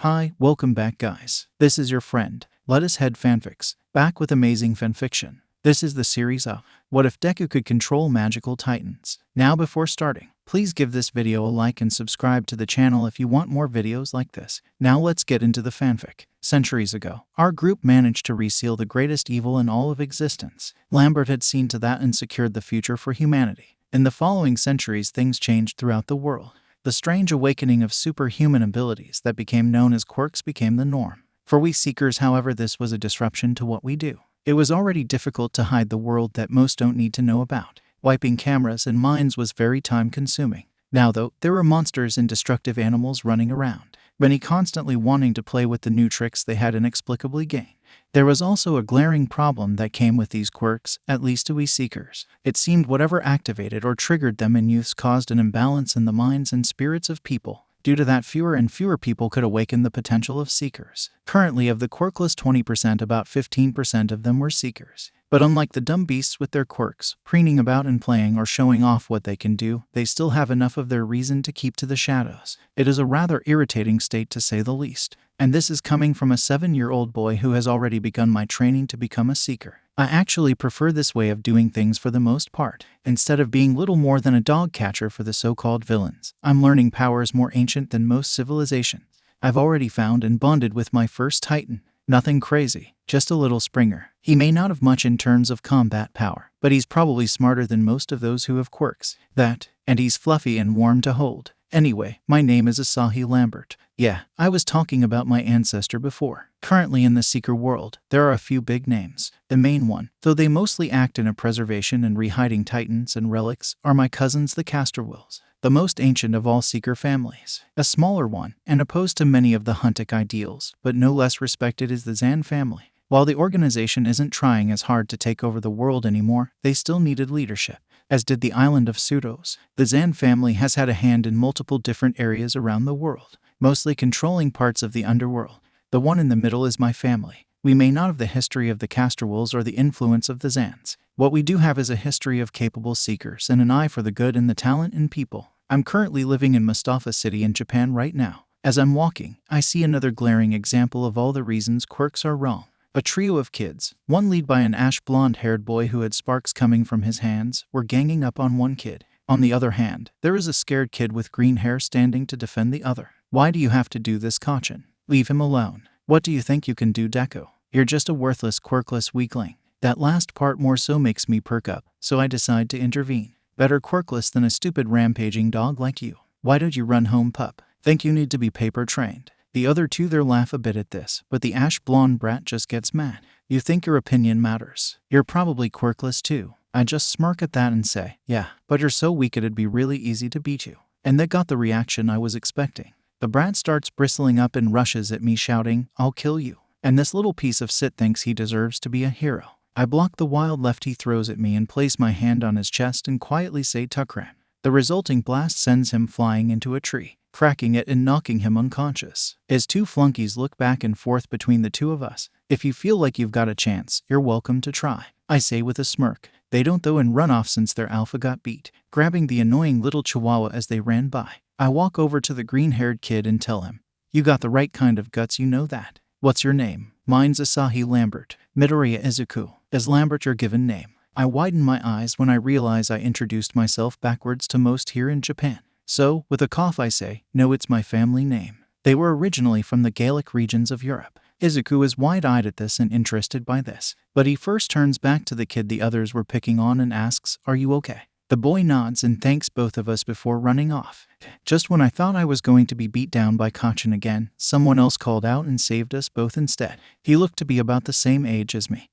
Hi, welcome back guys. This is your friend, Let Us Head Fanfics, back with amazing fanfiction. This is the series of What If Deku Could Control Magical Titans. Now before starting, please give this video a like and subscribe to the channel if you want more videos like this. Now let's get into the fanfic. Centuries ago, our group managed to reseal the greatest evil in all of existence. Lambert had seen to that and secured the future for humanity. In the following centuries, things changed throughout the world. The strange awakening of superhuman abilities that became known as quirks became the norm. For we Seekers, however, this was a disruption to what we do. It was already difficult to hide the world that most don't need to know about. Wiping cameras and minds was very time-consuming. Now, though, there were monsters and destructive animals running around, many constantly wanting to play with the new tricks they had inexplicably gained. There was also a glaring problem that came with these quirks, at least to we Seekers. It seemed whatever activated or triggered them in youths caused an imbalance in the minds and spirits of people. Due to that, fewer and fewer people could awaken the potential of Seekers. Currently, of the quirkless 20%, about 15% of them were Seekers. But unlike the dumb beasts with their quirks, preening about and playing or showing off what they can do, they still have enough of their reason to keep to the shadows. It is a rather irritating state to say the least. And this is coming from a 7-year-old boy who has already begun my training to become a Seeker. I actually prefer this way of doing things for the most part. Instead of being little more than a dog catcher for the so-called villains, I'm learning powers more ancient than most civilizations. I've already found and bonded with my first Titan. Nothing crazy, just a little Springer. He may not have much in terms of combat power, but he's probably smarter than most of those who have quirks. And he's fluffy and warm to hold. Anyway, my name is Asahi Lambert. Yeah, I was talking about my ancestor before. Currently in the Seeker world, there are a few big names. The main one, though they mostly act in a preservation and rehiding titans and relics, are my cousins the Casterwills, the most ancient of all Seeker families. A smaller one, and opposed to many of the Huntik ideals, but no less respected, is the Zan family. While the organization isn't trying as hard to take over the world anymore, they still needed leadership, as did the island of Pseudos. The Zan family has had a hand in multiple different areas around the world, mostly controlling parts of the underworld. The one in the middle is my family. We may not have the history of the Casterwills or the influence of the Zans. What we do have is a history of capable Seekers and an eye for the good and the talent in people. I'm currently living in Mustafa City in Japan right now. As I'm walking, I see another glaring example of all the reasons quirks are wrong. A trio of kids, one led by an ash blonde-haired boy who had sparks coming from his hands, were ganging up on one kid. On the other hand, there is a scared kid with green hair standing to defend the other. Why do you have to do this, Kachin? Leave him alone. What do you think you can do, Deku? You're just a worthless, quirkless weakling. That last part more so makes me perk up, so I decide to intervene. Better quirkless than a stupid rampaging dog like you. Why don't you run home, pup? Think you need to be paper trained? The other two there laugh a bit at this, but the ash blonde brat just gets mad. You think your opinion matters? You're probably quirkless too. I just smirk at that and say, yeah, but you're so weak it'd be really easy to beat you. And that got the reaction I was expecting. The brat starts bristling up and rushes at me shouting, I'll kill you. And this little piece of shit thinks he deserves to be a hero. I block the wild left he throws at me and place my hand on his chest and quietly say Tukran. The resulting blast sends him flying into a tree, cracking it and knocking him unconscious. As two flunkies look back and forth between the two of us. If you feel like you've got a chance, you're welcome to try, I say with a smirk. They don't though and run off since their alpha got beat, grabbing the annoying little chihuahua as they ran by. I walk over to the green-haired kid and tell him, you got the right kind of guts, you know that. What's your name? Mine's Asahi Lambert. Midoriya Izuku. Is Lambert your given name? I widen my eyes when I realize I introduced myself backwards to most here in Japan. So, with a cough I say, no, it's my family name. They were originally from the Gallic regions of Europe. Izuku is wide-eyed at this and interested by this, but he first turns back to the kid the others were picking on and asks, are you okay? The boy nods and thanks both of us before running off. Just when I thought I was going to be beat down by Kachin again, someone else called out and saved us both instead. He looked to be about the same age as me.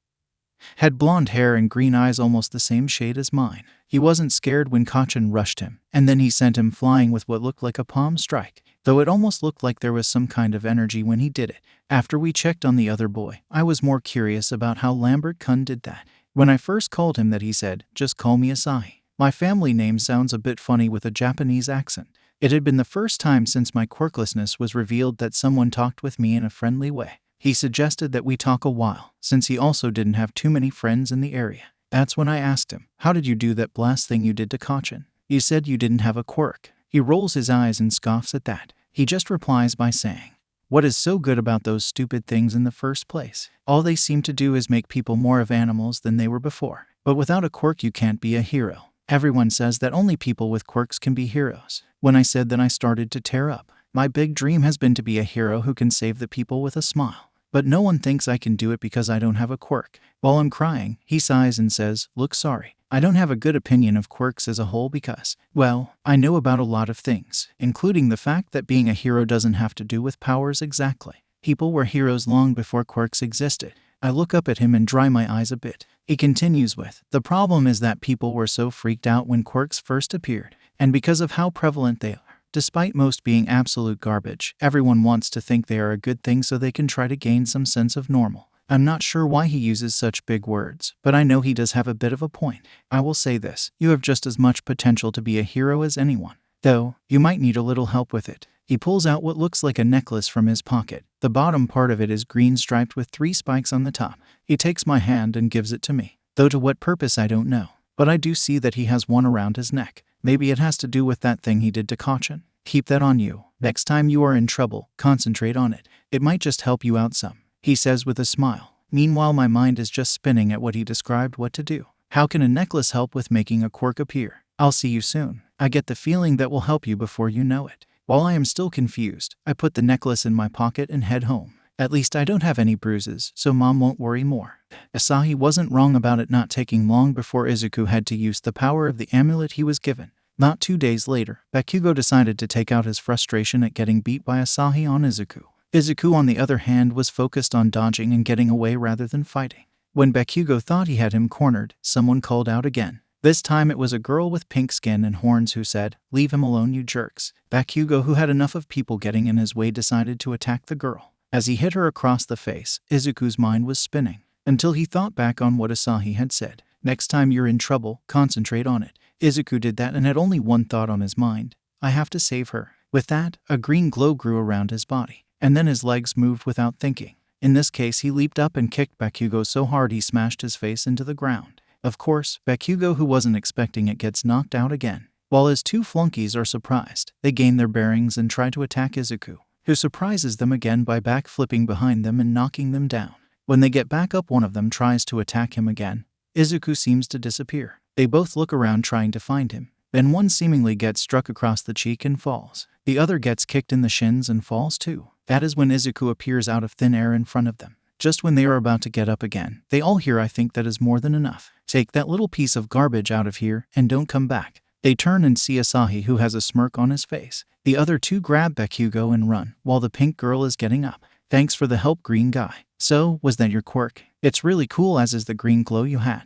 Had blonde hair and green eyes almost the same shade as mine. He wasn't scared when Kachin rushed him, and then he sent him flying with what looked like a palm strike, though it almost looked like there was some kind of energy when he did it. After we checked on the other boy, I was more curious about how Lambert-kun did that. When I first called him that, he said, just call me Asahi. My family name sounds a bit funny with a Japanese accent. It had been the first time since my quirklessness was revealed that someone talked with me in a friendly way. He suggested that we talk a while, since he also didn't have too many friends in the area. That's when I asked him, how did you do that blast thing you did to Kachin? You said you didn't have a quirk. He rolls his eyes and scoffs at that. He just replies by saying, What is so good about those stupid things in the first place? All they seem to do is make people more of animals than they were before. But without a quirk you can't be a hero. Everyone says that only people with quirks can be heroes. When I said that, I started to tear up. My big dream has been to be a hero who can save the people with a smile. But no one thinks I can do it because I don't have a quirk. While I'm crying, he sighs and says, "Look, sorry. I don't have a good opinion of quirks as a whole because, well, I know about a lot of things, including the fact that being a hero doesn't have to do with powers exactly. People were heroes long before quirks existed." I look up at him and dry my eyes a bit. He continues with, "The problem is that people were so freaked out when quirks first appeared, and because of how prevalent they are. Despite most being absolute garbage, everyone wants to think they are a good thing so they can try to gain some sense of normal." I'm not sure why he uses such big words, but I know he does have a bit of a point. I will say this, you have just as much potential to be a hero as anyone. Though, you might need a little help with it. He pulls out what looks like a necklace from his pocket. The bottom part of it is green striped with 3 spikes on the top. He takes my hand and gives it to me. Though to what purpose I don't know. But I do see that he has one around his neck. Maybe it has to do with that thing he did to Kachin. Keep that on you. Next time you are in trouble, concentrate on it. It might just help you out some, he says with a smile. Meanwhile, my mind is just spinning at what he described what to do. How can a necklace help with making a quirk appear? I'll see you soon. I get the feeling that will help you before you know it. While I am still confused, I put the necklace in my pocket and head home. At least I don't have any bruises, so Mom won't worry more. Asahi wasn't wrong about it not taking long before Izuku had to use the power of the amulet he was given. Not 2 days later, Bakugo decided to take out his frustration at getting beat by Asahi on Izuku. Izuku, on the other hand, was focused on dodging and getting away rather than fighting. When Bakugo thought he had him cornered, someone called out again. This time it was a girl with pink skin and horns who said, "Leave him alone, you jerks." Bakugo, who had enough of people getting in his way, decided to attack the girl. As he hit her across the face, Izuku's mind was spinning, until he thought back on what Asahi had said. Next time you're in trouble, concentrate on it. Izuku did that and had only one thought on his mind. I have to save her. With that, a green glow grew around his body, and then his legs moved without thinking. In this case, he leaped up and kicked Bakugo so hard he smashed his face into the ground. Of course, Bakugo, who wasn't expecting it, gets knocked out again. While his 2 flunkies are surprised, they gain their bearings and try to attack Izuku, who surprises them again by backflipping behind them and knocking them down. When they get back up, one of them tries to attack him again. Izuku seems to disappear. They both look around trying to find him. Then one seemingly gets struck across the cheek and falls. The other gets kicked in the shins and falls too. That is when Izuku appears out of thin air in front of them. Just when they are about to get up again, they all hear, "I think that is more than enough. Take that little piece of garbage out of here and don't come back." They turn and see Asahi, who has a smirk on his face. The other 2 grab Bakugo and run, while the pink girl is getting up. "Thanks for the help, green guy. So, was that your quirk? It's really cool, as is the green glow you had."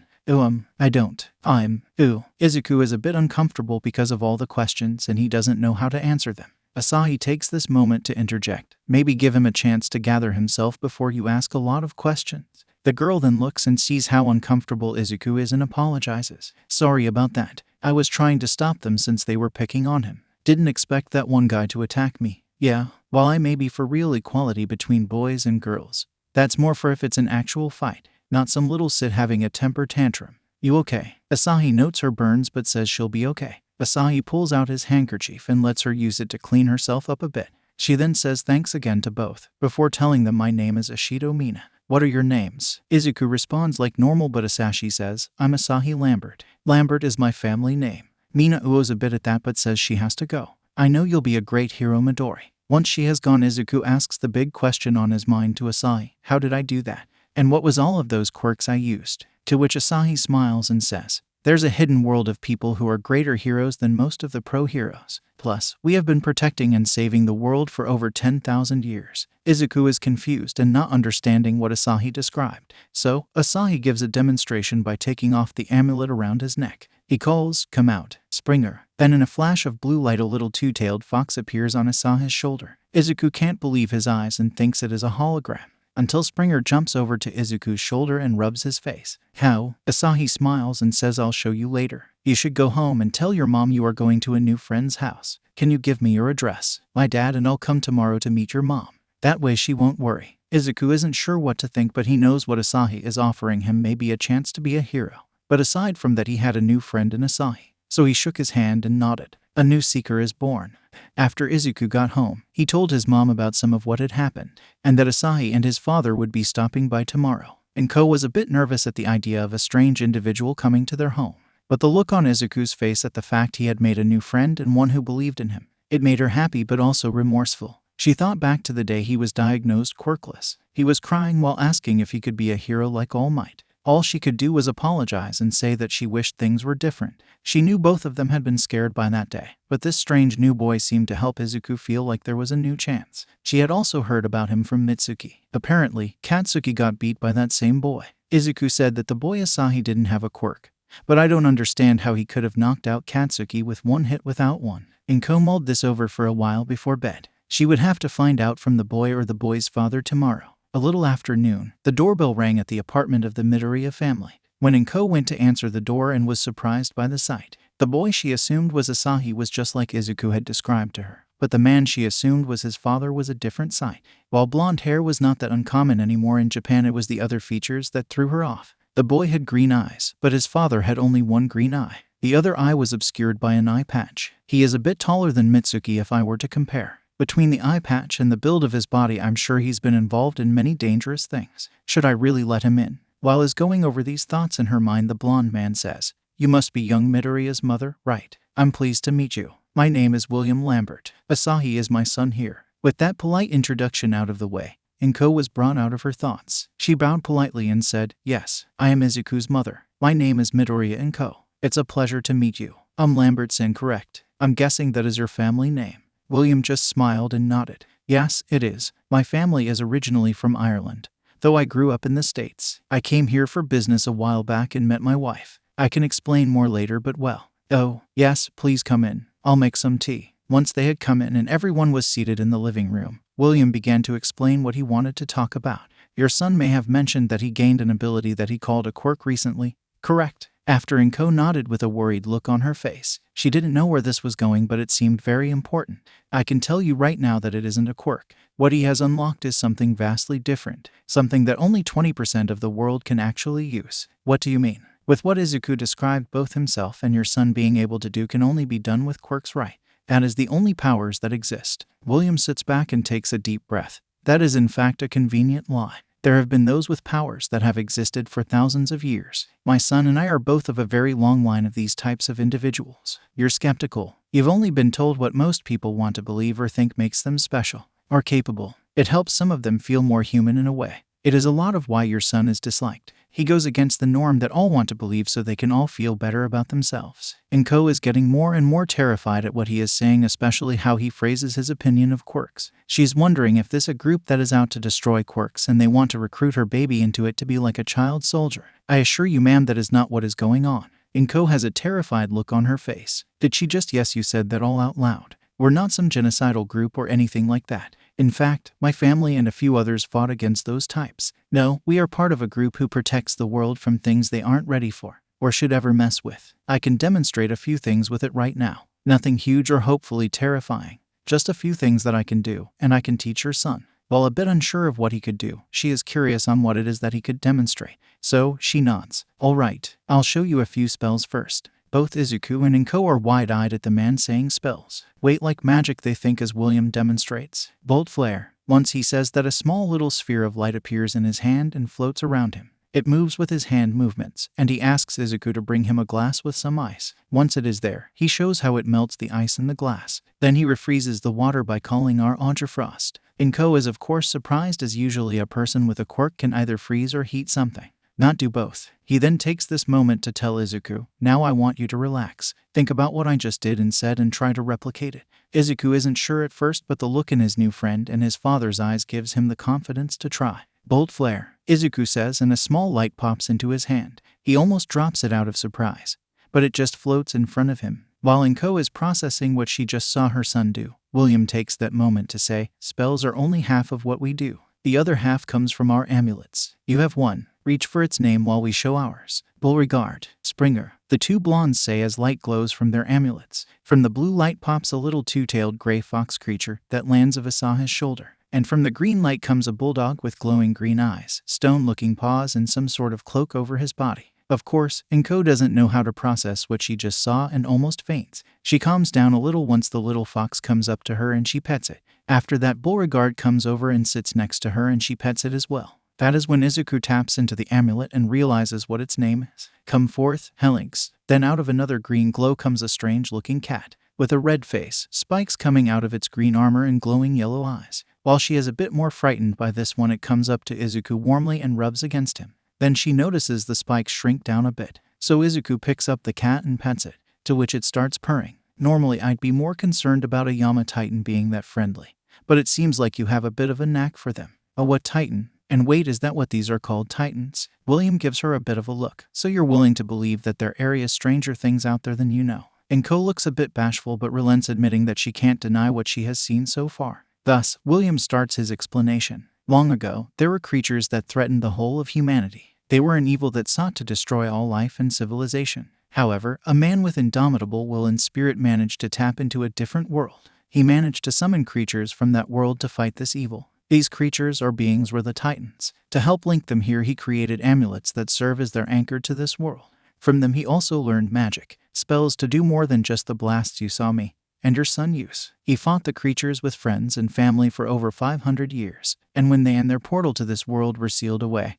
I don't. Izuku is a bit uncomfortable because of all the questions and he doesn't know how to answer them. Asahi takes this moment to interject. "Maybe give him a chance to gather himself before you ask a lot of questions." The girl then looks and sees how uncomfortable Izuku is and apologizes. "Sorry about that. I was trying to stop them since they were picking on him. Didn't expect that one guy to attack me. Yeah, while I may be for real equality between boys and girls, that's more for if it's an actual fight, not some little Sid having a temper tantrum." "You okay?" Asahi notes her burns but says she'll be okay. Asahi pulls out his handkerchief and lets her use it to clean herself up a bit. She then says thanks again to both, before telling them, "My name is Ashido Mina. What are your names?" Izuku responds like normal, but Asahi says, "I'm Asahi Lambert. Lambert is my family name." Mina oohs a bit at that but says she has to go. "I know you'll be a great hero, Midori." Once she has gone, Izuku asks the big question on his mind to Asahi. "How did I do that? And what was all of those quirks I used?" To which Asahi smiles and says, "There's a hidden world of people who are greater heroes than most of the pro heroes. Plus, we have been protecting and saving the world for over 10,000 years. Izuku is confused and not understanding what Asahi described. So, Asahi gives a demonstration by taking off the amulet around his neck. He calls, "Come out, Springer." Then in a flash of blue light, a little 2-tailed fox appears on Asahi's shoulder. Izuku can't believe his eyes and thinks it is a hologram, until Springer jumps over to Izuku's shoulder and rubs his face. "How?" Asahi smiles and says, "I'll show you later. You should go home and tell your mom you are going to a new friend's house. Can you give me your address? My dad and I'll come tomorrow to meet your mom. That way she won't worry." Izuku isn't sure what to think, but he knows what Asahi is offering him may be a chance to be a hero. But aside from that, he had a new friend in Asahi. so he shook his hand and nodded. A new seeker is born. After Izuku got home, he told his mom about some of what had happened, and that Asahi and his father would be stopping by tomorrow. Inko was a bit nervous at the idea of a strange individual coming to their home, but the look on Izuku's face at the fact he had made a new friend and one who believed in him, it made her happy but also remorseful. She thought back to the day he was diagnosed quirkless. He was crying while asking if he could be a hero like All Might. All she could do was apologize and say that she wished things were different. She knew both of them had been scared by that day, but this strange new boy seemed to help Izuku feel like there was a new chance. She had also heard about him from Mitsuki. Apparently, Katsuki got beat by that same boy. Izuku said that the boy Asahi didn't have a quirk, but I don't understand how he could have knocked out Katsuki with one hit without one. Inko mulled this over for a while before bed. She would have to find out from the boy or the boy's father tomorrow. A little after noon, the doorbell rang at the apartment of the Midoriya family. When Inko went to answer the door and was surprised by the sight, the boy she assumed was Asahi was just like Izuku had described to her. But the man she assumed was his father was a different sight. While blonde hair was not that uncommon anymore in Japan, it was the other features that threw her off. The boy had green eyes, but his father had only one green eye. The other eye was obscured by an eye patch. He is a bit taller than Mitsuki if I were to compare. Between the eye patch and the build of his body, I'm sure he's been involved in many dangerous things. Should I really let him in? While is going over these thoughts in her mind, the blonde man says, "You must be young Midoriya's mother, right? I'm pleased to meet you. My name is William Lambert. Asahi is my son here." With that polite introduction out of the way, Inko was brought out of her thoughts. She bowed politely and said, "Yes, I am Izuku's mother. My name is Midoriya Inko. It's a pleasure to meet you." Lambert's incorrect. I'm guessing that is your family name. William just smiled and nodded. "Yes, it is. My family is originally from Ireland, though I grew up in the States. I came here for business a while back and met my wife. I can explain more later, but well." "Oh, yes, please come in. I'll make some tea." Once they had come in and everyone was seated in the living room, William began to explain what he wanted to talk about. "Your son may have mentioned that he gained an ability that he called a quirk recently, correct?" After Inko nodded with a worried look on her face. She didn't know where this was going, but it seemed very important. "I can tell you right now that it isn't a quirk. What he has unlocked is something vastly different, something that only 20% of the world can actually use." "What do you mean?" "With what Izuku described, both himself and your son being able to do can only be done with quirks, right? That is the only powers that exist." William sits back and takes a deep breath. That is in fact a convenient lie. There have been those with powers that have existed for thousands of years. My son and I are both of a very long line of these types of individuals. You're skeptical. You've only been told what most people want to believe or think makes them special or capable. It helps some of them feel more human in a way. It is a lot of why your son is disliked. He goes against the norm that all want to believe so they can all feel better about themselves. Inko is getting more and more terrified at what he is saying, especially how he phrases his opinion of quirks. She's wondering if this is a group that is out to destroy quirks and they want to recruit her baby into it to be like a child soldier. "I assure you, ma'am, that is not what is going on." Inko has a terrified look on her face. "Did she just yes, you said that all out loud. We're not some genocidal group or anything like that. In fact, my family and a few others fought against those types. No, we are part of a group who protects the world from things they aren't ready for, or should ever mess with. I can demonstrate a few things with it right now. Nothing huge or hopefully terrifying. Just a few things that I can do, and I can teach your son." While a bit unsure of what he could do, she is curious on what it is that he could demonstrate. So, she nods. "All right, I'll show you a few spells first." Both Izuku and Inko are wide-eyed at the man saying spells. Wait, like magic, they think, as William demonstrates. Bolt flare. Once he says that a small little sphere of light appears in his hand and floats around him. It moves with his hand movements, and he asks Izuku to bring him a glass with some ice. Once it is there, he shows how it melts the ice in the glass. Then he refreezes the water by calling our Frost. Inko is of course surprised, as usually a person with a quirk can either freeze or heat something, not do both. He then takes this moment to tell Izuku, "Now I want you to relax. Think about what I just did and said and try to replicate it." Izuku isn't sure at first, but the look in his new friend and his father's eyes gives him the confidence to try. Bolt flare, Izuku says, and a small light pops into his hand. He almost drops it out of surprise, but it just floats in front of him. While Inko is processing what she just saw her son do, William takes that moment to say, "Spells are only half of what we do. The other half comes from our amulets. You have one. Reach for its name while we show ours." "Beauregard, Springer," the two blondes say as light glows from their amulets. From the blue light pops a little two-tailed gray fox creature that lands of Asahi's shoulder. And from the green light comes a bulldog with glowing green eyes, stone-looking paws, and some sort of cloak over his body. Of course, Inko doesn't know how to process what she just saw and almost faints. She calms down a little once the little fox comes up to her and she pets it. After that, Beauregard comes over and sits next to her and she pets it as well. That is when Izuku taps into the amulet and realizes what its name is. Come forth, Helix. Then out of another green glow comes a strange-looking cat, with a red face, spikes coming out of its green armor and glowing yellow eyes. While she is a bit more frightened by this one, it comes up to Izuku warmly and rubs against him. Then she notices the spikes shrink down a bit, so Izuku picks up the cat and pets it, to which it starts purring. Normally I'd be more concerned about a Yama Titan being that friendly, but it seems like you have a bit of a knack for them. Oh, what Titan? And wait, is that what these are called, Titans? William gives her a bit of a look. So you're willing to believe that there are stranger things out there than you know. And Ko looks a bit bashful but relents, admitting that she can't deny what she has seen so far. Thus, William starts his explanation. Long ago, there were creatures that threatened the whole of humanity. They were an evil that sought to destroy all life and civilization. However, a man with indomitable will and spirit managed to tap into a different world. He managed to summon creatures from that world to fight this evil. These creatures or beings were the Titans. To help link them here, he created amulets that serve as their anchor to this world. From them he also learned magic, spells to do more than just the blasts you saw me and your son use. He fought the creatures with friends and family for over 500 years, and when they and their portal to this world were sealed away,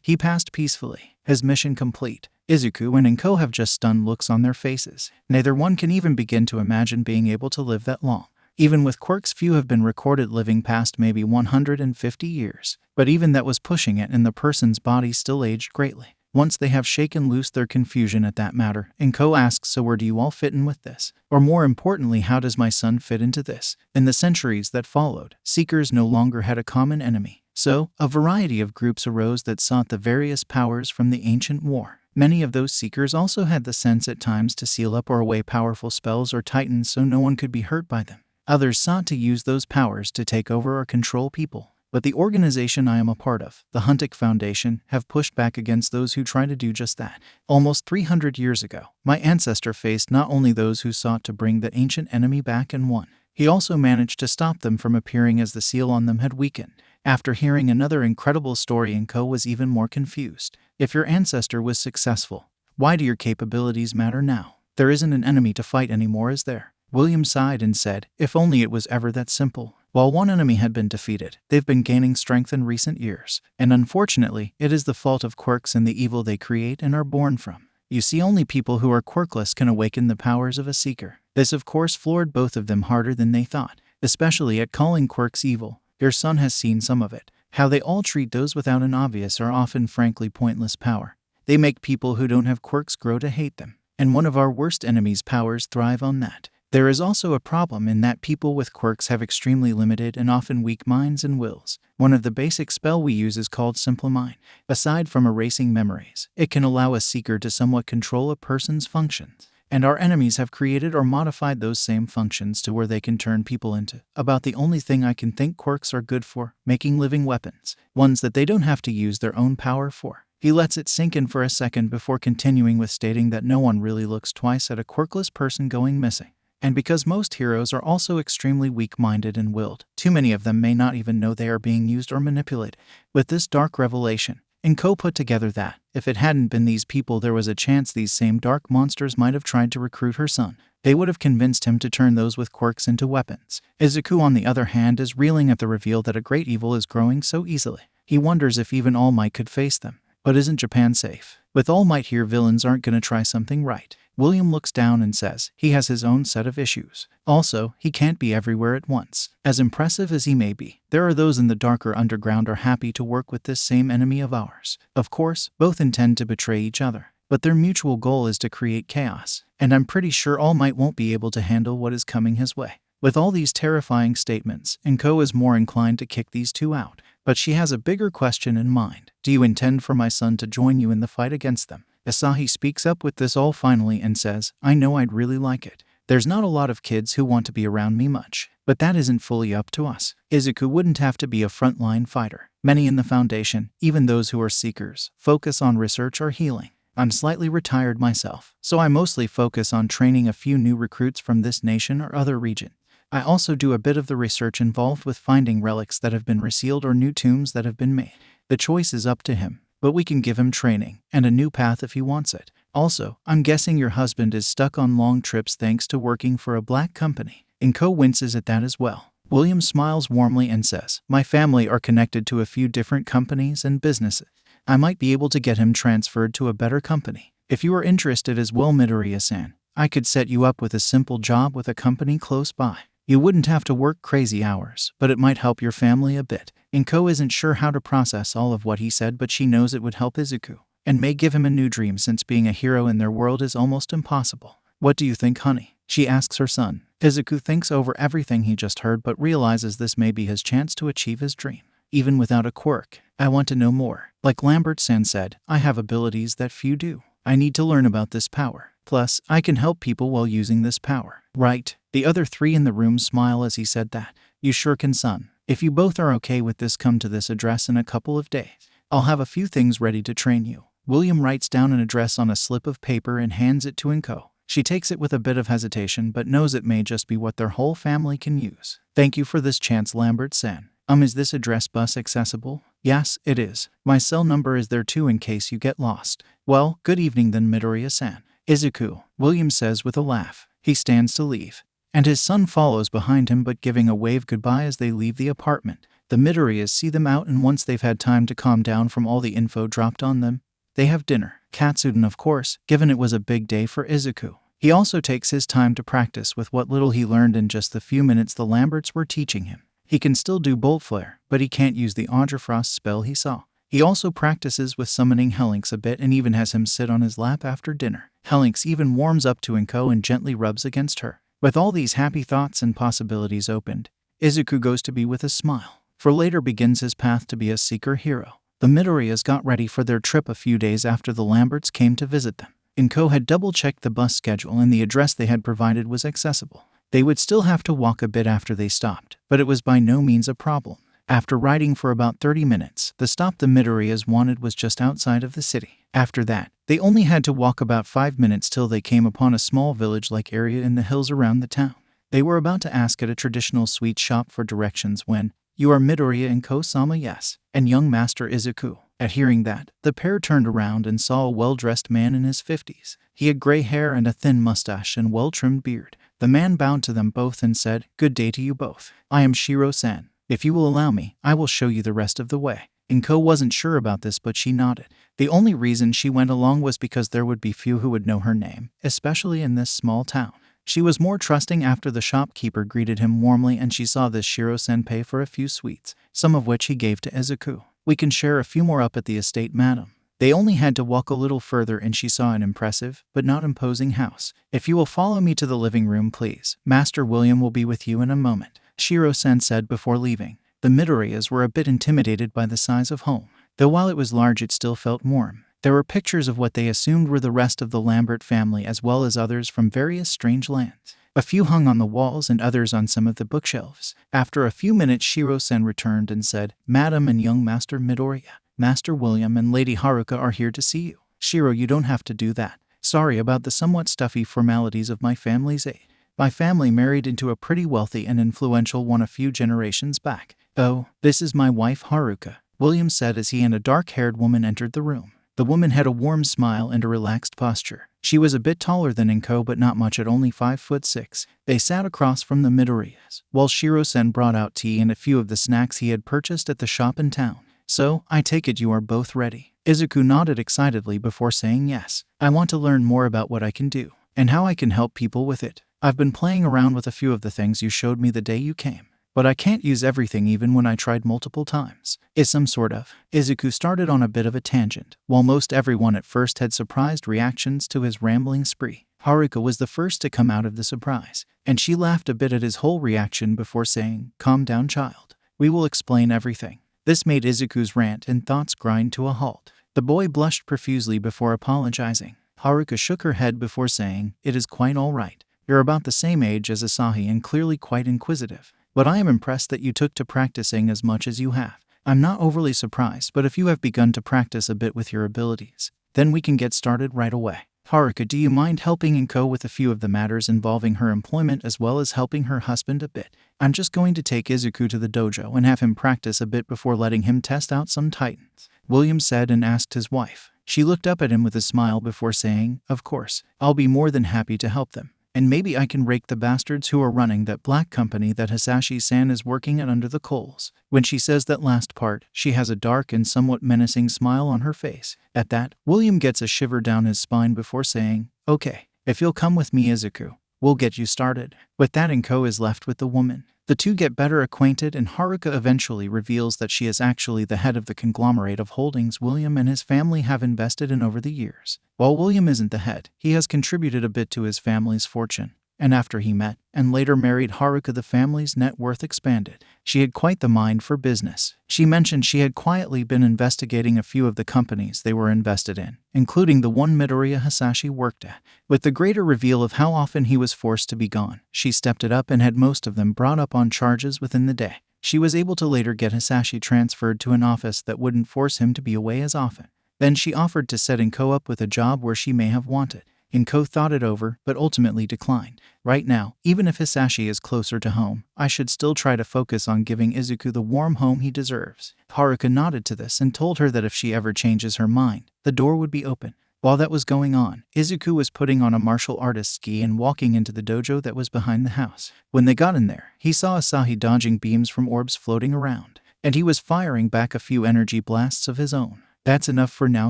he passed peacefully, his mission complete. Izuku and Inko have just stunned looks on their faces. Neither one can even begin to imagine being able to live that long. Even with quirks, few have been recorded living past maybe 150 years. But even that was pushing it, and the person's body still aged greatly. Once they have shaken loose their confusion at that matter, Inko asks, so where do you all fit in with this? Or more importantly, how does my son fit into this? In the centuries that followed, Seekers no longer had a common enemy. So, a variety of groups arose that sought the various powers from the ancient war. Many of those Seekers also had the sense at times to seal up or away powerful spells or titans so no one could be hurt by them. Others sought to use those powers to take over or control people. But the organization I am a part of, the Huntik Foundation, have pushed back against those who try to do just that. Almost 300 years ago, my ancestor faced not only those who sought to bring the ancient enemy back and won, he also managed to stop them from appearing as the seal on them had weakened. After hearing another incredible story, Inko was even more confused. If your ancestor was successful, why do your capabilities matter now? There isn't an enemy to fight anymore, is there? William sighed and said, if only it was ever that simple. While one enemy had been defeated, they've been gaining strength in recent years. And unfortunately, it is the fault of quirks and the evil they create and are born from. You see, only people who are quirkless can awaken the powers of a seeker. This of course floored both of them harder than they thought, especially at calling quirks evil. Your son has seen some of it. How they all treat those without an obvious or often frankly pointless power. They make people who don't have quirks grow to hate them. And one of our worst enemies' powers thrive on that. There is also a problem in that people with quirks have extremely limited and often weak minds and wills. One of the basic spell we use is called Simple Mind. Aside from erasing memories, it can allow a seeker to somewhat control a person's functions. And our enemies have created or modified those same functions to where they can turn people into about the only thing I can think quirks are good for, making living weapons, ones that they don't have to use their own power for. He lets it sink in for a second before continuing with stating that no one really looks twice at a quirkless person going missing. And because most heroes are also extremely weak-minded and willed, too many of them may not even know they are being used or manipulated. With this dark revelation, Inko put together that, if it hadn't been these people, there was a chance these same dark monsters might have tried to recruit her son. They would have convinced him to turn those with quirks into weapons. Izuku, on the other hand, is reeling at the reveal that a great evil is growing so easily. He wonders if even All Might could face them. But isn't Japan safe? With All Might here, villains aren't gonna try something right. William looks down and says he has his own set of issues. Also, he can't be everywhere at once. As impressive as he may be, there are those in the darker underground are happy to work with this same enemy of ours. Of course, both intend to betray each other, but their mutual goal is to create chaos, and I'm pretty sure All Might won't be able to handle what is coming his way. With all these terrifying statements, Inko is more inclined to kick these two out. But she has a bigger question in mind. Do you intend for my son to join you in the fight against them? Asahi speaks up with this all finally and says, I know I'd really like it. There's not a lot of kids who want to be around me much, but that isn't fully up to us. Izuku wouldn't have to be a frontline fighter. Many in the Foundation, even those who are seekers, focus on research or healing. I'm slightly retired myself, so I mostly focus on training a few new recruits from this nation or other region. I also do a bit of the research involved with finding relics that have been resealed or new tombs that have been made. The choice is up to him. but we can give him training and a new path if he wants it. Also, I'm guessing your husband is stuck on long trips thanks to working for a black company. Inko winces at that as well. William smiles warmly and says, my family are connected to a few different companies and businesses. I might be able to get him transferred to a better company. If you are interested as well, Midoriya-san, I could set you up with a simple job with a company close by. You wouldn't have to work crazy hours, but it might help your family a bit. Inko isn't sure how to process all of what he said, but she knows it would help Izuku, and may give him a new dream since being a hero in their world is almost impossible. What do you think, honey? She asks her son. Izuku thinks over everything he just heard but realizes this may be his chance to achieve his dream. Even without a quirk, I want to know more. Like Lambert-san said, I have abilities that few do. I need to learn about this power. Plus, I can help people while using this power. Right? The other three in the room smile as he said that. You sure can, son. If you both are okay with this, come to this address in a couple of days. I'll have a few things ready to train you. William writes down an address on a slip of paper and hands it to Inko. She takes it with a bit of hesitation but knows it may just be what their whole family can use. Thank you for this chance, Lambert-san. Is this address bus accessible? Yes, it is. My cell number is there too in case you get lost. Well, good evening then, Midoriya-san. Izuku, William says with a laugh. He stands to leave, and his son follows behind him but giving a wave goodbye as they leave the apartment. The Midoriyas see them out, and once they've had time to calm down from all the info dropped on them, they have dinner. Katsuden, of course, given it was a big day for Izuku. He also takes his time to practice with what little he learned in just the few minutes the Lamberts were teaching him. He can still do Bolt Flare, but he can't use the Audrefrost spell he saw. He also practices with summoning Helynx a bit and even has him sit on his lap after dinner. Helynx even warms up to Inko and gently rubs against her. With all these happy thoughts and possibilities opened, Izuku goes to be with a smile, for later begins his path to be a seeker hero. The Midoriyas got ready for their trip a few days after the Lamberts came to visit them. Inko had double-checked the bus schedule and the address they had provided was accessible. They would still have to walk a bit after they stopped, but it was by no means a problem. After riding for about 30 minutes, the stop the Midoriyas wanted was just outside of the city. After that, they only had to walk about 5 minutes till they came upon a small village-like area in the hills around the town. They were about to ask at a traditional sweet shop for directions when, "You are Midoriya and Ko-sama?" "Yes." "And young Master Izuku?" At hearing that, the pair turned around and saw a well-dressed man in his 50s. He had gray hair and a thin mustache and well-trimmed beard. The man bowed to them both and said, "Good day to you both. I am Shiro-san. If you will allow me, I will show you the rest of the way." Inko wasn't sure about this, but she nodded. The only reason she went along was because there would be few who would know her name, especially in this small town. She was more trusting after the shopkeeper greeted him warmly and she saw this Shiro-sen pay for a few sweets, some of which he gave to Izuku. "We can share a few more up at the estate, madam." They only had to walk a little further and she saw an impressive, but not imposing house. "If you will follow me to the living room, please. Master William will be with you in a moment," Shiro-sen said before leaving. The Midoriyas were a bit intimidated by the size of home, though while it was large it still felt warm. There were pictures of what they assumed were the rest of the Lambert family as well as others from various strange lands. A few hung on the walls and others on some of the bookshelves. After a few minutes Shiro-sen returned and said, "Madam and young Master Midoriya, Master William and Lady Haruka are here to see you." "Shiro, you don't have to do that. Sorry about the somewhat stuffy formalities of my family's aid. My family married into a pretty wealthy and influential one a few generations back." "Oh, this is my wife Haruka," William said as he and a dark-haired woman entered the room. The woman had a warm smile and a relaxed posture. She was a bit taller than Inko but not much, at only 5'6". They sat across from the Midoriyas, while Shiro-sen brought out tea and a few of the snacks he had purchased at the shop in town. "So, I take it you are both ready?" Izuku nodded excitedly before saying yes. "I want to learn more about what I can do, and how I can help people with it. I've been playing around with a few of the things you showed me the day you came, but I can't use everything even when I tried multiple times." "Is some sort of..." Izuku started on a bit of a tangent. While most everyone at first had surprised reactions to his rambling spree, Haruka was the first to come out of the surprise, and she laughed a bit at his whole reaction before saying, "Calm down, child. We will explain everything." This made Izuku's rant and thoughts grind to a halt. The boy blushed profusely before apologizing. Haruka shook her head before saying, "It is quite all right. You're about the same age as Asahi and clearly quite inquisitive. But I am impressed that you took to practicing as much as you have. I'm not overly surprised, but if you have begun to practice a bit with your abilities, then we can get started right away. Haruka, do you mind helping Inko with a few of the matters involving her employment as well as helping her husband a bit? I'm just going to take Izuku to the dojo and have him practice a bit before letting him test out some titans." William said and asked his wife. She looked up at him with a smile before saying, "Of course, I'll be more than happy to help them. And maybe I can rake the bastards who are running that black company that Hisashi-san is working at under the coals." When she says that last part, she has a dark and somewhat menacing smile on her face. At that, William gets a shiver down his spine before saying, "Okay, if you'll come with me, Izuku, we'll get you started." With that, Inko is left with the woman. The two get better acquainted, and Haruka eventually reveals that she is actually the head of the conglomerate of holdings William and his family have invested in over the years. While William isn't the head, he has contributed a bit to his family's fortune. And after he met and later married Haruka, the family's net worth expanded. She had quite the mind for business. She mentioned she had quietly been investigating a few of the companies they were invested in, including the one Midoriya Hisashi worked at. With the greater reveal of how often he was forced to be gone, she stepped it up and had most of them brought up on charges within the day. She was able to later get Hisashi transferred to an office that wouldn't force him to be away as often. Then she offered to set Inko up with a job where she may have wanted. Inko thought it over, but ultimately declined. Right now, even if Hisashi is closer to home, I should still try to focus on giving Izuku the warm home he deserves. Haruka nodded to this and told her that if she ever changes her mind, the door would be open. While that was going on, Izuku was putting on a martial artist's gi and walking into the dojo that was behind the house. When they got in there, he saw Asahi dodging beams from orbs floating around, and he was firing back a few energy blasts of his own. "That's enough for now,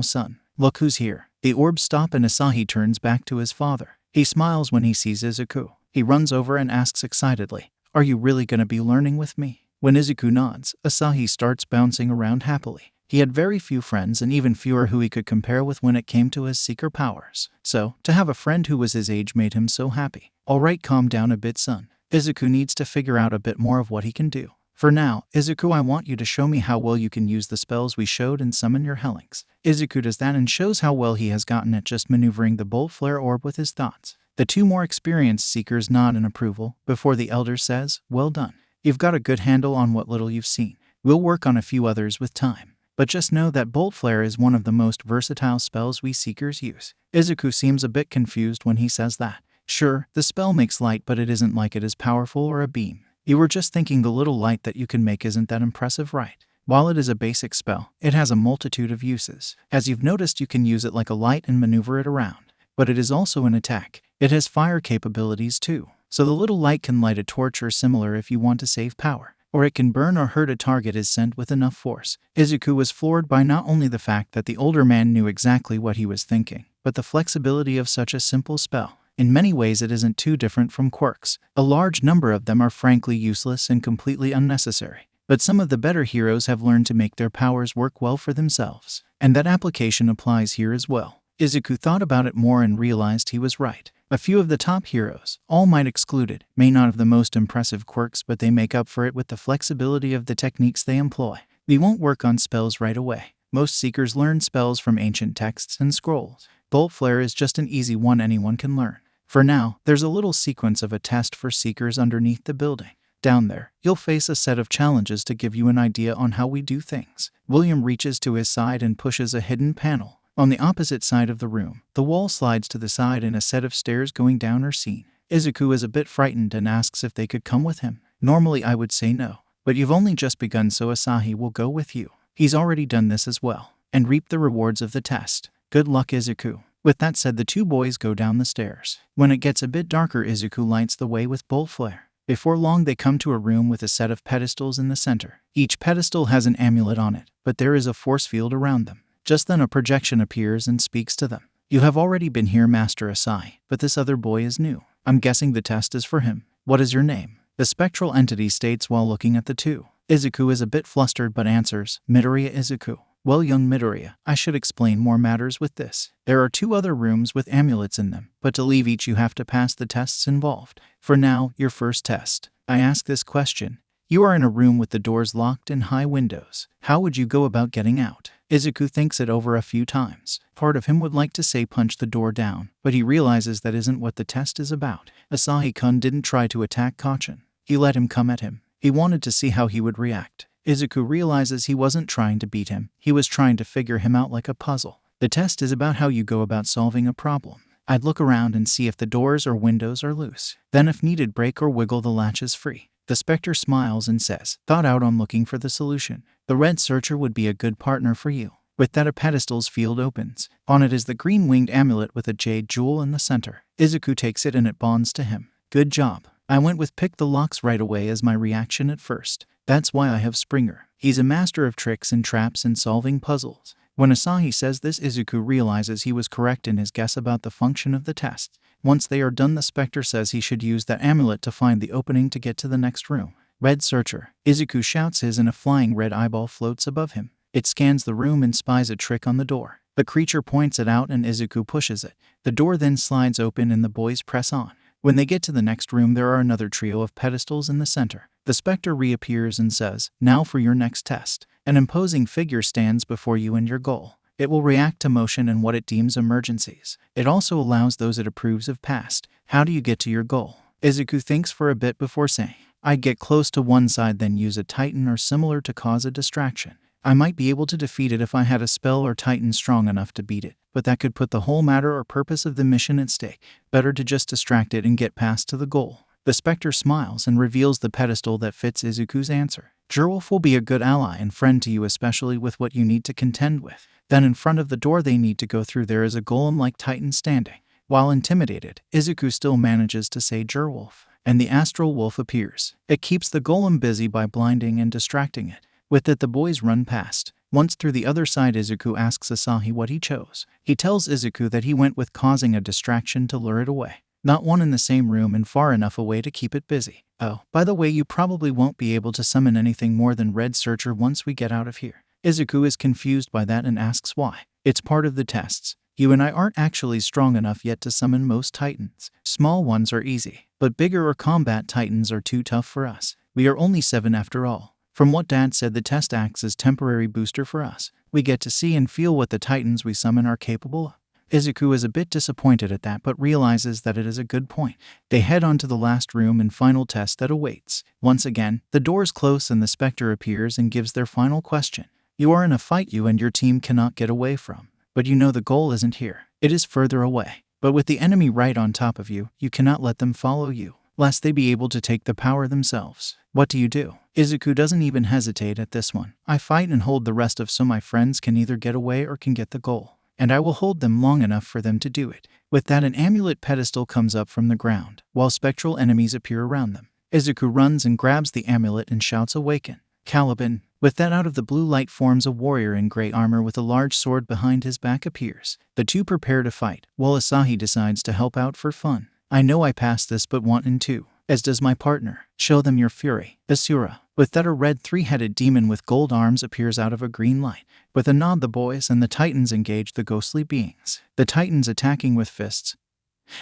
son. Look who's here." The orbs stop and Asahi turns back to his father. He smiles when he sees Izuku. He runs over and asks excitedly, "Are you really going to be learning with me?" When Izuku nods, Asahi starts bouncing around happily. He had very few friends and even fewer who he could compare with when it came to his seeker powers. So, to have a friend who was his age made him so happy. "Alright, calm down a bit, son. Izuku needs to figure out a bit more of what he can do. For now, Izuku, I want you to show me how well you can use the spells we showed and summon your Hellings." Izuku does that and shows how well he has gotten at just maneuvering the Bolt Flare Orb with his thoughts. The two more experienced seekers nod in approval, before the elder says, "Well done. You've got a good handle on what little you've seen. We'll work on a few others with time. But just know that Bolt Flare is one of the most versatile spells we seekers use." Izuku seems a bit confused when he says that. "Sure, the spell makes light, but it isn't like it is powerful or a beam. You were just thinking the little light that you can make isn't that impressive, right? While it is a basic spell, it has a multitude of uses. As you've noticed, you can use it like a light and maneuver it around. But it is also an attack. It has fire capabilities too. So the little light can light a torch or similar if you want to save power. Or it can burn or hurt a target is sent with enough force." Izuku was floored by not only the fact that the older man knew exactly what he was thinking, but the flexibility of such a simple spell. In many ways it isn't too different from quirks. A large number of them are frankly useless and completely unnecessary. But some of the better heroes have learned to make their powers work well for themselves. And that application applies here as well. Izuku thought about it more and realized he was right. A few of the top heroes, All Might excluded, may not have the most impressive quirks, but they make up for it with the flexibility of the techniques they employ. They won't work on spells right away. Most seekers learn spells from ancient texts and scrolls. Bolt Flare is just an easy one anyone can learn. For now, there's a little sequence of a test for seekers underneath the building. Down there, you'll face a set of challenges to give you an idea on how we do things. William reaches to his side and pushes a hidden panel. On the opposite side of the room, the wall slides to the side and a set of stairs going down are seen. Izuku is a bit frightened and asks if they could come with him. Normally I would say no, but you've only just begun, so Asahi will go with you. He's already done this as well, and reaped the rewards of the test. Good luck, Izuku. With that said, the two boys go down the stairs. When it gets a bit darker, Izuku lights the way with Bolt Flare. Before long they come to a room with a set of pedestals in the center. Each pedestal has an amulet on it, but there is a force field around them. Just then a projection appears and speaks to them. "You have already been here, Master Asahi, but this other boy is new. I'm guessing the test is for him. What is your name?" The spectral entity states while looking at the two. Izuku is a bit flustered but answers, "Midoriya Izuku." "Well, young Midoriya, I should explain more matters with this. There are 2 other rooms with amulets in them, but to leave each you have to pass the tests involved. For now, your first test. I ask this question. You are in a room with the doors locked and high windows. How would you go about getting out?" Izuku thinks it over a few times. Part of him would like to say punch the door down, but he realizes that isn't what the test is about. Asahi-kun didn't try to attack Kachin. He let him come at him. He wanted to see how he would react. Izuku realizes he wasn't trying to beat him. He was trying to figure him out like a puzzle. The test is about how you go about solving a problem. I'd look around and see if the doors or windows are loose. Then if needed, break or wiggle the latches free. The specter smiles and says, "Thought out on looking for the solution. The red searcher would be a good partner for you. With that, a pedestal's field opens. On it is the green-winged amulet with a jade jewel in the center. Izuku takes it and it bonds to him. Good job. I went with pick the locks right away as my reaction at first. That's why I have Springer. He's a master of tricks and traps and solving puzzles. When Asahi says this, Izuku realizes he was correct in his guess about the function of the test. Once they are done, the Spectre says he should use that amulet to find the opening to get to the next room. Red Searcher. Izuku shouts his and a flying red eyeball floats above him. It scans the room and spies a trick on the door. The creature points it out and Izuku pushes it. The door then slides open and the boys press on. When they get to the next room, there are another trio of pedestals in the center. The Spectre reappears and says, "Now for your next test." An imposing figure stands before you and your goal. It will react to motion and what it deems emergencies. It also allows those it approves of passed. How do you get to your goal? Izuku thinks for a bit before saying, "I'd get close to one side, then use a titan or similar to cause a distraction. I might be able to defeat it if I had a spell or titan strong enough to beat it, but that could put the whole matter or purpose of the mission at stake. Better to just distract it and get past to the goal." The Spectre smiles and reveals the pedestal that fits Izuku's answer. Gerwolf will be a good ally and friend to you, especially with what you need to contend with. Then in front of the door they need to go through, there is a golem-like titan standing. While intimidated, Izuku still manages to say Gerwolf, and the astral wolf appears. It keeps the golem busy by blinding and distracting it. With it, the boys run past. Once through the other side, Izuku asks Asahi what he chose. He tells Izuku that he went with causing a distraction to lure it away. Not one in the same room and far enough away to keep it busy. Oh, by the way, you probably won't be able to summon anything more than Red Searcher once we get out of here. Izuku is confused by that and asks why. It's part of the tests. You and I aren't actually strong enough yet to summon most titans. Small ones are easy, but bigger or combat titans are too tough for us. We are only 7 after all. From what Dad said, the test acts as temporary booster for us. We get to see and feel what the titans we summon are capable of. Izuku is a bit disappointed at that, but realizes that it is a good point. They head on to the last room and final test that awaits. Once again, the doors close and the Spectre appears and gives their final question. You are in a fight you and your team cannot get away from. But you know the goal isn't here. It is further away. But with the enemy right on top of you, you cannot let them follow you, lest they be able to take the power themselves. What do you do? Izuku doesn't even hesitate at this one. I fight and hold the rest of so my friends can either get away or can get the goal. And I will hold them long enough for them to do it. With that, an amulet pedestal comes up from the ground, while spectral enemies appear around them. Izuku runs and grabs the amulet and shouts, "Awaken, Caliban." With that, out of the blue light forms a warrior in gray armor with a large sword behind his back appears. The two prepare to fight, while Asahi decides to help out for fun. I know I passed this but want in too, as does my partner. Show them your fury. Asura. With that, a red 3-headed demon with gold arms appears out of a green light. With a nod, the boys and the titans engage the ghostly beings. The titans attacking with fists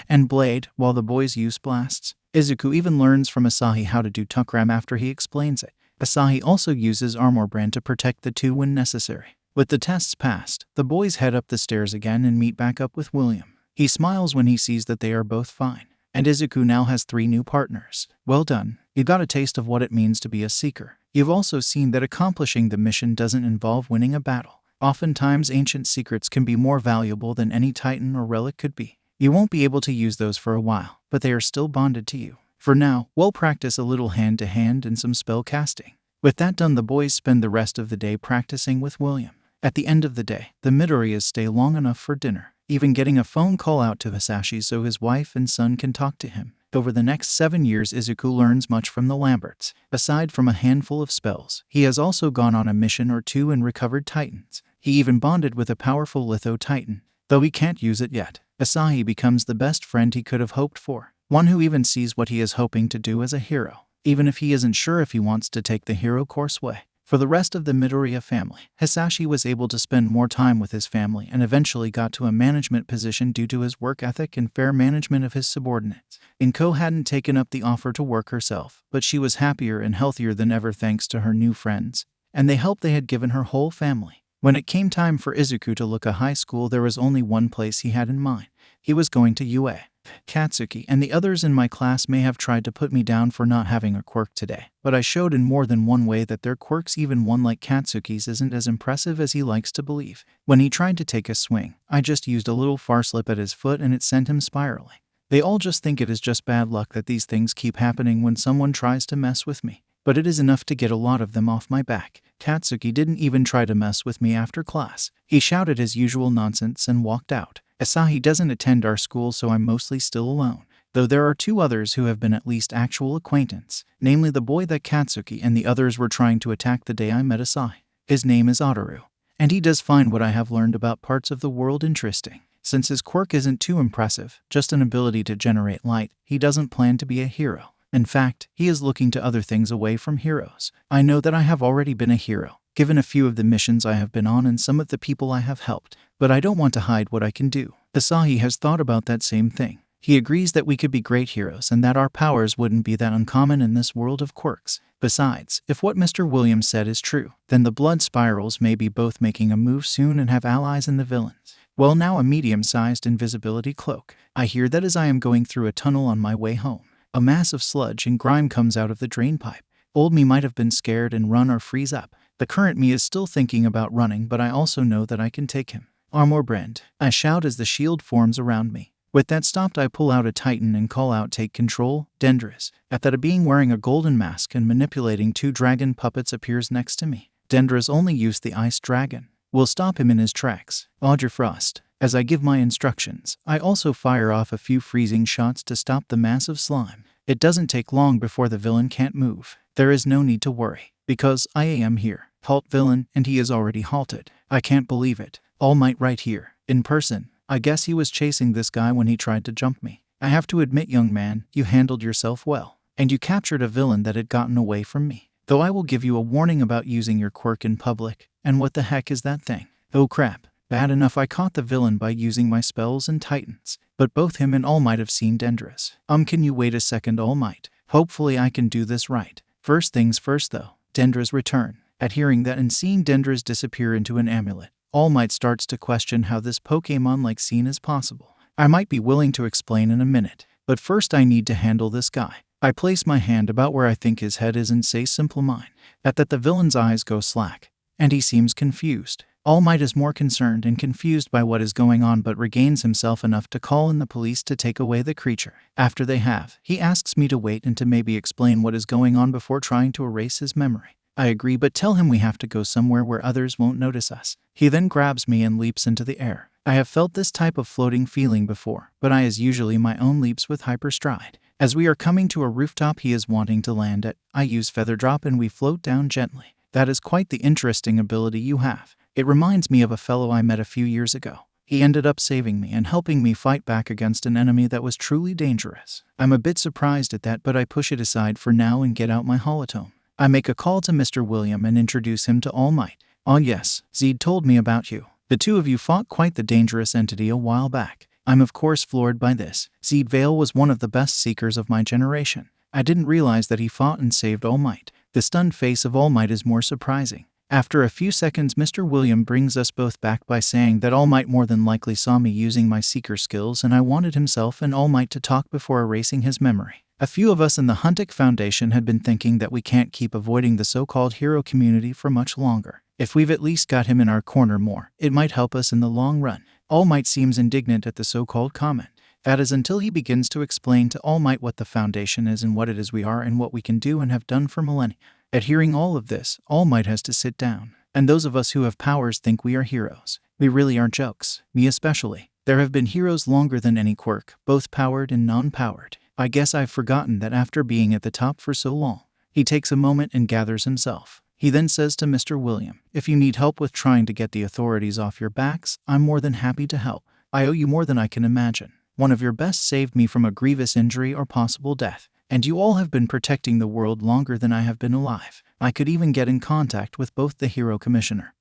and blade, while the boys use blasts. Izuku even learns from Asahi how to do tukram after he explains it. Asahi also uses armor brand to protect the two when necessary. With the tests passed, the boys head up the stairs again and meet back up with William. He smiles when he sees that they are both fine. And Izuku now has 3 new partners. Well done. You got a taste of what it means to be a seeker. You've also seen that accomplishing the mission doesn't involve winning a battle. Oftentimes, ancient secrets can be more valuable than any titan or relic could be. You won't be able to use those for a while, but they are still bonded to you. For now, we'll practice a little hand-to-hand and some spell casting. With that done, the boys spend the rest of the day practicing with William. At the end of the day, the Midoriyas stay long enough for dinner, even getting a phone call out to Hisashi so his wife and son can talk to him. Over the next 7 years, Izuku learns much from the Lamberts. Aside from a handful of spells, he has also gone on a mission or 2 and recovered titans. He even bonded with a powerful Litho Titan. Though he can't use it yet, Asahi becomes the best friend he could have hoped for. One who even sees what he is hoping to do as a hero, even if he isn't sure if he wants to take the hero course way. For the rest of the Midoriya family, Hisashi was able to spend more time with his family and eventually got to a management position due to his work ethic and fair management of his subordinates. Inko hadn't taken up the offer to work herself, but she was happier and healthier than ever thanks to her new friends and the help they had given her whole family. When it came time for Izuku to look at high school, there was only one place he had in mind. He was going to UA. Katsuki and the others in my class may have tried to put me down for not having a quirk today, but I showed in more than one way that their quirks, even one like Katsuki's, isn't as impressive as he likes to believe. When he tried to take a swing, I just used a little far slip at his foot and it sent him spiraling. They all just think it is just bad luck that these things keep happening when someone tries to mess with me. but it is enough to get a lot of them off my back. Katsuki didn't even try to mess with me after class. He shouted his usual nonsense and walked out. Asahi doesn't attend our school, so I'm mostly still alone. Though there are 2 others who have been at least actual acquaintance, namely the boy that Katsuki and the others were trying to attack the day I met Asahi. His name is Otaru, and he does find what I have learned about parts of the world interesting. Since his quirk isn't too impressive, just an ability to generate light, he doesn't plan to be a hero. In fact, he is looking to other things away from heroes. I know that I have already been a hero, given a few of the missions I have been on and some of the people I have helped, but I don't want to hide what I can do. Asahi has thought about that same thing. He agrees that we could be great heroes and that our powers wouldn't be that uncommon in this world of quirks. Besides, if what Mr. Williams said is true, then the blood spirals may be both making a move soon and have allies in the villains. Well, now a medium-sized invisibility cloak. I hear that as I am going through a tunnel on my way home. A mass of sludge and grime comes out of the drain pipe. Old me might have been scared and run or freeze up. The current me is still thinking about running, but I also know that I can take him. Armor Brand. I shout as the shield forms around me. With that stopped, I pull out a Titan and call out, "Take control, Dendris." At that, a being wearing a golden mask and manipulating 2 dragon puppets appears next to me. Dendris only used the ice dragon. We'll stop him in his tracks. Audra Frost. As I give my instructions, I also fire off a few freezing shots to stop the massive slime. It doesn't take long before the villain can't move. There is no need to worry, because I am here. Halt, villain, and he is already halted. I can't believe it. All Might right here, in person. I guess he was chasing this guy when he tried to jump me. I have to admit, young man, you handled yourself well, and you captured a villain that had gotten away from me. Though I will give you a warning about using your quirk in public. And what the heck is that thing? Oh crap. Bad enough I caught the villain by using my spells and Titans, but both him and All Might have seen Dendris. Can you wait a second, All Might? Hopefully I can do this right. First things first though, Dendris return. At hearing that and seeing Dendris disappear into an amulet, All Might starts to question how this Pokemon-like scene is possible. I might be willing to explain in a minute, but first I need to handle this guy. I place my hand about where I think his head is and say, "Simple mine." At that, the villain's eyes go slack, and he seems confused. All Might is more concerned and confused by what is going on, but regains himself enough to call in the police to take away the creature. After they have, he asks me to wait and to maybe explain what is going on before trying to erase his memory. I agree, but tell him we have to go somewhere where others won't notice us. He then grabs me and leaps into the air. I have felt this type of floating feeling before, but I is usually my own leaps with hyperstride. As we are coming to a rooftop he is wanting to land at, I use Feather Drop and we float down gently. That is quite the interesting ability you have. It reminds me of a fellow I met a few years ago. He ended up saving me and helping me fight back against an enemy that was truly dangerous. I'm a bit surprised at that, but I push it aside for now and get out my holotome. I make a call to Mr. William and introduce him to All Might. "Oh yes, Zed told me about you. The 2 of you fought quite the dangerous entity a while back." I'm of course floored by this. Zed Vale was one of the best seekers of my generation. I didn't realize that he fought and saved All Might. The stunned face of All Might is more surprising. After a few seconds, Mr. William brings us both back by saying that All Might more than likely saw me using my seeker skills and I wanted himself and All Might to talk before erasing his memory. A few of us in the Huntik Foundation had been thinking that we can't keep avoiding the so-called hero community for much longer. If we've at least got him in our corner more, it might help us in the long run. All Might seems indignant at the so-called comment. That is until he begins to explain to All Might what the Foundation is and what it is we are and what we can do and have done for millennia. At hearing all of this, All Might has to sit down. And those of us who have powers think we are heroes. We really are jokes. Me especially. There have been heroes longer than any quirk, both powered and non-powered. I guess I've forgotten that after being at the top for so long. He takes a moment and gathers himself. He then says to Mr. William, "If you need help with trying to get the authorities off your backs, I'm more than happy to help. I owe you more than I can imagine. One of your best saved me from a grievous injury or possible death. And you all have been protecting the world longer than I have been alive. I could even get in contact with both the Hero Commissioner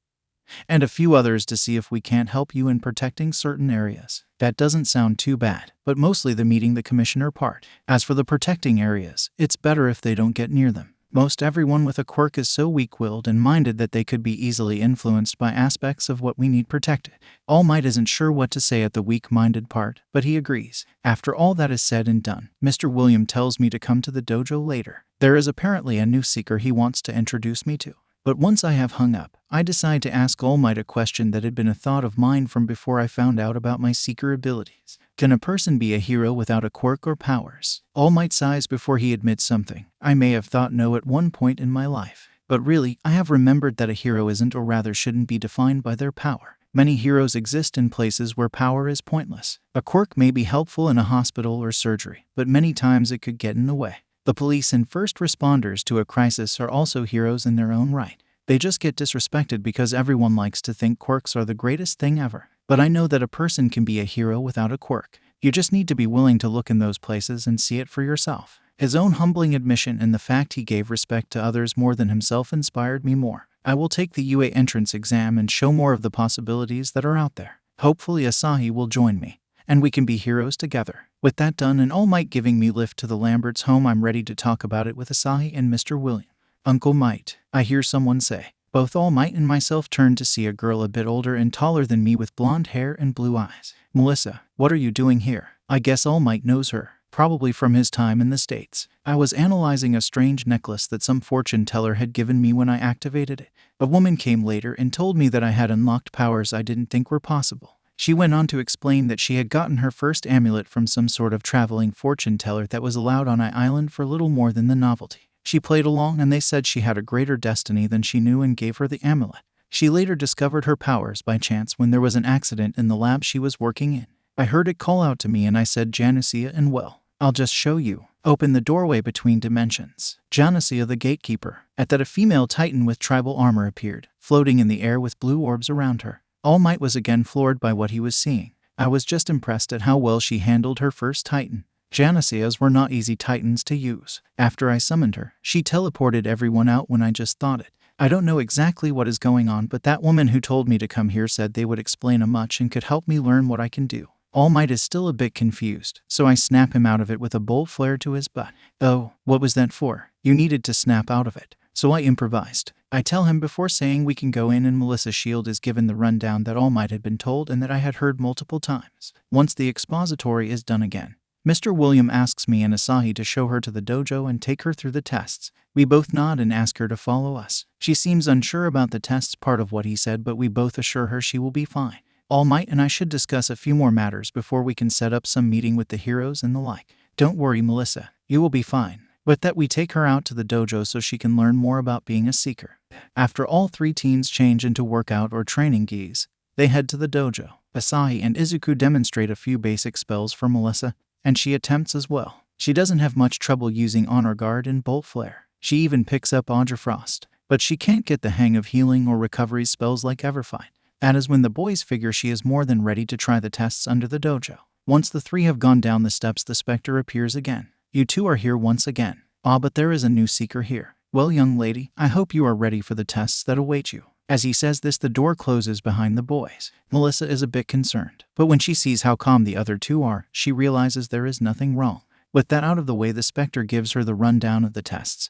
and a few others to see if we can't help you in protecting certain areas." That doesn't sound too bad, but mostly the meeting the commissioner part. As for the protecting areas, it's better if they don't get near them. Most everyone with a quirk is so weak-willed and minded that they could be easily influenced by aspects of what we need protected. All Might isn't sure what to say at the weak-minded part, but he agrees. After all that is said and done, Mr. William tells me to come to the dojo later. There is apparently a new seeker he wants to introduce me to. But once I have hung up, I decide to ask All Might a question that had been a thought of mine from before I found out about my seeker abilities. Can a person be a hero without a quirk or powers? All Might sighs before he admits something. I may have thought no at one point in my life. But really, I have remembered that a hero isn't, or rather shouldn't be, defined by their power. Many heroes exist in places where power is pointless. A quirk may be helpful in a hospital or surgery, but many times it could get in the way. The police and first responders to a crisis are also heroes in their own right. They just get disrespected because everyone likes to think quirks are the greatest thing ever. But I know that a person can be a hero without a quirk. You just need to be willing to look in those places and see it for yourself. His own humbling admission and the fact he gave respect to others more than himself inspired me more. I will take the UA entrance exam and show more of the possibilities that are out there. Hopefully Asahi will join me, and we can be heroes together. With that done and All Might giving me lift to the Lamberts' home, I'm ready to talk about it with Asahi and Mr. William. Uncle Might, I hear someone say. Both All Might and myself turned to see a girl a bit older and taller than me with blonde hair and blue eyes. Melissa, what are you doing here? I guess All Might knows her, probably from his time in the States. I was analyzing a strange necklace that some fortune teller had given me when I activated it. A woman came later and told me that I had unlocked powers I didn't think were possible. She went on to explain that she had gotten her first amulet from some sort of traveling fortune teller that was allowed on an island for little more than the novelty. She played along and they said she had a greater destiny than she knew and gave her the amulet. She later discovered her powers by chance when there was an accident in the lab she was working in. I heard it call out to me and I said, Janicia, and well, I'll just show you. Open the doorway between dimensions. Janicia the gatekeeper. At that, a female titan with tribal armor appeared, floating in the air with blue orbs around her. All Might was again floored by what he was seeing. I was just impressed at how well she handled her first titan. Janicias were not easy titans to use. After I summoned her, she teleported everyone out when I just thought it. I don't know exactly what is going on, but that woman who told me to come here said they would explain a much and could help me learn what I can do. All Might is still a bit confused, so I snap him out of it with a bolt flare to his butt. Oh, what was that for? You needed to snap out of it. So I improvised. I tell him before saying we can go in, and Melissa Shield is given the rundown that All Might had been told and that I had heard multiple times. Once the expository is done again, Mr. William asks me and Asahi to show her to the dojo and take her through the tests. We both nod and ask her to follow us. She seems unsure about the tests part of what he said, but we both assure her she will be fine. All Might and I should discuss a few more matters before we can set up some meeting with the heroes and the like. Don't worry, Melissa, you will be fine. But that we take her out to the dojo so she can learn more about being a seeker. After all three teens change into workout or training gis, they head to the dojo. Asahi and Izuku demonstrate a few basic spells for Melissa, and she attempts as well. She doesn't have much trouble using Honor Guard and Bolt Flare. She even picks up Audra Frost, but she can't get the hang of healing or recovery spells like Everfight. That is when the boys figure she is more than ready to try the tests under the dojo. Once the three have gone down the steps, the specter appears again. You two are here once again. Ah, but there is a new seeker here. Well, young lady, I hope you are ready for the tests that await you. As he says this, the door closes behind the boys. Melissa is a bit concerned, but when she sees how calm the other two are, she realizes there is nothing wrong. With that out of the way, the specter gives her the rundown of the tests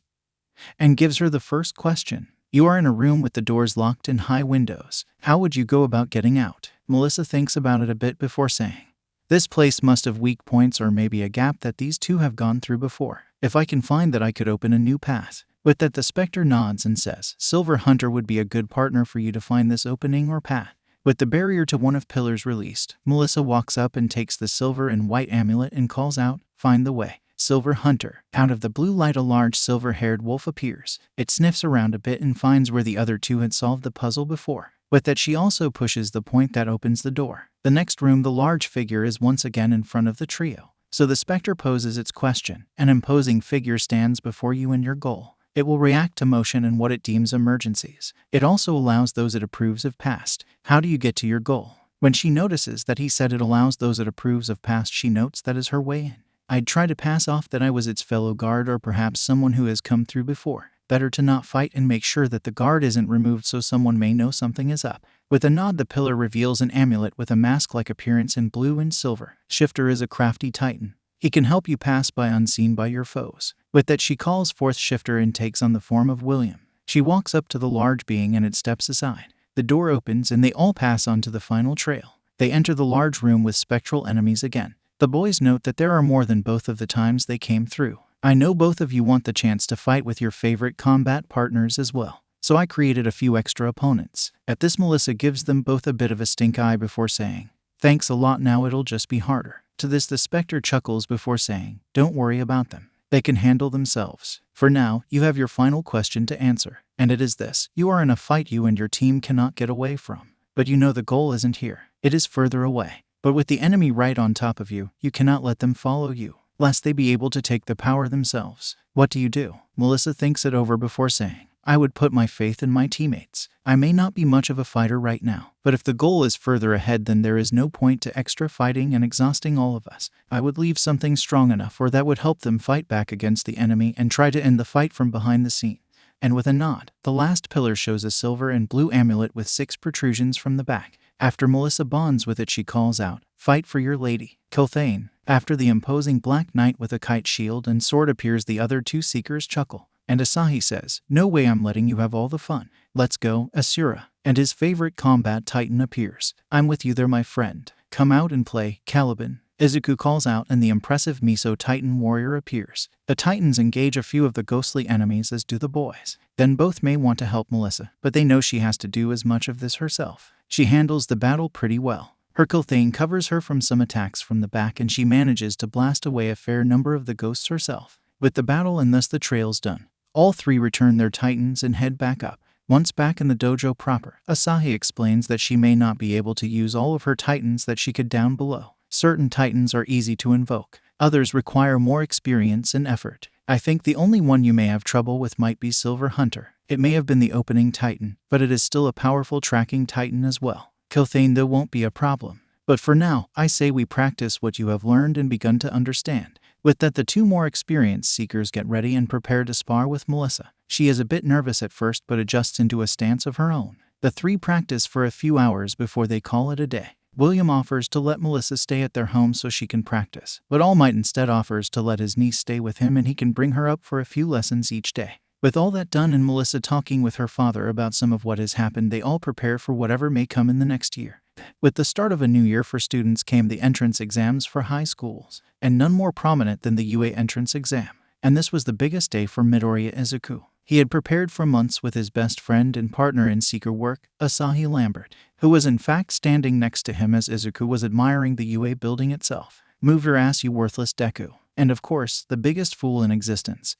and gives her the first question. You are in a room with the doors locked and high windows. How would you go about getting out? Melissa thinks about it a bit before saying, this place must have weak points or maybe a gap that these two have gone through before. If I can find that, I could open a new path. With that, the specter nods and says, Silver Hunter would be a good partner for you to find this opening or path. With the barrier to one of pillars released, Melissa walks up and takes the silver and white amulet and calls out, find the way. Silver Hunter. Out of the blue light, a large silver-haired wolf appears. It sniffs around a bit and finds where the other two had solved the puzzle before. With that, she also pushes the point that opens the door. The next room, the large figure is once again in front of the trio. So the specter poses its question. An imposing figure stands before you and your goal. It will react to motion and what it deems emergencies. It also allows those it approves of past. How do you get to your goal? When she notices that he said it allows those it approves of past, she notes that is her way in. I'd try to pass off that I was its fellow guard or perhaps someone who has come through before. Better to not fight and make sure that the guard isn't removed so someone may know something is up. With a nod, the pillar reveals an amulet with a mask-like appearance in blue and silver. Shifter is a crafty titan. He can help you pass by unseen by your foes. With that, she calls forth Shifter and takes on the form of William. She walks up to the large being and it steps aside. The door opens and they all pass on to the final trail. They enter the large room with spectral enemies again. The boys note that there are more than both of the times they came through. I know both of you want the chance to fight with your favorite combat partners as well, so I created a few extra opponents. At this, Melissa gives them both a bit of a stink eye before saying, thanks a lot, now it'll just be harder. To this the Spectre chuckles before saying, "Don't worry about them. They can handle themselves. For now, you have your final question to answer, and it is this. You are in a fight you and your team cannot get away from. But you know the goal isn't here. It is further away. But with the enemy right on top of you, you cannot let them follow you, lest they be able to take the power themselves. What do you do?" Melissa thinks it over before saying, "I would put my faith in my teammates. I may not be much of a fighter right now, but if the goal is further ahead, then there is no point to extra fighting and exhausting all of us. I would leave something strong enough or that would help them fight back against the enemy and try to end the fight from behind the scenes." And with a nod, the last pillar shows a silver and blue amulet with 6 protrusions from the back. After Melissa bonds with it, she calls out, "Fight for your lady, Kilthane." After the imposing black knight with a kite shield and sword appears, the other 2 seekers chuckle, and Asahi says, "No way, I'm letting you have all the fun. Let's go, Asura." And his favorite combat titan appears. "I'm with you there, my friend. Come out and play, Caliban." Izuku calls out and the impressive Miso Titan warrior appears. The Titans engage a few of the ghostly enemies, as do the boys. Then both may want to help Melissa, but they know she has to do as much of this herself. She handles the battle pretty well. Her Kilthane covers her from some attacks from the back, and she manages to blast away a fair number of the ghosts herself. With the battle and thus the trails done, all 3 return their Titans and head back up. Once back in the dojo proper, Asahi explains that she may not be able to use all of her Titans that she could down below. Certain Titans are easy to invoke. Others require more experience and effort. I think the only one you may have trouble with might be Silver Hunter. It may have been the opening Titan, but it is still a powerful tracking Titan as well. Kilthane though won't be a problem. But for now, I say we practice what you have learned and begun to understand. With that, the 2 more experienced seekers get ready and prepare to spar with Melissa. She is a bit nervous at first but adjusts into a stance of her own. The 3 practice for a few hours before they call it a day. William offers to let Melissa stay at their home so she can practice, but All Might instead offers to let his niece stay with him and he can bring her up for a few lessons each day. With all that done and Melissa talking with her father about some of what has happened, they all prepare for whatever may come in the next year. With the start of a new year for students came the entrance exams for high schools, and none more prominent than the UA entrance exam. And this was the biggest day for Midoriya Izuku. He had prepared for months with his best friend and partner in seeker work, Asahi Lambert, who was in fact standing next to him as Izuku was admiring the UA building itself. "Move your ass, you worthless Deku." And of course, the biggest fool in existence,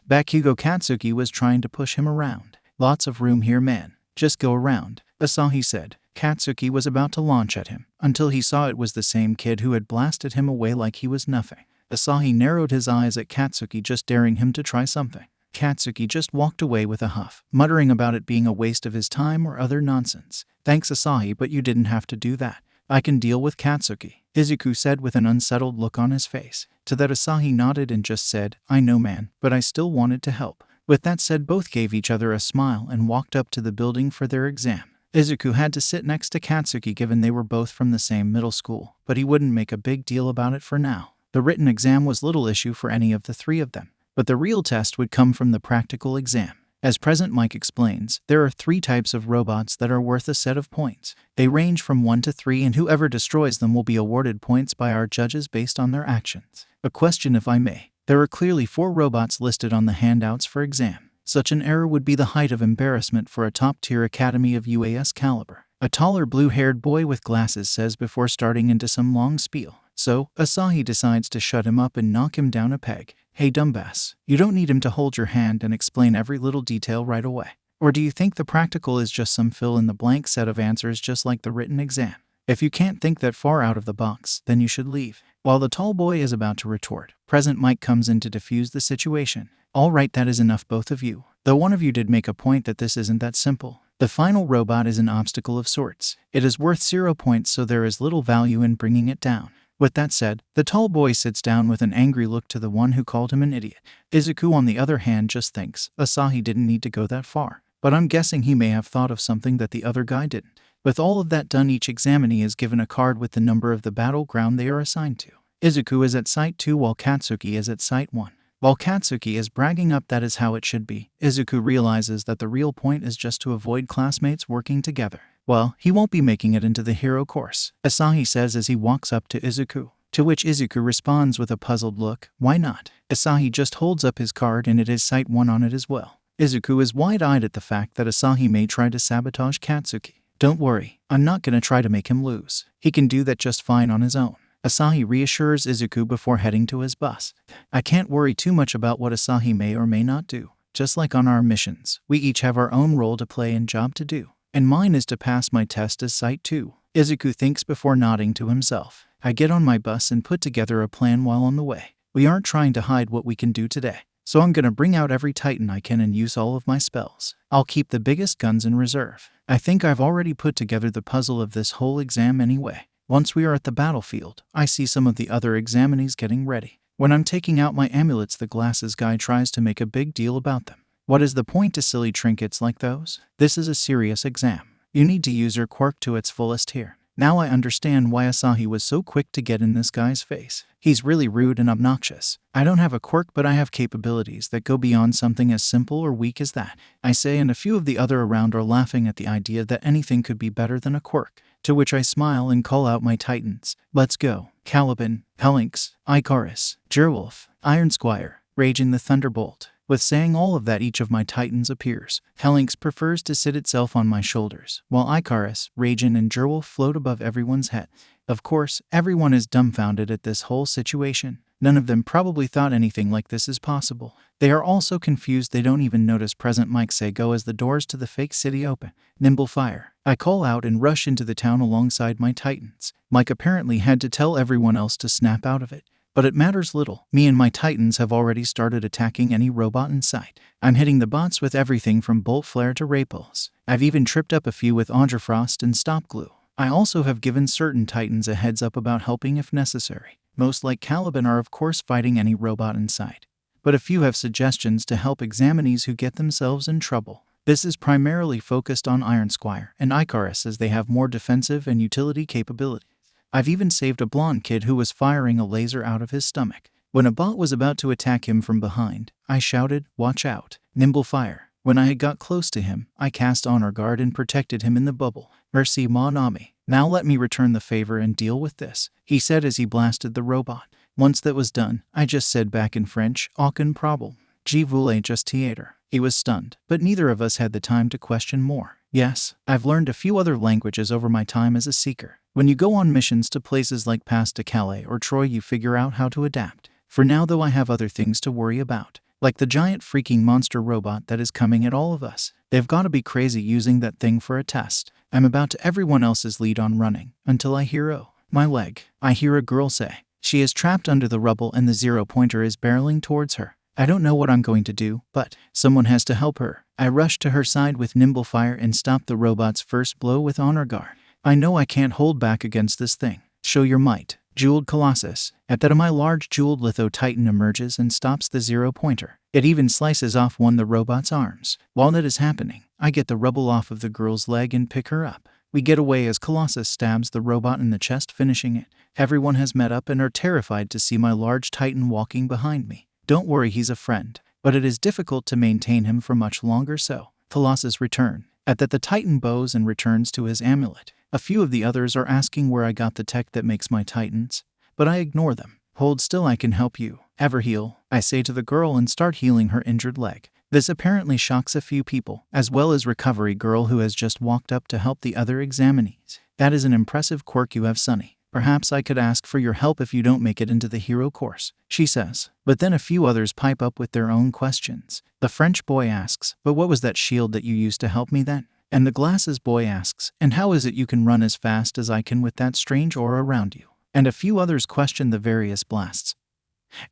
Bakugo Katsuki, was trying to push him around. "Lots of room here, man. Just go around," Asahi said. Katsuki was about to launch at him, until he saw it was the same kid who had blasted him away like he was nothing. Asahi narrowed his eyes at Katsuki, just daring him to try something. Katsuki just walked away with a huff, muttering about it being a waste of his time or other nonsense. "Thanks, Asahi, but you didn't have to do that. I can deal with Katsuki," Izuku said with an unsettled look on his face. To that Asahi nodded and just said, "I know, man, but I still wanted to help." With that said, both gave each other a smile and walked up to the building for their exam. Izuku had to sit next to Katsuki given they were both from the same middle school, but he wouldn't make a big deal about it for now. The written exam was little issue for any of the 3 of them, but the real test would come from the practical exam. As Present Mike explains, there are 3 types of robots that are worth a set of points. They range from 1 to 3, and whoever destroys them will be awarded points by our judges based on their actions. A question, if I may. There are clearly 4 robots listed on the handouts for exam. Such an error would be the height of embarrassment for a top-tier academy of UAS caliber. A taller blue-haired boy with glasses says before starting into some long spiel. So, Asahi decides to shut him up and knock him down a peg. "Hey dumbass, you don't need him to hold your hand and explain every little detail right away. Or do you think the practical is just some fill-in-the-blank set of answers just like the written exam? If you can't think that far out of the box, then you should leave." While the tall boy is about to retort, Present Mike comes in to defuse the situation. "All right, that is enough, both of you. Though one of you did make a point that this isn't that simple. The final robot is an obstacle of sorts. It is worth 0 points, so there is little value in bringing it down." With that said, the tall boy sits down with an angry look to the one who called him an idiot. Izuku, on the other hand, just thinks Asahi didn't need to go that far. But I'm guessing he may have thought of something that the other guy didn't. With all of that done, each examinee is given a card with the number of the battleground they are assigned to. Izuku is at Site 2 while Katsuki is at Site 1. While Katsuki is bragging up that is how it should be, Izuku realizes that the real point is just to avoid classmates working together. Well, he won't be making it into the hero course, Asahi says as he walks up to Izuku. To which Izuku responds with a puzzled look, "Why not?" Asahi just holds up his card and it is Site 1 on it as well. Izuku is wide-eyed at the fact that Asahi may try to sabotage Katsuki. "Don't worry, I'm not gonna try to make him lose. He can do that just fine on his own." Asahi reassures Izuku before heading to his bus. I can't worry too much about what Asahi may or may not do. Just like on our missions, we each have our own role to play and job to do. And mine is to pass my test as Site 2. Izuku thinks before nodding to himself. I get on my bus and put together a plan while on the way. We aren't trying to hide what we can do today. So I'm gonna bring out every Titan I can and use all of my spells. I'll keep the biggest guns in reserve. I think I've already put together the puzzle of this whole exam anyway. Once we are at the battlefield, I see some of the other examinees getting ready. When I'm taking out my amulets, the glasses guy tries to make a big deal about them. What is the point to silly trinkets like those? This is a serious exam. You need to use your quirk to its fullest here. Now I understand why Asahi was so quick to get in this guy's face. He's really rude and obnoxious. I don't have a quirk, but I have capabilities that go beyond something as simple or weak as that, I say, and a few of the other around are laughing at the idea that anything could be better than a quirk. To which I smile and call out my Titans. Let's go. Caliban, Pelinx, Icarus, Jerwolf, Iron Squire, Raging the Thunderbolt. With saying all of that, each of my Titans appears. Pelinx prefers to sit itself on my shoulders, while Icarus, Raging, and Jerwolf float above everyone's head. Of course, everyone is dumbfounded at this whole situation. None of them probably thought anything like this is possible. They are all so confused they don't even notice Present Mike say go as the doors to the fake city open. Nimble fire. I call out and rush into the town alongside my Titans. Mike apparently had to tell everyone else to snap out of it. But it matters little. Me and my Titans have already started attacking any robot in sight. I'm hitting the bots with everything from bolt flare to ray pulse. I've even tripped up a few with Ongerfrost and stop glue. I also have given certain Titans a heads up about helping if necessary. Most, like Caliban, are of course fighting any robot in sight. But a few have suggestions to help examinees who get themselves in trouble. This is primarily focused on Iron Squire and Icarus, as they have more defensive and utility capabilities. I've even saved a blonde kid who was firing a laser out of his stomach. When a bot was about to attack him from behind, I shouted, "Watch out, nimble fire." When I had got close to him, I cast Honor Guard and protected him in the bubble. Merci mon ami. Now let me return the favor and deal with this, he said as he blasted the robot. Once that was done, I just said back in French, aucun problème. Je voulais just theater. He was stunned, but neither of us had the time to question more. Yes, I've learned a few other languages over my time as a seeker. When you go on missions to places like Pas de Calais or Troy, you figure out how to adapt. For now, though, I have other things to worry about, like the giant freaking monster robot that is coming at all of us. They've got to be crazy using that thing for a test. I'm about to everyone else's lead on running, until I hear, "Oh, my leg." I hear a girl say. She is trapped under the rubble and the 0-pointer is barreling towards her. I don't know what I'm going to do, but someone has to help her. I rush to her side with nimble fire and stop the robot's first blow with Honor Guard. I know I can't hold back against this thing. Show your might, Jeweled Colossus. At that, my large jeweled litho titan emerges and stops the 0-pointer. It even slices off one of the robot's arms. While that is happening, I get the rubble off of the girl's leg and pick her up. We get away as Colossus stabs the robot in the chest, finishing it. Everyone has met up and are terrified to see my large titan walking behind me. Don't worry, he's a friend, but it is difficult to maintain him for much longer, so Colossus return. At that, the titan bows and returns to his amulet. A few of the others are asking where I got the tech that makes my titans, but I ignore them. Hold still, I can help you. Ever heal? I say to the girl and start healing her injured leg. This apparently shocks a few people, as well as Recovery Girl, who has just walked up to help the other examinees. That is an impressive quirk you have, Sonny. Perhaps I could ask for your help if you don't make it into the hero course, she says. But then a few others pipe up with their own questions. The French boy asks, but what was that shield that you used to help me then? And the glasses boy asks, and how is it you can run as fast as I can with that strange aura around you? And a few others question the various blasts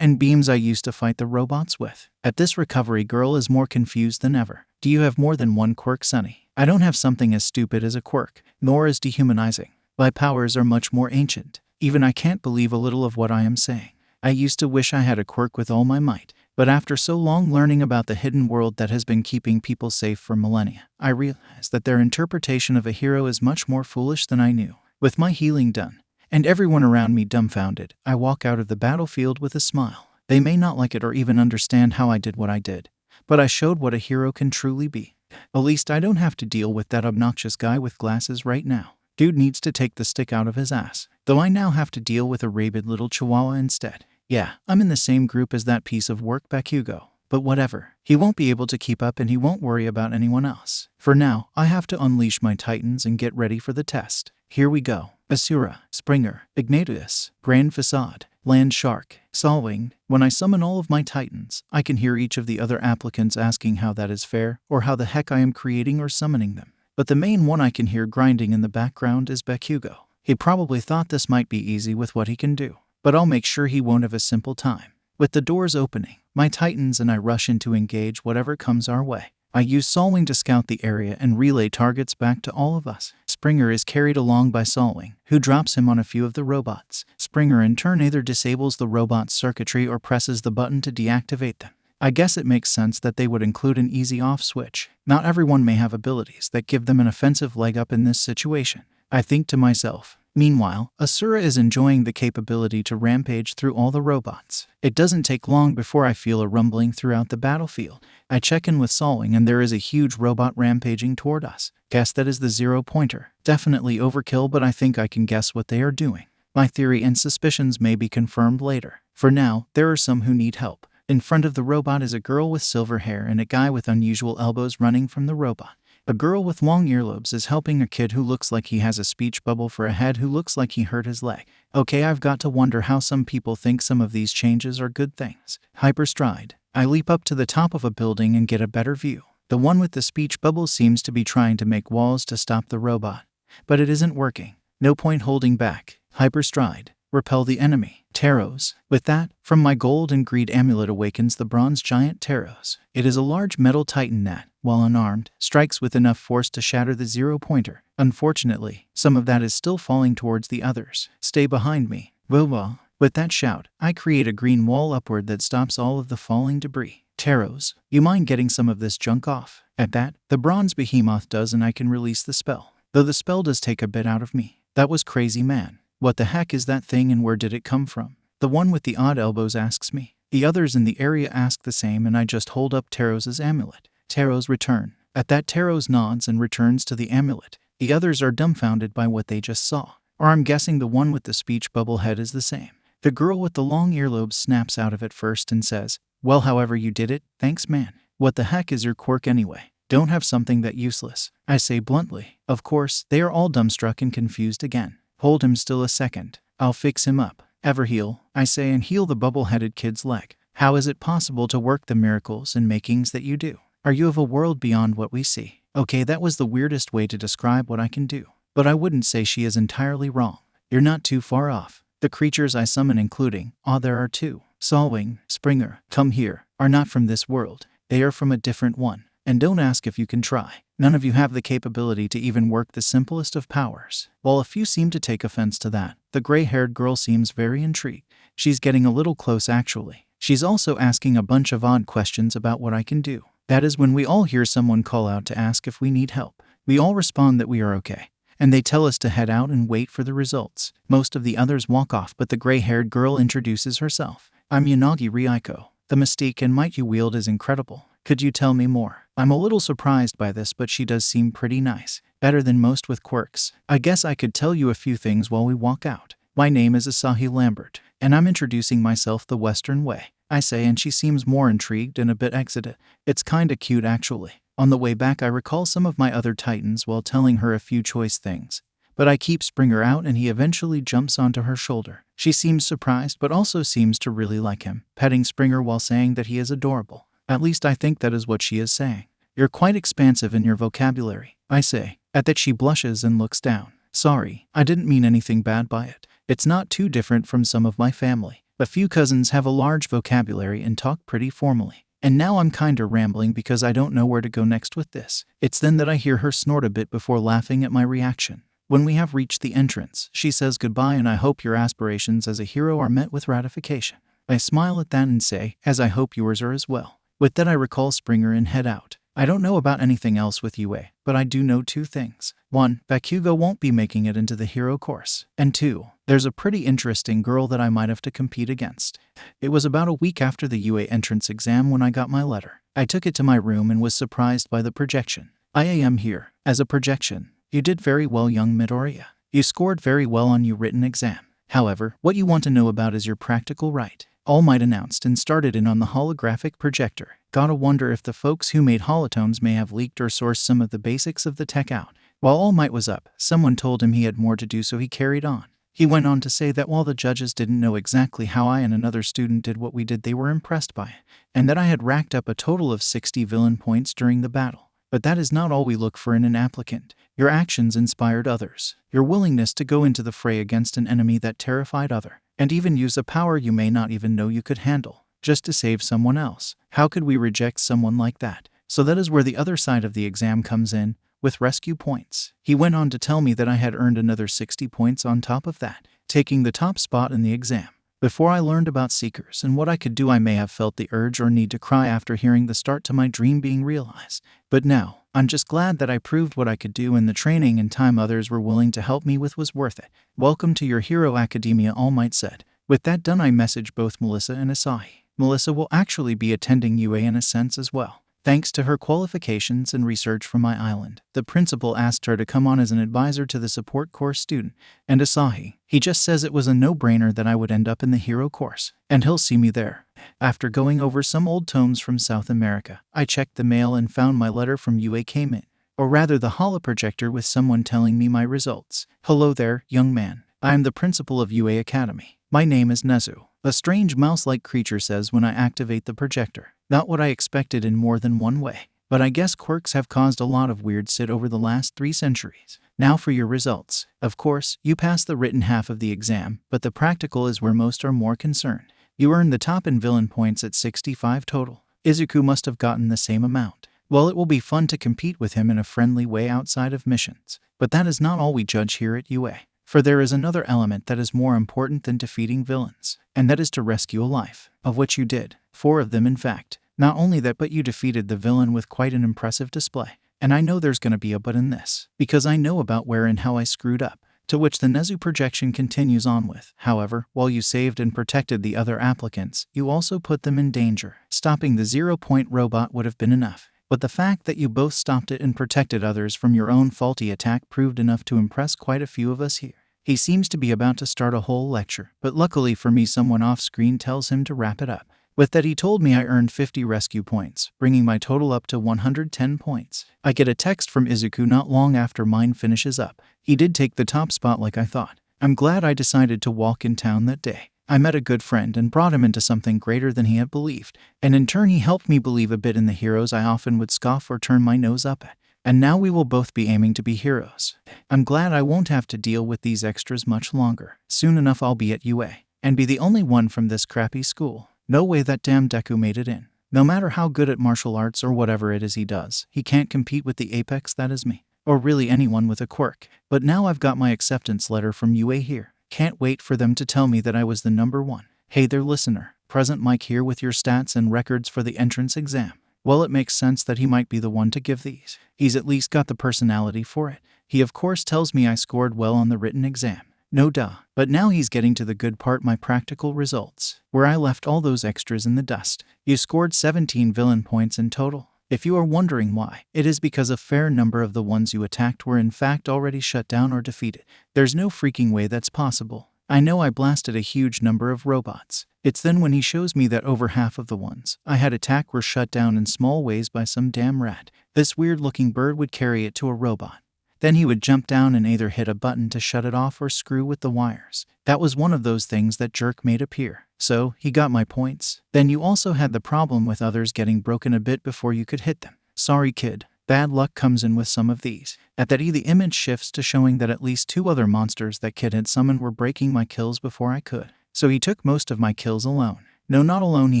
and beams I used to fight the robots with. At this, Recovery Girl is more confused than ever. Do you have more than one quirk, Sonny? I don't have something as stupid as a quirk, nor as dehumanizing. My powers are much more ancient. Even I can't believe a little of what I am saying. I used to wish I had a quirk with all my might, but after so long learning about the hidden world that has been keeping people safe for millennia, I realize that their interpretation of a hero is much more foolish than I knew. With my healing done, and everyone around me dumbfounded, I walk out of the battlefield with a smile. They may not like it or even understand how I did what I did, but I showed what a hero can truly be. At least I don't have to deal with that obnoxious guy with glasses right now. Dude needs to take the stick out of his ass. Though I now have to deal with a rabid little chihuahua instead. Yeah, I'm in the same group as that piece of work Bakugo. But whatever. He won't be able to keep up and he won't worry about anyone else. For now, I have to unleash my titans and get ready for the test. Here we go. Asura, Springer, Ignatius, Grand Facade, Land Shark, Solwing. When I summon all of my titans, I can hear each of the other applicants asking how that is fair, or how the heck I am creating or summoning them. But the main one I can hear grinding in the background is Bakugo. He probably thought this might be easy with what he can do, but I'll make sure he won't have a simple time. With the doors opening, my titans and I rush in to engage whatever comes our way. I use Solwing to scout the area and relay targets back to all of us. Springer is carried along by Solwing, who drops him on a few of the robots. Springer in turn either disables the robot's circuitry or presses the button to deactivate them. I guess it makes sense that they would include an easy off switch. Not everyone may have abilities that give them an offensive leg up in this situation. I think to myself. Meanwhile, Asura is enjoying the capability to rampage through all the robots. It doesn't take long before I feel a rumbling throughout the battlefield. I check in with Solwing and there is a huge robot rampaging toward us. Guess that is the 0-pointer. Definitely overkill, but I think I can guess what they are doing. My theory and suspicions may be confirmed later. For now, there are some who need help. In front of the robot is a girl with silver hair and a guy with unusual elbows running from the robot. A girl with long earlobes is helping a kid who looks like he has a speech bubble for a head who looks like he hurt his leg. Okay, I've got to wonder how some people think some of these changes are good things. Hyperstride. I leap up to the top of a building and get a better view. The one with the speech bubble seems to be trying to make walls to stop the robot, but it isn't working. No point holding back. Hyperstride. Repel the enemy. Taros. With that, from my gold and greed amulet awakens the bronze giant Taros. It is a large metal titan that, while unarmed, strikes with enough force to shatter the 0-pointer. Unfortunately, some of that is still falling towards the others. Stay behind me. Wilwa. With that shout, I create a green wall upward that stops all of the falling debris. Taros, you mind getting some of this junk off? At that, the bronze behemoth does and I can release the spell. Though the spell does take a bit out of me. That was crazy, man. What the heck is that thing and where did it come from? The one with the odd elbows asks me. The others in the area ask the same and I just hold up Taros' amulet. Taros return. At that, Taros nods and returns to the amulet. The others are dumbfounded by what they just saw. Or I'm guessing the one with the speech bubble head is the same. The girl with the long earlobes snaps out of it first and says, "Well, however you did it, thanks man. What the heck is your quirk anyway? Don't have something that useless." I say bluntly. Of course, they are all dumbstruck and confused again. Hold him still a second. I'll fix him up. Ever heal, I say, and heal the bubble-headed kid's leg. How is it possible to work the miracles and makings that you do? Are you of a world beyond what we see? Okay, that was the weirdest way to describe what I can do. But I wouldn't say she is entirely wrong. You're not too far off. The creatures I summon including, there are two. Solwing, Springer, come here, are not from this world. They are from a different one. And don't ask if you can try. None of you have the capability to even work the simplest of powers. While a few seem to take offense to that, the gray-haired girl seems very intrigued. She's getting a little close actually. She's also asking a bunch of odd questions about what I can do. That is when we all hear someone call out to ask if we need help. We all respond that we are okay. And they tell us to head out and wait for the results. Most of the others walk off, but the gray-haired girl introduces herself. I'm Yanagi Ryuko. The mystique and might you wield is incredible. Could you tell me more? I'm a little surprised by this, but she does seem pretty nice. Better than most with quirks. I guess I could tell you a few things while we walk out. My name is Asahi Lambert, and I'm introducing myself the Western way. I say, and she seems more intrigued and a bit exited. It's kinda cute actually. On the way back I recall some of my other titans while telling her a few choice things. But I keep Springer out and he eventually jumps onto her shoulder. She seems surprised but also seems to really like him, petting Springer while saying that he is adorable. At least I think that is what she is saying. You're quite expansive in your vocabulary, I say. At that she blushes and looks down. Sorry, I didn't mean anything bad by it. It's not too different from some of my family. A few cousins have a large vocabulary and talk pretty formally. And now I'm kinda rambling because I don't know where to go next with this. It's then that I hear her snort a bit before laughing at my reaction. When we have reached the entrance, she says goodbye and I hope your aspirations as a hero are met with ratification. I smile at that and say, as I hope yours are as well. With that I recall Springer and head out. I don't know about anything else with UA, but I do know two things. 1. Bakugo won't be making it into the hero course. And 2. There's a pretty interesting girl that I might have to compete against. It was about a week after the UA entrance exam when I got my letter. I took it to my room and was surprised by the projection. I am here. As a projection. You did very well, young Midoriya. You scored very well on your written exam. However, what you want to know about is your practical right. All Might announced and started in on the holographic projector. Gotta wonder if the folks who made holotones may have leaked or sourced some of the basics of the tech out. While All Might was up, someone told him he had more to do, so he carried on. He went on to say that while the judges didn't know exactly how I and another student did what we did, they were impressed by it, and that I had racked up a total of 60 villain points during the battle. But that is not all we look for in an applicant. Your actions inspired others. Your willingness to go into the fray against an enemy that terrified other, and even use a power you may not even know you could handle, just to save someone else. How could we reject someone like that? So that is where the other side of the exam comes in, with rescue points. He went on to tell me that I had earned another 60 points on top of that, taking the top spot in the exam. Before I learned about Seekers and what I could do, I may have felt the urge or need to cry after hearing the start to my dream being realized. But now, I'm just glad that I proved what I could do, and the training and time others were willing to help me with was worth it. Welcome to your Hero Academia, All Might said. With that done, I messaged both Melissa and Asahi. Melissa will actually be attending UA in a sense as well. Thanks to her qualifications and research from my island, the principal asked her to come on as an advisor to the support course student. And Asahi, he just says it was a no-brainer that I would end up in the hero course, and he'll see me there. After going over some old tomes from South America, I checked the mail and found my letter from UA came in, or rather the holoprojector, with someone telling me my results. Hello there, young man. I am the principal of UA Academy. My name is Nezu. A strange mouse-like creature says when I activate the projector. Not what I expected in more than one way, but I guess quirks have caused a lot of weird shit over the last 3 centuries. Now for your results. Of course, you passed the written half of the exam, but the practical is where most are more concerned. You earned the top in villain points at 65 total. Izuku must have gotten the same amount. Well, it will be fun to compete with him in a friendly way outside of missions. But that is not all we judge here at UA. For there is another element that is more important than defeating villains, and that is to rescue a life, of which you did. 4 of them in fact. Not only that, but you defeated the villain with quite an impressive display. And I know there's gonna be a but in this, because I know about where and how I screwed up. To which the Nezu projection continues on with, however, while you saved and protected the other applicants, you also put them in danger. Stopping the 0-point robot would have been enough. But the fact that you both stopped it and protected others from your own faulty attack proved enough to impress quite a few of us here. He seems to be about to start a whole lecture, but luckily for me, someone off-screen tells him to wrap it up. With that, he told me I earned 50 rescue points, bringing my total up to 110 points. I get a text from Izuku not long after mine finishes up. He did take the top spot like I thought. I'm glad I decided to walk in town that day. I met a good friend and brought him into something greater than he had believed, and in turn he helped me believe a bit in the heroes I often would scoff or turn my nose up at. And now we will both be aiming to be heroes. I'm glad I won't have to deal with these extras much longer. Soon enough I'll be at UA, and be the only one from this crappy school. No way that damn Deku made it in. No matter how good at martial arts or whatever it is he does, he can't compete with the apex that is me. Or really anyone with a quirk. But now I've got my acceptance letter from UA here. Can't wait for them to tell me that I was the number 1. Hey there, listener. Present Mike here with your stats and records for the entrance exam. Well, it makes sense that he might be the one to give these. He's at least got the personality for it. He of course tells me I scored well on the written exam. No duh. But now he's getting to the good part, my practical results, where I left all those extras in the dust. You scored 17 villain points in total. If you are wondering why, it is because a fair number of the ones you attacked were in fact already shut down or defeated. There's no freaking way that's possible. I know I blasted a huge number of robots. It's then when he shows me that over half of the ones I had attacked were shut down in small ways by some damn rat. This weird-looking bird would carry it to a robot. Then he would jump down and either hit a button to shut it off or screw with the wires. That was one of those things that jerk made appear. So, he got my points. Then you also had the problem with others getting broken a bit before you could hit them. Sorry kid, bad luck comes in with some of these. At that the image shifts to showing that at least 2 other monsters that kid had summoned were breaking my kills before I could. So he took most of my kills alone. No, not alone, he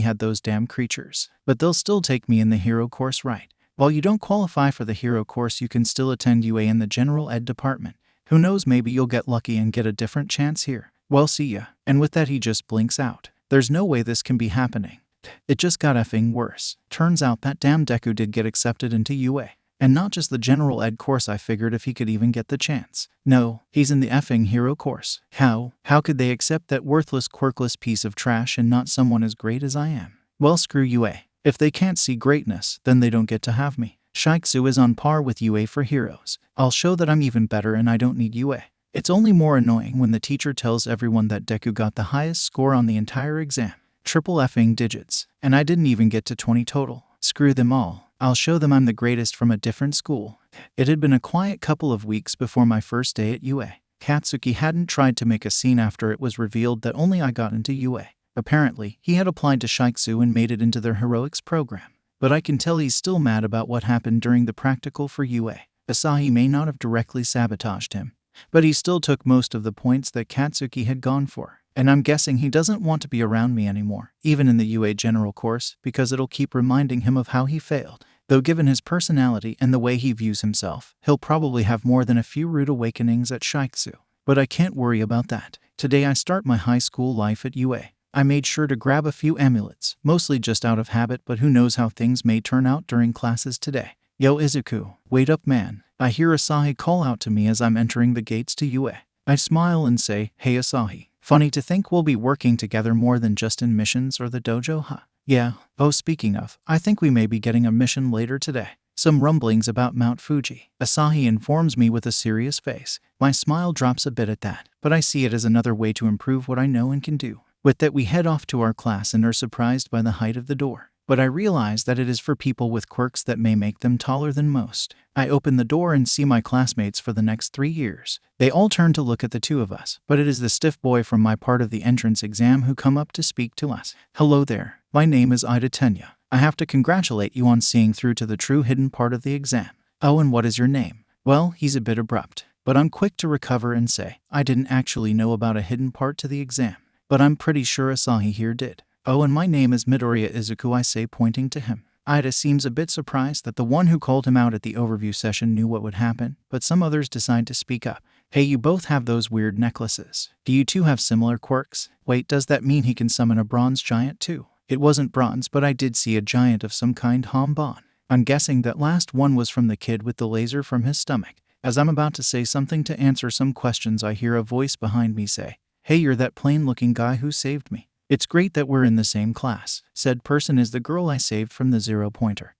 had those damn creatures. But they'll still take me in the hero course, right? While you don't qualify for the hero course, you can still attend UA in the general ed department. Who knows, maybe you'll get lucky and get a different chance here. Well, see ya. And with that he just blinks out. There's no way this can be happening. It just got effing worse. Turns out that damn Deku did get accepted into UA. And not just the general ed course. I figured if he could even get the chance. No, he's in the effing hero course. How? How could they accept that worthless, quirkless piece of trash and not someone as great as I am? Well, screw UA. If they can't see greatness, then they don't get to have me. Shiksu is on par with UA for heroes. I'll show that I'm even better and I don't need UA. It's only more annoying when the teacher tells everyone that Deku got the highest score on the entire exam. Triple effing digits. And I didn't even get to 20 total. Screw them all. I'll show them I'm the greatest from a different school. It had been a quiet couple of weeks before my first day at UA. Katsuki hadn't tried to make a scene after it was revealed that only I got into UA. Apparently, he had applied to Shiksu and made it into their heroics program. But I can tell he's still mad about what happened during the practical for UA. Asahi may not have directly sabotaged him, but he still took most of the points that Katsuki had gone for. And I'm guessing he doesn't want to be around me anymore, even in the UA general course, because it'll keep reminding him of how he failed. Though given his personality and the way he views himself, he'll probably have more than a few rude awakenings at Shiksu. But I can't worry about that. Today I start my high school life at UA. I made sure to grab a few amulets, mostly just out of habit, but who knows how things may turn out during classes today. Yo Izuku, wait up man. I hear Asahi call out to me as I'm entering the gates to UA. I smile and say, hey Asahi. Funny to think we'll be working together more than just in missions or the dojo, huh? Yeah. Oh, speaking of, I think we may be getting a mission later today. Some rumblings about Mount Fuji. Asahi informs me with a serious face. My smile drops a bit at that, but I see it as another way to improve what I know and can do. With that, we head off to our class and are surprised by the height of the door. But I realize that it is for people with quirks that may make them taller than most. I open the door and see my classmates for the next 3 years. They all turn to look at the two of us, but it is the stiff boy from my part of the entrance exam who come up to speak to us. Hello there, my name is Ida Tenya. I have to congratulate you on seeing through to the true hidden part of the exam. Oh, and what is your name? Well, he's a bit abrupt, but I'm quick to recover and say, I didn't actually know about a hidden part to the exam, but I'm pretty sure Asahi here did. Oh, and my name is Midoriya Izuku, I say, pointing to him. Ida seems a bit surprised that the one who called him out at the overview session knew what would happen, but some others decide to speak up. Hey, you both have those weird necklaces. Do you two have similar quirks? Wait, does that mean he can summon a bronze giant too? It wasn't bronze, but I did see a giant of some kind, HanBaron. I'm guessing that last one was from the kid with the laser from his stomach. As I'm about to say something to answer some questions, I hear a voice behind me say, hey, you're that plain-looking guy who saved me. It's great that we're in the same class. Said person is the girl I saved from the zero-pointer,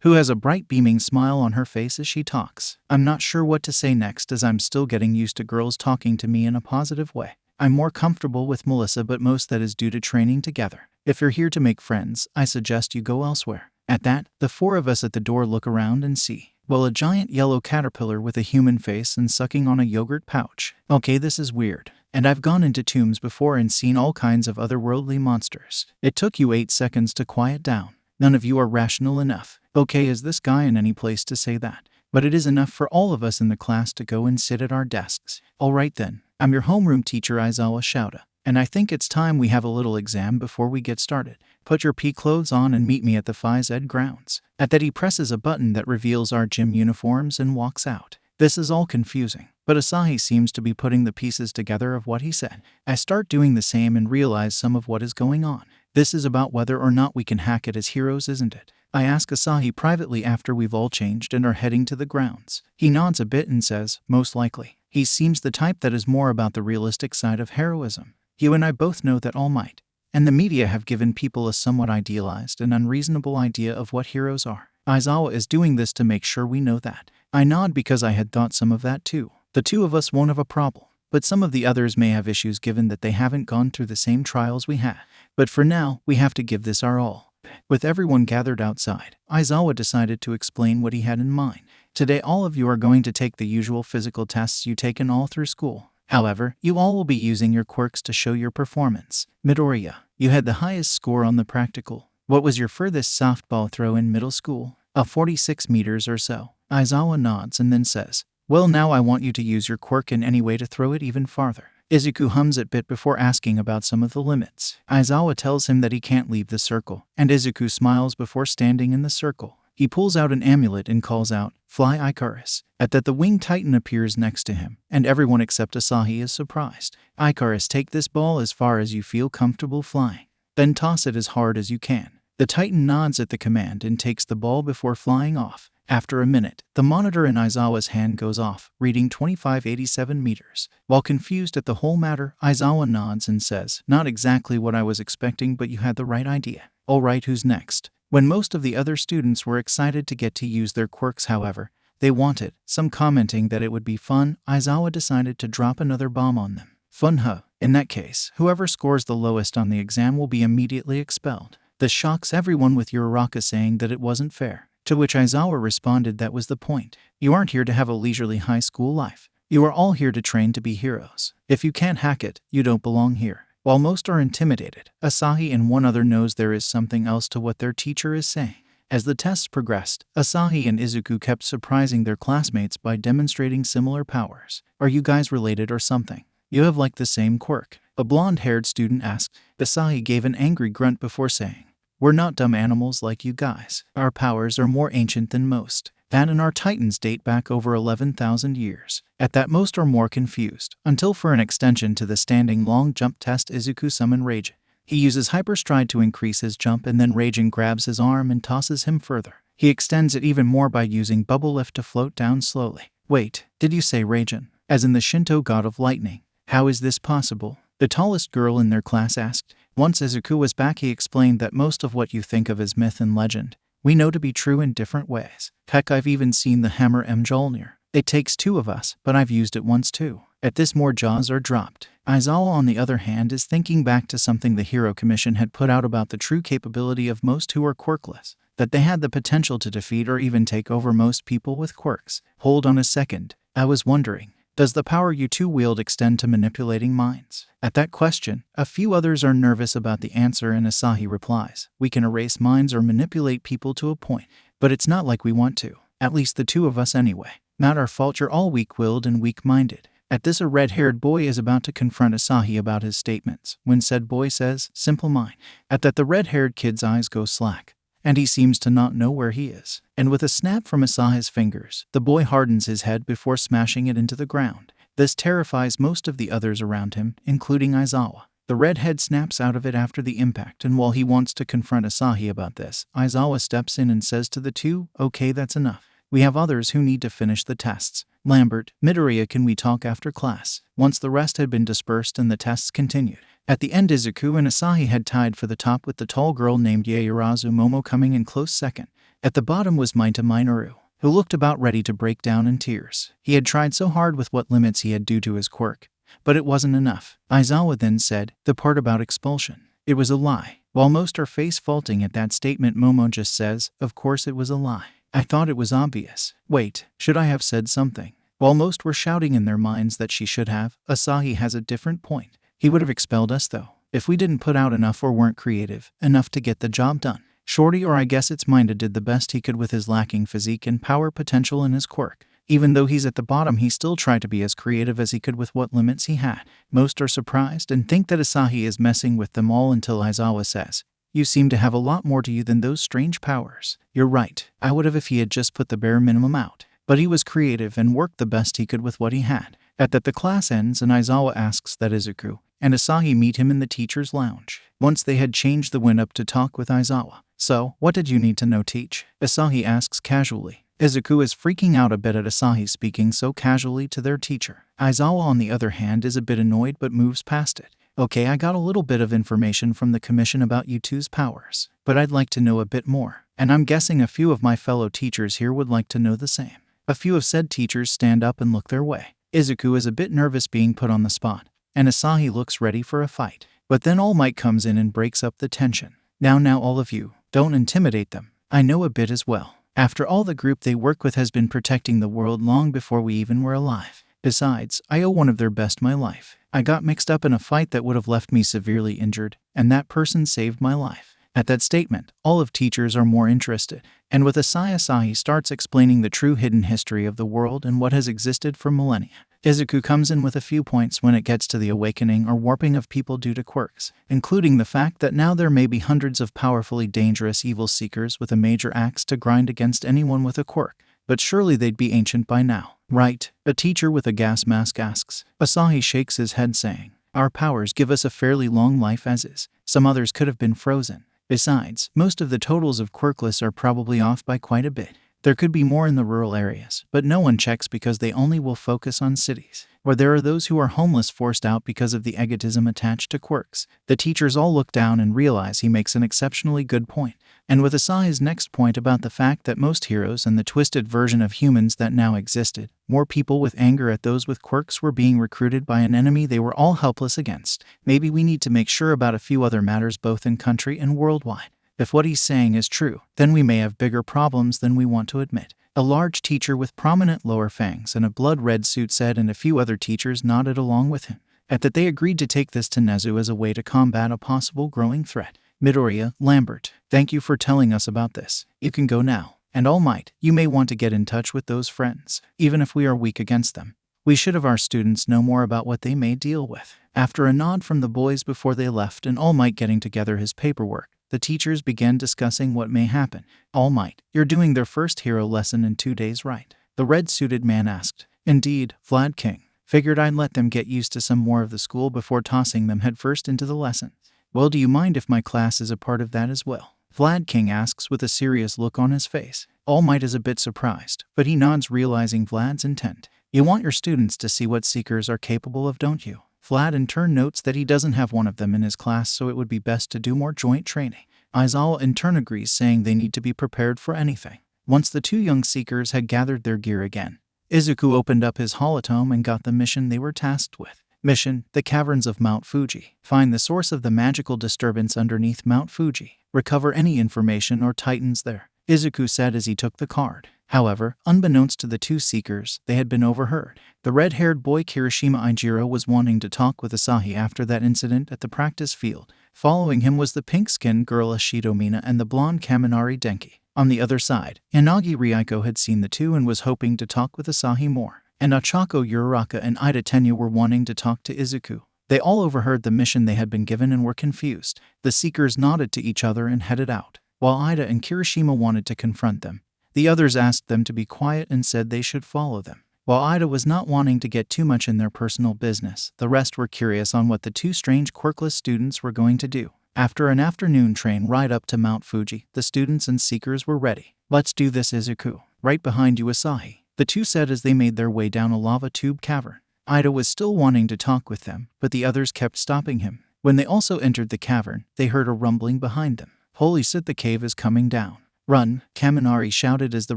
who has a bright beaming smile on her face as she talks. I'm not sure what to say next as I'm still getting used to girls talking to me in a positive way. I'm more comfortable with Melissa, but most that is due to training together. If you're here to make friends, I suggest you go elsewhere. At that, the four of us at the door look around and see, well, a giant yellow caterpillar with a human face and sucking on a yogurt pouch. Okay, this is weird. And I've gone into tombs before and seen all kinds of otherworldly monsters. It took you 8 seconds to quiet down. None of you are rational enough. Okay, is this guy in any place to say that? But it is enough for all of us in the class to go and sit at our desks. Alright then, I'm your homeroom teacher Aizawa Shouta, and I think it's time we have a little exam before we get started. Put your pea clothes on and meet me at the Phys Ed grounds. At that he presses a button that reveals our gym uniforms and walks out. This is all confusing, but Asahi seems to be putting the pieces together of what he said. I start doing the same and realize some of what is going on. This is about whether or not we can hack it as heroes, isn't it? I ask Asahi privately after we've all changed and are heading to the grounds. He nods a bit and says, most likely. He seems the type that is more about the realistic side of heroism. You and I both know that All Might and the media have given people a somewhat idealized and unreasonable idea of what heroes are. Aizawa is doing this to make sure we know that. I nod because I had thought some of that too. The two of us won't have a problem, but some of the others may have issues given that they haven't gone through the same trials we have. But for now, we have to give this our all. With everyone gathered outside, Aizawa decided to explain what he had in mind. Today all of you are going to take the usual physical tests you taken all through school. However, you all will be using your quirks to show your performance. Midoriya, you had the highest score on the practical. What was your furthest softball throw in middle school? 46 meters or so. Aizawa nods and then says, well, now I want you to use your quirk in any way to throw it even farther. Izuku hums a bit before asking about some of the limits. Aizawa tells him that he can't leave the circle, and Izuku smiles before standing in the circle. He pulls out an amulet and calls out, fly Icarus. At that the winged titan appears next to him, and everyone except Asahi is surprised. Icarus, take this ball as far as you feel comfortable flying. Then toss it as hard as you can. The titan nods at the command and takes the ball before flying off. After a minute, the monitor in Aizawa's hand goes off, reading 2587 meters. While confused at the whole matter, Aizawa nods and says, not exactly what I was expecting, but you had the right idea. Alright, who's next? When most of the other students were excited to get to use their quirks, however, they wanted, some commenting that it would be fun, Aizawa decided to drop another bomb on them. Fun, huh? In that case, whoever scores the lowest on the exam will be immediately expelled. This shocks everyone with Uraraka saying that it wasn't fair. To which Aizawa responded that was the point. You aren't here to have a leisurely high school life. You are all here to train to be heroes. If you can't hack it, you don't belong here. While most are intimidated, Asahi and one other knows there is something else to what their teacher is saying. As the tests progressed, Asahi and Izuku kept surprising their classmates by demonstrating similar powers. Are you guys related or something? You have like the same quirk, a blonde-haired student asked. Asahi gave an angry grunt before saying, we're not dumb animals like you guys. Our powers are more ancient than most. That and our titans date back over 11,000 years. At that, most are more confused, until for an extension to the standing long jump test, Izuku summon Raijin. He uses Hyperstride to increase his jump, and then Raijin grabs his arm and tosses him further. He extends it even more by using Bubble Lift to float down slowly. Wait, did you say Raijin? As in the Shinto god of lightning? How is this possible? The tallest girl in their class asked. Once Izuku was back, he explained that most of what you think of as myth and legend, we know to be true in different ways. Heck, I've even seen the hammer Mjolnir. It takes two of us, but I've used it once too. At this, more jaws are dropped. Aizawa, on the other hand, is thinking back to something the Hero Commission had put out about the true capability of most who are quirkless, that they had the potential to defeat or even take over most people with quirks. Hold on a second. I was wondering, does the power you two wield extend to manipulating minds? At that question, a few others are nervous about the answer, and Asahi replies, we can erase minds or manipulate people to a point, but it's not like we want to. At least the two of us anyway. Not our fault you're all weak-willed and weak-minded. At this, a red-haired boy is about to confront Asahi about his statements, when said boy says, simple mind. At that, the red-haired kid's eyes go slack, and he seems to not know where he is. And with a snap from Asahi's fingers, the boy hardens his head before smashing it into the ground. This terrifies most of the others around him, including Aizawa. The redhead snaps out of it after the impact, and while he wants to confront Asahi about this, Aizawa steps in and says to the two, okay, that's enough. We have others who need to finish the tests. Lambert, Midoriya, can we talk after class? Once the rest had been dispersed and the tests continued. At the end, Izuku and Asahi had tied for the top, with the tall girl named Yaoyorozu Momo coming in close second. At the bottom was Maita Minoru, who looked about ready to break down in tears. He had tried so hard with what limits he had due to his quirk, but it wasn't enough. Aizawa then said, the part about expulsion. It was a lie. While most are face-faulting at that statement, Momo just says, of course it was a lie. I thought it was obvious. Wait, should I have said something? While most were shouting in their minds that she should have, Asahi has a different point. He would have expelled us though, if we didn't put out enough or weren't creative enough to get the job done. Shorty, or I guess it's Minda, did the best he could with his lacking physique and power potential in his quirk. Even though he's at the bottom, he still tried to be as creative as he could with what limits he had. Most are surprised and think that Asahi is messing with them all, until Aizawa says, you seem to have a lot more to you than those strange powers. You're right, I would have if he had just put the bare minimum out. But he was creative and worked the best he could with what he had. At that, the class ends and Aizawa asks that Izuku and Asahi meet him in the teacher's lounge. Once they had changed the wind up to talk with Aizawa. So, what did you need to know, teach? Asahi asks casually. Izuku is freaking out a bit at Asahi speaking so casually to their teacher. Aizawa, on the other hand, is a bit annoyed but moves past it. Okay, I got a little bit of information from the commission about you two's powers, but I'd like to know a bit more, and I'm guessing a few of my fellow teachers here would like to know the same. A few of said teachers stand up and look their way. Izuku is a bit nervous being put on the spot, and Asahi looks ready for a fight. But then All Might comes in and breaks up the tension. Now all of you, don't intimidate them. I know a bit as well. After all, the group they work with has been protecting the world long before we even were alive. Besides, I owe one of their best my life. I got mixed up in a fight that would have left me severely injured, and that person saved my life. At that statement, all of teachers are more interested, and with a sigh, Asahi starts explaining the true hidden history of the world and what has existed for millennia. Izuku comes in with a few points when it gets to the awakening or warping of people due to quirks, including the fact that now there may be hundreds of powerfully dangerous evil seekers with a major axe to grind against anyone with a quirk, but surely they'd be ancient by now, right? A teacher with a gas mask asks. Asahi shakes his head saying, our powers give us a fairly long life as is. Some others could have been frozen. Besides, most of the totals of quirkless are probably off by quite a bit. There could be more in the rural areas, but no one checks because they only will focus on cities, where there are those who are homeless forced out because of the egotism attached to quirks. The teachers all look down and realize he makes an exceptionally good point. And with Asahi's next point about the fact that most heroes and the twisted version of humans that now existed, more people with anger at those with quirks were being recruited by an enemy they were all helpless against. Maybe we need to make sure about a few other matters both in country and worldwide. If what he's saying is true, then we may have bigger problems than we want to admit. A large teacher with prominent lower fangs and a blood-red suit said, and a few other teachers nodded along with him. At that they agreed to take this to Nezu as a way to combat a possible growing threat. Midoriya, Lambert, thank you for telling us about this. You can go now. And All Might, you may want to get in touch with those friends, even if we are weak against them. We should have our students know more about what they may deal with. After a nod from the boys before they left and All Might getting together his paperwork, the teachers began discussing what may happen. All Might, you're doing their first hero lesson in 2 days, right? The red-suited man asked. Indeed, Vlad King. Figured I'd let them get used to some more of the school before tossing them headfirst into the lesson. Well, do you mind if my class is a part of that as well? Vlad King asks with a serious look on his face. All Might is a bit surprised, but he nods, realizing Vlad's intent. You want your students to see what Seekers are capable of, don't you? Vlad in turn notes that he doesn't have one of them in his class, so it would be best to do more joint training. Aizawa in turn agrees, saying they need to be prepared for anything. Once the two young Seekers had gathered their gear again, Izuku opened up his holotome and got the mission they were tasked with. Mission: the Caverns of Mount Fuji. Find the source of the magical disturbance underneath Mount Fuji. Recover any information or titans there, Izuku said as he took the card. However, unbeknownst to the two Seekers, they had been overheard. The red-haired boy Kirishima Ijiro was wanting to talk with Asahi after that incident at the practice field. Following him was the pink-skinned girl Ashido Mina and the blonde Kaminari Denki. On the other side, Inagi Ryuko had seen the two and was hoping to talk with Asahi more. And Ochako Uraraka and Ida Tenya were wanting to talk to Izuku. They all overheard the mission they had been given and were confused. The Seekers nodded to each other and headed out. While Ida and Kirishima wanted to confront them, the others asked them to be quiet and said they should follow them. While Ida was not wanting to get too much in their personal business, the rest were curious on what the two strange quirkless students were going to do. After an afternoon train ride up to Mount Fuji, the students and Seekers were ready. Let's do this, Izuku. Right behind you, Asahi, the two said as they made their way down a lava tube cavern. Ida was still wanting to talk with them, but the others kept stopping him. When they also entered the cavern, they heard a rumbling behind them. Holy shit, the cave is coming down. Run, Kaminari shouted as the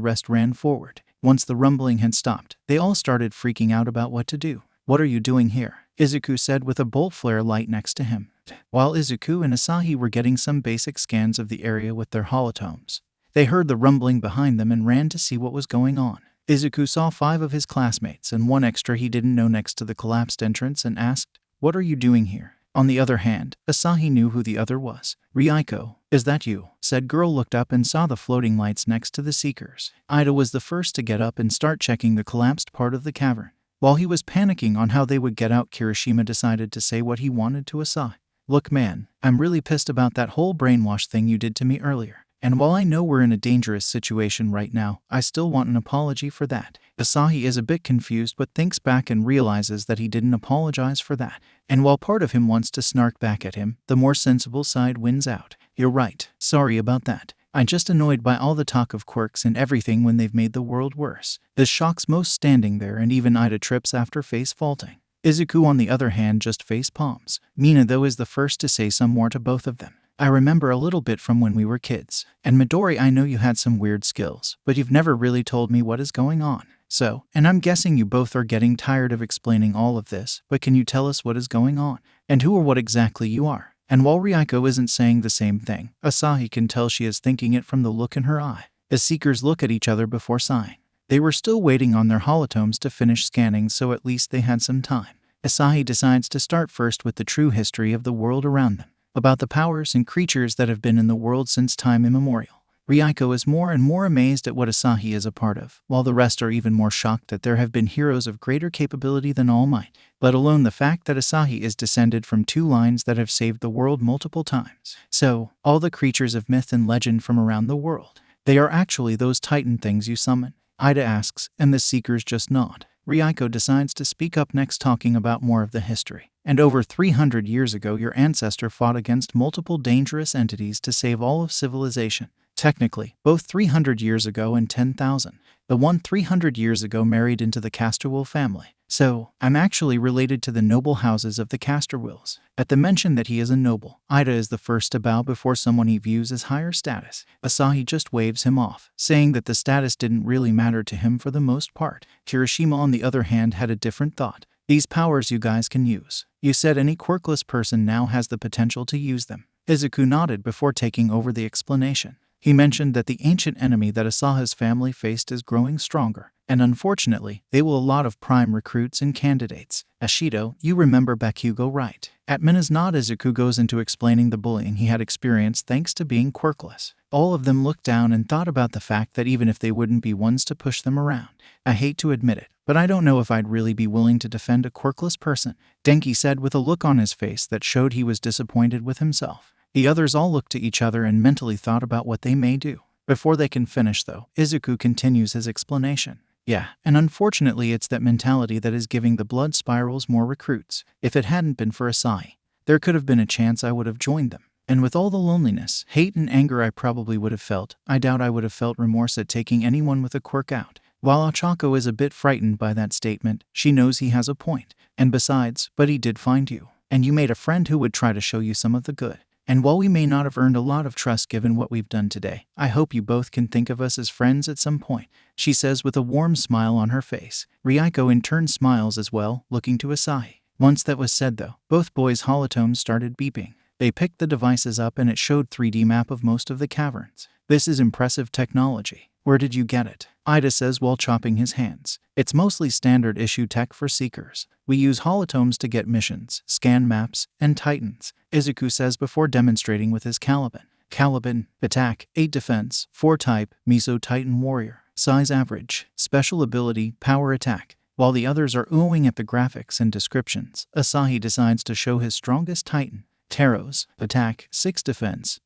rest ran forward. Once the rumbling had stopped, they all started freaking out about what to do. What are you doing here? Izuku said with a bolt flare light next to him. While Izuku and Asahi were getting some basic scans of the area with their holotomes, they heard the rumbling behind them and ran to see what was going on. Izuku saw 5 of his classmates and one extra he didn't know next to the collapsed entrance and asked, "What are you doing here?" On the other hand, Asahi knew who the other was. "Ryuko, is that you?" said girl looked up and saw the floating lights next to the Seekers. Ida was the first to get up and start checking the collapsed part of the cavern. While he was panicking on how they would get out, Kirishima decided to say what he wanted to Asahi. "Look man, I'm really pissed about that whole brainwash thing you did to me earlier. And while I know we're in a dangerous situation right now, I still want an apology for that." Asahi is a bit confused but thinks back and realizes that he didn't apologize for that. And while part of him wants to snark back at him, the more sensible side wins out. "You're right, sorry about that. I'm just annoyed by all the talk of quirks and everything when they've made the world worse." This shocks most standing there, and even Ida trips after face faulting. Izuku on the other hand just face palms. Mina though is the first to say some more to both of them. "I remember a little bit from when we were kids. And Midori, I know you had some weird skills, but you've never really told me what is going on. So, and I'm guessing you both are getting tired of explaining all of this, but can you tell us what is going on? And who or what exactly you are?" And while Ryuko isn't saying the same thing, Asahi can tell she is thinking it from the look in her eye. As Seekers look at each other before sighing. They were still waiting on their holotomes to finish scanning, so at least they had some time. Asahi decides to start first with the true history of the world around them, about the powers and creatures that have been in the world since time immemorial. Ryuko is more and more amazed at what Asahi is a part of, while the rest are even more shocked that there have been heroes of greater capability than All Might, let alone the fact that Asahi is descended from 2 lines that have saved the world multiple times. So, all the creatures of myth and legend from around the world, they are actually those titan things you summon? Ida asks, and the Seekers just nod. Ryuko decides to speak up next, talking about more of the history. "And over 300 years ago, your ancestor fought against multiple dangerous entities to save all of civilization. Technically, both 300 years ago and 10,000. The one 300 years ago married into the Casterwill family. So, I'm actually related to the noble houses of the Casterwills." At the mention that he is a noble, Ida is the first to bow before someone he views as higher status. Asahi just waves him off, saying that the status didn't really matter to him for the most part. Kirishima on the other hand had a different thought. "These powers you guys can use. You said any quirkless person now has the potential to use them. Izuku nodded before taking over the explanation. He mentioned that the ancient enemy that Asaha's family faced is growing stronger, and unfortunately, they will a lot of prime recruits and candidates. Ashido, you remember Bakugo, right? At Mina's nod, Izuku goes into explaining the bullying he had experienced thanks to being quirkless. All of them looked down and thought about the fact that even if they wouldn't be ones to push them around. I hate to admit it, but I don't know if I'd really be willing to defend a quirkless person, Denki said with a look on his face that showed he was disappointed with himself. The others all looked to each other and mentally thought about what they may do. Before they can finish, though, Izuku continues his explanation. Yeah, and unfortunately it's that mentality that is giving the blood spirals more recruits. If it hadn't been for Asahi, there could have been a chance I would have joined them. And with all the loneliness, hate and anger I probably would have felt, I doubt I would have felt remorse at taking anyone with a quirk out. While Ochako is a bit frightened by that statement, she knows he has a point. And besides, but he did find you. And you made a friend who would try to show you some of the good. And while we may not have earned a lot of trust given what we've done today, I hope you both can think of us as friends at some point, she says with a warm smile on her face. Ryuko in turn smiles as well, looking to Asahi. Once that was said though, both boys' holotomes started beeping. They picked the devices up and it showed 3D map of most of the caverns. This is impressive technology. Where did you get it? Ida says while chopping his hands. It's mostly standard issue tech for seekers. We use holotomes to get missions, scan maps, and titans, Izuku says before demonstrating with his Caliban. Caliban, attack, 8 defense, 4 type, Miso Titan warrior, size average, special ability, power attack. While the others are oohing at the graphics and descriptions, Asahi decides to show his strongest titan. Taros, attack, 6 defense,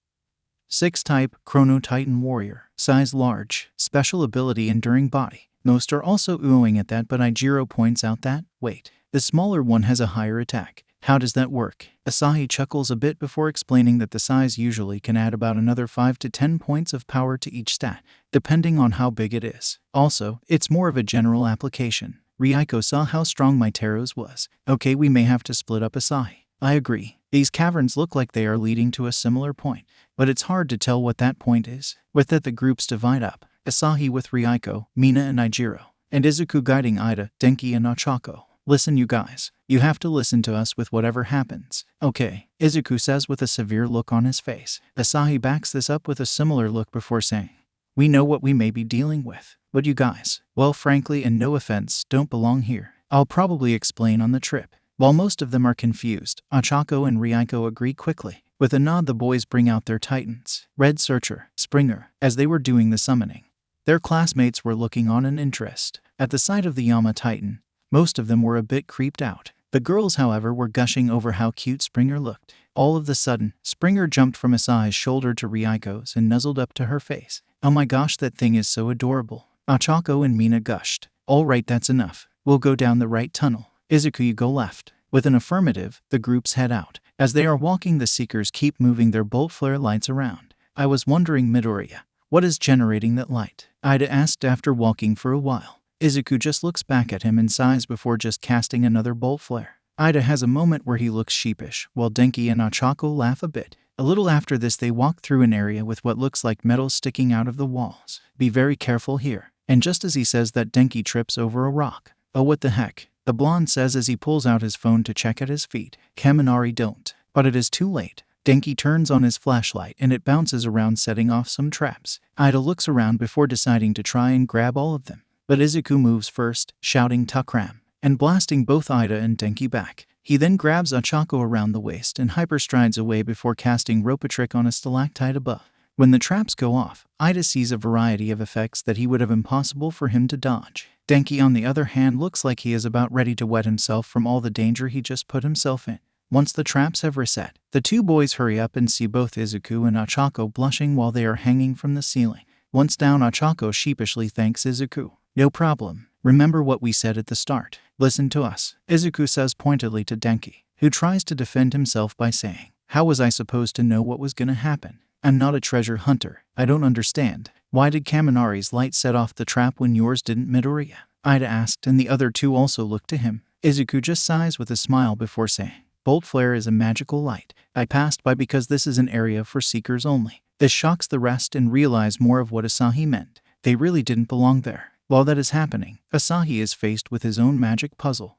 6 type, Chrono Titan warrior, size large, special ability enduring body. Most are also oohing at that, but Ijiro points out that, wait, the smaller one has a higher attack. How does that work? Asahi chuckles a bit before explaining that the size usually can add about another 5 to 10 points of power to each stat, depending on how big it is. Also, it's more of a general application. Ryuko saw how strong my Taros was. Okay, we may have to split up Asahi. I agree. These caverns look like they are leading to a similar point, but it's hard to tell what that point is. With that, the groups divide up. Asahi with Ryuko, Mina and Ijiro, and Izuku guiding Ida, Denki and Ochako. Listen you guys, you have to listen to us with whatever happens. Okay, Izuku says with a severe look on his face. Asahi backs this up with a similar look before saying, we know what we may be dealing with, but you guys, well frankly and no offense, don't belong here. I'll probably explain on the trip. While most of them are confused, Ochako and Ryuko agree quickly. With a nod, the boys bring out their titans, Red Searcher, Springer, as they were doing the summoning. Their classmates were looking on in interest. At the sight of the Yama Titan, most of them were a bit creeped out. The girls, however, were gushing over how cute Springer looked. All of a sudden, Springer jumped from Asahi's shoulder to Ryuko's and nuzzled up to her face. Oh my gosh, that thing is so adorable. Ochako and Mina gushed. All right, that's enough. We'll go down the right tunnel. Izuku, you go left. With an affirmative, the groups head out. As they are walking, the seekers keep moving their bolt flare lights around. I was wondering, Midoriya, what is generating that light? Ida asked after walking for a while. Izuku just looks back at him and sighs before just casting another bolt flare. Ida has a moment where he looks sheepish, while Denki and Ochako laugh a bit. A little after this, they walk through an area with what looks like metal sticking out of the walls. Be very careful here. And just as he says that, Denki trips over a rock. Oh, what the heck? The blonde says as he pulls out his phone to check at his feet. Kaminari don't. But it is too late. Denki turns on his flashlight and it bounces around, setting off some traps. Ida looks around before deciding to try and grab all of them. But Izuku moves first, shouting Takram, and blasting both Ida and Denki back. He then grabs Ochako around the waist and hyperstrides away before casting rope trick on a stalactite above. When the traps go off, Ida sees a variety of effects that he would have impossible for him to dodge. Denki, on the other hand, looks like he is about ready to wet himself from all the danger he just put himself in. Once the traps have reset, the two boys hurry up and see both Izuku and Ochako blushing while they are hanging from the ceiling. Once down, Ochako sheepishly thanks Izuku. No problem. Remember what we said at the start. Listen to us, Izuku says pointedly to Denki, who tries to defend himself by saying, how was I supposed to know what was gonna happen? I'm not a treasure hunter. I don't understand. Why did Kaminari's light set off the trap when yours didn't, Midoriya? Ida asked, and the other two also looked to him. Izuku just sighs with a smile before saying, Bolt flare is a magical light. I passed by because this is an area for seekers only. This shocks the rest and realize more of what Asahi meant. They really didn't belong there. While that is happening, Asahi is faced with his own magic puzzle.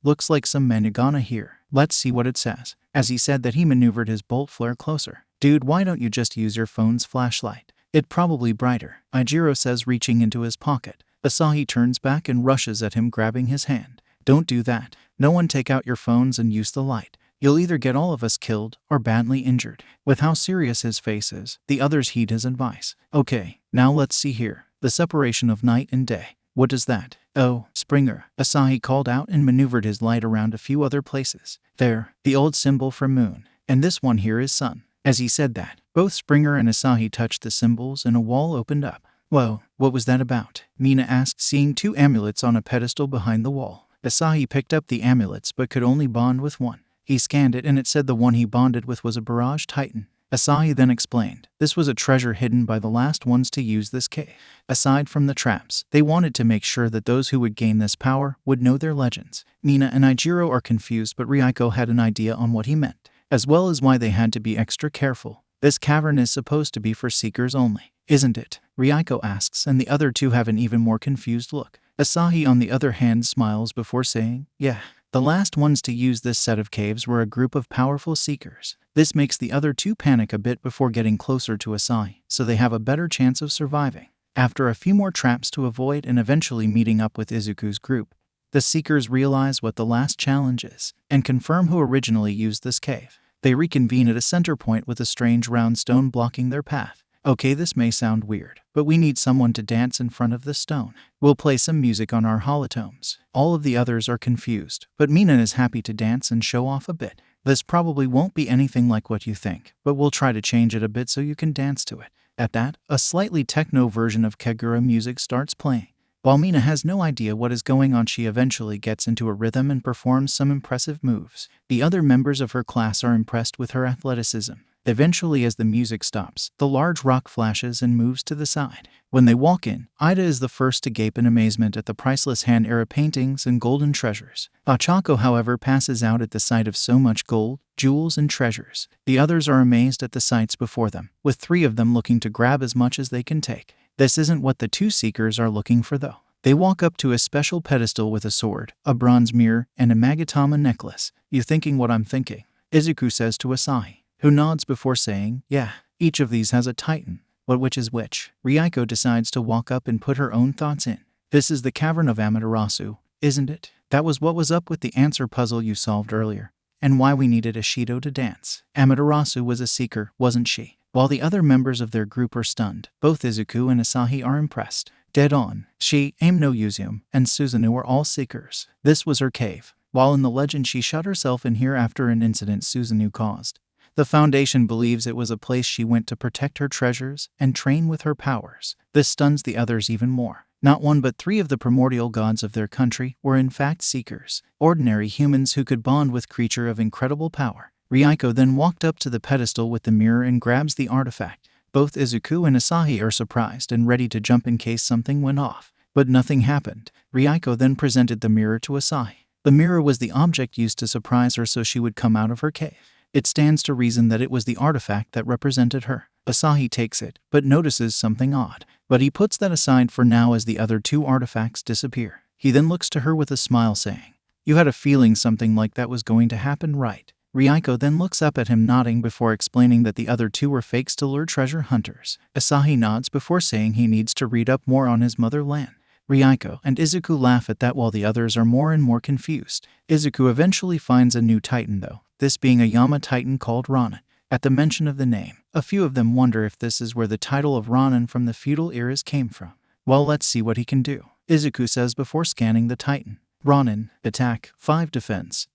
Looks like some manigana here. Let's see what it says. As he said that, he maneuvered his bolt flare closer. Dude, why don't you just use your phone's flashlight? It's probably brighter, Ijiro says, reaching into his pocket. Asahi turns back and rushes at him, grabbing his hand. Don't do that. No one take out your phones and use the light. You'll either get all of us killed or badly injured. With how serious his face is, the others heed his advice. Okay, now let's see here. The separation of night and day. What is that? Oh, Springer, Asahi called out and maneuvered his light around a few other places. There, the old symbol for moon. And this one here is sun. As he said that, both Springer and Asahi touched the symbols and a wall opened up. Whoa, what was that about? Mina asked, seeing two amulets on a pedestal behind the wall. Asahi picked up the amulets but could only bond with one. He scanned it and it said the one he bonded with was a Barrage Titan. Asahi then explained, this was a treasure hidden by the last ones to use this cave. Aside from the traps, they wanted to make sure that those who would gain this power would know their legends. Mina and Ijiro are confused, but Ryuko had an idea on what he meant, as well as why they had to be extra careful. This cavern is supposed to be for seekers only, isn't it? Ryuko asks, and the other two have an even more confused look. Asahi, on the other hand, smiles before saying, yeah. The last ones to use this set of caves were a group of powerful seekers. This makes the other two panic a bit before getting closer to Asahi, so they have a better chance of surviving. After a few more traps to avoid and eventually meeting up with Izuku's group, the seekers realize what the last challenge is, and confirm who originally used this cave. They reconvene at a center point with a strange round stone blocking their path. Okay, this may sound weird, but we need someone to dance in front of the stone. We'll play some music on our holotomes. All of the others are confused, but Mina is happy to dance and show off a bit. This probably won't be anything like what you think, but we'll try to change it a bit so you can dance to it. At that, a slightly techno version of Kegura music starts playing. While Mina has no idea what is going on, she eventually gets into a rhythm and performs some impressive moves. The other members of her class are impressed with her athleticism. Eventually, as the music stops, the large rock flashes and moves to the side. When they walk in, Ida is the first to gape in amazement at the priceless Han-era paintings and golden treasures. Ochako, however, passes out at the sight of so much gold, jewels, and treasures. The others are amazed at the sights before them, with three of them looking to grab as much as they can take. This isn't what the two seekers are looking for, though. They walk up to a special pedestal with a sword, a bronze mirror, and a Magatama necklace. You thinking what I'm thinking? Izuku says to Asahi, who nods before saying, yeah, each of these has a titan. But which is which? Ryuko decides to walk up and put her own thoughts in. This is the cavern of Amaterasu, isn't it? That was what was up with the answer puzzle you solved earlier, and why we needed a Shido to dance. Amaterasu was a seeker, wasn't she? While the other members of their group are stunned, both Izuku and Asahi are impressed. Dead on. She, Aim no Yuzume, and Suzuno were all seekers. This was her cave. While in the legend she shut herself in here after an incident Suzuno caused. The Foundation believes it was a place she went to protect her treasures and train with her powers. This stuns the others even more. Not one but three of the primordial gods of their country were in fact seekers, ordinary humans who could bond with creatures of incredible power. Ryuko then walked up to the pedestal with the mirror and grabs the artifact. Both Izuku and Asahi are surprised and ready to jump in case something went off. But nothing happened. Ryuko then presented the mirror to Asahi. The mirror was the object used to surprise her so she would come out of her cave. It stands to reason that it was the artifact that represented her. Asahi takes it, but notices something odd. But he puts that aside for now as the other two artifacts disappear. He then looks to her with a smile saying, you had a feeling something like that was going to happen, right? Ryuko then looks up at him, nodding before explaining that the other two were fakes to lure treasure hunters. Asahi nods before saying he needs to read up more on his motherland. Ryuko and Izuku laugh at that while the others are more and more confused. Izuku eventually finds a new titan though, this being a Yama titan called Ronin. At the mention of the name, a few of them wonder if this is where the title of Ronin from the feudal eras came from. Well, let's see what he can do, Izuku says before scanning the titan. Ronin, attack, 5 defense.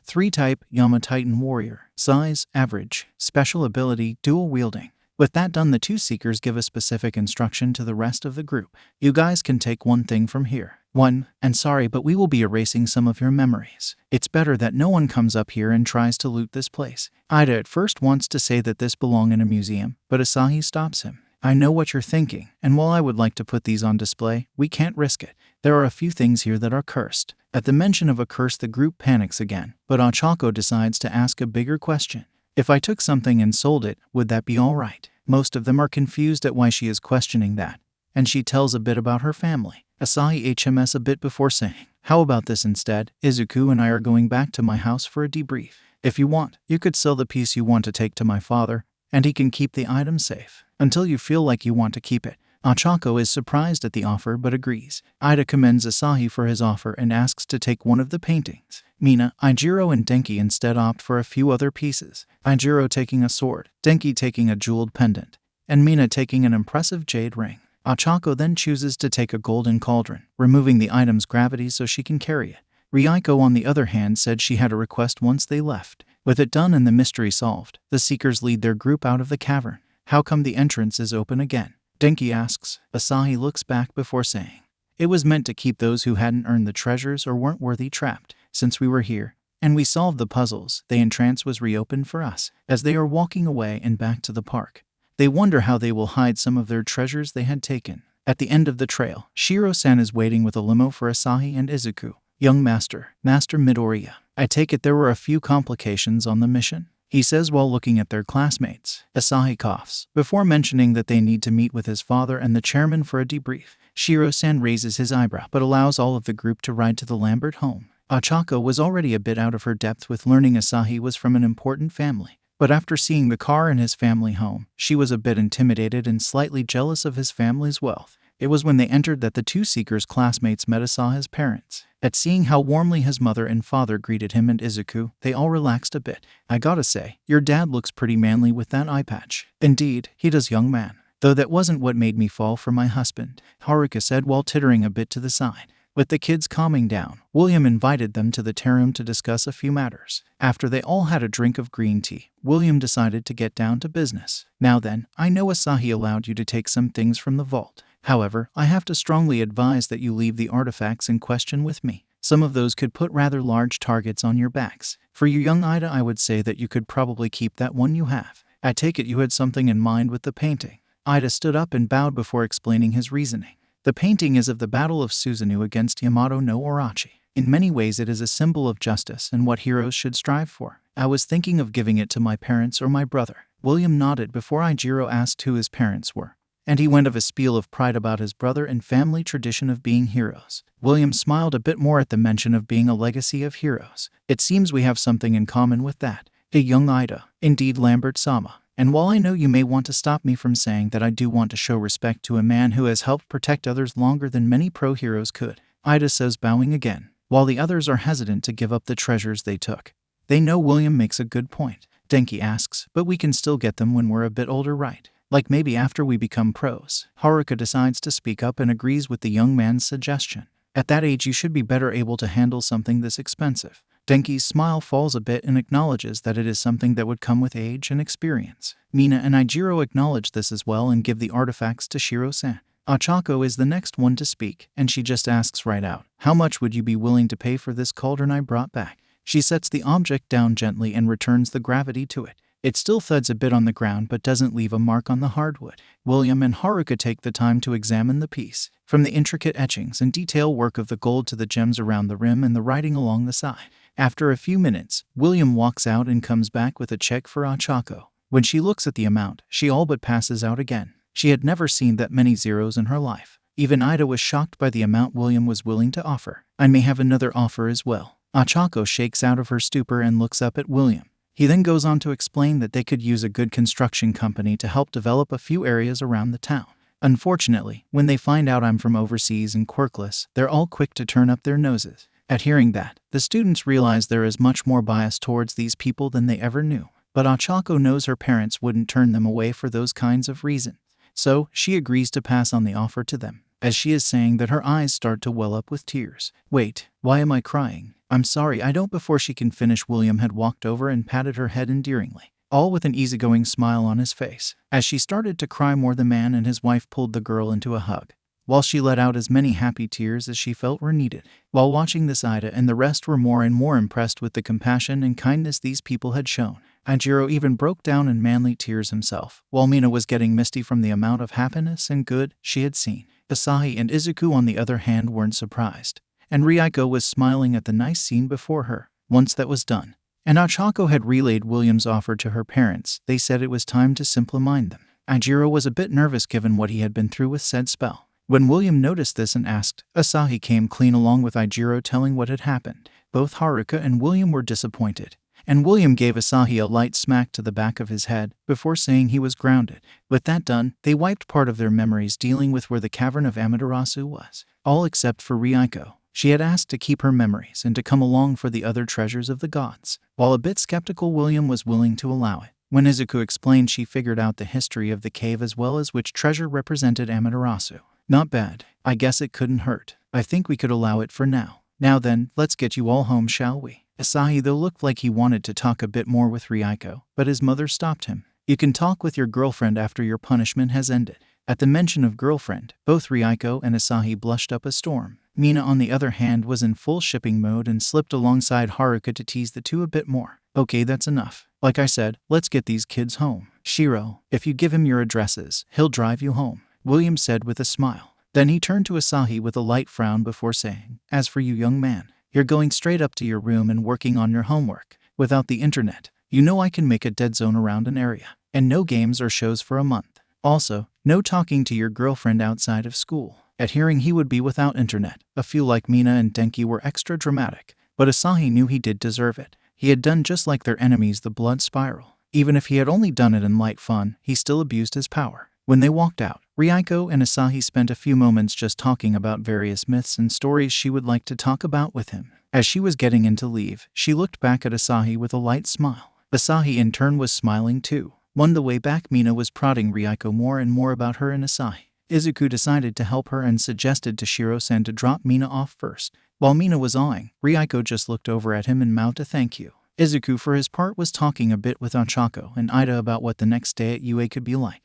3 type, Yama titan warrior, size, average, special ability, dual wielding. With that done, the two seekers give a specific instruction to the rest of the group. You guys can take one thing from here. 1. And sorry, but we will be erasing some of your memories. It's better that no one comes up here and tries to loot this place. Ida at first wants to say that this belongs in a museum, but Asahi stops him. I know what you're thinking, and while I would like to put these on display, we can't risk it. There are a few things here that are cursed. At the mention of a curse, the group panics again, but Ochako decides to ask a bigger question. If I took something and sold it, would that be alright? Most of them are confused at why she is questioning that, and she tells a bit about her family. Asahi HMS a bit before saying, "How about this instead? Izuku and I are going back to my house for a debrief. If you want, you could sell the piece you want to take to my father, and he can keep the item safe until you feel like you want to keep it." Ochako is surprised at the offer but agrees. Ida commends Asahi for his offer and asks to take one of the paintings. Mina, Ijiro and Denki instead opt for a few other pieces. Ijiro taking a sword, Denki taking a jeweled pendant, and Mina taking an impressive jade ring. Ochako then chooses to take a golden cauldron, removing the item's gravity so she can carry it. Ryuko on the other hand said she had a request once they left. With it done and the mystery solved, the seekers lead their group out of the cavern. How come the entrance is open again? Denki asks. Asahi looks back before saying, "It was meant to keep those who hadn't earned the treasures or weren't worthy trapped. Since we were here, and we solved the puzzles, the entrance was reopened for us." As they are walking away and back to the park, they wonder how they will hide some of their treasures they had taken. At the end of the trail, Shiro-san is waiting with a limo for Asahi and Izuku. "Young Master, Master Midoriya, I take it there were a few complications on the mission?" he says while looking at their classmates. Asahi coughs, before mentioning that they need to meet with his father and the chairman for a debrief. Shiro-san raises his eyebrow but allows all of the group to ride to the Lambert home. Ochako was already a bit out of her depth with learning Asahi was from an important family, but after seeing the car in his family home, she was a bit intimidated and slightly jealous of his family's wealth. It was when they entered that the two seekers' classmates met Asahi's parents. At seeing how warmly his mother and father greeted him and Izuku, they all relaxed a bit. "I gotta say, your dad looks pretty manly with that eye patch." "Indeed, he does, young man. Though that wasn't what made me fall for my husband," Haruka said while tittering a bit to the side. With the kids calming down, William invited them to the tea room to discuss a few matters. After they all had a drink of green tea, William decided to get down to business. "Now then, I know Asahi allowed you to take some things from the vault. However, I have to strongly advise that you leave the artifacts in question with me. Some of those could put rather large targets on your backs. For you, young Ida, I would say that you could probably keep that one you have. I take it you had something in mind with the painting." Ida stood up and bowed before explaining his reasoning. "The painting is of the Battle of Susanoo against Yamato no Orochi. In many ways it is a symbol of justice and what heroes should strive for. I was thinking of giving it to my parents or my brother." William nodded before Ijiro asked who his parents were, and he went of a spiel of pride about his brother and family tradition of being heroes. William smiled a bit more at the mention of being a legacy of heroes. "It seems we have something in common with that. A young Ida, indeed Lambert-sama. And while I know you may want to stop me from saying that, I do want to show respect to a man who has helped protect others longer than many pro-heroes could," Ida says, bowing again. While the others are hesitant to give up the treasures they took, they know William makes a good point. Denki asks, "But we can still get them when we're a bit older, right? Like maybe after we become pros?" Haruka decides to speak up and agrees with the young man's suggestion. "At that age you should be better able to handle something this expensive." Denki's smile falls a bit and acknowledges that it is something that would come with age and experience. Mina and Ijiro acknowledge this as well and give the artifacts to Shiro-san. Ochako is the next one to speak, and she just asks right out, "How much would you be willing to pay for this cauldron I brought back?" She sets the object down gently and returns the gravity to it. It still thuds a bit on the ground but doesn't leave a mark on the hardwood. William and Haruka take the time to examine the piece. From the intricate etchings and detail work of the gold to the gems around the rim and the writing along the side. After a few minutes, William walks out and comes back with a check for Ochako. When she looks at the amount, she all but passes out again. She had never seen that many zeros in her life. Even Ida was shocked by the amount William was willing to offer. "I may have another offer as well." Ochako shakes out of her stupor and looks up at William. He then goes on to explain that they could use a good construction company to help develop a few areas around the town. "Unfortunately, when they find out I'm from overseas and quirkless, they're all quick to turn up their noses." At hearing that, the students realize there is much more bias towards these people than they ever knew. But Ochako knows her parents wouldn't turn them away for those kinds of reasons. So, she agrees to pass on the offer to them. As she is saying that, her eyes start to well up with tears. "Wait, why am I crying? I'm sorry, I don't." Before she can finish, William had walked over and patted her head endearingly, all with an easygoing smile on his face. As she started to cry more, the man and his wife pulled the girl into a hug, while she let out as many happy tears as she felt were needed. While watching this, Ida and the rest were more and more impressed with the compassion and kindness these people had shown. Ijiro even broke down in manly tears himself, while Mina was getting misty from the amount of happiness and good she had seen. Asahi and Izuku, on the other hand, weren't surprised, and Ryuko was smiling at the nice scene before her. Once that was done, and Ochako had relayed William's offer to her parents, they said it was time to simply mind them. Ijiro was a bit nervous given what he had been through with said spell. When William noticed this and asked, Asahi came clean along with Ijiro telling what had happened. Both Haruka and William were disappointed, and William gave Asahi a light smack to the back of his head before saying he was grounded. With that done, they wiped part of their memories dealing with where the cavern of Amaterasu was, all except for Ryuko. She had asked to keep her memories and to come along for the other treasures of the gods. While a bit skeptical, William was willing to allow it. When Izuku explained, she figured out the history of the cave as well as which treasure represented Amaterasu. Not bad. I guess it couldn't hurt. I think we could allow it for now. Now then, let's get you all home, shall we? Asahi though looked like he wanted to talk a bit more with Ryuko, but his mother stopped him. You can talk with your girlfriend after your punishment has ended. At the mention of girlfriend, both Ryuko and Asahi blushed up a storm. Mina, on the other hand, was in full shipping mode and slipped alongside Haruka to tease the two a bit more. Okay, that's enough. Like I said, let's get these kids home. Shiro, if you give him your addresses, he'll drive you home, William said with a smile. Then he turned to Asahi with a light frown before saying, as for you, young man, you're going straight up to your room and working on your homework. Without the internet, you know I can make a dead zone around an area. And no games or shows for a month. Also, no talking to your girlfriend outside of school. At hearing he would be without internet, a few like Mina and Denki were extra dramatic. But Asahi knew he did deserve it. He had done just like their enemies, the blood spiral. Even if he had only done it in light fun, he still abused his power. When they walked out, Ryuko and Asahi spent a few moments just talking about various myths and stories she would like to talk about with him. As she was getting in to leave, she looked back at Asahi with a light smile. Asahi in turn was smiling too. On the way back, Mina was prodding Ryuko more and more about her and Asahi. Izuku decided to help her and suggested to Shiro-san to drop Mina off first. While Mina was awing, Ryuko just looked over at him and mouthed a thank you. Izuku, for his part, was talking a bit with Ochako and Ida about what the next day at UA could be like.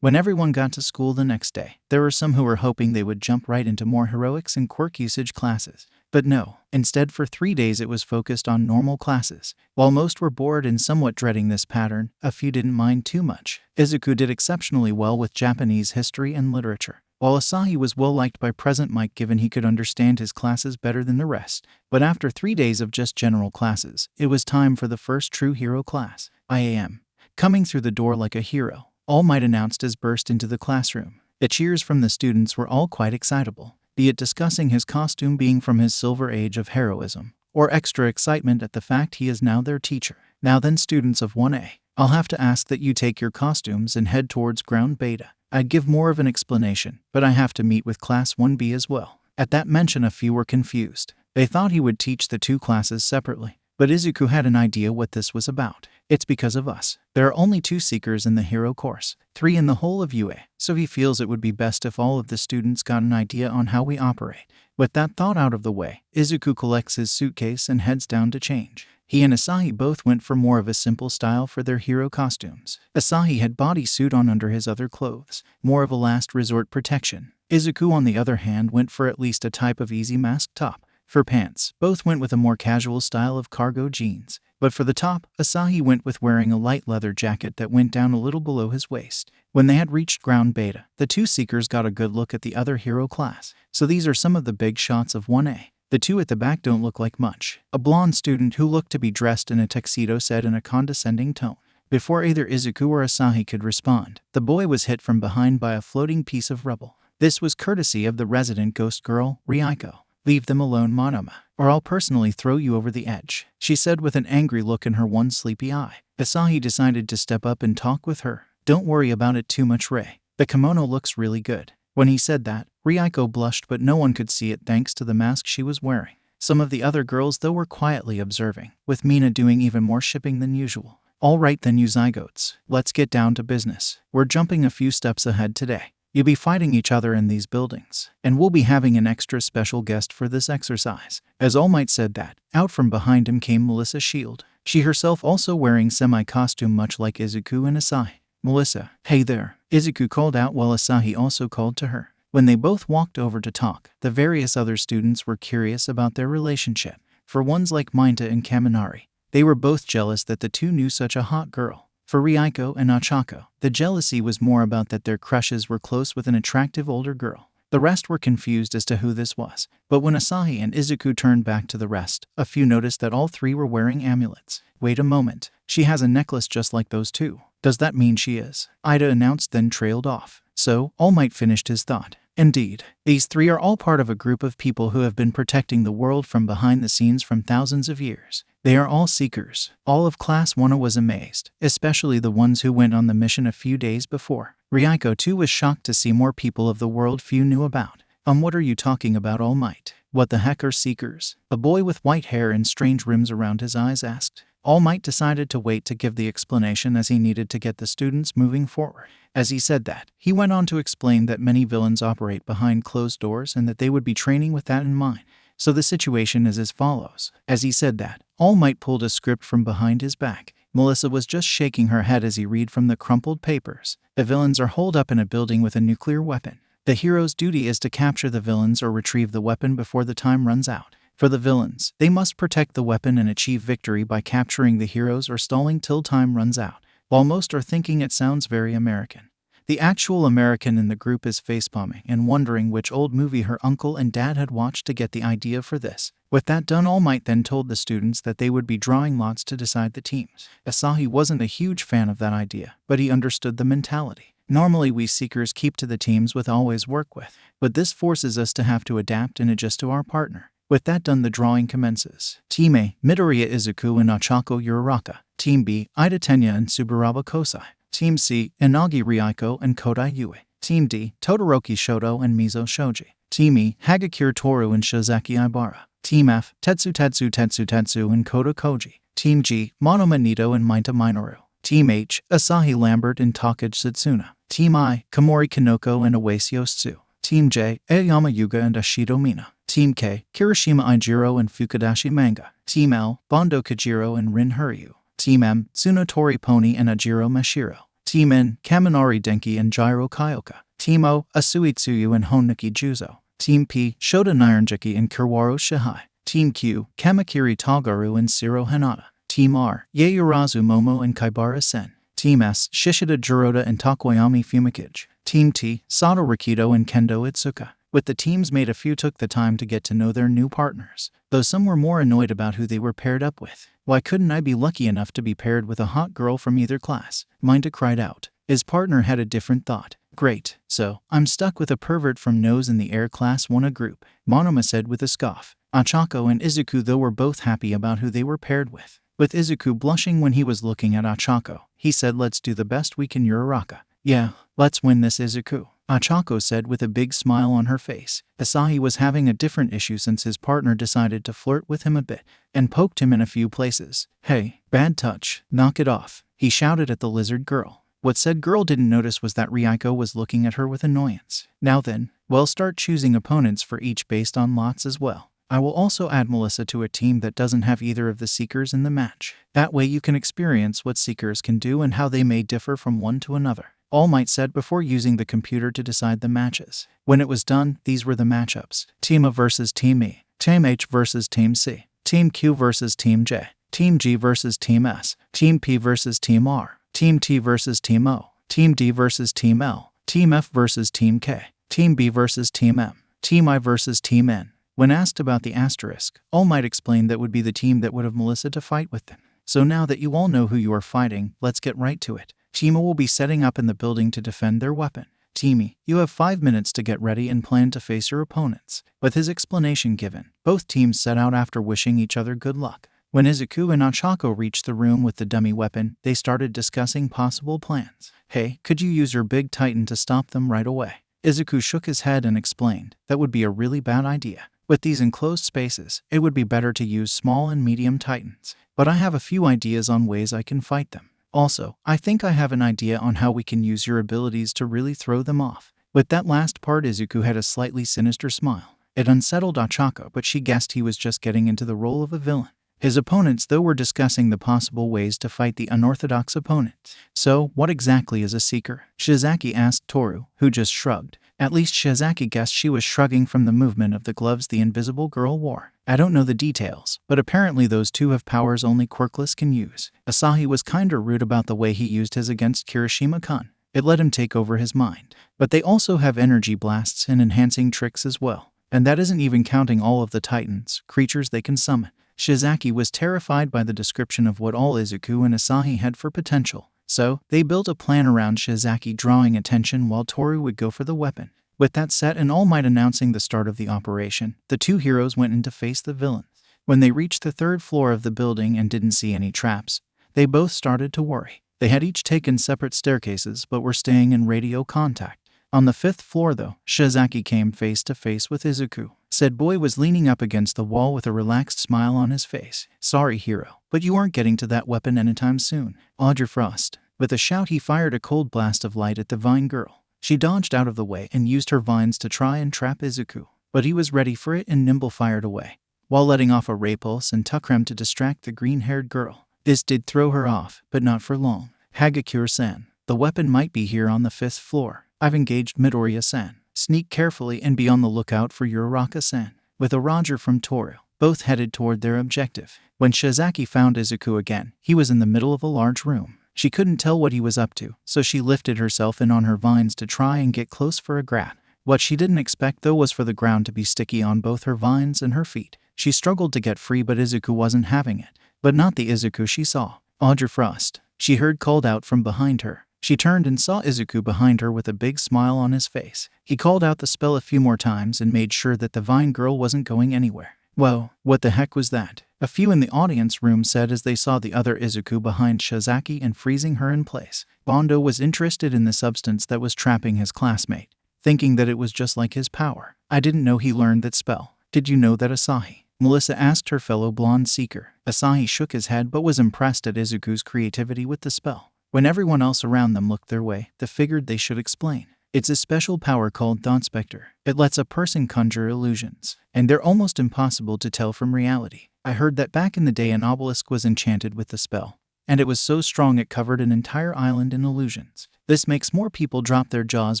When everyone got to school the next day, there were some who were hoping they would jump right into more heroics and quirk usage classes. But no, instead for 3 days it was focused on normal classes. While most were bored and somewhat dreading this pattern, a few didn't mind too much. Izuku did exceptionally well with Japanese history and literature, while Asahi was well liked by President Mike given he could understand his classes better than the rest. But after 3 days of just general classes, it was time for the first true hero class. I am coming through the door like a hero, All Might announced as burst into the classroom. The cheers from the students were all quite excitable, be it discussing his costume being from his silver age of heroism, or extra excitement at the fact he is now their teacher. Now then, students of 1A, I'll have to ask that you take your costumes and head towards ground beta. I'd give more of an explanation, but I have to meet with class 1B as well. At that mention, a few were confused. They thought he would teach the two classes separately, but Izuku had an idea what this was about. It's because of us. There are only 2 seekers in the hero course, 3 in the whole of UA, so he feels it would be best if all of the students got an idea on how we operate. With that thought out of the way, Izuku collects his suitcase and heads down to change. He and Asahi both went for more of a simple style for their hero costumes. Asahi had bodysuit on under his other clothes, more of a last resort protection. Izuku, on the other hand, went for at least a type of easy mask top. For pants, both went with a more casual style of cargo jeans. But for the top, Asahi went with wearing a light leather jacket that went down a little below his waist. When they had reached ground beta, the 2 seekers got a good look at the other hero class. So these are some of the big shots of 1A. The 2 at the back don't look like much. A blonde student who looked to be dressed in a tuxedo said in a condescending tone. Before either Izuku or Asahi could respond, the boy was hit from behind by a floating piece of rubble. This was courtesy of the resident ghost girl, Ryuko. Leave them alone, Monoma, or I'll personally throw you over the edge, she said with an angry look in her one sleepy eye. Asahi decided to step up and talk with her. Don't worry about it too much, Rei. The kimono looks really good. When he said that, Ryuko blushed, but no one could see it thanks to the mask she was wearing. Some of the other girls, though, were quietly observing, with Mina doing even more shipping than usual. All right then, you zygotes. Let's get down to business. We're jumping a few steps ahead today. You'll be fighting each other in these buildings, and we'll be having an extra special guest for this exercise. As All Might said that, out from behind him came Melissa Shield. She herself also wearing semi-costume much like Izuku and Asahi. Melissa, hey there, Izuku called out while Asahi also called to her. When they both walked over to talk, the various other students were curious about their relationship. For ones like Minta and Kaminari, they were both jealous that the 2 knew such a hot girl. For Ryuko and Ochako, the jealousy was more about that their crushes were close with an attractive older girl. The rest were confused as to who this was. But when Asahi and Izuku turned back to the rest, a few noticed that all 3 were wearing amulets. Wait a moment, she has a necklace just like those 2. Does that mean she is? Ida announced, then trailed off. So, All Might finished his thought. Indeed, these three are all part of a group of people who have been protecting the world from behind the scenes from thousands of years. They are all seekers. All of Class 1 was amazed, especially the ones who went on the mission a few days before. Ryuko too was shocked to see more people of the world few knew about. What are you talking about, All Might? What the heck are seekers? A boy with white hair and strange rims around his eyes asked. All Might decided to wait to give the explanation as he needed to get the students moving forward. As he said that, he went on to explain that many villains operate behind closed doors and that they would be training with that in mind. So the situation is as follows. As he said that, All Might pulled a script from behind his back. Melissa was just shaking her head as he read from the crumpled papers. The villains are holed up in a building with a nuclear weapon. The hero's duty is to capture the villains or retrieve the weapon before the time runs out. For the villains, they must protect the weapon and achieve victory by capturing the heroes or stalling till time runs out. While most are thinking it sounds very American, the actual American in the group is facepalming and wondering which old movie her uncle and dad had watched to get the idea for this. With that done, All Might then told the students that they would be drawing lots to decide the teams. Asahi wasn't a huge fan of that idea, but he understood the mentality. Normally we seekers keep to the teams we always work with, but this forces us to have to adapt and adjust to our partner. With that done, the drawing commences. Team A, Midoriya Izuku and Ochako Uraraka. Team B, Ida Tenya and Subaraba Kosai. Team C, Inagi Ryuko and Kodai Yui. Team D, Todoroki Shoto and Mizo Shoji. Team E, Hagakure Toru and Shizaki Ibara. Team F, Tetsu and Koda Koji. Team G, Monoma Nito and Mainta Minoru. Team H, Asahi Lambert and Takage Satsuna. Team I, Komori Kinoko and Awasio Tsu. Team J, Aoyama Yuga and Ashido Mina. Team K, Kirishima Ijiro and Fukudashi Manga. Team L, Bondo Kajiro and Rin Huryu. Team M, Tsunotori Pony and Ajiro Mashiro. Team N, Kaminari Denki and Jiro Kyoka. Team O, Asui Tsuyu and Honuki Juzo. Team P, Shota Nyaranjiki and Kurwaro Shihai. Team Q, Kamakiri Tagaru and Shiro Hanada. Team R, Yaoyorozu Momo and Kaibara Sen. Team S, Shishida Jiroda and Takoyami Fumikage. Team T, Sato Rikido and Kendo Itsuka. With the teams made, a few took the time to get to know their new partners, though some were more annoyed about who they were paired up with. Why couldn't I be lucky enough to be paired with a hot girl from either class? Mainta cried out. His partner had a different thought. Great, so I'm stuck with a pervert from Nose in the Air Class 1 group, Monoma said with a scoff. Ochako and Izuku though were both happy about who they were paired with. With Izuku blushing when he was looking at Ochako, he said, let's do the best we can, Uraraka. Yeah, let's win this, Izuku, Ochako said with a big smile on her face. Asahi was having a different issue since his partner decided to flirt with him a bit and poked him in a few places. Hey, bad touch, knock it off, he shouted at the lizard girl. What said girl didn't notice was that Ryuko was looking at her with annoyance. Now then, we'll start choosing opponents for each based on lots as well. I will also add Melissa to a team that doesn't have either of the Seekers in the match. That way you can experience what Seekers can do and how they may differ from one to another, All Might said before using the computer to decide the matches. When it was done, these were the matchups. Team A versus Team E. Team H versus Team C. Team Q versus Team J. Team G versus Team S. Team P versus Team R. Team T versus Team O. Team D versus Team L. Team F versus Team K. Team B versus Team M. Team I versus Team N. When asked about the asterisk, All Might explained that would be the team that would have Melissa to fight with them. So now that you all know who you are fighting, let's get right to it. Team A will be setting up in the building to defend their weapon. Team E, you have 5 minutes to get ready and plan to face your opponents. With his explanation given, both teams set out after wishing each other good luck. When Izuku and Ochako reached the room with the dummy weapon, they started discussing possible plans. Hey, could you use your big titan to stop them right away? Izuku shook his head and explained, that would be a really bad idea. With these enclosed spaces, it would be better to use small and medium titans. But I have a few ideas on ways I can fight them. Also, I think I have an idea on how we can use your abilities to really throw them off. With that last part, Izuku had a slightly sinister smile. It unsettled Ochako, but she guessed he was just getting into the role of a villain. His opponents, though, were discussing the possible ways to fight the unorthodox opponent. So, what exactly is a seeker? Shizaki asked Toru, who just shrugged. At least Shizaki guessed she was shrugging from the movement of the gloves the invisible girl wore. I don't know the details, but apparently those two have powers only Quirkless can use. Asahi was kinda rude about the way he used his against Kirishima-kun. It let him take over his mind. But they also have energy blasts and enhancing tricks as well. And that isn't even counting all of the titans, creatures they can summon. Shizaki was terrified by the description of what all Izuku and Asahi had for potential. So, they built a plan around Shizaki drawing attention while Toru would go for the weapon. With that set and All Might announcing the start of the operation, the two heroes went in to face the villains. When they reached the third floor of the building and didn't see any traps, they both started to worry. They had each taken separate staircases but were staying in radio contact. On the fifth floor, though, Shizaki came face to face with Izuku. Said boy was leaning up against the wall with a relaxed smile on his face. Sorry, hero, but you aren't getting to that weapon anytime soon. Audra Frost. With a shout, he fired a cold blast of light at the vine girl. She dodged out of the way and used her vines to try and trap Izuku, but he was ready for it and nimble fired away, while letting off a ray pulse and tukrem to distract the green-haired girl. This did throw her off, but not for long. Hagakure-san, the weapon might be here on the 5th floor. I've engaged Midoriya-san. Sneak carefully and be on the lookout for Uraraka-san. With a Roger from Toru, both headed toward their objective. When Shizaki found Izuku again, he was in the middle of a large room. She couldn't tell what he was up to, so she lifted herself in on her vines to try and get close for a grab. What she didn't expect, though, was for the ground to be sticky on both her vines and her feet. She struggled to get free, but Izuku wasn't having it. But not the Izuku she saw. Audra Frost. She heard called out from behind her. She turned and saw Izuku behind her with a big smile on his face. He called out the spell a few more times and made sure that the vine girl wasn't going anywhere. Whoa, what the heck was that? A few in the audience room said as they saw the other Izuku behind Shizaki and freezing her in place. Bondo was interested in the substance that was trapping his classmate, thinking that it was just like his power. I didn't know he learned that spell. Did you know that, Asahi? Melissa asked her fellow blonde seeker. Asahi shook his head but was impressed at Izuku's creativity with the spell. When everyone else around them looked their way, they figured they should explain. It's a special power called Thought Spectre. It lets a person conjure illusions, and they're almost impossible to tell from reality. I heard that back in the day an obelisk was enchanted with the spell, and it was so strong it covered an entire island in illusions. This makes more people drop their jaws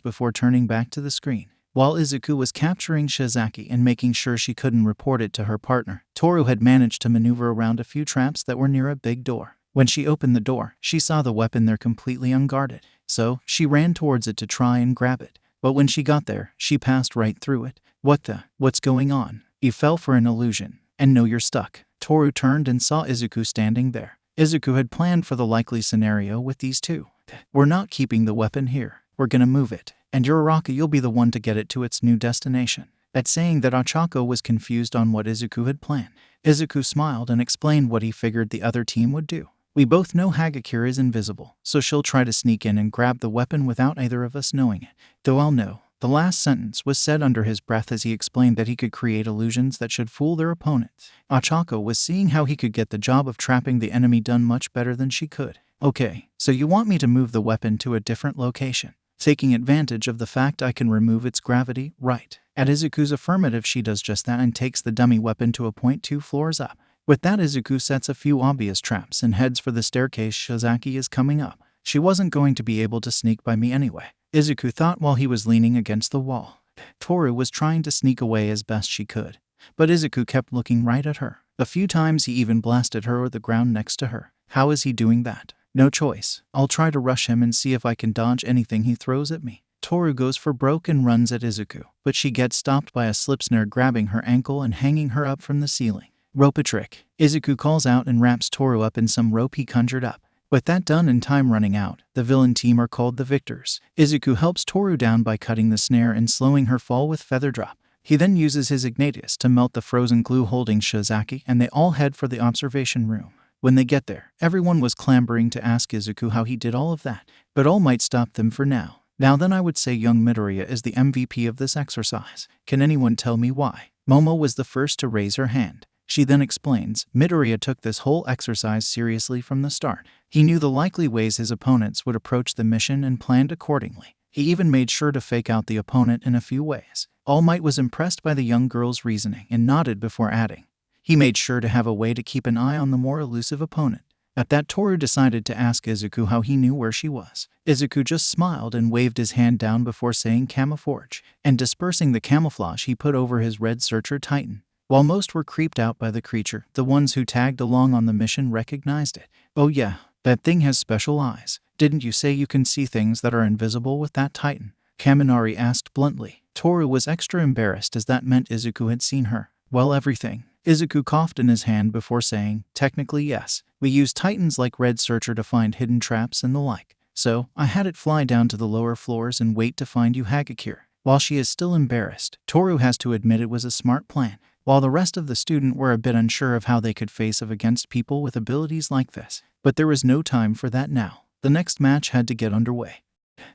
before turning back to the screen. While Izuku was capturing Shizaki and making sure she couldn't report it to her partner, Toru had managed to maneuver around a few traps that were near a big door. When she opened the door, she saw the weapon there completely unguarded, so she ran towards it to try and grab it. But when she got there, she passed right through it. What's going on? You fell for an illusion, and now you're stuck. Toru turned and saw Izuku standing there. Izuku had planned for the likely scenario with these two. We're not keeping the weapon here. We're gonna move it, and Uraraka, you'll be the one to get it to its new destination. At saying that, Ochako was confused on what Izuku had planned. Izuku smiled and explained what he figured the other team would do. We both know Hagakure is invisible, so she'll try to sneak in and grab the weapon without either of us knowing it. Though I'll know. The last sentence was said under his breath as he explained that he could create illusions that should fool their opponents. Ochako was seeing how he could get the job of trapping the enemy done much better than she could. Okay, so you want me to move the weapon to a different location, taking advantage of the fact I can remove its gravity, right? At Izuku's affirmative, she does just that and takes the dummy weapon to a point 2 floors up. With that, Izuku sets a few obvious traps and heads for the staircase Shizaki is coming up. She wasn't going to be able to sneak by me anyway, Izuku thought while he was leaning against the wall. Toru was trying to sneak away as best she could, but Izuku kept looking right at her. A few times he even blasted her or the ground next to her. How is he doing that? No choice. I'll try to rush him and see if I can dodge anything he throws at me. Toru goes for broke and runs at Izuku, but she gets stopped by a slip snare grabbing her ankle and hanging her up from the ceiling. Rope a trick. Izuku calls out and wraps Toru up in some rope he conjured up. With that done and time running out, the villain team are called the victors. Izuku helps Toru down by cutting the snare and slowing her fall with Feather Drop. He then uses his Ignatius to melt the frozen glue holding Shizaki, and they all head for the observation room. When they get there, everyone was clamoring to ask Izuku how he did all of that, but All Might stopped them for now. Now then, I would say young Midoriya is the MVP of this exercise. Can anyone tell me why? Momo was the first to raise her hand. She then explains, Midoriya took this whole exercise seriously from the start. He knew the likely ways his opponents would approach the mission and planned accordingly. He even made sure to fake out the opponent in a few ways. All Might was impressed by the young girl's reasoning and nodded before adding, he made sure to have a way to keep an eye on the more elusive opponent. At that, Toru decided to ask Izuku how he knew where she was. Izuku just smiled and waved his hand down before saying camouflage, and dispersing the camouflage he put over his red searcher Titan. While most were creeped out by the creature, the ones who tagged along on the mission recognized it. Oh yeah, that thing has special eyes. Didn't you say you can see things that are invisible with that Titan? Kaminari asked bluntly. Toru was extra embarrassed as that meant Izuku had seen her. Well, everything. Izuku coughed in his hand before saying, technically yes. We use Titans like Red Searcher to find hidden traps and the like. So, I had it fly down to the lower floors and wait to find you, Hagakure. While she is still embarrassed, Toru has to admit it was a smart plan. While the rest of the student were a bit unsure of how they could face off against people with abilities like this. But there was no time for that now. The next match had to get underway.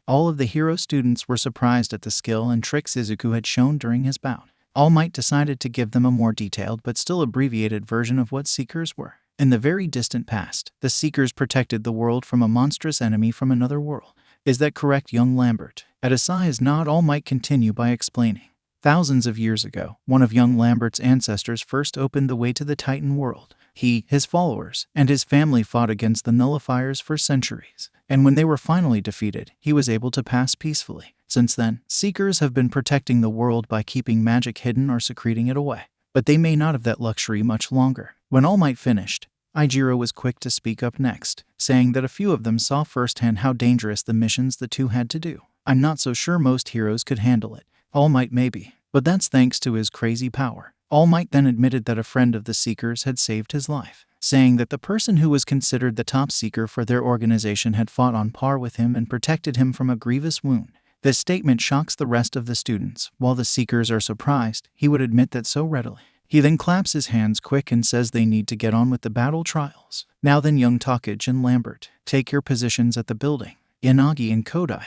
All of the hero students were surprised at the skill and tricks Izuku had shown during his bout. All Might decided to give them a more detailed but still abbreviated version of what Seekers were. In the very distant past, the Seekers protected the world from a monstrous enemy from another world. Is that correct, young Lambert? At Asahi's nod, All Might continued by explaining. Thousands of years ago, one of young Lambert's ancestors first opened the way to the Titan world. He, his followers, and his family fought against the Nullifiers for centuries, and when they were finally defeated, he was able to pass peacefully. Since then, Seekers have been protecting the world by keeping magic hidden or secreting it away. But they may not have that luxury much longer. When All Might finished, Ijiro was quick to speak up next, saying that a few of them saw firsthand how dangerous the missions the two had to do. I'm not so sure most heroes could handle it. All Might maybe, but that's thanks to his crazy power. All Might then admitted that a friend of the Seekers had saved his life, saying that the person who was considered the top seeker for their organization had fought on par with him and protected him from a grievous wound. This statement shocks the rest of the students. While the Seekers are surprised, he would admit that so readily. He then claps his hands quick and says they need to get on with the battle trials. Now then, young Takage and Lambert, take your positions at the building. Yanagi and Kodai,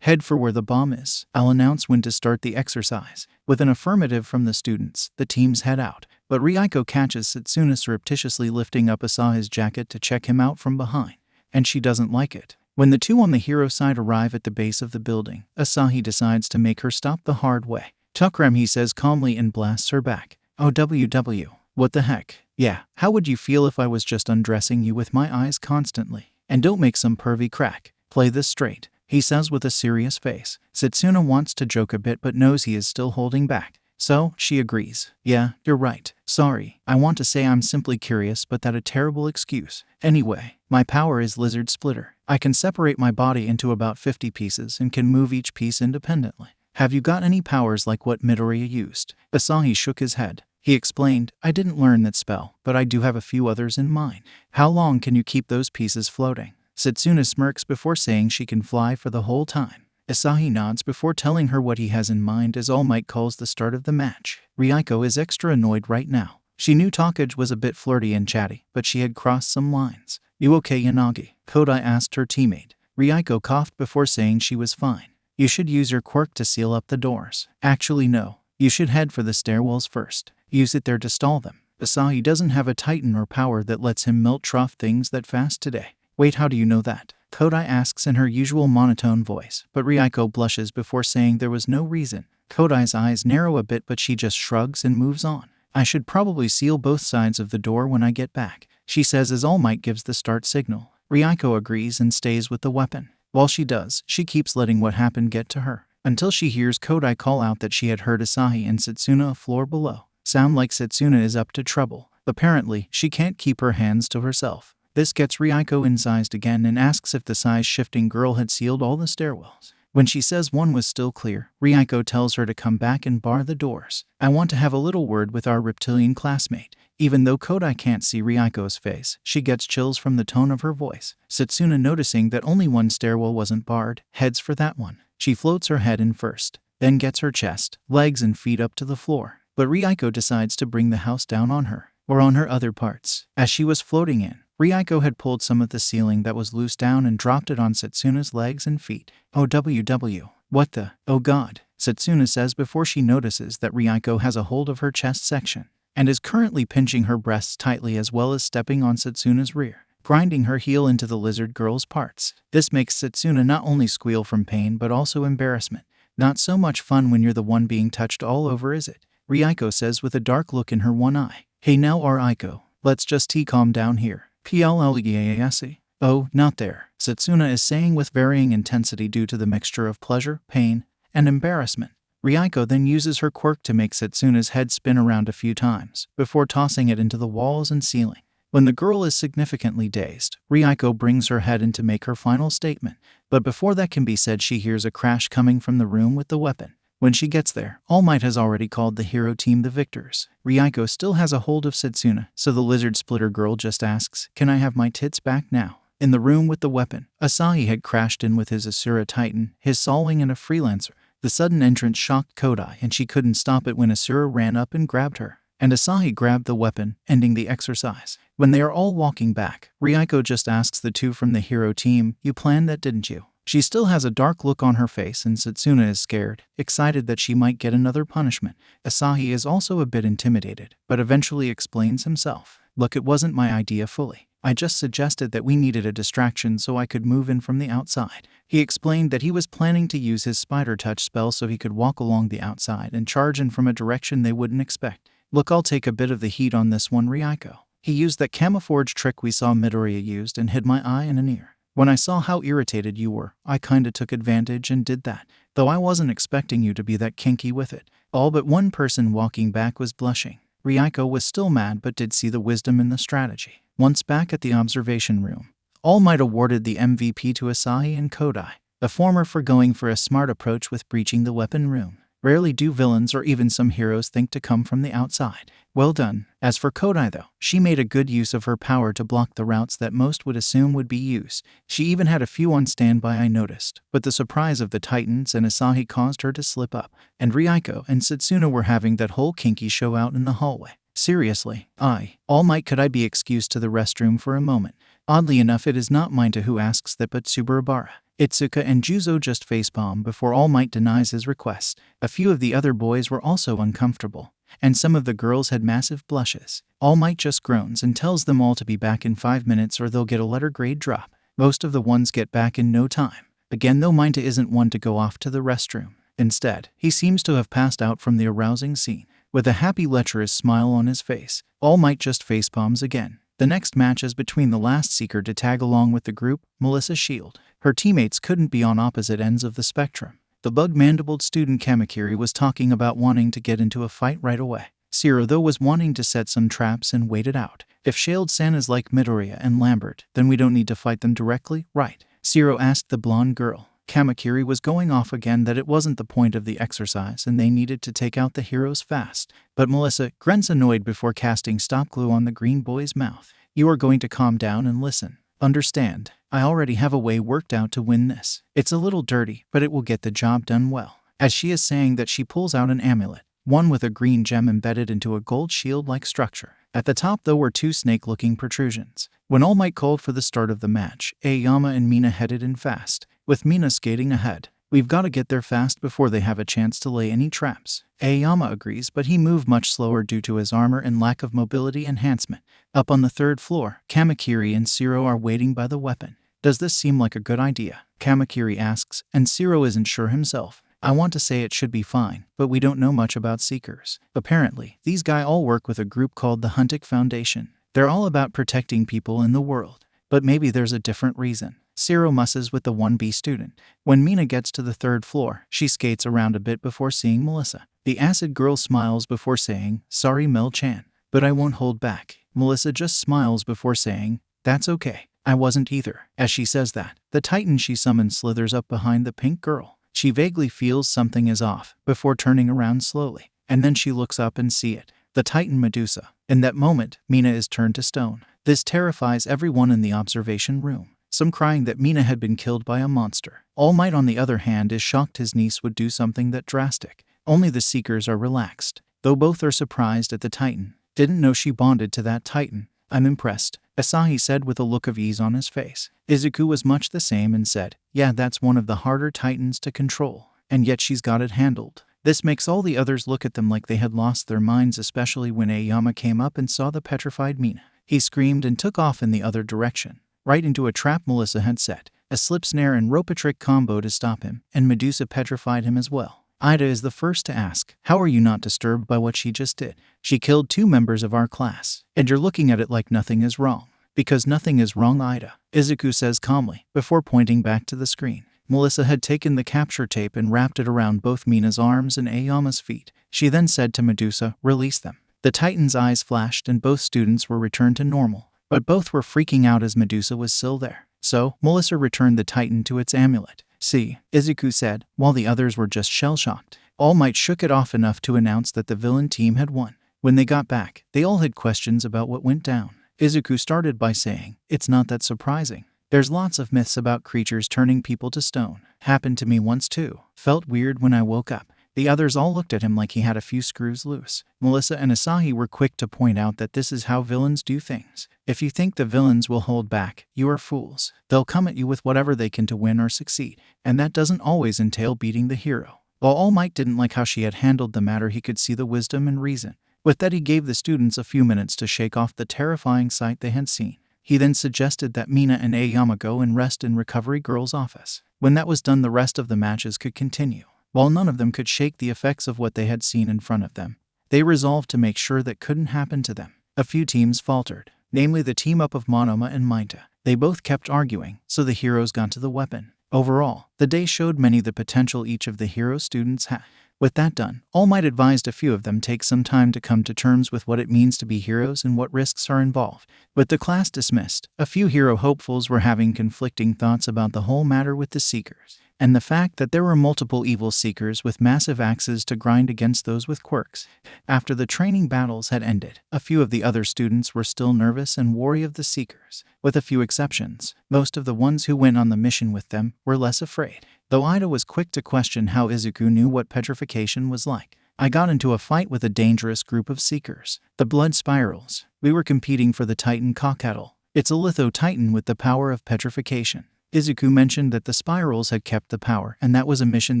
head for where the bomb is. I'll announce when to start the exercise. With an affirmative from the students, the teams head out. But Ryuko catches Setsuna surreptitiously lifting up Asahi's jacket to check him out from behind, and she doesn't like it. When the two on the hero side arrive at the base of the building, Asahi decides to make her stop the hard way. Tukram, he says calmly, and blasts her back. OWW. What the heck? Yeah, how would you feel if I was just undressing you with my eyes constantly? And don't make some pervy crack. Play this straight, he says with a serious face. Setsuna wants to joke a bit but knows he is still holding back. So, she agrees. Yeah, you're right. Sorry, I want to say I'm simply curious, but that a terrible excuse. Anyway, my power is Lizard Splitter. I can separate my body into about 50 pieces and can move each piece independently. Have you got any powers like what Midoriya used? Asahi shook his head. He explained, I didn't learn that spell, but I do have a few others in mind. How long can you keep those pieces floating? Setsuna smirks before saying she can fly for the whole time. Asahi nods before telling her what he has in mind as All Might calls the start of the match. Ryuko is extra annoyed right now. She knew Takage was a bit flirty and chatty, but she had crossed some lines. You okay, Yanagi? Kodai asked her teammate. Ryuko coughed before saying she was fine. You should use your quirk to seal up the doors. Actually, no. You should head for the stairwells first. Use it there to stall them. Asahi doesn't have a titan or power that lets him melt trough things that fast today. Wait, how do you know that? Kodai asks in her usual monotone voice, but Ryuko blushes before saying there was no reason. Kodai's eyes narrow a bit but she just shrugs and moves on. I should probably seal both sides of the door when I get back, she says as All Might gives the start signal. Ryuko agrees and stays with the weapon. While she does, she keeps letting what happened get to her, until she hears Kodai call out that she had heard Asahi and Setsuna a floor below. Sound like Setsuna is up to trouble. Apparently, she can't keep her hands to herself. This gets Ryuko incensed again and asks if the size-shifting girl had sealed all the stairwells. When she says one was still clear, Ryuko tells her to come back and bar the doors. I want to have a little word with our reptilian classmate. Even though Kodai can't see Ryuko's face, she gets chills from the tone of her voice. Setsuna, noticing that only one stairwell wasn't barred, heads for that one. She floats her head in first, then gets her chest, legs and feet up to the floor. But Ryuko decides to bring the house down on her, or on her other parts. As she was floating in, Ryuko had pulled some of the ceiling that was loose down and dropped it on Setsuna's legs and feet. OWW. What the? Oh god, Setsuna says before she notices that Ryuko has a hold of her chest section, and is currently pinching her breasts tightly as well as stepping on Setsuna's rear, grinding her heel into the lizard girl's parts. This makes Setsuna not only squeal from pain but also embarrassment. Not so much fun when you're the one being touched all over, is it? Ryuko says with a dark look in her one eye. Hey now Ryuko, let's just calm down here. PLLEASE. Oh, not there, Setsuna is saying with varying intensity due to the mixture of pleasure, pain, and embarrassment. Ryuko then uses her quirk to make Setsuna's head spin around a few times, before tossing it into the walls and ceiling. When the girl is significantly dazed, Ryuko brings her head in to make her final statement. But before that can be said, she hears a crash coming from the room with the weapon. When she gets there, All Might has already called the hero team the victors. Ryuko still has a hold of Setsuna, so the lizard splitter girl just asks, can I have my tits back now? In the room with the weapon, Asahi had crashed in with his Asura Titan, his Solwing and a freelancer, The sudden entrance shocked Kodai, and she couldn't stop it when Asura ran up and grabbed her. And Asahi grabbed the weapon, ending the exercise. When they are all walking back, Ryuko just asks the two from the hero team, "You planned that, didn't you?" She still has a dark look on her face, and Satsuna is scared, excited that she might get another punishment. Asahi is also a bit intimidated, but eventually explains himself. "Look, it wasn't my idea fully. I just suggested that we needed a distraction so I could move in from the outside." He explained that he was planning to use his spider touch spell so he could walk along the outside and charge in from a direction they wouldn't expect. "Look, I'll take a bit of the heat on this one, Ryuko. He used that camouflage trick we saw Midoriya used and hid my eye and an ear. When I saw how irritated you were, I kinda took advantage and did that. Though I wasn't expecting you to be that kinky with it." All but one person walking back was blushing. Ryuko was still mad but did see the wisdom in the strategy. Once back at the observation room, All Might awarded the MVP to Asahi and Kodai, the former for going for a smart approach with breaching the weapon room. Rarely do villains or even some heroes think to come from the outside. Well done. As for Kodai though, she made a good use of her power to block the routes that most would assume would be used. She even had a few on standby, I noticed, but the surprise of the Titans and Asahi caused her to slip up, and Ryuko and Satsuna were having that whole kinky show out in the hallway. Seriously, All Might, could I be excused to the restroom for a moment? Oddly enough, it is not Mineta who asks that but Tsuburabara. Itsuka and Juzo just facepalm before All Might denies his request. A few of the other boys were also uncomfortable, and some of the girls had massive blushes. All Might just groans and tells them all to be back in 5 minutes or they'll get a letter grade drop. Most of the ones get back in no time. Again though, Mineta isn't one to go off to the restroom. Instead, he seems to have passed out from the arousing scene. With a happy lecherous smile on his face, All Might just facepalms again. The next match is between the last Seeker to tag along with the group, Melissa Shield. Her teammates couldn't be on opposite ends of the spectrum. The bug-mandibled student Kamakiri was talking about wanting to get into a fight right away. Zero though was wanting to set some traps and wait it out. If Shield-san is like Midoriya and Lambert, then we don't need to fight them directly, right? Zero asked the blonde girl. Kamakiri was going off again that it wasn't the point of the exercise and they needed to take out the heroes fast. But Melissa grins annoyed before casting stop glue on the green boy's mouth. "You are going to calm down and listen. Understand, I already have a way worked out to win this. It's a little dirty, but it will get the job done well." As she is saying that, she pulls out an amulet, one with a green gem embedded into a gold shield-like structure. At the top though were two snake-looking protrusions. When All Might called for the start of the match, Aoyama and Mina headed in fast, with Mina skating ahead. "We've got to get there fast before they have a chance to lay any traps." Aoyama agrees, but he moved much slower due to his armor and lack of mobility enhancement. Up on the 3rd floor, Kamakiri and Zero are waiting by the weapon. "Does this seem like a good idea?" Kamakiri asks, and Zero isn't sure himself. "I want to say it should be fine, but we don't know much about Seekers. Apparently, these guys all work with a group called the Huntik Foundation. They're all about protecting people in the world. But maybe there's a different reason." Zero musses with the 1B student. When Mina gets to the 3rd floor, she skates around a bit before seeing Melissa. The acid girl smiles before saying, "Sorry Mel-chan, but I won't hold back." Melissa just smiles before saying, "That's okay. I wasn't either." As she says that, the Titan she summons slithers up behind the pink girl. She vaguely feels something is off, before turning around slowly, and then she looks up and sees it. The Titan Medusa. In that moment, Mina is turned to stone. This terrifies everyone in the observation room, some crying that Mina had been killed by a monster. All Might on the other hand is shocked his niece would do something that drastic. Only the Seekers are relaxed, though both are surprised at the Titan. "Didn't know she bonded to that Titan. I'm impressed," Asahi said with a look of ease on his face. Izuku was much the same and said, "Yeah, that's one of the harder Titans to control, and yet she's got it handled." This makes all the others look at them like they had lost their minds, especially when Aoyama came up and saw the petrified Mina. He screamed and took off in the other direction, right into a trap Melissa had set, a slip snare and rope trick combo to stop him, and Medusa petrified him as well. Ida is the first to ask, "How are you not disturbed by what she just did? She killed 2 members of our class, and you're looking at it like nothing is wrong." "Because nothing is wrong, Ida," Izuku says calmly, before pointing back to the screen. Melissa had taken the capture tape and wrapped it around both Mina's arms and Aoyama's feet. She then said to Medusa, "Release them." The Titan's eyes flashed and both students were returned to normal, but both were freaking out as Medusa was still there. So, Melissa returned the Titan to its amulet. "See," Izuku said, while the others were just shell-shocked. All Might shook it off enough to announce that the villain team had won. When they got back, they all had questions about what went down. Izuku started by saying, "It's not that surprising. There's lots of myths about creatures turning people to stone. Happened to me once too. Felt weird when I woke up. The others all looked at him like he had a few screws loose. Melissa and Asahi were quick to point out that this is how villains do things. If you think the villains will hold back, you are fools. They'll come at you with whatever they can to win or succeed, and that doesn't always entail beating the hero. While All Might didn't like how she had handled the matter, he could see the wisdom and reason. With that, he gave the students a few minutes to shake off the terrifying sight they had seen. He then suggested that Mina and Aoyama go and rest in Recovery Girl's office. When that was done, the rest of the matches could continue. While none of them could shake the effects of what they had seen in front of them, they resolved to make sure that couldn't happen to them. A few teams faltered, namely the team-up of Monoma and Mainta. They both kept arguing, so the heroes got to the weapon. Overall, the day showed many the potential each of the hero students had. With that done, All Might advised a few of them take some time to come to terms with what it means to be heroes and what risks are involved. With the class dismissed, a few hero hopefuls were having conflicting thoughts about the whole matter with the Seekers, and the fact that there were multiple evil Seekers with massive axes to grind against those with quirks. After the training battles had ended, a few of the other students were still nervous and wary of the Seekers. With a few exceptions, most of the ones who went on the mission with them were less afraid. Though Ida was quick to question how Izuku knew what petrification was like. I got into a fight with a dangerous group of Seekers, the Blood Spirals. We were competing for the Titan Cockatl. It's a litho-titan with the power of petrification. Izuku mentioned that the Spirals had kept the power, and that was a mission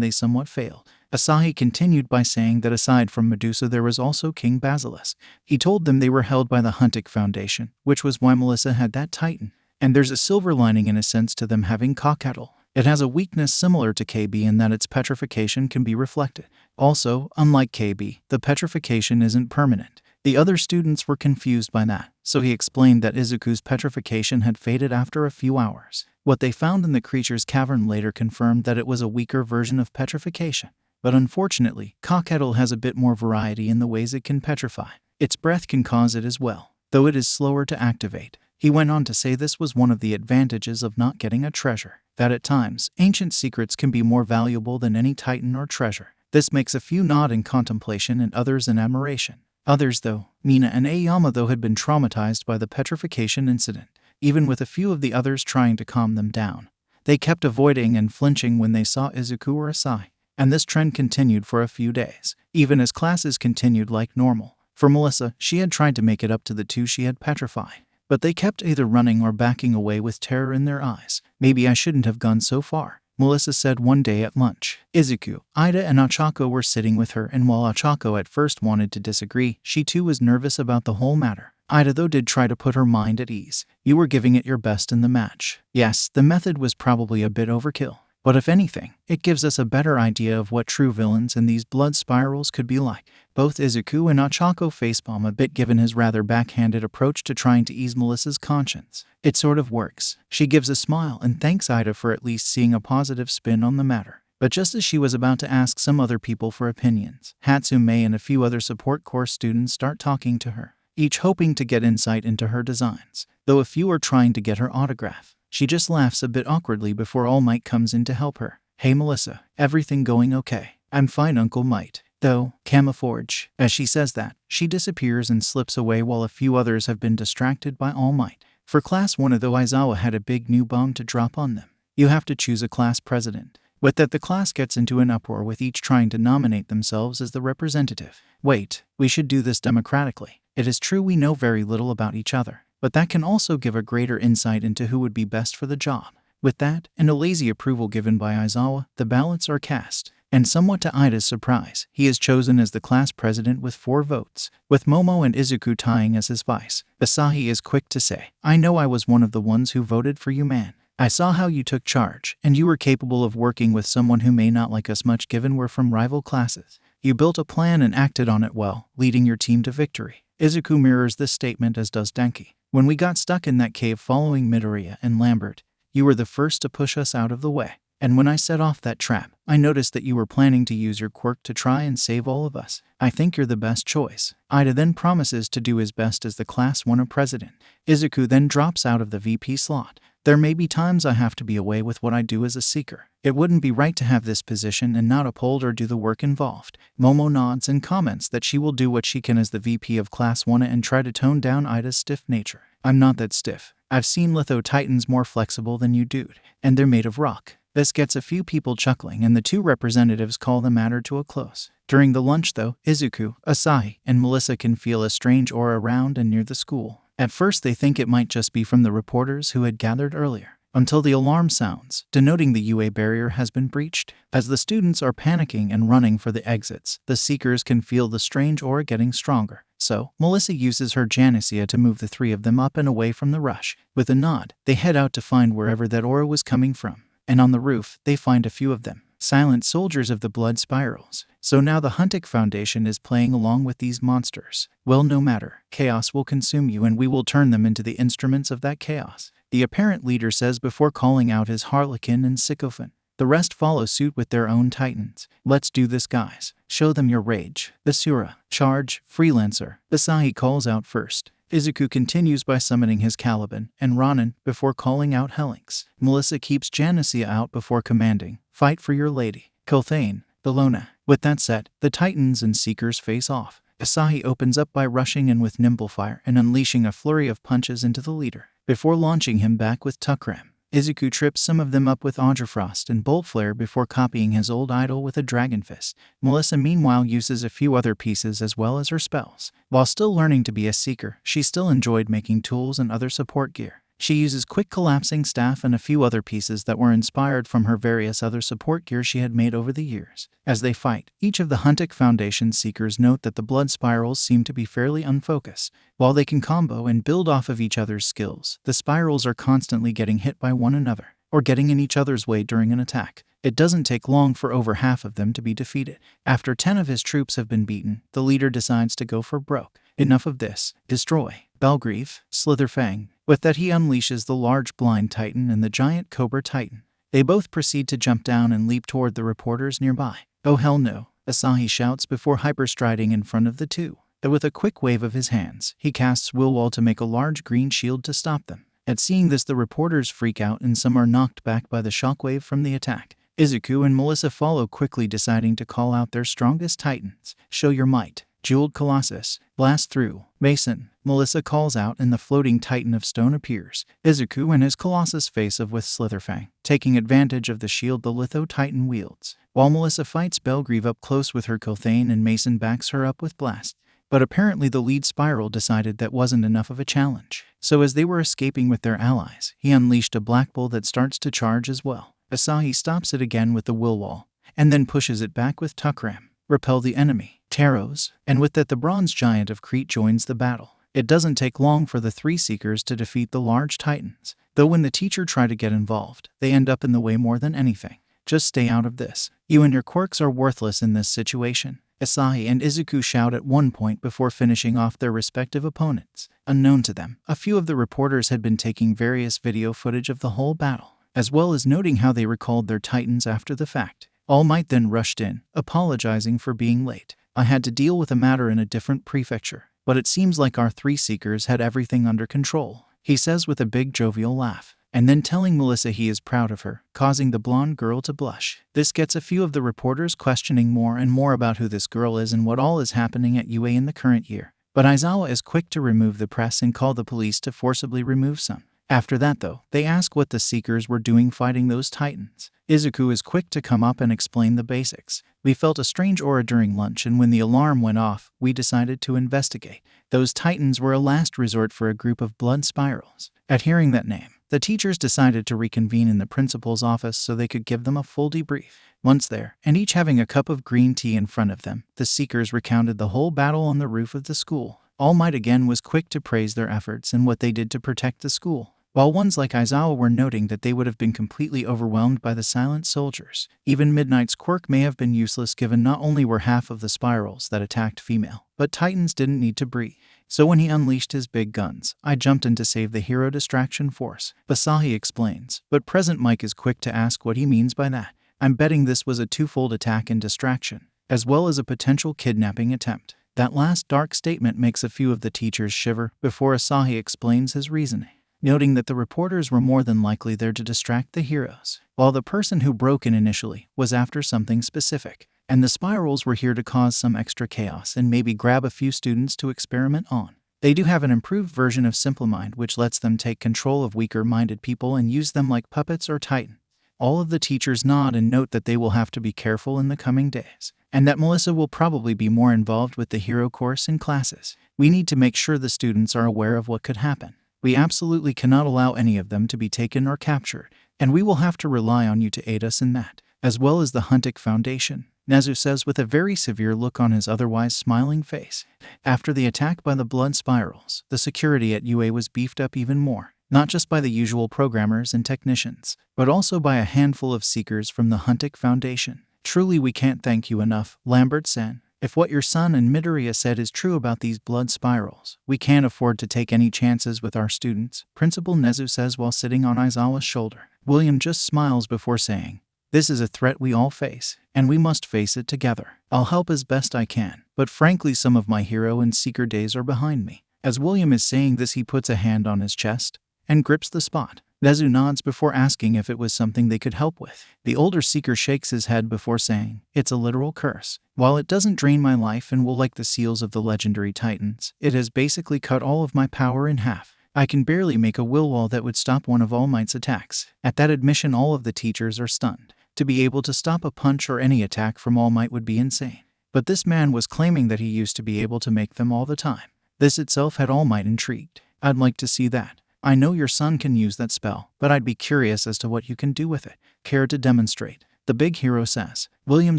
they somewhat failed. Asahi continued by saying that aside from Medusa there was also King Basilisk. He told them they were held by the Huntik Foundation, which was why Melissa had that titan. And there's a silver lining in a sense to them having Cockatl. It has a weakness similar to KB in that its petrification can be reflected. Also, unlike KB, the petrification isn't permanent. The other students were confused by that, so he explained that Izuku's petrification had faded after a few hours. What they found in the creature's cavern later confirmed that it was a weaker version of petrification. But unfortunately, Cockatl has a bit more variety in the ways it can petrify. Its breath can cause it as well, though it is slower to activate. He went on to say this was one of the advantages of not getting a treasure, that at times, ancient secrets can be more valuable than any titan or treasure. This makes a few nod in contemplation and others in admiration. Others, though, Mina and Aoyama, had been traumatized by the petrification incident, even with a few of the others trying to calm them down. They kept avoiding and flinching when they saw Izuku or Asahi, and this trend continued for a few days, even as classes continued like normal. For Melissa, she had tried to make it up to the two she had petrified, but they kept either running or backing away with terror in their eyes. Maybe I shouldn't have gone so far, Melissa said one day at lunch. Izuku, Ida, and Ochako were sitting with her, and while Ochako at first wanted to disagree, she too was nervous about the whole matter. Ida, though, did try to put her mind at ease. You were giving it your best in the match. Yes, the method was probably a bit overkill, but if anything, it gives us a better idea of what true villains in these blood spirals could be like. Both Izuku and Ochako facepalm a bit given his rather backhanded approach to trying to ease Melissa's conscience. It sort of works. She gives a smile and thanks Ida for at least seeing a positive spin on the matter. But just as she was about to ask some other people for opinions, Hatsume and a few other support course students start talking to her, each hoping to get insight into her designs, though a few are trying to get her autograph. She just laughs a bit awkwardly before All Might comes in to help her. Hey Melissa, everything going okay? I'm fine, Uncle Might. Though, Camoforge. As she says that, she disappears and slips away while a few others have been distracted by All Might. For Class 1, though, Aizawa had a big new bomb to drop on them. You have to choose a class president. With that, the class gets into an uproar with each trying to nominate themselves as the representative. Wait, we should do this democratically. It is true we know very little about each other, but that can also give a greater insight into who would be best for the job. With that, and a lazy approval given by Aizawa, the ballots are cast. And somewhat to Ida's surprise, he is chosen as the class president with 4 votes, with Momo and Izuku tying as his vice. Asahi is quick to say, I know I was one of the ones who voted for you, man. I saw how you took charge, and you were capable of working with someone who may not like us much given we're from rival classes. You built a plan and acted on it well, leading your team to victory. Izuku mirrors this statement, as does Denki. When we got stuck in that cave following Midoriya and Lambert, you were the first to push us out of the way. And when I set off that trap, I noticed that you were planning to use your quirk to try and save all of us. I think you're the best choice. Ida then promises to do his best as the Class 1 president. Izuku then drops out of the VP slot. There may be times I have to be away with what I do as a seeker. It wouldn't be right to have this position and not uphold or do the work involved. Momo nods and comments that she will do what she can as the VP of Class 1 and try to tone down Ida's stiff nature. I'm not that stiff. I've seen Litho Titans more flexible than you, dude. And they're made of rock. This gets a few people chuckling, and the two representatives call the matter to a close. During the lunch, though, Izuku, Asahi, and Melissa can feel a strange aura around and near the school. At first, they think it might just be from the reporters who had gathered earlier, until the alarm sounds, denoting the UA barrier has been breached. As the students are panicking and running for the exits, the seekers can feel the strange aura getting stronger. So, Melissa uses her Janicea to move the three of them up and away from the rush. With a nod, they head out to find wherever that aura was coming from. And on the roof, they find a few of them, silent soldiers of the blood spirals. So now the Huntik Foundation is playing along with these monsters. Well, no matter, chaos will consume you and we will turn them into the instruments of that chaos, the apparent leader says before calling out his Harlequin and Sycophant. The rest follow suit with their own titans. Let's do this, guys. Show them your rage. Basura, charge, freelancer. Asahi calls out first. Izuku continues by summoning his Caliban and Ronin before calling out Helix. Melissa keeps Janicea out before commanding, fight for your lady. Kothane, Bellona. With that said, the Titans and Seekers face off. Asahi opens up by rushing in with Nimble Fire and unleashing a flurry of punches into the leader, before launching him back with Tukram. Izuku trips some of them up with Audrefrost and Bolt Flare before copying his old idol with a Dragon Fist. Melissa meanwhile uses a few other pieces as well as her spells. While still learning to be a seeker, she still enjoyed making tools and other support gear. She uses Quick Collapsing Staff and a few other pieces that were inspired from her various other support gear she had made over the years. As they fight, each of the Huntik Foundation seekers note that the blood spirals seem to be fairly unfocused. While they can combo and build off of each other's skills, the spirals are constantly getting hit by one another, or getting in each other's way during an attack. It doesn't take long for over half of them to be defeated. After 10 of his troops have been beaten, the leader decides to go for broke. Enough of this. Destroy. Belgrieve, Slitherfang. With that, he unleashes the large blind titan and the giant cobra titan. They both proceed to jump down and leap toward the reporters nearby. Oh hell no, Asahi shouts before hyperstriding in front of the two. And with a quick wave of his hands, he casts Willwall to make a large green shield to stop them. At seeing this, the reporters freak out and some are knocked back by the shockwave from the attack. Izuku and Melissa follow quickly, deciding to call out their strongest titans. Show your might. Jeweled Colossus, blast through. Mason, Melissa calls out and the floating titan of stone appears. Izuku and his Colossus face off with Slitherfang, taking advantage of the shield the Litho Titan wields. While Melissa fights Belgrieve up close with her Kothane and Mason backs her up with blast. But apparently the lead spiral decided that wasn't enough of a challenge. So as they were escaping with their allies, he unleashed a Black Bull that starts to charge as well. Asahi stops it again with the Willwall, and then pushes it back with Tukram. Repel the enemy. Taros, and with that the bronze giant of Crete joins the battle. It doesn't take long for the three seekers to defeat the large titans, though when the teacher try to get involved, they end up in the way more than anything. Just stay out of this. You and your quirks are worthless in this situation, Asahi and Izuku shout at one point before finishing off their respective opponents. Unknown to them, a few of the reporters had been taking various video footage of the whole battle, as well as noting how they recalled their titans after the fact. All Might then rushed in, apologizing for being late. I had to deal with a matter in a different prefecture, but it seems like our three seekers had everything under control, he says with a big jovial laugh, and then telling Melissa he is proud of her, causing the blonde girl to blush. This gets a few of the reporters questioning more and more about who this girl is and what all is happening at UA in the current year. But Aizawa is quick to remove the press and call the police to forcibly remove some. After that, though, they ask what the Seekers were doing fighting those titans. Izuku is quick to come up and explain the basics. We felt a strange aura during lunch, and when the alarm went off, we decided to investigate. Those titans were a last resort for a group of blood spirals. At hearing that name, the teachers decided to reconvene in the principal's office so they could give them a full debrief. Once there, and each having a cup of green tea in front of them, the Seekers recounted the whole battle on the roof of the school. All Might again was quick to praise their efforts and what they did to protect the school, while ones like Aizawa were noting that they would have been completely overwhelmed by the silent soldiers. Even Midnight's quirk may have been useless, given not only were half of the spirals that attacked female, but Titans didn't need to breathe. So when he unleashed his big guns, I jumped in to save the hero distraction force. Basahi explains, but Present Mike is quick to ask what he means by that. I'm betting this was a twofold attack and distraction, as well as a potential kidnapping attempt. That last dark statement makes a few of the teachers shiver before Asahi explains his reasoning. noting that the reporters were more than likely there to distract the heroes, while the person who broke in initially was after something specific, and the spirals were here to cause some extra chaos and maybe grab a few students to experiment on. They do have an improved version of Simple Mind which lets them take control of weaker-minded people and use them like puppets or Titan. All of the teachers nod and note that they will have to be careful in the coming days, and that Melissa will probably be more involved with the hero course in classes. We need to make sure the students are aware of what could happen. We absolutely cannot allow any of them to be taken or captured, and we will have to rely on you to aid us in that, as well as the Huntik Foundation, Nezu says with a very severe look on his otherwise smiling face. After the attack by the blood spirals, the security at UA was beefed up even more, not just by the usual programmers and technicians, but also by a handful of seekers from the Huntik Foundation. Truly we can't thank you enough, Lambert-san. If what your son and Midoriya said is true about these blood spirals, we can't afford to take any chances with our students, Principal Nezu says while sitting on Aizawa's shoulder. William just smiles before saying, "This is a threat we all face, and we must face it together. I'll help as best I can, but frankly some of my hero and seeker days are behind me." As William is saying this, he puts a hand on his chest and grips the spot. Nezu nods before asking if it was something they could help with. The older seeker shakes his head before saying, "It's a literal curse. While it doesn't drain my life and will like the seals of the legendary titans, it has basically cut all of my power in half. I can barely make a will wall that would stop one of All Might's attacks." At that admission, all of the teachers are stunned. To be able to stop a punch or any attack from All Might would be insane. But this man was claiming that he used to be able to make them all the time. This itself had All Might intrigued. "I'd like to see that. I know your son can use that spell, but I'd be curious as to what you can do with it. Care to demonstrate?" the big hero says. William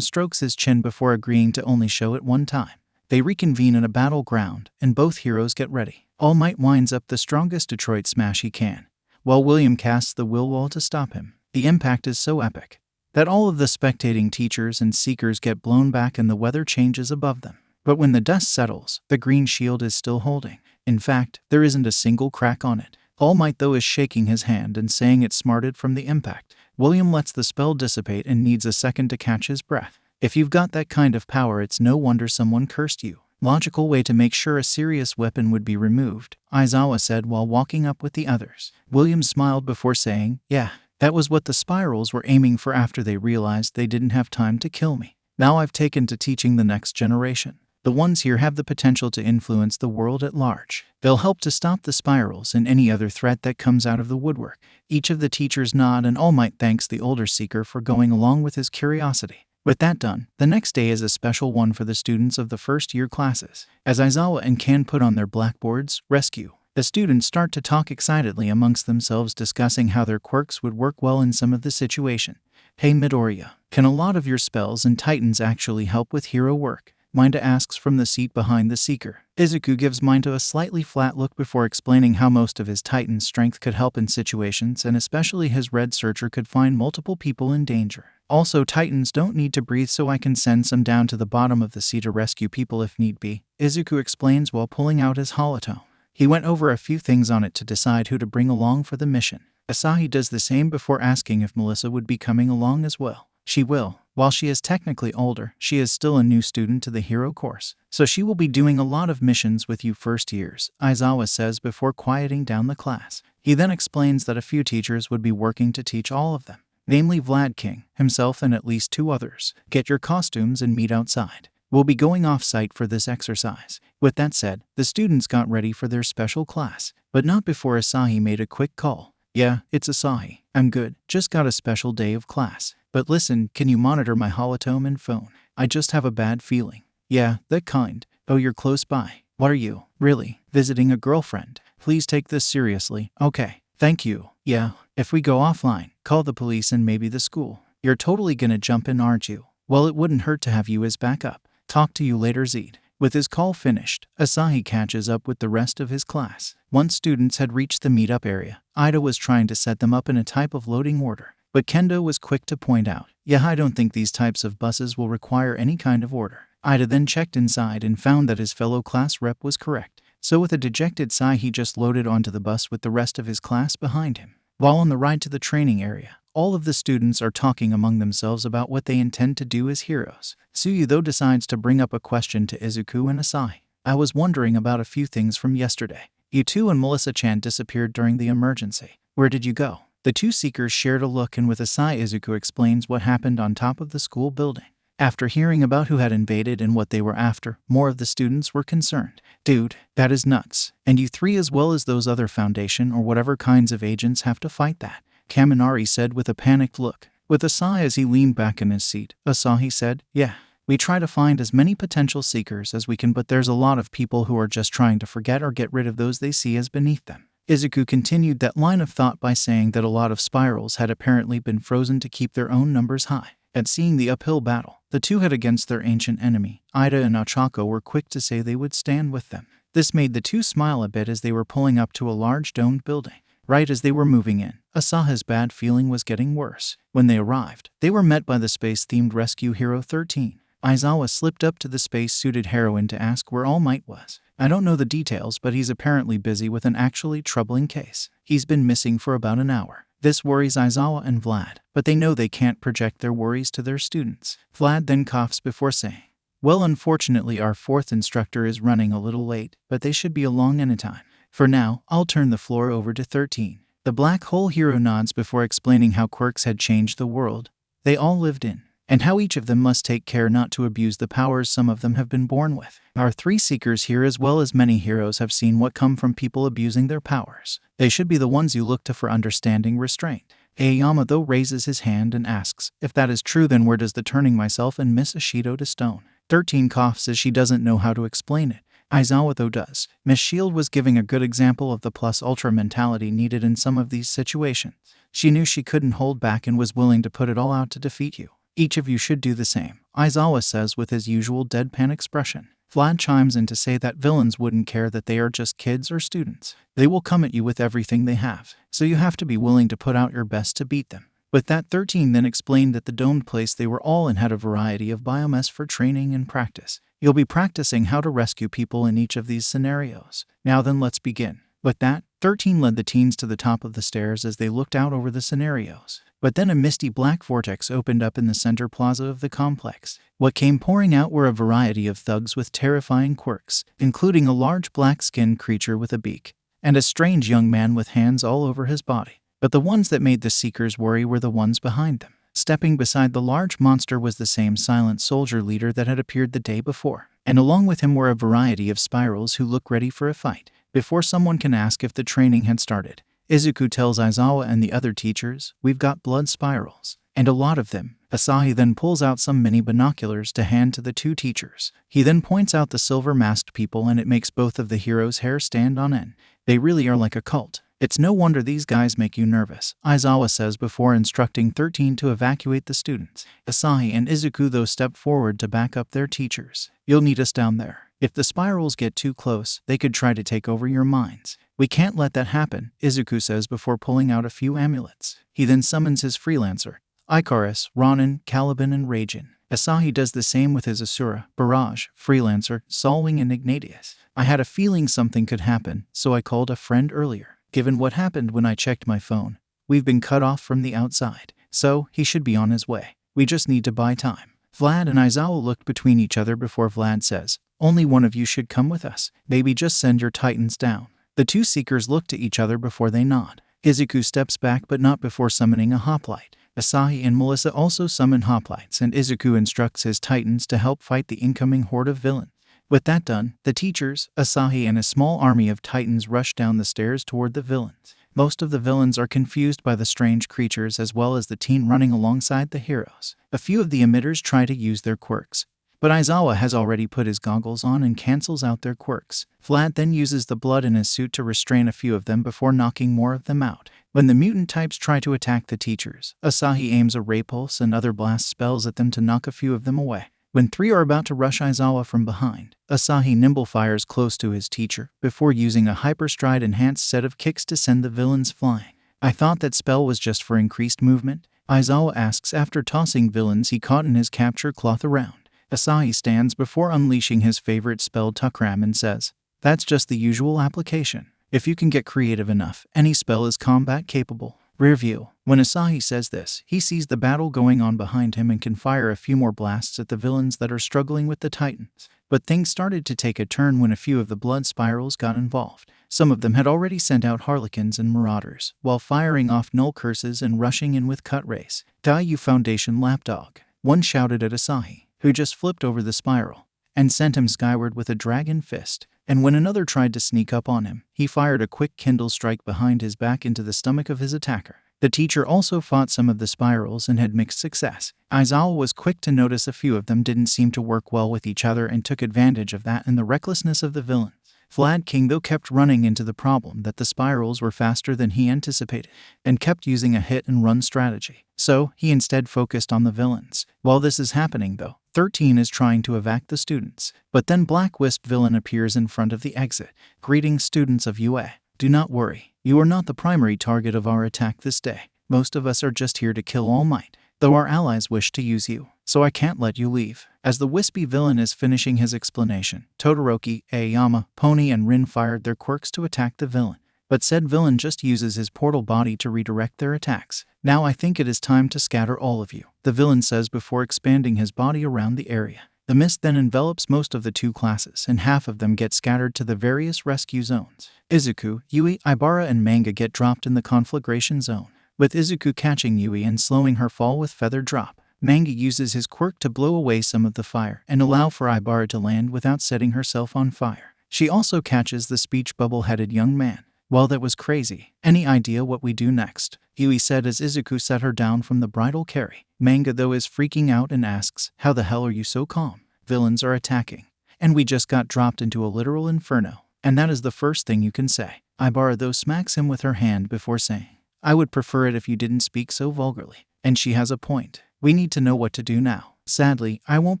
strokes his chin before agreeing to only show it one time. They reconvene in a battleground, and both heroes get ready. All Might winds up the strongest Detroit smash he can, while William casts the will wall to stop him. The impact is so epic that all of the spectating teachers and seekers get blown back and the weather changes above them. But when the dust settles, the green shield is still holding. In fact, there isn't a single crack on it. All Might though is shaking his hand and saying it smarted from the impact. William lets the spell dissipate and needs a second to catch his breath. "If you've got that kind of power, it's no wonder someone cursed you. Logical way to make sure a serious weapon would be removed," Aizawa said while walking up with the others. William smiled before saying, "Yeah, that was what the spirals were aiming for after they realized they didn't have time to kill me. Now I've taken to teaching the next generation. The ones here have the potential to influence the world at large. They'll help to stop the spirals and any other threat that comes out of the woodwork." Each of the teachers nod and All Might thanks the older seeker for going along with his curiosity. With that done, the next day is a special one for the students of the first-year classes. As Aizawa and Kan put on their blackboards, "Rescue," the students start to talk excitedly amongst themselves, discussing how their quirks would work well in some of the situation. "Hey Midoriya, can a lot of your spells and titans actually help with hero work?" Minda asks from the seat behind the seeker. Izuku gives Minda a slightly flat look before explaining how most of his titan's strength could help in situations, and especially his red searcher could find multiple people in danger. "Also, titans don't need to breathe, so I can send some down to the bottom of the sea to rescue people if need be," Izuku explains while pulling out his holotome. He went over a few things on it to decide who to bring along for the mission. Asahi does the same before asking if Melissa would be coming along as well. She will. While she is technically older, she is still a new student to the hero course, so she will be doing a lot of missions with you first years, Aizawa says before quieting down the class. He then explains that a few teachers would be working to teach all of them, namely Vlad King, himself and at least 2 others. "Get your costumes and meet outside. We'll be going off-site for this exercise." With that said, the students got ready for their special class, but not before Asahi made a quick call. "Yeah, it's Asahi. I'm good. Just got a special day of class. But listen, can you monitor my holotome and phone? I just have a bad feeling." "Yeah, that kind. Oh, you're close by. What are you, really, visiting a girlfriend? Please take this seriously." "Okay, thank you. Yeah, if we go offline, call the police and maybe the school." "You're totally gonna jump in, aren't you? Well, it wouldn't hurt to have you as backup. Talk to you later, Zed." With his call finished, Asahi catches up with the rest of his class. Once students had reached the meetup area, Ida was trying to set them up in a type of loading order. But Kendo was quick to point out, "Yeah, I don't think these types of buses will require any kind of order." Ida then checked inside and found that his fellow class rep was correct. So with a dejected sigh, he just loaded onto the bus with the rest of his class behind him. While on the ride to the training area, all of the students are talking among themselves about what they intend to do as heroes. Tsuyu though decides to bring up a question to Izuku and Asahi. "I was wondering about a few things from yesterday. You two and Melissa-chan disappeared during the emergency. Where did you go? The two seekers shared a look, and with a sigh Izuku explains what happened on top of the school building. After hearing about who had invaded and what they were after, more of the students were concerned. Dude, that is nuts. And you three as well as those other Foundation or whatever kinds of agents have to fight that, Kaminari said with a panicked look. With a sigh as he leaned back in his seat, Asahi said, yeah. We try to find as many potential seekers as we can, but there's a lot of people who are just trying to forget or get rid of those they see as beneath them. Izuku continued that line of thought by saying that a lot of spirals had apparently been frozen to keep their own numbers high. At seeing the uphill battle the two had against their ancient enemy, Ida and Ochako were quick to say they would stand with them. This made the two smile a bit as they were pulling up to a large domed building. Right as they were moving in, Asahi's bad feeling was getting worse. When they arrived, they were met by the space-themed rescue hero 13. Aizawa slipped up to the space-suited heroine to ask where All Might was. I don't know the details, but he's apparently busy with an actually troubling case. He's been missing for about an hour. This worries Aizawa and Vlad, but they know they can't project their worries to their students. Vlad then coughs before saying, well, unfortunately our fourth instructor is running a little late, but they should be along anytime. For now, I'll turn the floor over to 13. The black hole hero nods before explaining how quirks had changed the world they all lived in, and how each of them must take care not to abuse the powers some of them have been born with. Our three seekers here, as well as many heroes, have seen what come from people abusing their powers. They should be the ones you look to for understanding restraint. Aoyama though raises his hand and asks, if that is true, then where does the turning myself and Miss Ishido to stone? 13 coughs as she doesn't know how to explain it. Aizawa though does. Miss Shield was giving a good example of the plus ultra mentality needed in some of these situations. She knew she couldn't hold back and was willing to put it all out to defeat you. Each of you should do the same, Aizawa says with his usual deadpan expression. Vlad chimes in to say that villains wouldn't care that they are just kids or students. They will come at you with everything they have, so you have to be willing to put out your best to beat them. With that, 13 then explained that the domed place they were all in had a variety of biomes for training and practice. You'll be practicing how to rescue people in each of these scenarios. Now then, let's begin. With that, 13 led the teens to the top of the stairs as they looked out over the scenarios. But then a misty black vortex opened up in the center plaza of the complex. What came pouring out were a variety of thugs with terrifying quirks, including a large black-skinned creature with a beak, and a strange young man with hands all over his body. But the ones that made the seekers worry were the ones behind them. Stepping beside the large monster was the same silent soldier leader that had appeared the day before, and along with him were a variety of spirals who look ready for a fight. Before someone can ask if the training had started, Izuku tells Aizawa and the other teachers, we've got blood spirals, and a lot of them. Asahi then pulls out some mini binoculars to hand to the two teachers. He then points out the silver-masked people, and it makes both of the heroes' hair stand on end. They really are like a cult. It's no wonder these guys make you nervous, Aizawa says before instructing 13 to evacuate the students. Asahi and Izuku though step forward to back up their teachers. You'll need us down there. If the spirals get too close, they could try to take over your minds. We can't let that happen, Izuku says before pulling out a few amulets. He then summons his freelancer, Icarus, Ronin, Caliban, and Raijin. Asahi does the same with his Asura, Barrage, Freelancer, Solwing, and Ignatius. I had a feeling something could happen, so I called a friend earlier. Given what happened when I checked my phone, we've been cut off from the outside, so he should be on his way. We just need to buy time. Vlad and Aizawa looked between each other before Vlad says, only one of you should come with us. Maybe just send your titans down. The two seekers look to each other before they nod. Izuku steps back but not before summoning a hoplite. Asahi and Melissa also summon hoplites, and Izuku instructs his titans to help fight the incoming horde of villains. With that done, the teachers, Asahi, and a small army of titans rush down the stairs toward the villains. Most of the villains are confused by the strange creatures as well as the teen running alongside the heroes. A few of the emitters try to use their quirks, but Aizawa has already put his goggles on and cancels out their quirks. Vlad then uses the blood in his suit to restrain a few of them before knocking more of them out. When the mutant types try to attack the teachers, Asahi aims a ray pulse and other blast spells at them to knock a few of them away. When three are about to rush Aizawa from behind, Asahi nimble fires close to his teacher before using a hyperstride enhanced set of kicks to send the villains flying. I thought that spell was just for increased movement, Aizawa asks after tossing villains he caught in his capture cloth around. Asahi stands before unleashing his favorite spell Tukram and says, that's just the usual application. If you can get creative enough, any spell is combat capable. Rear view. When Asahi says this, he sees the battle going on behind him and can fire a few more blasts at the villains that are struggling with the Titans. But things started to take a turn when a few of the blood spirals got involved. Some of them had already sent out harlequins and marauders, while firing off null curses and rushing in with cut rays. Daiyu Foundation lapdog. One shouted at Asahi, who just flipped over the spiral, and sent him skyward with a dragon fist. And when another tried to sneak up on him, he fired a quick kindle strike behind his back into the stomach of his attacker. The teacher also fought some of the spirals and had mixed success. Aizawa was quick to notice a few of them didn't seem to work well with each other and took advantage of that and the recklessness of the villains. Vlad King though kept running into the problem that the spirals were faster than he anticipated and kept using a hit-and-run strategy. So, he instead focused on the villains. While this is happening though, 13 is trying to evac the students. But then Black Wisp villain appears in front of the exit. Greetings students of UA. Do not worry, you are not the primary target of our attack this day. Most of us are just here to kill All Might, though our allies wish to use you, so I can't let you leave. As the wispy villain is finishing his explanation, Todoroki, Aoyama, Pony and Rin fired their quirks to attack the villain. But said villain just uses his portal body to redirect their attacks. Now I think it is time to scatter all of you, the villain says before expanding his body around the area. The mist then envelops most of the two classes and half of them get scattered to the various rescue zones. Izuku, Yui, Ibara and Manga get dropped in the conflagration zone, with Izuku catching Yui and slowing her fall with feather drop. Manga uses his quirk to blow away some of the fire and allow for Ibara to land without setting herself on fire. She also catches the speech bubble-headed young man. Well, that was crazy. Any idea what we do next? Yui said as Izuku set her down from the bridal carry. Manga though is freaking out and asks, how the hell are you so calm? Villains are attacking, and we just got dropped into a literal inferno. And that is the first thing you can say. Ibara though smacks him with her hand before saying, I would prefer it if you didn't speak so vulgarly. And she has a point. We need to know what to do now. Sadly, I won't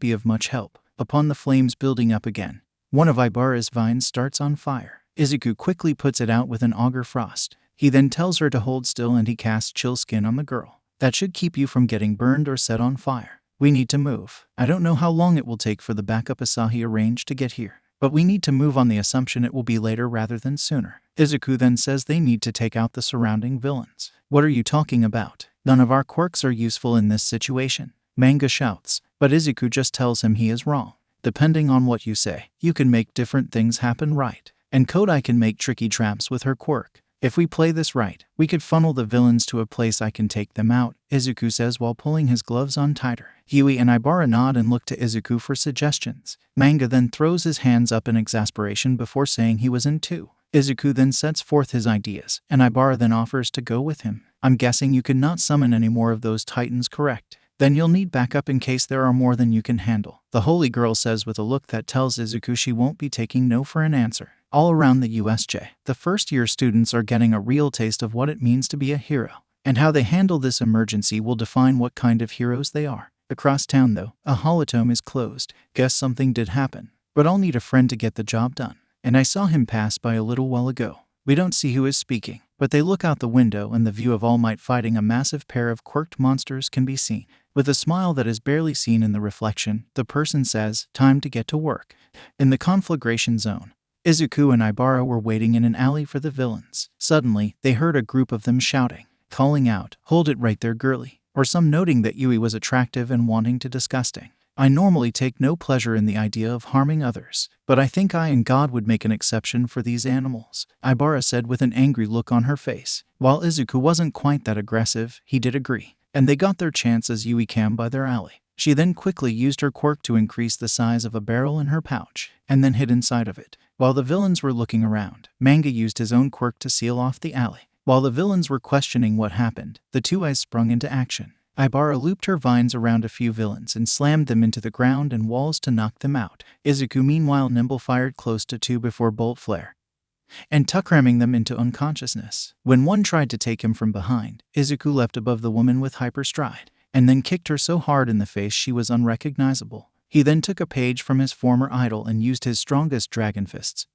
be of much help. Upon the flames building up again, one of Ibara's vines starts on fire. Izuku quickly puts it out with an auger frost. He then tells her to hold still and he casts chill skin on the girl. That should keep you from getting burned or set on fire. We need to move. I don't know how long it will take for the backup Asahi arranged to get here, but we need to move on the assumption it will be later rather than sooner. Izuku then says they need to take out the surrounding villains. What are you talking about? None of our quirks are useful in this situation. Manga shouts, but Izuku just tells him he is wrong. Depending on what you say, you can make different things happen, right? And Kodai can make tricky traps with her quirk. If we play this right, we could funnel the villains to a place I can take them out, Izuku says while pulling his gloves on tighter. Yui and Ibara nod and look to Izuku for suggestions. Manga then throws his hands up in exasperation before saying he was in too. Izuku then sets forth his ideas, and Ibara then offers to go with him. I'm guessing you cannot summon any more of those titans, correct? Then you'll need backup in case there are more than you can handle, the holy girl says with a look that tells Izuku she won't be taking no for an answer. All around the USJ, the first-year students are getting a real taste of what it means to be a hero, and how they handle this emergency will define what kind of heroes they are. Across town though, a holotome is closed. Guess something did happen, but I'll need a friend to get the job done. And I saw him pass by a little while ago. We don't see who is speaking, but they look out the window and the view of All Might fighting a massive pair of quirked monsters can be seen. With a smile that is barely seen in the reflection, the person says, time to get to work. In the conflagration zone, Izuku and Ibara were waiting in an alley for the villains. Suddenly, they heard a group of them shouting, calling out, hold it right there girly, or some noting that Yui was attractive and wanting to disgusting. I normally take no pleasure in the idea of harming others, but I think I and God would make an exception for these animals, Ibara said with an angry look on her face. While Izuku wasn't quite that aggressive, he did agree, and they got their chance as Yui came by their alley. She then quickly used her quirk to increase the size of a barrel in her pouch, and then hid inside of it. While the villains were looking around, Manga used his own quirk to seal off the alley. While the villains were questioning what happened, the two eyes sprung into action. Ibara looped her vines around a few villains and slammed them into the ground and walls to knock them out. Izuku meanwhile nimble fired close to two before bolt flare, and tuck-ramming them into unconsciousness. When one tried to take him from behind, Izuku leapt above the woman with hyper stride, and then kicked her so hard in the face she was unrecognizable. He then took a page from his former idol and used his strongest dragon fists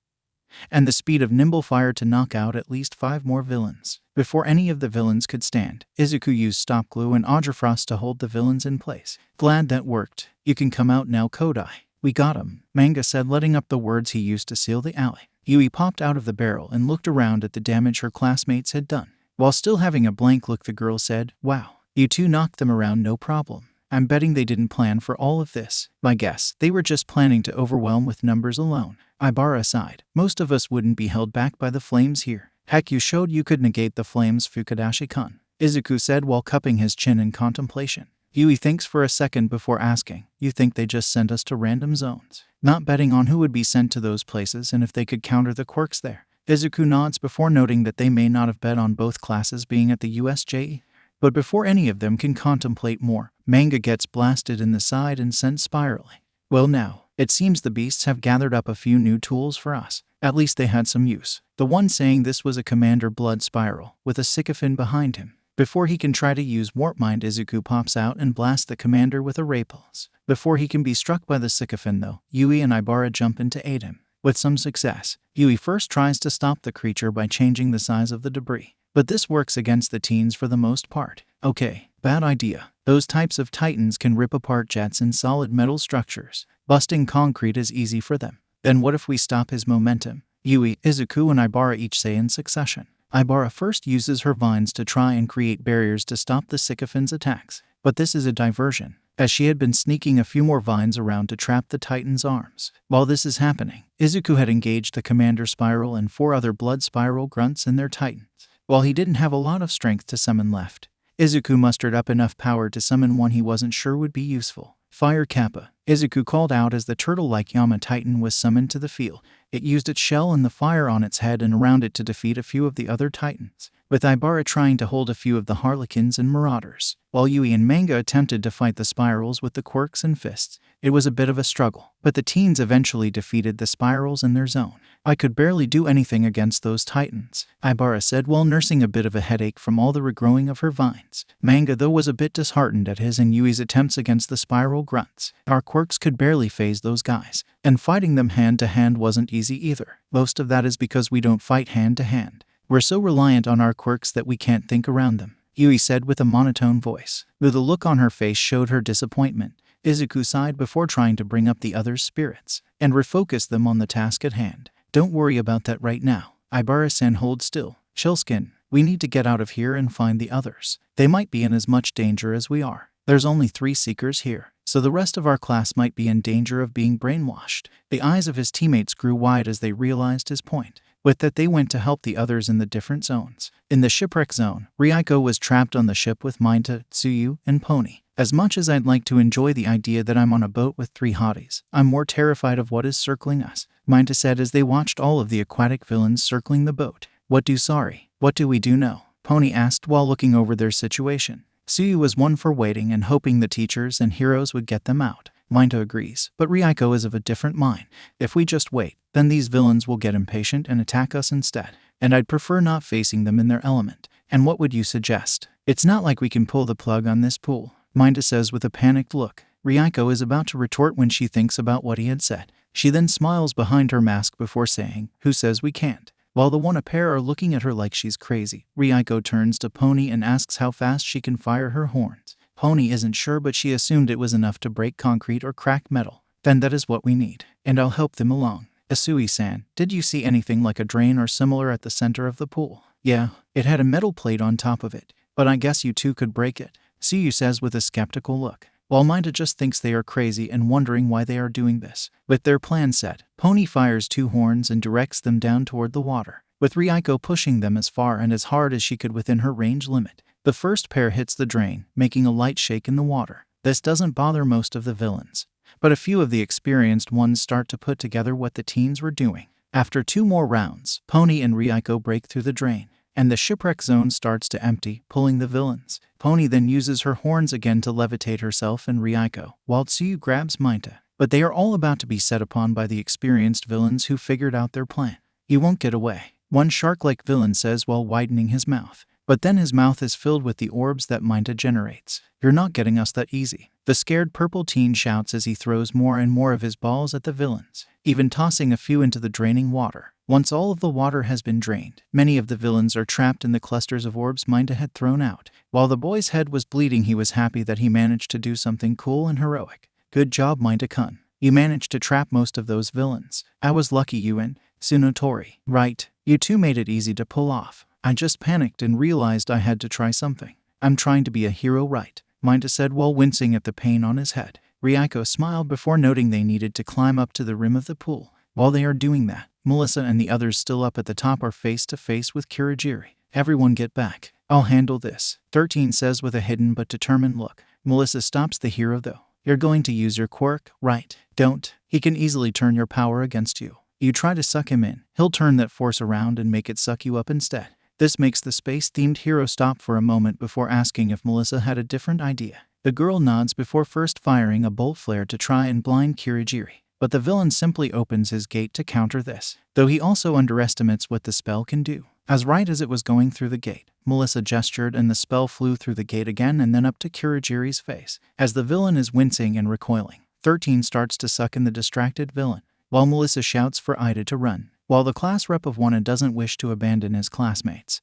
and the speed of nimble fire to knock out at least 5 more villains. Before any of the villains could stand, Izuku used stop glue and Audrefrost to hold the villains in place. Glad that worked. You can come out now, Kodai. We got him, Manga said, letting up the words he used to seal the alley. Yui popped out of the barrel and looked around at the damage her classmates had done. While still having a blank look, the girl said, "Wow, you two knocked them around no problem. I'm betting they didn't plan for all of this. My guess, they were just planning to overwhelm with numbers alone." Ibara sighed. "Most of us wouldn't be held back by the flames here. Heck, you showed you could negate the flames, Fukadashi-kun," Izuku said while cupping his chin in contemplation. Yui thinks for a second before asking, "You think they just sent us to random zones? Not betting on who would be sent to those places and if they could counter the quirks there." Izuku nods before noting that they may not have bet on both classes being at the USJE. But before any of them can contemplate more, Manga gets blasted in the side and sent spiraling. "Well now, it seems the beasts have gathered up a few new tools for us. At least they had some use." The one saying this was a Commander Blood Spiral, with a sycophant behind him. Before he can try to use Warp Mind, Izuku pops out and blasts the commander with a ray pulse. Before he can be struck by the sycophant though, Yui and Ibara jump in to aid him. With some success, Yui first tries to stop the creature by changing the size of the debris. But this works against the teens for the most part. Okay, bad idea. Those types of titans can rip apart jets in solid metal structures. Busting concrete is easy for them. Then what if we stop his momentum? Yui, Izuku, and Ibara each say in succession. Ibara first uses her vines to try and create barriers to stop the sycophant's attacks. But this is a diversion, as she had been sneaking a few more vines around to trap the titan's arms. While this is happening, Izuku had engaged the Commander Spiral and 4 other Blood Spiral grunts and their titans. While he didn't have a lot of strength to summon left, Izuku mustered up enough power to summon one he wasn't sure would be useful. "Fire Kappa," Izuku called out as the turtle-like Yama Titan was summoned to the field. It used its shell and the fire on its head and around it to defeat a few of the other titans, with Ibara trying to hold a few of the harlequins and marauders, while Yui and Manga attempted to fight the spirals with the quirks and fists. It was a bit of a struggle, but the teens eventually defeated the spirals in their zone. "I could barely do anything against those titans," Ibara said while nursing a bit of a headache from all the regrowing of her vines. Manga though was a bit disheartened at his and Yui's attempts against the spiral grunts. "Our quirks could barely phase those guys, and fighting them hand to hand wasn't easy either. Most of that is because we don't fight hand to hand. We're so reliant on our quirks that we can't think around them," Yui said with a monotone voice. Though the look on her face showed her disappointment, Izuku sighed before trying to bring up the others' spirits and refocus them on the task at hand. "Don't worry about that right now. Ibara-san, hold still. Chillskin, we need to get out of here and find the others. They might be in as much danger as we are. There's only 3 seekers here, so the rest of our class might be in danger of being brainwashed." The eyes of his teammates grew wide as they realized his point. With that, they went to help the others in the different zones. In the shipwreck zone, Ryuko was trapped on the ship with Minta, Tsuyu, and Pony. "As much as I'd like to enjoy the idea that I'm on a boat with 3 hotties, I'm more terrified of what is circling us," Minta said as they watched all of the aquatic villains circling the boat. What do we do now?" Pony asked while looking over their situation. Tsuyu was one for waiting and hoping the teachers and heroes would get them out. Minta agrees, but Ryuko is of a different mind. "If we just wait, then these villains will get impatient and attack us instead, and I'd prefer not facing them in their element. And what would you suggest? It's not like we can pull the plug on this pool," Minta says with a panicked look. Ryuko is about to retort when she thinks about what he had said. She then smiles behind her mask before saying, "Who says we can't?" While the one pair are looking at her like she's crazy, Ryuko turns to Pony and asks how fast she can fire her horns. Pony isn't sure, but she assumed it was enough to break concrete or crack metal. "Then that is what we need, and I'll help them along." "Asui-san, did you see anything like a drain or similar at the center of the pool?" "Yeah, it had a metal plate on top of it, but I guess you two could break it," Tsuyu says with a skeptical look. While Minta just thinks they are crazy and wondering why they are doing this. With their plan set, Pony fires 2 horns and directs them down toward the water, with Ryuko pushing them as far and as hard as she could within her range limit. The first pair hits the drain, making a light shake in the water. This doesn't bother most of the villains, but a few of the experienced ones start to put together what the teens were doing. After 2 more rounds, Pony and Ryuko break through the drain, and the shipwreck zone starts to empty, pulling the villains. Pony then uses her horns again to levitate herself and Ryuko, while Tsuyu grabs Minta. But they are all about to be set upon by the experienced villains who figured out their plan. "You won't get away," one shark-like villain says while widening his mouth. But then his mouth is filled with the orbs that Minta generates. "You're not getting us that easy," the scared purple teen shouts as he throws more and more of his balls at the villains, even tossing a few into the draining water. Once all of the water has been drained, many of the villains are trapped in the clusters of orbs Minta had thrown out. While the boy's head was bleeding, he was happy that he managed to do something cool and heroic. "Good job, Minta-kun. You managed to trap most of those villains. I was lucky you and Tsunotori, right? You two made it easy to pull off. I just panicked and realized I had to try something. I'm trying to be a hero, right? Mineta said while wincing at the pain on his head. Ryako smiled before noting they needed to climb up to the rim of the pool. While they are doing that, Melissa and the others still up at the top are face to face with Kurogiri. Everyone get back. I'll handle this, 13 says with a hidden but determined look. Melissa stops the hero though. You're going to use your quirk, right? Don't. He can easily turn your power against you. You try to suck him in, he'll turn that force around and make it suck you up instead. This makes the space-themed hero stop for a moment before asking if Melissa had a different idea. The girl nods before first firing a bolt flare to try and blind Kurogiri. But the villain simply opens his gate to counter this, though he also underestimates what the spell can do. As right as it was going through the gate, Melissa gestured and the spell flew through the gate again and then up to Kurogiri's face. As the villain is wincing and recoiling, 13 starts to suck in the distracted villain, while Melissa shouts for Ida to run. While the class rep of Wana doesn't wish to abandon his classmates,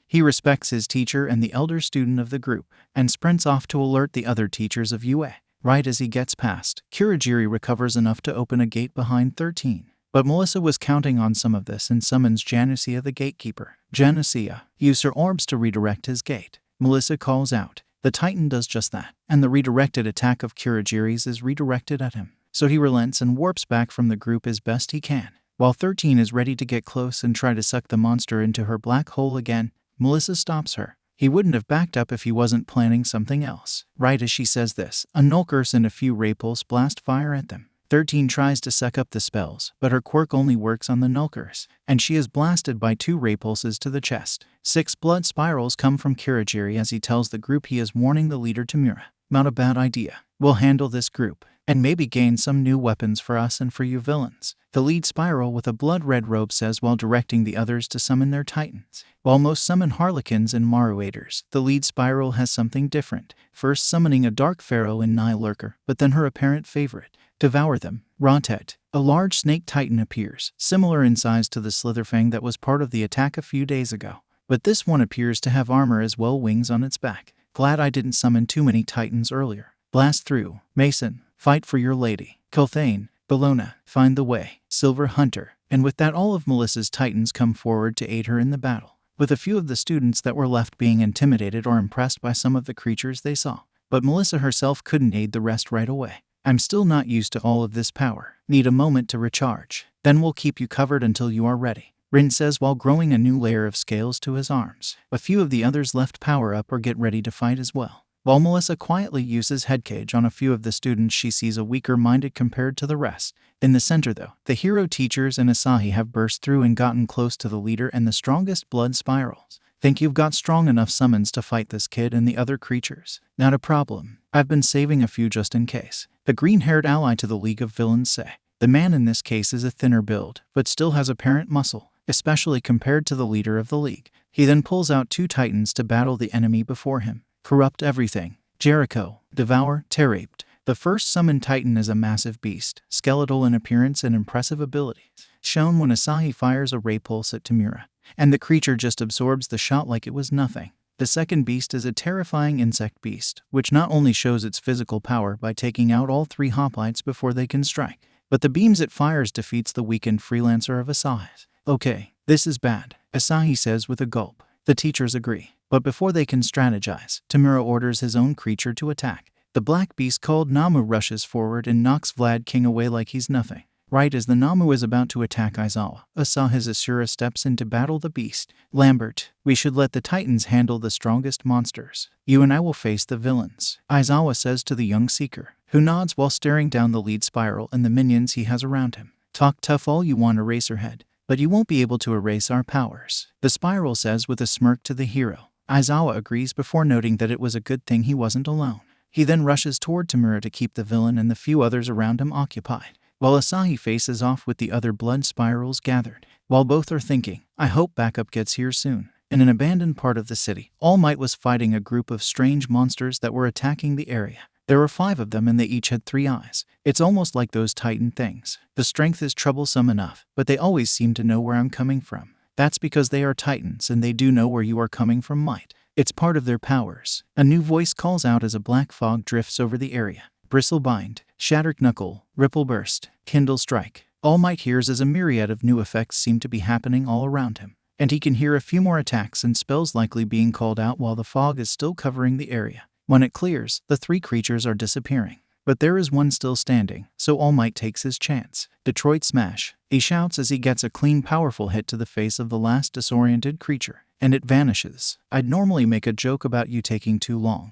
he respects his teacher and the elder student of the group, and sprints off to alert the other teachers of UA. Right as he gets past, Kurogiri recovers enough to open a gate behind 13. But Melissa was counting on some of this and summons Janusia the gatekeeper. Janusia, use her orbs to redirect his gate. Melissa calls out. The Titan does just that, and the redirected attack of Kurogiri's is redirected at him. So he relents and warps back from the group as best he can. While 13 is ready to get close and try to suck the monster into her black hole again, Melissa stops her. He wouldn't have backed up if he wasn't planning something else. Right as she says this, a Nullcurse and a few Ray Pulse blast fire at them. 13 tries to suck up the spells, but her quirk only works on the Nullcurse, and she is blasted by 2 Ray Pulses to the chest. 6 blood spirals come from Kurogiri as he tells the group he is warning the leader Tamura. Not a bad idea. We'll handle this group, and maybe gain some new weapons for us and for you villains. The lead spiral with a blood-red robe says while directing the others to summon their titans. While most summon harlequins and maruators, the lead spiral has something different. First summoning a dark pharaoh and Nile lurker, but then her apparent favorite. Devour them. Rontet. A large snake titan appears, similar in size to the Slitherfang that was part of the attack a few days ago. But this one appears to have armor as well, wings on its back. Glad I didn't summon too many titans earlier. Blast through. Mason. Fight for your lady. Kothane. Bellona. Find the way. Silver Hunter. And with that all of Melissa's titans come forward to aid her in the battle, with a few of the students that were left being intimidated or impressed by some of the creatures they saw. But Melissa herself couldn't aid the rest right away. I'm still not used to all of this power. Need a moment to recharge. Then we'll keep you covered until you are ready, Rin says while growing a new layer of scales to his arms. A few of the others left power up or get ready to fight as well. While Melissa quietly uses head cage on a few of the students she sees a weaker-minded compared to the rest. In the center though, the hero teachers and Asahi have burst through and gotten close to the leader and the strongest blood spirals. Think you've got strong enough summons to fight this kid and the other creatures? Not a problem. I've been saving a few just in case, the green-haired ally to the League of Villains say. The man in this case is a thinner build, but still has apparent muscle, especially compared to the leader of the league. He then pulls out 2 titans to battle the enemy before him. Corrupt everything. Jericho. Devour. Terraped. The first summoned titan is a massive beast, skeletal in appearance and impressive abilities, shown when Asahi fires a ray pulse at Tamura, and the creature just absorbs the shot like it was nothing. The second beast is a terrifying insect beast, which not only shows its physical power by taking out all 3 hoplites before they can strike, but the beams it fires defeats the weakened freelancer of Asahi's. Okay, this is bad, Asahi says with a gulp. The teachers agree, but before they can strategize, Tamura orders his own creature to attack. The black beast called Namu rushes forward and knocks Vlad King away like he's nothing. Right as the Namu is about to attack Aizawa, Asahi's Asura steps in to battle the beast. Lambert, we should let the titans handle the strongest monsters. You and I will face the villains, Aizawa says to the young seeker, who nods while staring down the lead spiral and the minions he has around him. Talk tough all you want, Eraserhead, but you won't be able to erase our powers, the spiral says with a smirk to the hero. Aizawa agrees before noting that it was a good thing he wasn't alone. He then rushes toward Tamura to keep the villain and the few others around him occupied, while Asahi faces off with the other blood spirals gathered. While both are thinking, I hope backup gets here soon. In an abandoned part of the city, All Might was fighting a group of strange monsters that were attacking the area. There were 5 of them and they each had 3 eyes. It's almost like those Titan things. The strength is troublesome enough, but they always seem to know where I'm coming from. That's because they are Titans and they do know where you are coming from, Might. It's part of their powers. A new voice calls out as a black fog drifts over the area. Bristlebind, Shattered Knuckle, Ripple Burst, Kindle Strike. All Might hears as a myriad of new effects seem to be happening all around him. and he can hear a few more attacks and spells likely being called out while the fog is still covering the area. When it clears, the 3 creatures are disappearing. But there is one still standing, so All Might takes his chance. Detroit Smash. He shouts as he gets a clean, powerful hit to the face of the last disoriented creature, and it vanishes. I'd normally make a joke about you taking too long,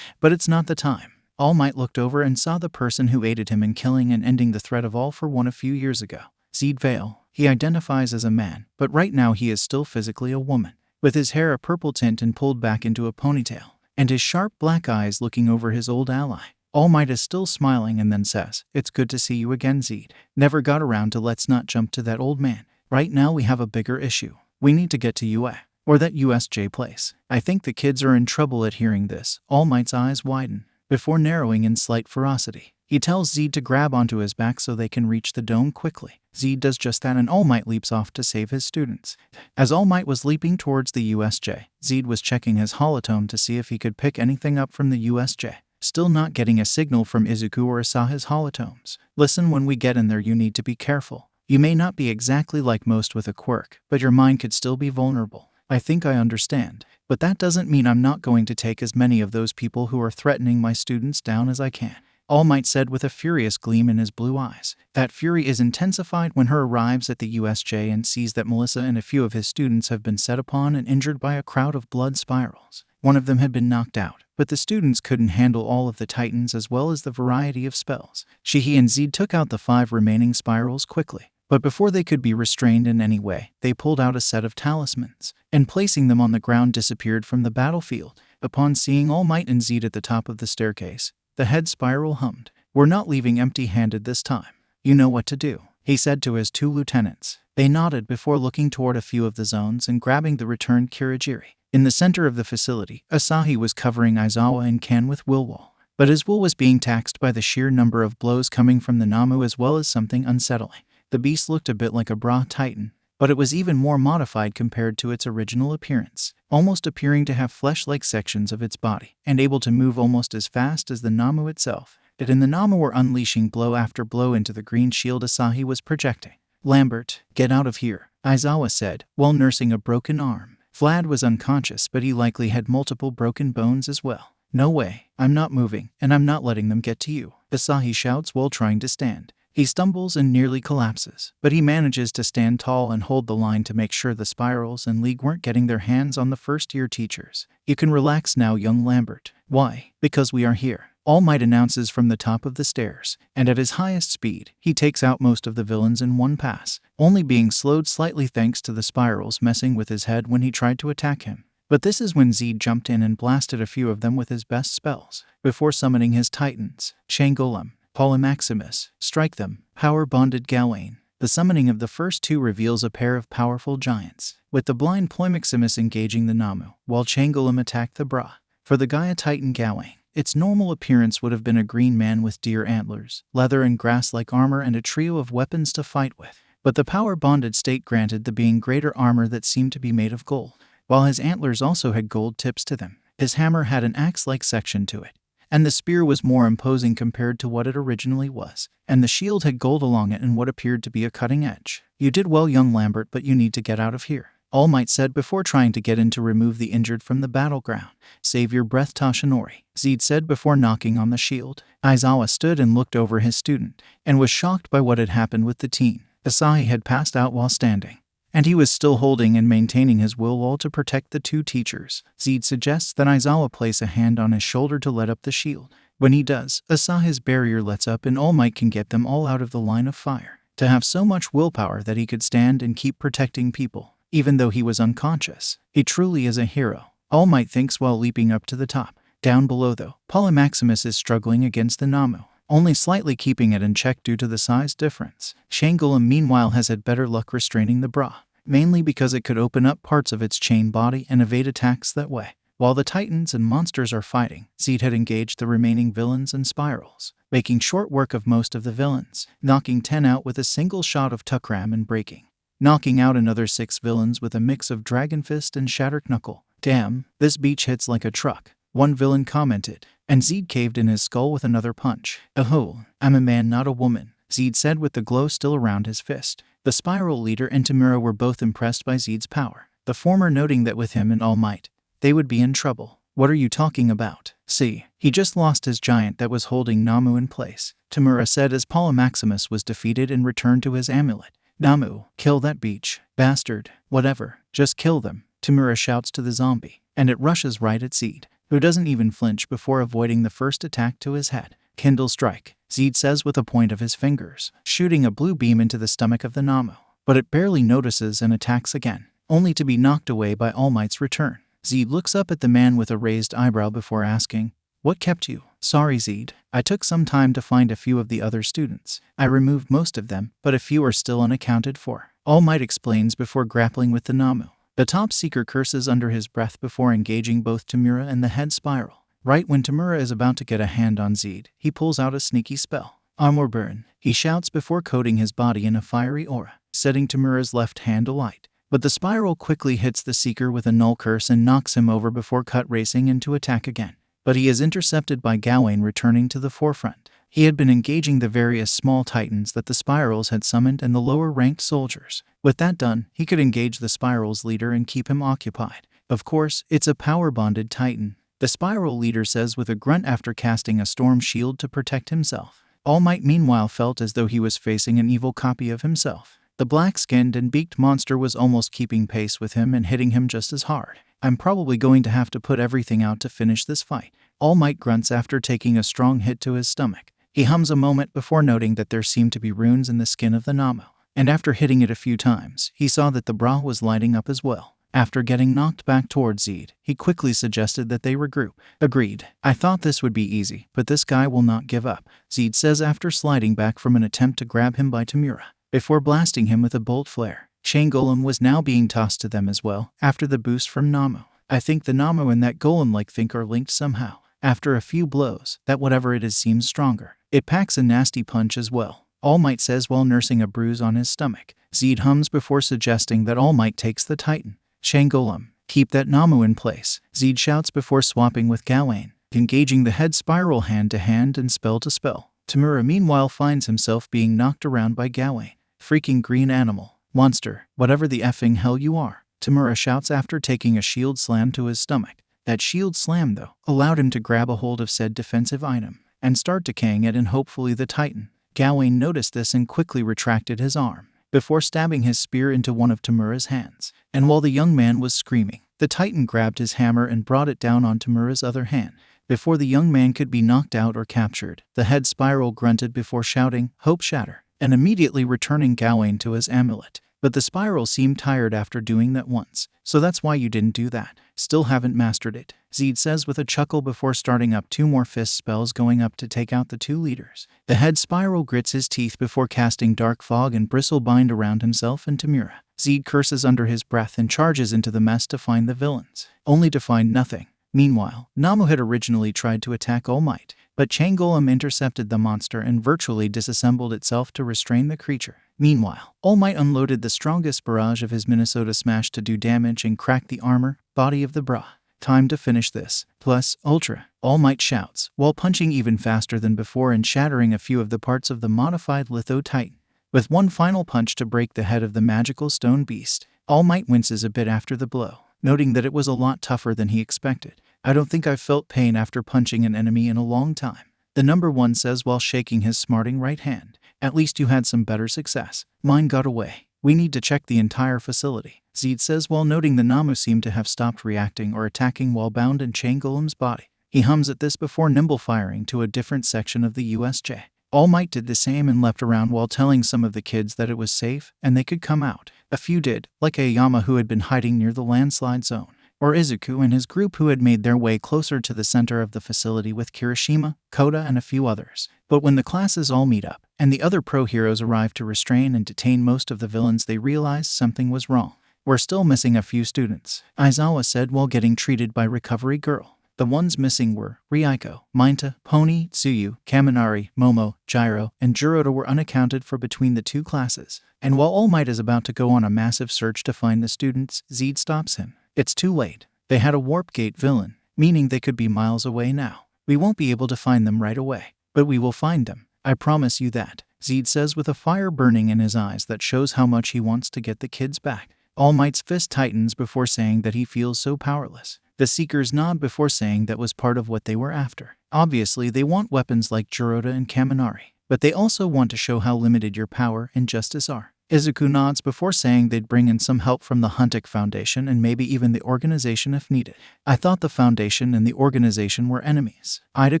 but it's not the time. All Might looked over and saw the person who aided him in killing and ending the threat of All for One a few years ago. Zeed Vale. He identifies as a man, but right now he is still physically a woman, with his hair a purple tint and pulled back into a ponytail, and his sharp black eyes looking over his old ally. All Might is still smiling and then says, "It's good to see you again, Zeed. Never got around to let's not jump to that old man. Right now we have a bigger issue. We need to get to UA, or that USJ place." I think the kids are in trouble at hearing this. All Might's eyes widen, before narrowing in slight ferocity. He tells Zeed to grab onto his back so they can reach the dome quickly. Zeed does just that and All Might leaps off to save his students. As All Might was leaping towards the USJ, Zeed was checking his holotome to see if he could pick anything up from the USJ. Still not getting a signal from Izuku or Asahi's holotomes. Listen, when we get in there you need to be careful. You may not be exactly like most with a quirk, but your mind could still be vulnerable. I think I understand, but that doesn't mean I'm not going to take as many of those people who are threatening my students down as I can. All Might said with a furious gleam in his blue eyes. That fury is intensified when her arrives at the USJ and sees that Melissa and a few of his students have been set upon and injured by a crowd of blood spirals. One of them had been knocked out, but the students couldn't handle all of the titans as well as the variety of spells. He and Zeed took out the 5 remaining spirals quickly, but before they could be restrained in any way, they pulled out a set of talismans, and placing them on the ground disappeared from the battlefield. Upon seeing All Might and Zeed at the top of the staircase, the head spiral hummed. "We're not leaving empty-handed this time. You know what to do," he said to his 2 lieutenants. They nodded before looking toward a few of the zones and grabbing the returned Kirigiri. In the center of the facility, Asahi was covering Aizawa and Ken with will wall, but his will was being taxed by the sheer number of blows coming from the Namu as well as something unsettling. The beast looked a bit like a Bra Titan, but it was even more modified compared to its original appearance, almost appearing to have flesh-like sections of its body, and able to move almost as fast as the Namu itself. It and the Namu were unleashing blow after blow into the green shield Asahi was projecting. "Lambert, get out of here," Aizawa said, while nursing a broken arm. Vlad was unconscious, but he likely had multiple broken bones as well. "No way, I'm not moving, and I'm not letting them get to you," Asahi shouts while trying to stand. He stumbles and nearly collapses, but he manages to stand tall and hold the line to make sure the Spirals and League weren't getting their hands on the first-year teachers. "You can relax now, young Lambert." "Why?" "Because we are here," All Might announces from the top of the stairs, and at his highest speed, he takes out most of the villains in one pass, only being slowed slightly thanks to the Spirals messing with his head when he tried to attack him. But this is when Zeed jumped in and blasted a few of them with his best spells, before summoning his titans, Changolem, Polymaximus, Strike Them, Power Bonded Gawain. The summoning of the first 2 reveals a pair of powerful giants, with the blind Polymaximus engaging the Namu, while Changolem attacked the Bra. For the Gaia Titan Gawain, its normal appearance would have been a green man with deer antlers, leather and grass-like armor and a trio of weapons to fight with. But the power-bonded state granted the being greater armor that seemed to be made of gold, while his antlers also had gold tips to them. His hammer had an axe-like section to it, and the spear was more imposing compared to what it originally was, and the shield had gold along it and what appeared to be a cutting edge. "You did well, young Lambert, but you need to get out of here," All Might said before trying to get in to remove the injured from the battleground. "Save your breath, Toshinori," Zeed said before knocking on the shield. Aizawa stood and looked over his student, and was shocked by what had happened with the teen. Asahi had passed out while standing, and he was still holding and maintaining his will wall to protect the 2 teachers. Zeed suggests that Aizawa place a hand on his shoulder to let up the shield. When he does, Asahi's barrier lets up and All Might can get them all out of the line of fire. To have so much willpower that he could stand and keep protecting people, even though he was unconscious. He truly is a hero, All Might thinks while leaping up to the top. Down below though, Polymaximus is struggling against the Namu, only slightly keeping it in check due to the size difference. Changolem meanwhile has had better luck restraining the Bra, mainly because it could open up parts of its chain body and evade attacks that way. While the titans and monsters are fighting, Zeed had engaged the remaining villains and spirals, making short work of most of the villains, knocking 10 out with a single shot of Tukram and breaking, knocking out another 6 villains with a mix of Dragon Fist and Shattered Knuckle. "Damn, this beach hits like a truck," one villain commented, and Zeed caved in his skull with another punch. "Oh, I'm a man, not a woman," Zeed said with the glow still around his fist. The Spiral leader and Tamura were both impressed by Zeed's power, the former noting that with him and All Might, they would be in trouble. What are you talking about? See, he just lost his giant that was holding Namu in place, Tamura said as Paula Maximus was defeated and returned to his amulet. Namu, kill that beach, bastard, whatever, just kill them, Tamura shouts to the zombie, and it rushes right at Zeed, who doesn't even flinch before avoiding the first attack to his head. Kindle strike, Zeed says with a point of his fingers, shooting a blue beam into the stomach of the Namu, but it barely notices and attacks again, only to be knocked away by All Might's return. Zeed looks up at the man with a raised eyebrow before asking, "What kept you?" "Sorry, Zeed. I took some time to find a few of the other students. I removed most of them, but a few are still unaccounted for," All Might explains before grappling with the Namu. The top seeker curses under his breath before engaging both Tamura and the head Spiral. Right when Tamura is about to get a hand on Zeed, he pulls out a sneaky spell. "HanBaron," he shouts before coating his body in a fiery aura, setting Tamura's left hand alight. But the Spiral quickly hits the Seeker with a null curse and knocks him over before cut racing into attack again. But he is intercepted by Gawain returning to the forefront. He had been engaging the various small titans that the Spirals had summoned and the lower-ranked soldiers. With that done, he could engage the Spirals leader and keep him occupied. Of course, it's a power-bonded titan, the Spiral leader says with a grunt after casting a storm shield to protect himself. All Might meanwhile felt as though he was facing an evil copy of himself. The black-skinned and beaked monster was almost keeping pace with him and hitting him just as hard. "I'm probably going to have to put everything out to finish this fight," All Might grunts after taking a strong hit to his stomach. He hums a moment before noting that there seemed to be runes in the skin of the Namu, and after hitting it a few times, he saw that the bra was lighting up as well. After getting knocked back towards Zeed, he quickly suggested that they regroup. "Agreed. I thought this would be easy, but this guy will not give up," Zeed says after sliding back from an attempt to grab him by Tamura, before blasting him with a bolt flare. Chain Golem was now being tossed to them as well, after the boost from Namu. "I think the Namu and that golem-like thing are linked somehow. After a few blows, that whatever it is seems stronger. It packs a nasty punch as well," All Might says while nursing a bruise on his stomach. Zeed hums before suggesting that All Might takes the Titan. "Chain Golem, keep that Namu in place," Zeed shouts before swapping with Gawain, engaging the head Spiral hand-to-hand and spell-to-spell. Tamura meanwhile finds himself being knocked around by Gawain. "Freaking green animal. Monster, whatever the effing hell you are," Tamura shouts after taking a shield slam to his stomach. That shield slam, though, allowed him to grab a hold of said defensive item and start decaying it and hopefully the Titan. Gawain noticed this and quickly retracted his arm, before stabbing his spear into one of Tamura's hands. And while the young man was screaming, the Titan grabbed his hammer and brought it down on Tamura's other hand. Before the young man could be knocked out or captured, the head Spiral grunted before shouting, "Hope shatter," and immediately returning Gawain to his amulet. But the Spiral seemed tired after doing that once, "So that's why you didn't do that. Still haven't mastered it," Zeed says with a chuckle before starting up 2 more fist spells going up to take out the 2 leaders. The head Spiral grits his teeth before casting Dark Fog and Bristlebind around himself and Tamura. Zeed curses under his breath and charges into the mess to find the villains, only to find nothing. Meanwhile, Namu had originally tried to attack All Might, but Chain Golem intercepted the monster and virtually disassembled itself to restrain the creature. Meanwhile, All Might unloaded the strongest barrage of his Minnesota Smash to do damage and crack the armor, body of the bra. "Time to finish this. Plus, Ultra," All Might shouts, while punching even faster than before and shattering a few of the parts of the modified Litho Titan. With one final punch to break the head of the magical stone beast, All Might winces a bit after the blow, noting that it was a lot tougher than he expected. "I don't think I've felt pain after punching an enemy in a long time," the number 1 says while shaking his smarting right hand. "At least you had some better success. Mine got away. We need to check the entire facility," Zeed says while noting the Namu seemed to have stopped reacting or attacking while bound in Chain Golem's body. He hums at this before nimble firing to a different section of the USJ. All Might did the same and leapt around while telling some of the kids that it was safe and they could come out. A few did, like Aoyama who had been hiding near the landslide zone, or Izuku and his group who had made their way closer to the center of the facility with Kirishima, Koda, and a few others. But when the classes all meet up, and the other pro-heroes arrive to restrain and detain most of the villains, they realize something was wrong. "We're still missing a few students," Aizawa said while getting treated by Recovery Girl. The ones missing were Ryuko, Mainta, Pony, Tsuyu, Kaminari, Momo, Gyro, and Jiroda were unaccounted for between the 2 classes. And while All Might is about to go on a massive search to find the students, Zeed stops him. "It's too late. They had a warp gate villain, meaning they could be miles away now. We won't be able to find them right away, but we will find them. I promise you that," Zed says with a fire burning in his eyes that shows how much he wants to get the kids back. All Might's fist tightens before saying that he feels so powerless. The Seekers nod before saying that was part of what they were after. Obviously, they want weapons like Jiroda and Kaminari, but they also want to show how limited your power and justice are. Izuku nods before saying they'd bring in some help from the Huntik Foundation and maybe even the organization if needed. I thought the Foundation and the organization were enemies. Ida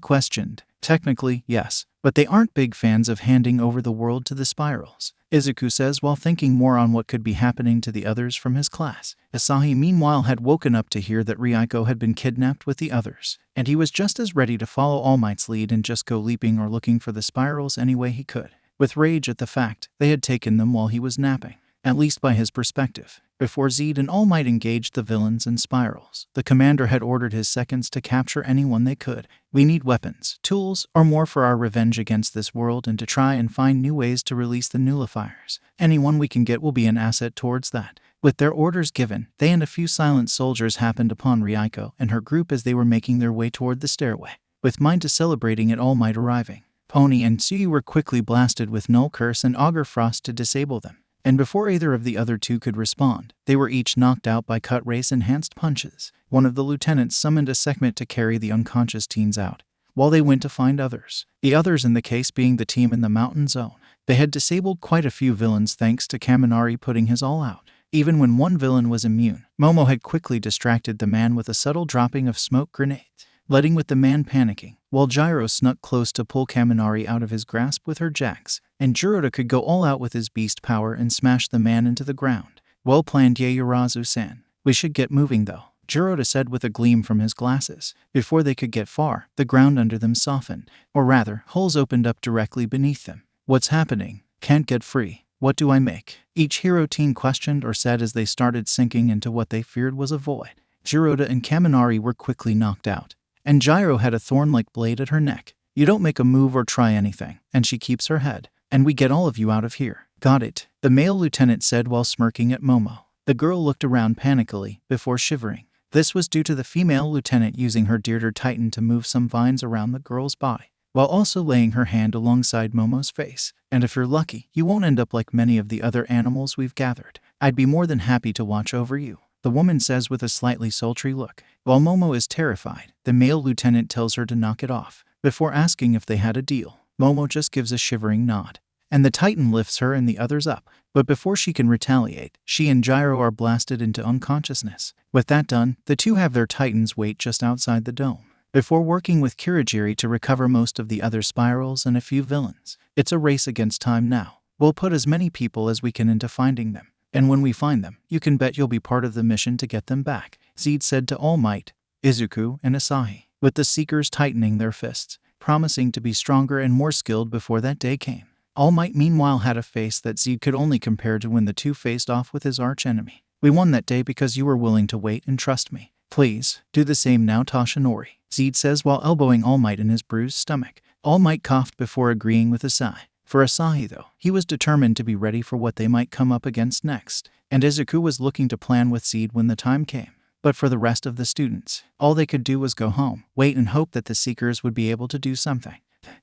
questioned. Technically, yes, but they aren't big fans of handing over the world to the spirals, Izuku says while thinking more on what could be happening to the others from his class. Asahi meanwhile had woken up to hear that Ryuko had been kidnapped with the others, and he was just as ready to follow All Might's lead and just go leaping or looking for the spirals any way he could, with rage at the fact they had taken them while he was napping, at least by his perspective. Before Zed and All Might engaged the villains and spirals, the commander had ordered his seconds to capture anyone they could. We need weapons, tools, or more for our revenge against this world and to try and find new ways to release the nullifiers. Anyone we can get will be an asset towards that. With their orders given, they and a few silent soldiers happened upon Ryuko and her group as they were making their way toward the stairway, with mind to celebrating at All Might arriving. Pony and Tsuyu were quickly blasted with Null Curse and Augur Frost to disable them, and before either of the other two could respond, they were each knocked out by Cut Race enhanced punches. One of the lieutenants summoned a Sekhmet to carry the unconscious teens out, while they went to find others. The others in the case being the team in the mountain zone. They had disabled quite a few villains thanks to Kaminari putting his all out. Even when one villain was immune, Momo had quickly distracted the man with a subtle dropping of smoke grenades, letting with the man panicking, while Gyro snuck close to pull Kaminari out of his grasp with her jacks, and Jiroda could go all out with his beast power and smash the man into the ground. Well planned, Yaoyorozu-san. We should get moving though, Jiroda said with a gleam from his glasses. Before they could get far, the ground under them softened, or rather, holes opened up directly beneath them. What's happening? Can't get free. What do I make? Each hero teen questioned or said as they started sinking into what they feared was a void. Jiroda and Kaminari were quickly knocked out, and Gyro had a thorn-like blade at her neck. You don't make a move or try anything, and she keeps her head, and we get all of you out of here. Got it, the male lieutenant said while smirking at Momo. The girl looked around panically before shivering. This was due to the female lieutenant using her Deerder Titan to move some vines around the girl's body, while also laying her hand alongside Momo's face. And if you're lucky, you won't end up like many of the other animals we've gathered. I'd be more than happy to watch over you, the woman says with a slightly sultry look. While Momo is terrified, the male lieutenant tells her to knock it off. Before asking if they had a deal, Momo just gives a shivering nod, and the Titan lifts her and the others up. But before she can retaliate, she and Gyro are blasted into unconsciousness. With that done, the two have their Titans wait just outside the dome, before working with Kirigiri to recover most of the other spirals and a few villains. It's a race against time now. We'll put as many people as we can into finding them, and when we find them, you can bet you'll be part of the mission to get them back, Zed said to All Might, Izuku, and Asahi, with the Seekers tightening their fists, promising to be stronger and more skilled before that day came. All Might meanwhile had a face that Zed could only compare to when the two faced off with his archenemy. We won that day because you were willing to wait and trust me. Please, do the same now, Toshinori, Zed says while elbowing All Might in his bruised stomach. All Might coughed before agreeing with Asahi. For Asahi though, he was determined to be ready for what they might come up against next, and Izuku was looking to plan with Zed when the time came. But for the rest of the students, all they could do was go home, wait and hope that the Seekers would be able to do something.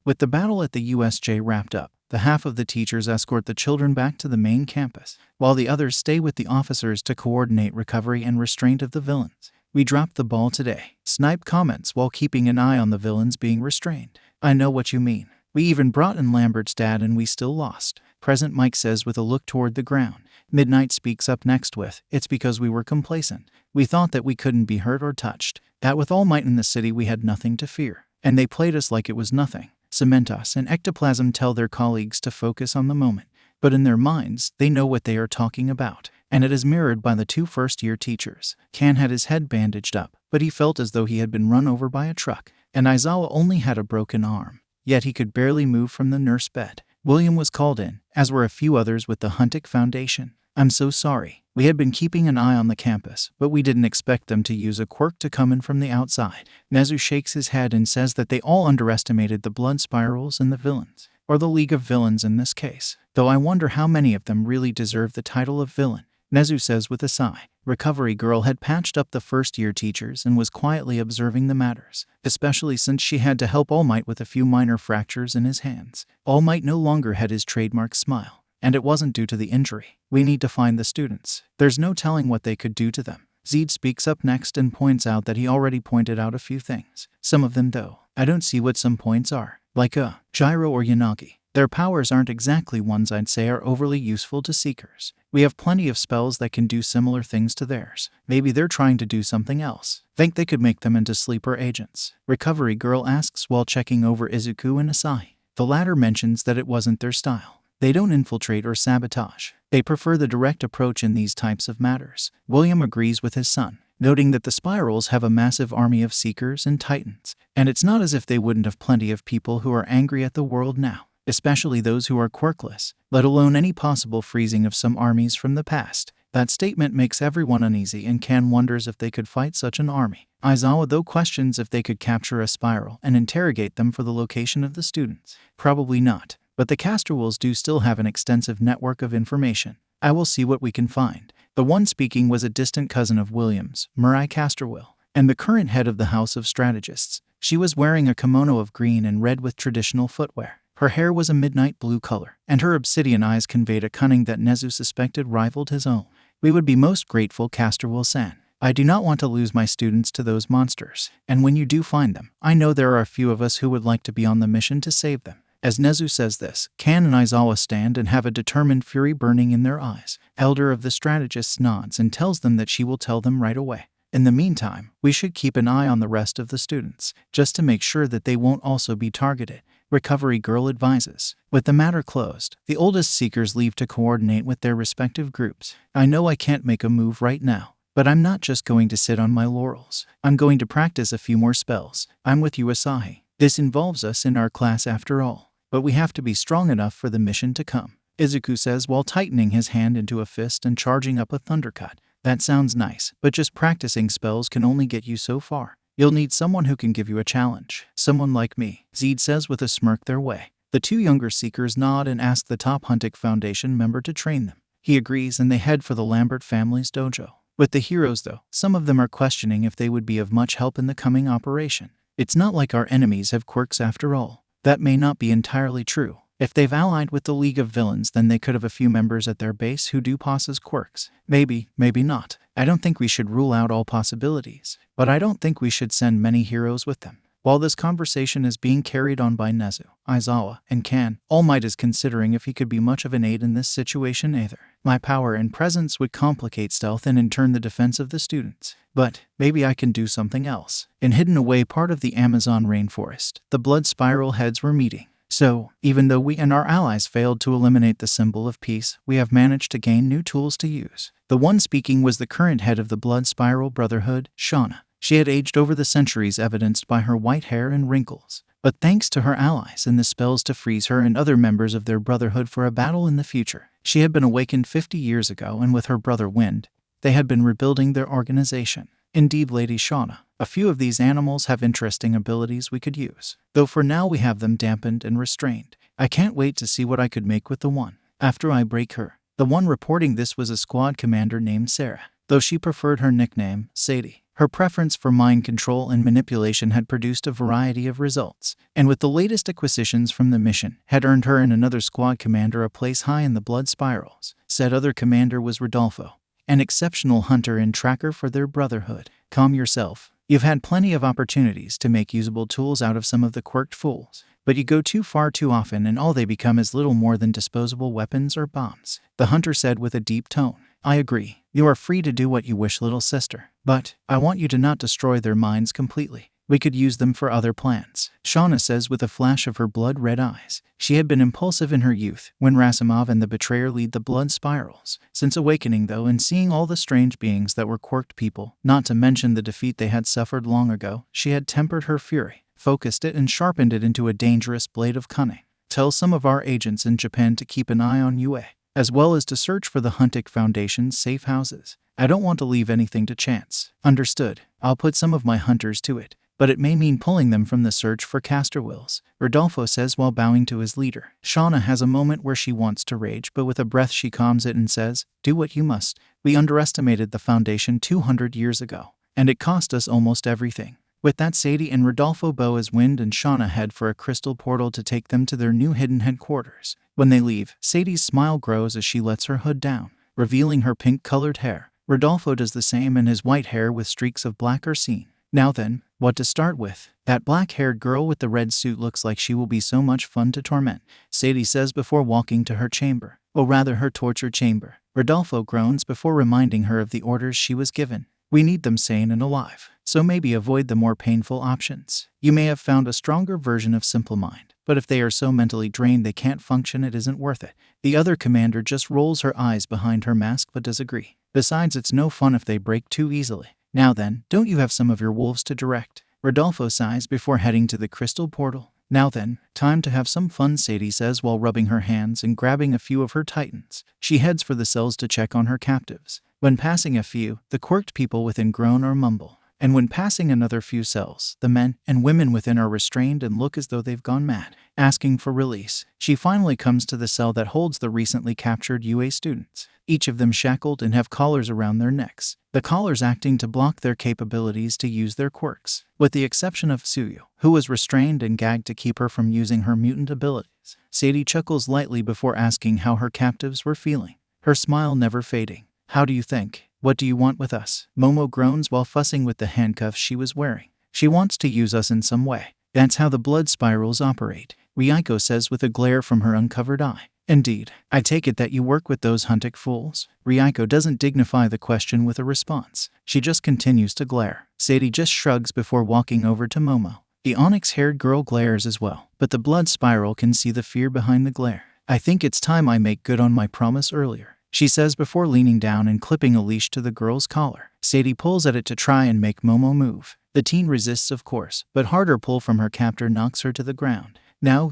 With the battle at the USJ wrapped up, the half of the teachers escort the children back to the main campus, while the others stay with the officers to coordinate recovery and restraint of the villains. We dropped the ball today, Snipe comments while keeping an eye on the villains being restrained. I know what you mean. We even brought in Lambert's dad and we still lost, Present Mike says with a look toward the ground. Midnight speaks up next with, it's because we were complacent. We thought that we couldn't be hurt or touched, that with All Might in the city we had nothing to fear, and they played us like it was nothing. Cementos and Ectoplasm tell their colleagues to focus on the moment, but in their minds, they know what they are talking about, and it is mirrored by the two first-year teachers. Kan had his head bandaged up, but he felt as though he had been run over by a truck, and Aizawa only had a broken arm, yet he could barely move from the nurse bed. William was called in, as were a few others with the Huntik Foundation. I'm so sorry. We had been keeping an eye on the campus, but we didn't expect them to use a quirk to come in from the outside. Nezu shakes his head and says that they all underestimated the blood spirals and the villains, or the League of Villains in this case, though I wonder how many of them really deserve the title of villain. Nezu says with a sigh. Recovery Girl had patched up the first-year teachers and was quietly observing the matters, especially since she had to help All Might with a few minor fractures in his hands. All Might no longer had his trademark smile, and it wasn't due to the injury. We need to find the students. There's no telling what they could do to them. Zed speaks up next and points out that he already pointed out a few things. Some of them, though, I don't see what some points are. Like Gyro or Yanagi. Their powers aren't exactly ones I'd say are overly useful to Seekers. We have plenty of spells that can do similar things to theirs. Maybe they're trying to do something else. Think they could make them into sleeper agents? Recovery Girl asks while checking over Izuku and Asahi. The latter mentions that it wasn't their style. They don't infiltrate or sabotage. They prefer the direct approach in these types of matters. William agrees with his son, noting that the Spirals have a massive army of Seekers and Titans, and it's not as if they wouldn't have plenty of people who are angry at the world now, especially those who are quirkless, let alone any possible freezing of some armies from the past. That statement makes everyone uneasy, and Kan wonders if they could fight such an army. Aizawa, though, questions if they could capture a Spiral and interrogate them for the location of the students. Probably not, but the Casterwills do still have an extensive network of information. I will see what we can find. The one speaking was a distant cousin of William's, Mirai Casterwill, and the current head of the House of Strategists. She was wearing a kimono of green and red with traditional footwear. Her hair was a midnight blue color, and her obsidian eyes conveyed a cunning that Nezu suspected rivaled his own. We would be most grateful, Casterwill-san. I do not want to lose my students to those monsters, and when you do find them, I know there are a few of us who would like to be on the mission to save them. As Nezu says this, Kan and Aizawa stand and have a determined fury burning in their eyes. Elder of the Strategists nods and tells them that she will tell them right away. In the meantime, we should keep an eye on the rest of the students, just to make sure that they won't also be targeted. Recovery Girl advises. With the matter closed, the oldest Seekers leave to coordinate with their respective groups. I know I can't make a move right now, but I'm not just going to sit on my laurels. I'm going to practice a few more spells. I'm with you, Asahi. This involves us in our class after all, but we have to be strong enough for the mission to come, Izuku says while tightening his hand into a fist and charging up a thundercut. That sounds nice, but just practicing spells can only get you so far. You'll need someone who can give you a challenge. Someone like me, Zed says with a smirk their way. The two younger Seekers nod and ask the top Huntik Foundation member to train them. He agrees and they head for the Lambert family's dojo. With the heroes, though, some of them are questioning if they would be of much help in the coming operation. It's not like our enemies have quirks after all. That may not be entirely true. If they've allied with the League of Villains, then they could have a few members at their base who do possess quirks. Maybe, maybe not. I don't think we should rule out all possibilities, but I don't think we should send many heroes with them. While this conversation is being carried on by Nezu, Aizawa, and Kan, All Might is considering if he could be much of an aid in this situation either. My power and presence would complicate stealth and in turn the defense of the students. But maybe I can do something else. In hidden away part of the Amazon rainforest, the blood spiral heads were meeting. So, even though we and our allies failed to eliminate the symbol of peace, we have managed to gain new tools to use. The one speaking was the current head of the Blood Spiral Brotherhood, Shauna. She had aged over the centuries, evidenced by her white hair and wrinkles. But thanks to her allies and the spells to freeze her and other members of their brotherhood for a battle in the future, she had been awakened 50 years ago, and with her brother Wind, they had been rebuilding their organization. Indeed, Lady Shauna, a few of these animals have interesting abilities we could use, though for now we have them dampened and restrained. I can't wait to see what I could make with the one after I break her. The one reporting this was a squad commander named Sarah, though she preferred her nickname, Sadie. Her preference for mind control and manipulation had produced a variety of results, and with the latest acquisitions from the mission, had earned her and another squad commander a place high in the blood spirals. Said other commander was Rodolfo, an exceptional hunter and tracker for their brotherhood. Calm yourself. You've had plenty of opportunities to make usable tools out of some of the quirked fools, but you go too far too often and all they become is little more than disposable weapons or bombs, the hunter said with a deep tone. I agree. You are free to do what you wish, little sister, but I want you to not destroy their minds completely. We could use them for other plans, Shauna says with a flash of her blood-red eyes. She had been impulsive in her youth, when Rasimov and the Betrayer lead the blood spirals. Since awakening, though, and seeing all the strange beings that were quirked people, not to mention the defeat they had suffered long ago, she had tempered her fury, focused it and sharpened it into a dangerous blade of cunning. Tell some of our agents in Japan to keep an eye on UA, as well as to search for the Huntik Foundation's safe houses. I don't want to leave anything to chance. Understood. I'll put some of my hunters to it. but it may mean pulling them from the search for caster wheels, Rodolfo says while bowing to his leader. Shauna has a moment where she wants to rage, but with a breath she calms it and says, "Do what you must. We underestimated the Foundation 200 years ago, and it cost us almost everything." With that, Sadie and Rodolfo bow as Wind and Shauna head for a crystal portal to take them to their new hidden headquarters. When they leave, Sadie's smile grows as she lets her hood down, revealing her pink-colored hair. Rodolfo does the same, and his white hair with streaks of black are seen. Now then, what to start with? That black-haired girl with the red suit looks like she will be so much fun to torment, Sadie says before walking to her chamber. Or rather, her torture chamber. Rodolfo groans before reminding her of the orders she was given. We need them sane and alive, so maybe avoid the more painful options. You may have found a stronger version of Simple Mind, but if they are so mentally drained they can't function, it isn't worth it. The other commander just rolls her eyes behind her mask but does agree. Besides, it's no fun if they break too easily. Now then, don't you have some of your wolves to direct? Rodolfo sighs before heading to the crystal portal. Now then, time to have some fun, Sadie says while rubbing her hands and grabbing a few of her titans. She heads for the cells to check on her captives. When passing a few, the quirked people within groan or mumble. And when passing another few cells, the men and women within are restrained and look as though they've gone mad, asking for release. She finally comes to the cell that holds the recently captured UA students, each of them shackled and have collars around their necks, the collars acting to block their capabilities to use their quirks, with the exception of Tsuyu, who was restrained and gagged to keep her from using her mutant abilities. Sadie chuckles lightly before asking how her captives were feeling, her smile never fading. How do you think? What do you want with us? Momo groans while fussing with the handcuffs she was wearing. She wants to use us in some way. That's how the blood spirals operate, Ryuko says with a glare from her uncovered eye. Indeed. I take it that you work with those Huntik fools? Ryuko doesn't dignify the question with a response. She just continues to glare. Sadie just shrugs before walking over to Momo. The onyx-haired girl glares as well, but the blood spiral can see the fear behind the glare. I think it's time I make good on my promise earlier, she says before leaning down and clipping a leash to the girl's collar. Sadie pulls at it to try and make Momo move. The teen resists, of course, but harder pull from her captor knocks her to the ground. Now,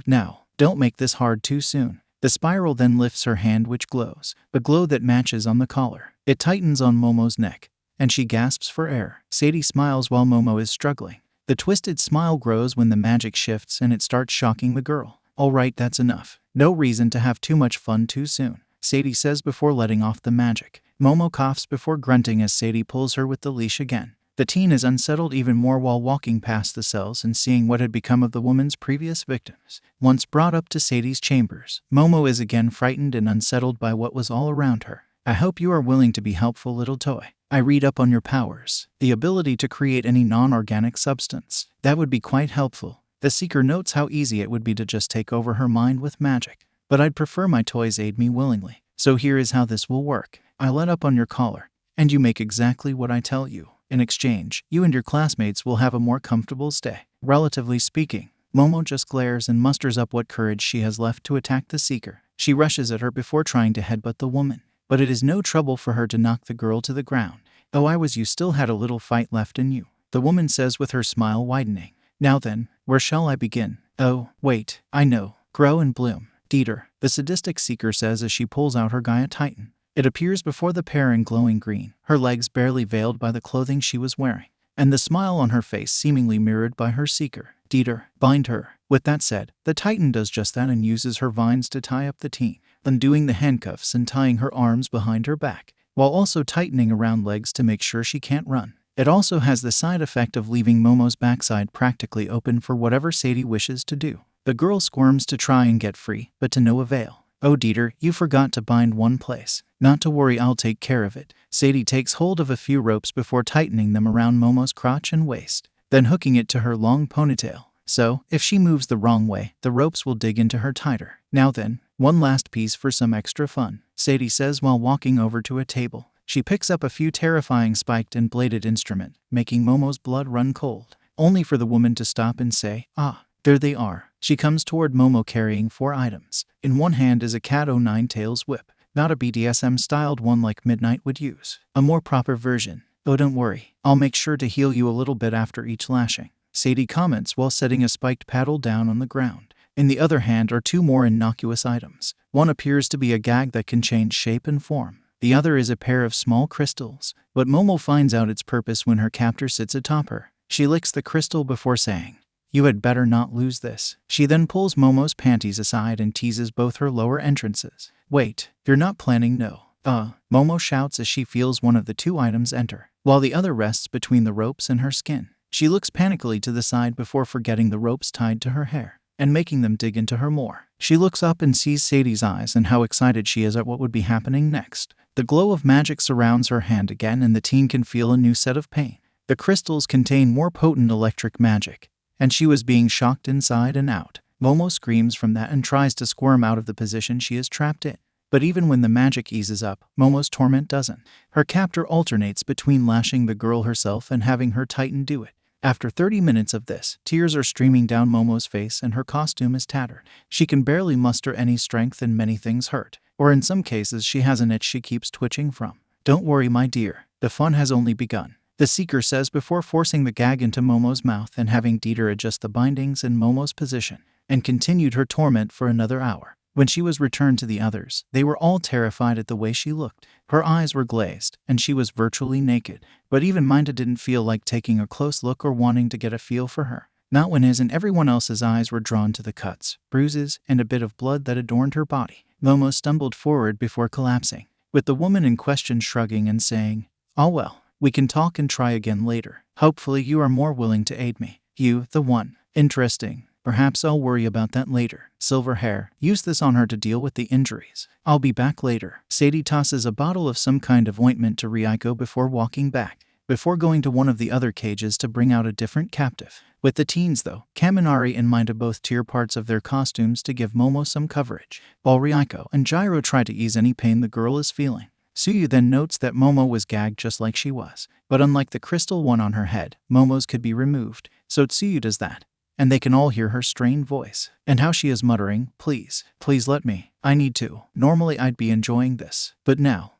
don't make this hard too soon. The spiral then lifts her hand, which glows, a glow that matches on the collar. It tightens on Momo's neck, and she gasps for air. Sadie smiles while Momo is struggling. The twisted smile grows when the magic shifts and it starts shocking the girl. All right, that's enough. No reason to have too much fun too soon, Sadie says before letting off the magic. Momo coughs before grunting as Sadie pulls her with the leash again. The teen is unsettled even more while walking past the cells and seeing what had become of the woman's previous victims. Once brought up to Sadie's chambers, Momo is again frightened and unsettled by what was all around her. I hope you are willing to be helpful, little toy. I read up on your powers. The ability to create any non-organic substance. That would be quite helpful. The seeker notes how easy it would be to just take over her mind with magic. But I'd prefer my toys aid me willingly. So here is how this will work. I let up on your collar, and you make exactly what I tell you. In exchange, you and your classmates will have a more comfortable stay. Relatively speaking, Momo just glares and musters up what courage she has left to attack the seeker. She rushes at her before trying to headbutt the woman, but it is no trouble for her to knock the girl to the ground. Oh, you still had a little fight left in you, the woman says with her smile widening. Now then, where shall I begin? Oh, wait, I know. Grow and bloom. Dieter, the sadistic seeker says as she pulls out her Gaia Titan. It appears before the pair in glowing green, her legs barely veiled by the clothing she was wearing, and the smile on her face seemingly mirrored by her seeker. Dieter, bind her. With that said, the Titan does just that and uses her vines to tie up the teen, undoing the handcuffs and tying her arms behind her back, while also tightening around legs to make sure she can't run. It also has the side effect of leaving Momo's backside practically open for whatever Sadie wishes to do. The girl squirms to try and get free, but to no avail. Oh, Dieter, you forgot to bind one place. Not to worry, I'll take care of it. Sadie takes hold of a few ropes before tightening them around Momo's crotch and waist, then hooking it to her long ponytail. So, if she moves the wrong way, the ropes will dig into her tighter. Now then, one last piece for some extra fun, Sadie says while walking over to a table. She picks up a few terrifying spiked and bladed instruments, making Momo's blood run cold, only for the woman to stop and say, "Ah, there they are." She comes toward Momo carrying 4 items. In one hand is a Cat O' Tails whip, not a BDSM-styled one like Midnight would use. A more proper version. Oh, don't worry, I'll make sure to heal you a little bit after each lashing, Sadie comments while setting a spiked paddle down on the ground. In the other hand are 2 more innocuous items. One appears to be a gag that can change shape and form. The other is a pair of small crystals, but Momo finds out its purpose when her captor sits atop her. She licks the crystal before saying, "You had better not lose this." She then pulls Momo's panties aside and teases both her lower entrances. "Wait, you're not planning no?" Momo shouts as she feels one of the two items enter, while the other rests between the ropes and her skin. She looks panically to the side before forgetting the ropes tied to her hair and making them dig into her more. She looks up and sees Sadie's eyes and how excited she is at what would be happening next. The glow of magic surrounds her hand again and the teen can feel a new set of pain. The crystals contain more potent electric magic, and she was being shocked inside and out. Momo screams from that and tries to squirm out of the position she is trapped in. But even when the magic eases up, Momo's torment doesn't. Her captor alternates between lashing the girl herself and having her titan do it. After 30 minutes of this, tears are streaming down Momo's face and her costume is tattered. She can barely muster any strength and many things hurt. Or in some cases she has an itch she keeps twitching from. "Don't worry, my dear. The fun has only begun," the Seeker says before forcing the gag into Momo's mouth and having Dieter adjust the bindings in Momo's position, and continued her torment for another hour. When she was returned to the others, they were all terrified at the way she looked. Her eyes were glazed, and she was virtually naked. But even Minda didn't feel like taking a close look or wanting to get a feel for her. Not when his and everyone else's eyes were drawn to the cuts, bruises, and a bit of blood that adorned her body. Momo stumbled forward before collapsing, with the woman in question shrugging and saying, "Oh well, we can talk and try again later. Hopefully you are more willing to aid me. You, the one. Interesting. Perhaps I'll worry about that later." Silver hair, use this on her to deal with the injuries. "I'll be back later." Sadie tosses a bottle of some kind of ointment to Ryuko before walking back, before going to one of the other cages to bring out a different captive. With the teens though, Kaminari and Minda both tear parts of their costumes to give Momo some coverage, while Ryuko and Gyro try to ease any pain the girl is feeling. Tsuyu then notes that Momo was gagged just like she was, but unlike the crystal one on her head, Momo's could be removed, so Tsuyu does that. And they can all hear her strained voice, and how she is muttering, "Please, please let me. I need to. Normally I'd be enjoying this, but now,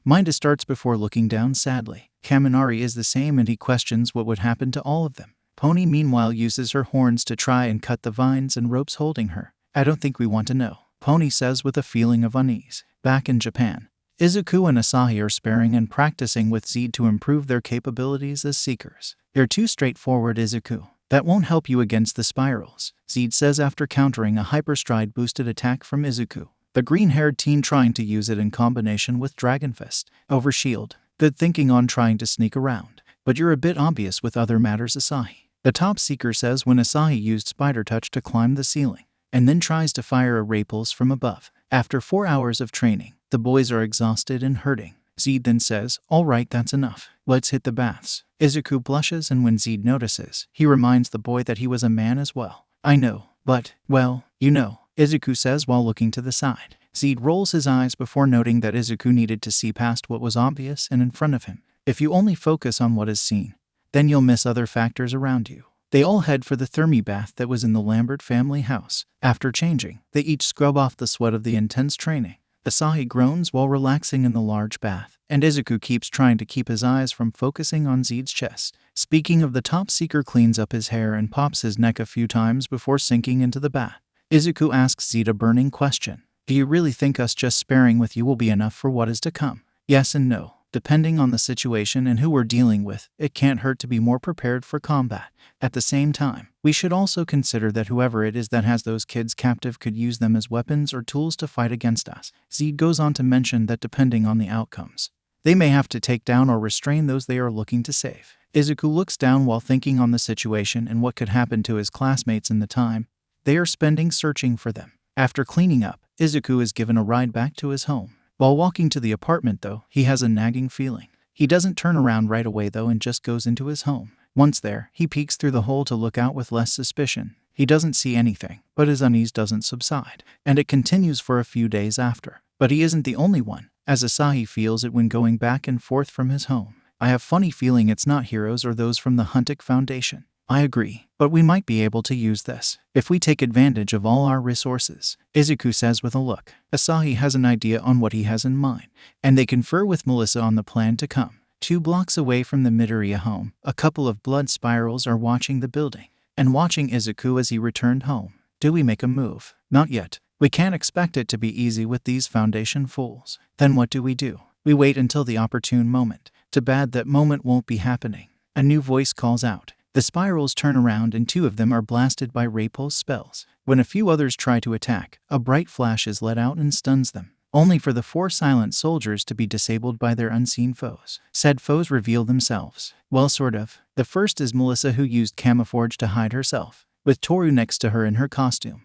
Minda starts before looking down sadly. Kaminari is the same and he questions what would happen to all of them. Pony meanwhile uses her horns to try and cut the vines and ropes holding her. "I don't think we want to know," Pony says with a feeling of unease. Back in Japan, Izuku and Asahi are sparring and practicing with Zed to improve their capabilities as seekers. "You're too straightforward, Izuku. That won't help you against the spirals," Zed says after countering a hyperstride boosted attack from Izuku, the green-haired teen trying to use it in combination with Dragon Fist. "Over shield. Good thinking on trying to sneak around, but you're a bit obvious with other matters, Asahi," the top seeker says when Asahi used Spider Touch to climb the ceiling, and then tries to fire a ray pulse from above. After 4 hours of training, the boys are exhausted and hurting. Zed then says, "All right, that's enough. Let's hit the baths." Izuku blushes, and when Zed notices, he reminds the boy that he was a man as well. "I know, but, well, you know," Izuku says while looking to the side. Zed rolls his eyes before noting that Izuku needed to see past what was obvious and in front of him. If you only focus on what is seen, then you'll miss other factors around you. They all head for the thermi bath that was in the Lambert family house. After changing, they each scrub off the sweat of the intense training. Asahi groans while relaxing in the large bath, and Izuku keeps trying to keep his eyes from focusing on Zed's chest. Speaking of, the top seeker cleans up his hair and pops his neck a few times before sinking into the bath. Izuku asks Zed a burning question. "Do you really think us just sparring with you will be enough for what is to come?" Yes and no. Depending on the situation and who we're dealing with, it can't hurt to be more prepared for combat. At the same time, we should also consider that whoever it is that has those kids captive could use them as weapons or tools to fight against us. Zed goes on to mention that depending on the outcomes, they may have to take down or restrain those they are looking to save. Izuku looks down while thinking on the situation and what could happen to his classmates in the time they are spending searching for them. After cleaning up, Izuku is given a ride back to his home. While walking to the apartment though, he has a nagging feeling. He doesn't turn around right away though and just goes into his home. Once there, he peeks through the hole to look out with less suspicion. He doesn't see anything, but his unease doesn't subside, and it continues for a few days after. But he isn't the only one, as Asahi feels it when going back and forth from his home. "I have funny feeling it's not heroes or those from the Huntik Foundation." "I agree, but we might be able to use this if we take advantage of all our resources," Izuku says with a look. Asahi has an idea on what he has in mind, and they confer with Melissa on the plan to come. 2 blocks away from the Midoriya home, a couple of blood spirals are watching the building, and watching Izuku as he returned home. "Do we make a move?" "Not yet. We can't expect it to be easy with these Foundation fools." "Then what do? We wait until the opportune moment. Too bad that moment won't be happening." A new voice calls out. The spirals turn around and 2 of them are blasted by Repulse spells. When a few others try to attack, a bright flash is let out and stuns them, only for the 4 silent soldiers to be disabled by their unseen foes. Said foes reveal themselves. Well, sort of. The first is Melissa, who used camouflage to hide herself, with Toru next to her in her costume.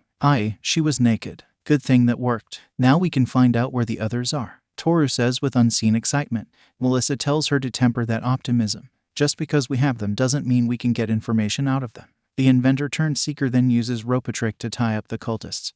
She was naked. Good thing that worked. Now we can find out where the others are, Toru says with unseen excitement. Melissa tells her to temper that optimism. Just because we have them doesn't mean we can get information out of them. The inventor-turned-seeker then uses rope-a-trick to tie up the cultists,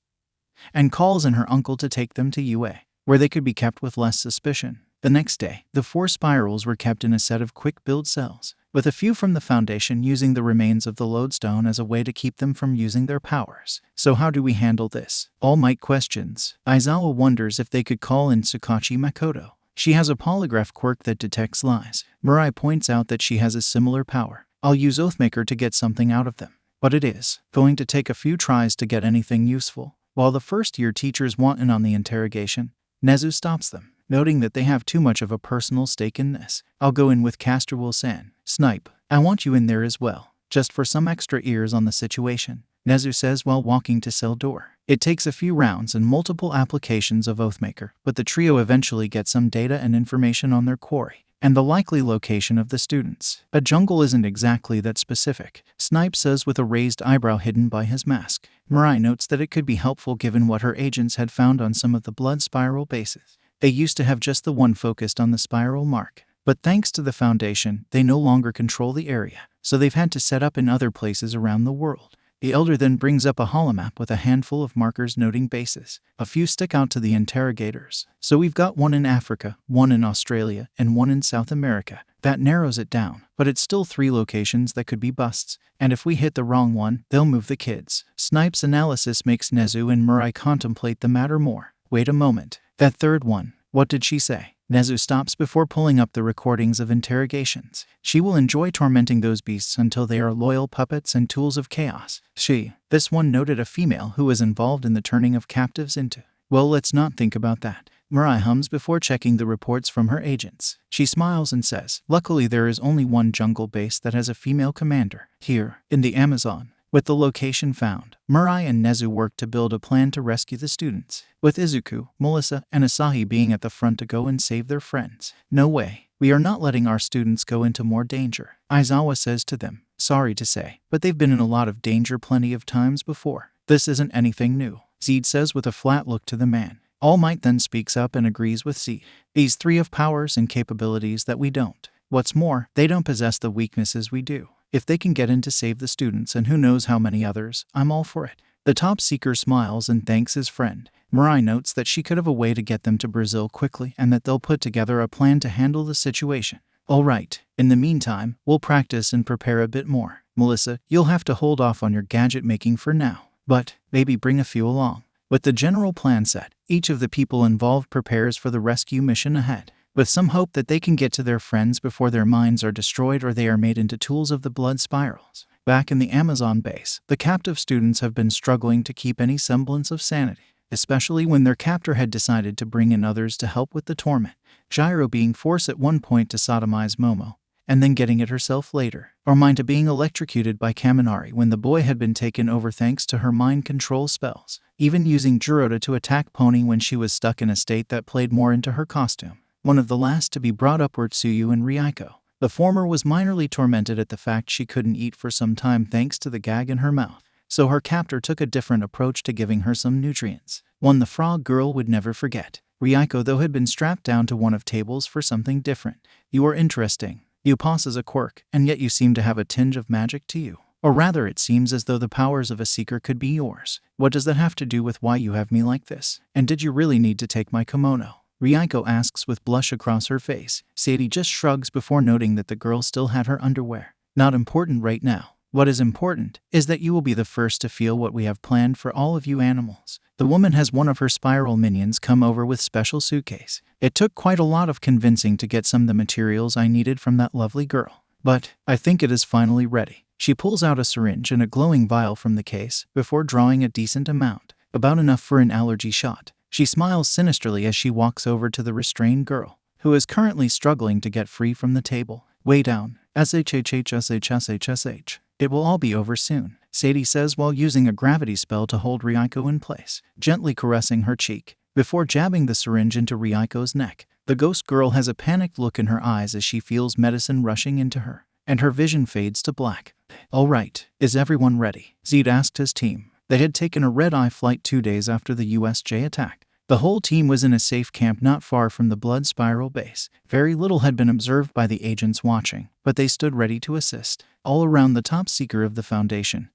and calls in her uncle to take them to UA, where they could be kept with less suspicion. The next day, the 4 spirals were kept in a set of quick-build cells, with a few from the Foundation using the remains of the lodestone as a way to keep them from using their powers. So how do we handle this? All Might questions. Aizawa wonders if they could call in Tsukachi Makoto. She has a polygraph quirk that detects lies. Mirai points out that she has a similar power. I'll use Oathmaker to get something out of them. But it is going to take a few tries to get anything useful. While the first-year teachers want in on the interrogation, Nezu stops them, noting that they have too much of a personal stake in this. I'll go in with Casterwill-san. Snipe, I want you in there as well, just for some extra ears on the situation, Nezu says while walking to cell door. It takes a few rounds and multiple applications of Oathmaker, but the trio eventually gets some data and information on their quarry, and the likely location of the students. A jungle isn't exactly that specific, Snipe says with a raised eyebrow hidden by his mask. Mirai notes that it could be helpful given what her agents had found on some of the blood spiral bases. They used to have just the one focused on the spiral mark, but thanks to the Foundation, they no longer control the area, so they've had to set up in other places around the world. The Elder then brings up a holomap with a handful of markers noting bases. A few stick out to the interrogators. So we've got one in Africa, one in Australia, and one in South America. That narrows it down, but it's still 3 locations that could be busts, and if we hit the wrong one, they'll move the kids. Snipe's analysis makes Nezu and Mirai contemplate the matter more. Wait a moment. That third one, what did she say? Nezu stops before pulling up the recordings of interrogations. She will enjoy tormenting those beasts until they are loyal puppets and tools of chaos. This one noted a female who was involved in the turning of captives into. Well, let's not think about that. Mirai hums before checking the reports from her agents. She smiles and says, luckily there is only one jungle base that has a female commander. Here, in the Amazon. With the location found, Mirai and Nezu work to build a plan to rescue the students, with Izuku, Melissa, and Asahi being at the front to go and save their friends. No way. We are not letting our students go into more danger, Aizawa says to them. Sorry to say, but they've been in a lot of danger plenty of times before. This isn't anything new, Zed says with a flat look to the man. All Might then speaks up and agrees with Zed. These 3 have powers and capabilities that we don't. What's more, they don't possess the weaknesses we do. If they can get in to save the students and who knows how many others, I'm all for it. The top seeker smiles and thanks his friend. Mirai notes that she could have a way to get them to Brazil quickly and that they'll put together a plan to handle the situation. All right, in the meantime, we'll practice and prepare a bit more. Melissa, you'll have to hold off on your gadget making for now, but maybe bring a few along. With the general plan set, each of the people involved prepares for the rescue mission ahead, with some hope that they can get to their friends before their minds are destroyed or they are made into tools of the blood spirals. Back in the Amazon base, the captive students have been struggling to keep any semblance of sanity, especially when their captor had decided to bring in others to help with the torment, Gyro being forced at one point to sodomize Momo, and then getting it herself later, or Minta being electrocuted by Kaminari when the boy had been taken over thanks to her mind control spells, even using Jirota to attack Pony when she was stuck in a state that played more into her costume. One of the last to be brought up were Tsuyu and Ryako. The former was minorly tormented at the fact she couldn't eat for some time thanks to the gag in her mouth, so her captor took a different approach to giving her some nutrients, one the frog girl would never forget. Ryako, though, had been strapped down to one of tables for something different. You are interesting. You possess a quirk, and yet you seem to have a tinge of magic to you. Or rather, it seems as though the powers of a seeker could be yours. What does that have to do with why you have me like this? And did you really need to take my kimono? Ryako asks with blush across her face. Sadie just shrugs before noting that the girl still had her underwear. Not important right now. What is important is that you will be the first to feel what we have planned for all of you animals. The woman has one of her spiral minions come over with special suitcase. It took quite a lot of convincing to get some of the materials I needed from that lovely girl. But I think it is finally ready. She pulls out a syringe and a glowing vial from the case before drawing a decent amount, about enough for an allergy shot. She smiles sinisterly as she walks over to the restrained girl, who is currently struggling to get free from the table. Way down, SHHHSHSHSH. It will all be over soon, Sadie says while using a gravity spell to hold Ryuko in place, gently caressing her cheek. Before jabbing the syringe into Ryuko's neck, the ghost girl has a panicked look in her eyes as she feels medicine rushing into her, and her vision fades to black. All right, is everyone ready? Zed asked his team. They had taken a red-eye flight 2 days after the USJ attack. The whole team was in a safe camp not far from the Blood Spiral base. Very little had been observed by the agents watching, but they stood ready to assist. All around the top seeker of the Foundation,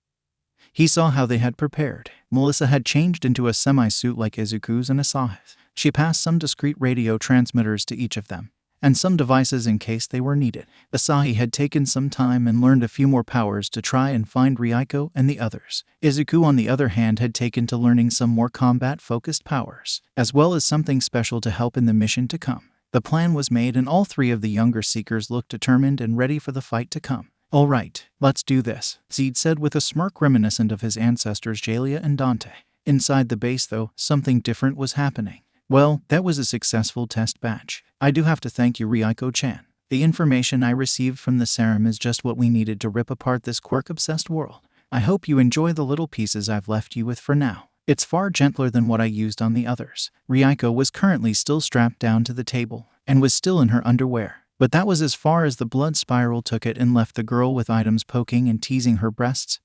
he saw how they had prepared. Melissa had changed into a semi-suit like Izuku's and Asahi's. She passed some discrete radio transmitters to each of them, and some devices in case they were needed. Asahi had taken some time and learned a few more powers to try and find Ryuko and the others. Izuku, on the other hand, had taken to learning some more combat-focused powers, as well as something special to help in the mission to come. The plan was made and all 3 of the younger Seekers looked determined and ready for the fight to come. All right, let's do this, Zed said with a smirk reminiscent of his ancestors Jalia and Dante. Inside the base, though, something different was happening. Well, that was a successful test batch. I do have to thank you, Ryuko-chan. The information I received from the serum is just what we needed to rip apart this quirk-obsessed world. I hope you enjoy the little pieces I've left you with for now. It's far gentler than what I used on the others. Ryuko was currently still strapped down to the table, and was still in her underwear. But that was as far as the blood spiral took it and left the girl with items poking and teasing her breasts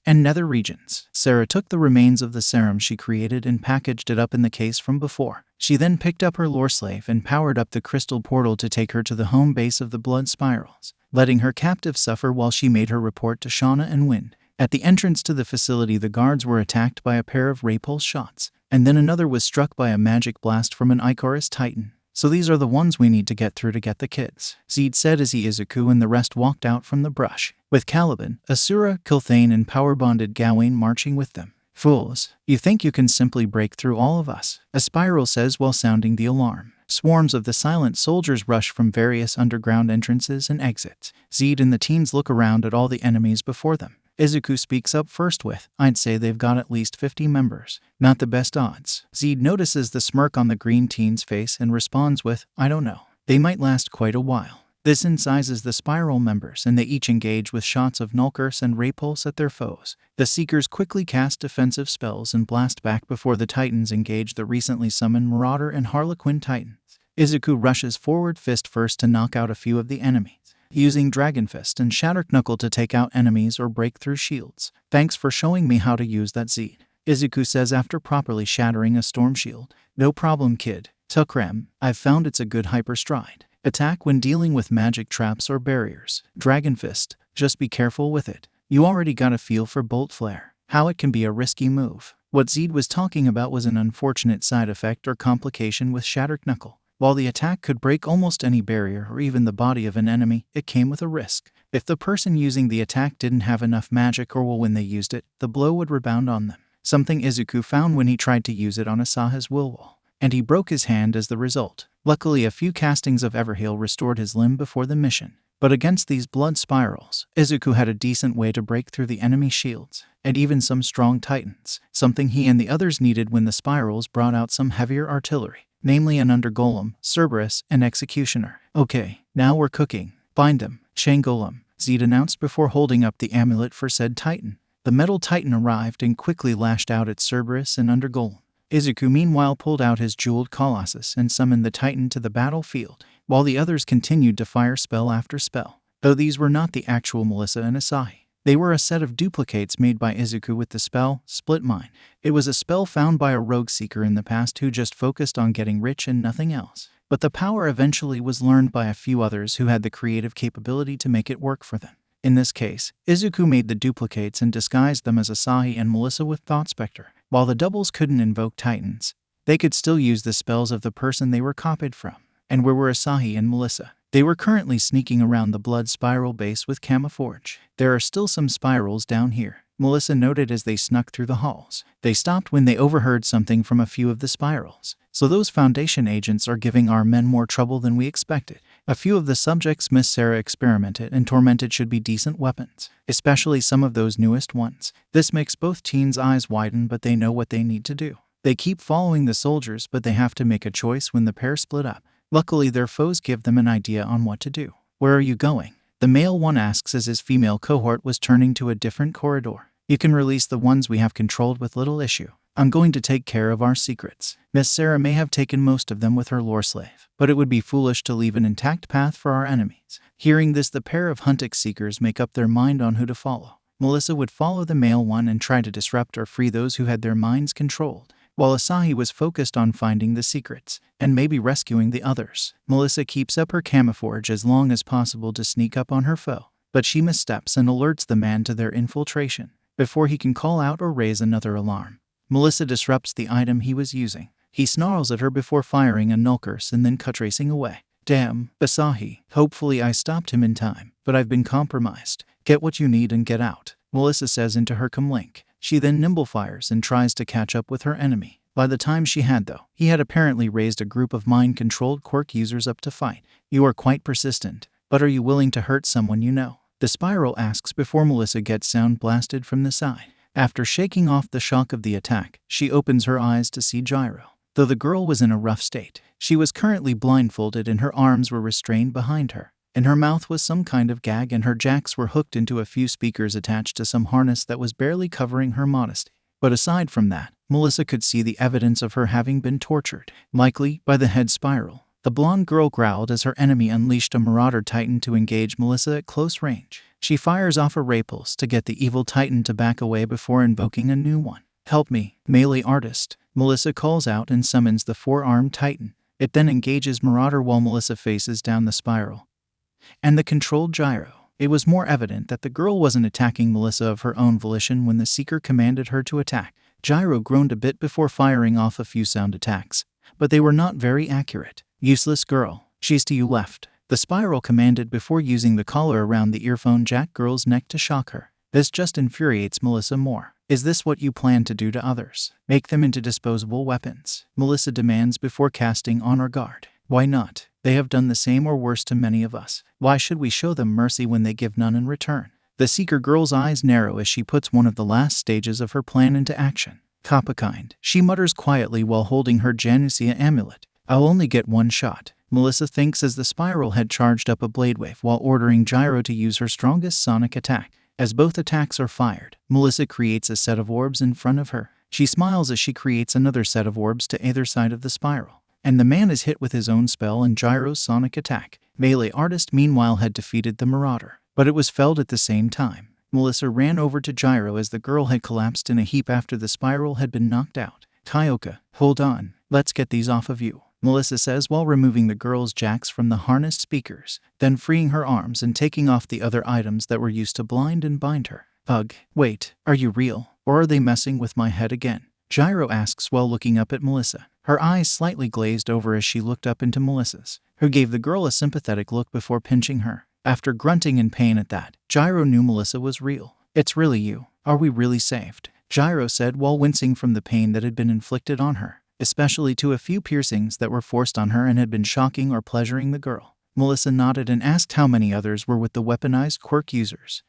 and nether regions. Sarah took the remains of the serum she created and packaged it up in the case from before. She then picked up her lore slave and powered up the crystal portal to take her to the home base of the blood spirals, letting her captive suffer while she made her report to Shauna and Wind. At the entrance to the facility, the guards were attacked by a pair of ray pulse shots, and then another was struck by a magic blast from an Icarus Titan. So these are the ones we need to get through to get the kids, Zed said as Izuku and the rest walked out from the brush, with Caliban, Asura, Kilthane, and power-bonded Gawain marching with them. Fools, you think you can simply break through all of us? A spiral says while sounding the alarm. Swarms of the silent soldiers rush from various underground entrances and exits. Zed and the teens look around at all the enemies before them. Izuku speaks up first with, I'd say they've got at least 50 members. Not the best odds. Zed notices the smirk on the green teen's face and responds with, I don't know. They might last quite a while. This incises the spiral members and they each engage with shots of Nulkurs and Raypulse at their foes. The Seekers quickly cast defensive spells and blast back before the Titans engage the recently summoned Marauder and Harlequin Titans. Izuku rushes forward fist first to knock out a few of the enemies, using Dragon Fist and Shattered Knuckle to take out enemies or break through shields. Thanks for showing me how to use that Zed, Izuku says after properly shattering a storm shield. No problem, kid. Tukrem, I've found it's a good hyper stride attack when dealing with magic traps or barriers. Dragon Fist, just be careful with it. You already got a feel for Bolt Flare, how it can be a risky move. What Zed was talking about was an unfortunate side effect or complication with Shattered Knuckle. While the attack could break almost any barrier or even the body of an enemy, it came with a risk. If the person using the attack didn't have enough magic or when they used it, the blow would rebound on them. Something Izuku found when he tried to use it on Asahi's Willwall, and he broke his hand as the result. Luckily, a few castings of Everheal restored his limb before the mission. But against these blood spirals, Izuku had a decent way to break through the enemy shields, and even some strong titans, something he and the others needed when the spirals brought out some heavier artillery, namely an Undergolem, Cerberus, and Executioner. Okay, now we're cooking. Bind him, Shangolem, Zed announced before holding up the amulet for said titan. The metal titan arrived and quickly lashed out at Cerberus and Undergolem. Izuku meanwhile pulled out his jeweled Colossus and summoned the titan to the battlefield, while the others continued to fire spell after spell. Though these were not the actual Melissa and Asahi, they were a set of duplicates made by Izuku with the spell, Split Mind. It was a spell found by a rogue seeker in the past who just focused on getting rich and nothing else. But the power eventually was learned by a few others who had the creative capability to make it work for them. In this case, Izuku made the duplicates and disguised them as Asahi and Melissa with Thought Spectre. While the doubles couldn't invoke titans, they could still use the spells of the person they were copied from. And where were Asahi and Melissa? They were currently sneaking around the blood spiral base with Camoforge. There are still some spirals down here, Melissa noted as they snuck through the halls. They stopped when they overheard something from a few of the spirals. So those Foundation agents are giving our men more trouble than we expected. A few of the subjects Miss Sarah experimented and tormented should be decent weapons, especially some of those newest ones. This makes both teens' eyes widen, but they know what they need to do. They keep following the soldiers, but they have to make a choice when the pair split up. Luckily, their foes give them an idea on what to do. Where are you going? The male one asks as his female cohort was turning to a different corridor. You can release the ones we have controlled with little issue. I'm going to take care of our secrets. Miss Sarah may have taken most of them with her lore slave, but it would be foolish to leave an intact path for our enemies. Hearing this, the pair of Huntik seekers make up their mind on who to follow. Melissa would follow the male one and try to disrupt or free those who had their minds controlled, while Asahi was focused on finding the secrets and maybe rescuing the others. Melissa keeps up her camouflage as long as possible to sneak up on her foe, but she missteps and alerts the man to their infiltration before he can call out or raise another alarm. Melissa disrupts the item he was using. He snarls at her before firing a null curse and then cut racing away. Damn, Asahi. Hopefully I stopped him in time, but I've been compromised. Get what you need and get out, Melissa says into her comlink. She then nimble fires and tries to catch up with her enemy. By the time she had, though, he had apparently raised a group of mind-controlled quirk users up to fight. You are quite persistent, but are you willing to hurt someone you know? The spiral asks before Melissa gets sound blasted from the side. After shaking off the shock of the attack, she opens her eyes to see Gyro. Though the girl was in a rough state, she was currently blindfolded and her arms were restrained behind her. In her mouth was some kind of gag and her jacks were hooked into a few speakers attached to some harness that was barely covering her modesty. But aside from that, Melissa could see the evidence of her having been tortured, likely by the head spiral. The blonde girl growled as her enemy unleashed a Marauder Titan to engage Melissa at close range. She fires off a ray pulse to get the evil Titan to back away before invoking a new one. Help me, melee artist, Melissa calls out and summons the four-armed Titan. It then engages Marauder while Melissa faces down the spiral and the controlled gyro. It was more evident that the girl wasn't attacking Melissa of her own volition when the Seeker commanded her to attack. Gyro groaned a bit before firing off a few sound attacks, but they were not very accurate. Useless girl, she's to you left, the spiral commanded before using the collar around the earphone jack girl's neck to shock her. This just infuriates Melissa more. Is this what you plan to do to others? Make them into disposable weapons? Melissa demands before casting Honor Guard. Why not? They have done the same or worse to many of us. Why should we show them mercy when they give none in return? The Seeker girl's eyes narrow as she puts one of the last stages of her plan into action. Coppakind, she mutters quietly while holding her Janusia amulet. I'll only get one shot, Melissa thinks as the spiral had charged up a blade wave while ordering Gyro to use her strongest sonic attack. As both attacks are fired, Melissa creates a set of orbs in front of her. She smiles as she creates another set of orbs to either side of the spiral, and the man is hit with his own spell and Gyro's sonic attack. Melee Artist meanwhile had defeated the Marauder, but it was felled at the same time. Melissa ran over to Gyro as the girl had collapsed in a heap after the spiral had been knocked out. Kyoka, hold on, let's get these off of you, Melissa says while removing the girl's jacks from the harnessed speakers, then freeing her arms and taking off the other items that were used to blind and bind her. Ugh, wait, are you real, or are they messing with my head again? Gyro asks while looking up at Melissa. Her eyes slightly glazed over as she looked up into Melissa's, who gave the girl a sympathetic look before pinching her. After grunting in pain at that, Gyro knew Melissa was real. It's really you. Are we really saved? Gyro said while wincing from the pain that had been inflicted on her, especially to a few piercings that were forced on her and had been shocking or pleasuring the girl. Melissa nodded and asked how many others were with the weaponized quirk users.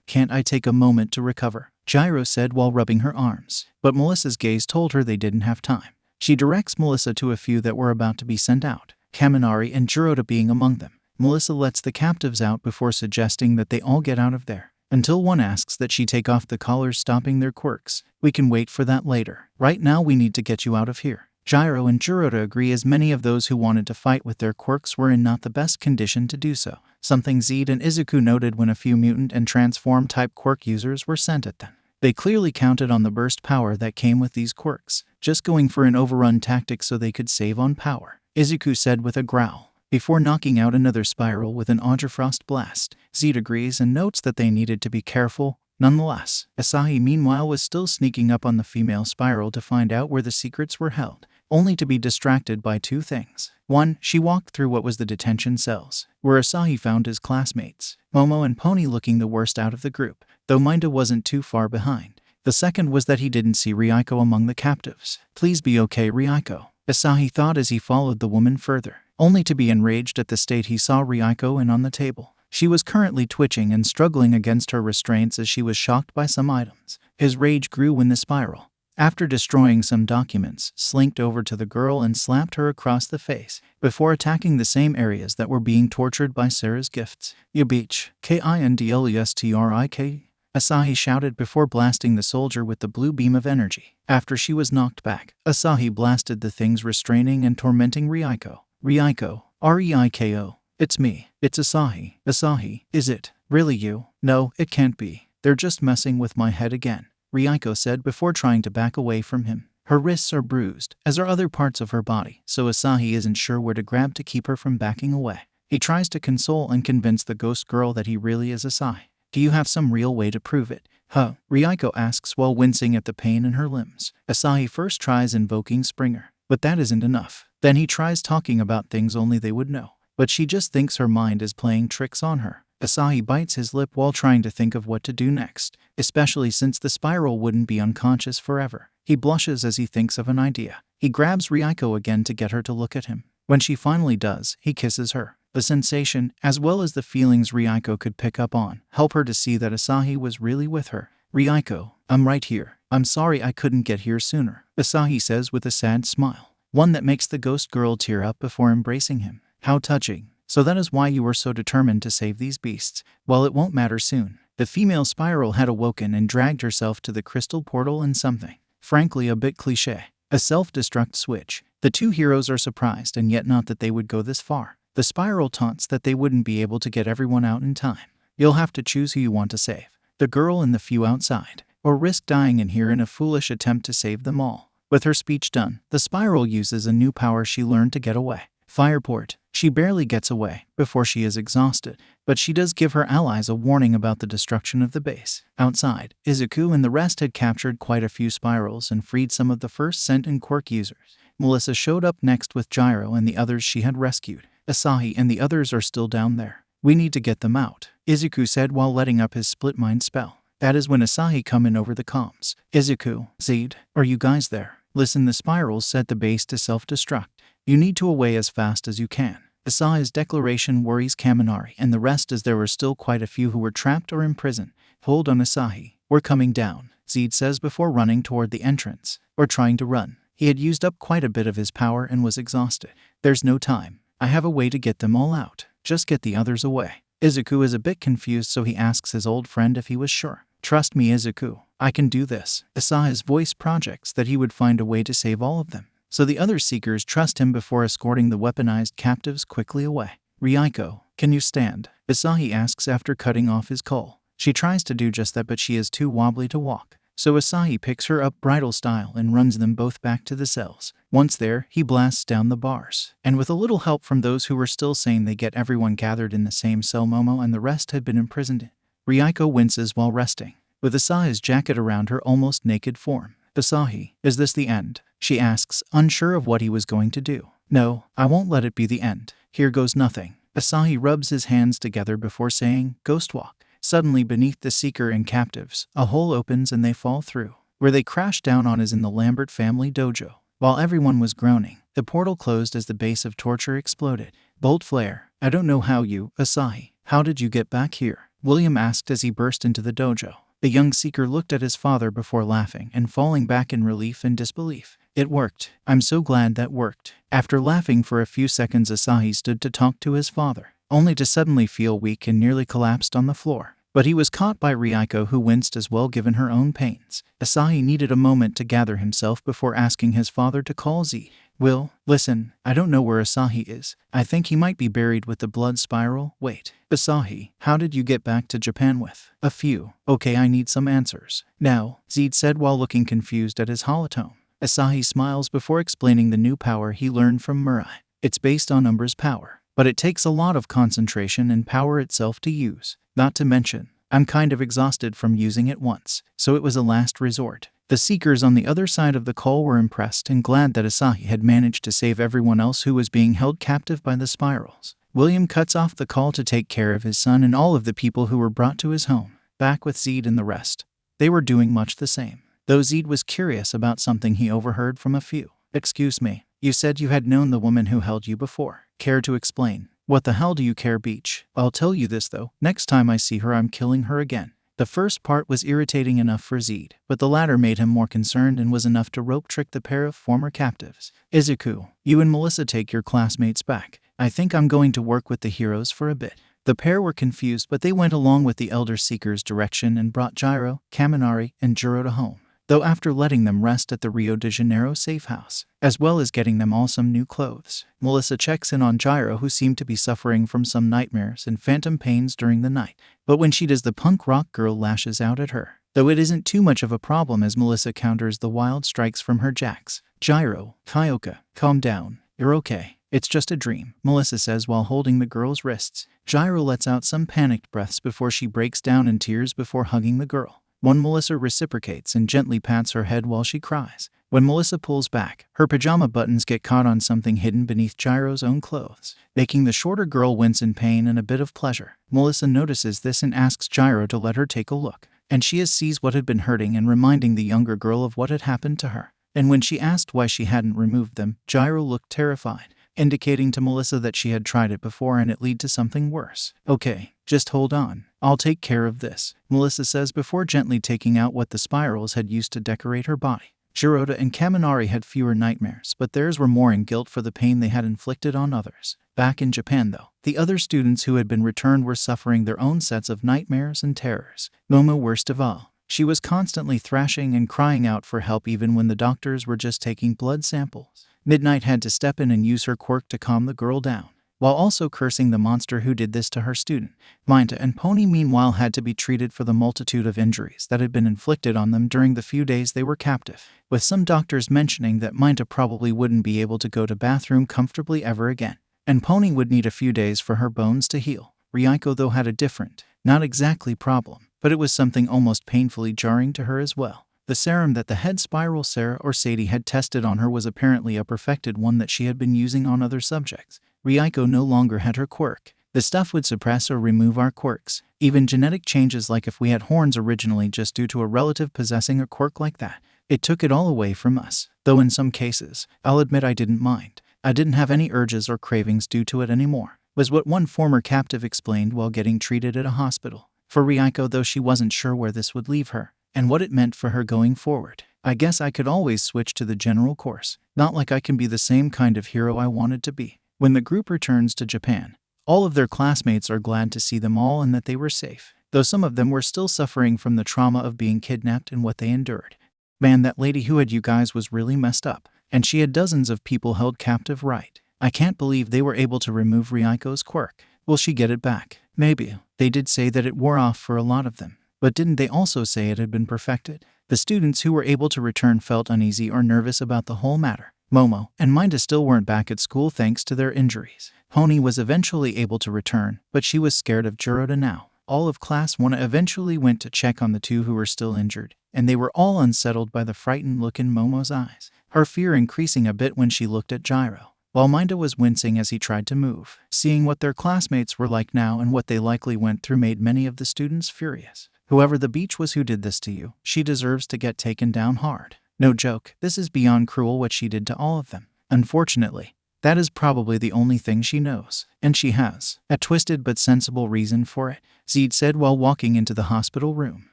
Can't I take a moment to recover? Gyro said while rubbing her arms, but Melissa's gaze told her they didn't have time. She directs Melissa to a few that were about to be sent out, Kaminari and Jirota being among them. Melissa lets the captives out before suggesting that they all get out of there, until one asks that she take off the collars stopping their quirks. We can wait for that later. Right now we need to get you out of here. Gyro and Jirota agree as many of those who wanted to fight with their quirks were in not the best condition to do so, something Zed and Izuku noted when a few mutant and transform-type quirk users were sent at them. They clearly counted on the burst power that came with these quirks, just going for an overrun tactic so they could save on power, Izuku said with a growl, before knocking out another spiral with an Audrefrost blast. Zed agrees and notes that they needed to be careful. Nonetheless, Asahi meanwhile was still sneaking up on the female spiral to find out where the secrets were held, only to be distracted by two things. One, she walked through what was the detention cells, where Asahi found his classmates, Momo and Pony looking the worst out of the group, though Minda wasn't too far behind. The second was that he didn't see Ryuko among the captives. Please be okay, Ryuko, Asahi thought as he followed the woman further, only to be enraged at the state he saw Ryuko in on the table. She was currently twitching and struggling against her restraints as she was shocked by some items. His rage grew when the spiral After destroying some documents, slinked over to the girl and slapped her across the face, before attacking the same areas that were being tortured by Sarah's gifts. "You bitch, kindlestrik," Asahi shouted before blasting the soldier with the blue beam of energy. After she was knocked back, Asahi blasted the things restraining and tormenting Reiko. "Reiko, Reiko. It's me. It's Asahi. Asahi, is it really you? No, it can't be. They're just messing with my head again," Reiko said before trying to back away from him. Her wrists are bruised, as are other parts of her body, so Asahi isn't sure where to grab to keep her from backing away. He tries to console and convince the ghost girl that he really is Asahi. "Do you have some real way to prove it?" "Huh?" Reiko asks while wincing at the pain in her limbs. Asahi first tries invoking Springer, but that isn't enough. Then he tries talking about things only they would know, but she just thinks her mind is playing tricks on her. Asahi bites his lip while trying to think of what to do next, especially since the spiral wouldn't be unconscious forever. He blushes as he thinks of an idea. He grabs Reiko again to get her to look at him. When she finally does, he kisses her. The sensation, as well as the feelings Reiko could pick up on, help her to see that Asahi was really with her. "Reiko, I'm right here. I'm sorry I couldn't get here sooner," Asahi says with a sad smile, one that makes the ghost girl tear up before embracing him. "How touching. So that is why you were so determined to save these beasts. Well, it won't matter soon." The female spiral had awoken and dragged herself to the crystal portal in something, frankly, a bit cliché. A self-destruct switch. The two heroes are surprised, and yet not that they would go this far. The spiral taunts that they wouldn't be able to get everyone out in time. "You'll have to choose who you want to save, the girl and the few outside, or risk dying in here in a foolish attempt to save them all." With her speech done, the spiral uses a new power she learned to get away. Fireport. She barely gets away before she is exhausted, but she does give her allies a warning about the destruction of the base. Outside, Izuku and the rest had captured quite a few spirals and freed some of the first scent and quirk users. Melissa showed up next with Gyro and the others she had rescued. "Asahi and the others are still down there. We need to get them out," Izuku said while letting up his split mind spell. That is when Asahi come in over the comms. "Izuku, Zed, are you guys there? Listen, the spirals set the base to self-destruct. You need to away as fast as you can." Asahi's declaration worries Kaminari and the rest, as there were still quite a few who were trapped or imprisoned. "Hold on, Asahi. We're coming down," Zed says before running toward the entrance. Or trying to run. He had used up quite a bit of his power and was exhausted. "There's no time. I have a way to get them all out. Just get the others away." Izuku is a bit confused, so he asks his old friend if he was sure. "Trust me, Izuku. I can do this." Asahi's voice projects that he would find a way to save all of them, so the other seekers trust him before escorting the weaponized captives quickly away. "Reiko, can you stand?" Asahi asks after cutting off his call. She tries to do just that, but she is too wobbly to walk. So Asahi picks her up bridal style and runs them both back to the cells. Once there, he blasts down the bars. And with a little help from those who were still sane, they get everyone gathered in the same cell Momo and the rest had been imprisoned in. Reiko winces while resting, with Asahi's jacket around her almost naked form. "Asahi, is this the end?" she asks, unsure of what he was going to do. "No, I won't let it be the end. Here goes nothing." Asahi rubs his hands together before saying, "Ghost walk." Suddenly, beneath the seeker and captives, a hole opens and they fall through. Where they crash down on is in the Lambert family dojo. While everyone was groaning, the portal closed as the base of torture exploded. Bolt flare. "I don't know how you, Asahi. How did you get back here?" William asked as he burst into the dojo. The young seeker looked at his father before laughing and falling back in relief and disbelief. "It worked. I'm so glad that worked." After laughing for a few seconds, Asahi stood to talk to his father, only to suddenly feel weak and nearly collapsed on the floor. But he was caught by Reiko, who winced as well given her own pains. Asahi needed a moment to gather himself before asking his father to call Z. "Will, listen, I don't know where Asahi is. I think he might be buried with the blood spiral." "Wait, Asahi, how did you get back to Japan with a few?" "Okay, I need some answers now," Zed said while looking confused at his holotome. Asahi smiles before explaining the new power he learned from Murai. It's based on Umbra's power, but it takes a lot of concentration and power itself to use. Not to mention, I'm kind of exhausted from using it once, so it was a last resort. The seekers on the other side of the call were impressed and glad that Asahi had managed to save everyone else who was being held captive by the spirals. William cuts off the call to take care of his son and all of the people who were brought to his home. Back with Zed and the rest, they were doing much the same, though Zed was curious about something he overheard from a few. "Excuse me, you said you had known the woman who held you before. Care to explain?" "What the hell do you care, Beach? I'll tell you this though, next time I see her I'm killing her again." The first part was irritating enough for Zeed, but the latter made him more concerned and was enough to rope trick the pair of former captives. Izuku, you and Melissa take your classmates back. I think I'm going to work with the heroes for a bit. The pair were confused, but they went along with the Elder Seeker's direction and brought Gyro, Kaminari, and Jiro home, though after letting them rest at the Rio de Janeiro safe house, as well as getting them all some new clothes. Melissa checks in on Gyro, who seemed to be suffering from some nightmares and phantom pains during the night, but when she does, the punk rock girl lashes out at her, though it isn't too much of a problem as Melissa counters the wild strikes from her jacks. Gyro, Kyoka, calm down, you're okay. It's just a dream, Melissa says while holding the girl's wrists. Gyro lets out some panicked breaths before she breaks down in tears before hugging the girl. Melissa reciprocates and gently pats her head while she cries. When Melissa pulls back, her pajama buttons get caught on something hidden beneath Gyro's own clothes, making the shorter girl wince in pain and a bit of pleasure. Melissa notices this and asks Gyro to let her take a look, and she sees what had been hurting and reminding the younger girl of what had happened to her. And when she asked why she hadn't removed them, Gyro looked terrified, indicating to Melissa that she had tried it before and it led to something worse. Okay, just hold on. I'll take care of this, Melissa says before gently taking out what the spirals had used to decorate her body. Jiroda and Kaminari had fewer nightmares, but theirs were more in guilt for the pain they had inflicted on others. Back in Japan, though, the other students who had been returned were suffering their own sets of nightmares and terrors. Momo worst of all. She was constantly thrashing and crying out for help even when the doctors were just taking blood samples. Midnight had to step in and use her quirk to calm the girl down, while also cursing the monster who did this to her student. Minta and Pony meanwhile had to be treated for the multitude of injuries that had been inflicted on them during the few days they were captive, with some doctors mentioning that Minta probably wouldn't be able to go to bathroom comfortably ever again, and Pony would need a few days for her bones to heal. Ryuko though had a different, not exactly problem, but it was something almost painfully jarring to her as well. The serum that the head spiral Sarah or Sadie had tested on her was apparently a perfected one that she had been using on other subjects. Ryuko no longer had her quirk. The stuff would suppress or remove our quirks, even genetic changes like if we had horns originally just due to a relative possessing a quirk like that. It took it all away from us, though in some cases, I'll admit I didn't mind. I didn't have any urges or cravings due to it anymore, was what one former captive explained while getting treated at a hospital. For Ryuko though, she wasn't sure where this would leave her, and what it meant for her going forward. I guess I could always switch to the general course, not like I can be the same kind of hero I wanted to be. When the group returns to Japan, all of their classmates are glad to see them all and that they were safe, though some of them were still suffering from the trauma of being kidnapped and what they endured. Man, that lady who had you guys was really messed up, and she had dozens of people held captive, right? I can't believe they were able to remove Ryuko's quirk. Will she get it back? Maybe. They did say that it wore off for a lot of them. But didn't they also say it had been perfected? The students who were able to return felt uneasy or nervous about the whole matter. Momo and Minta still weren't back at school thanks to their injuries. Pony was eventually able to return, but she was scared of Jiroda now. All of Class 1 eventually went to check on the two who were still injured, and they were all unsettled by the frightened look in Momo's eyes, her fear increasing a bit when she looked at Gyro, while Minta was wincing as he tried to move. Seeing what their classmates were like now and what they likely went through made many of the students furious. Whoever the beach was who did this to you, she deserves to get taken down hard. No joke, this is beyond cruel what she did to all of them. Unfortunately, that is probably the only thing she knows, and she has a twisted but sensible reason for it, Zeed said while walking into the hospital room.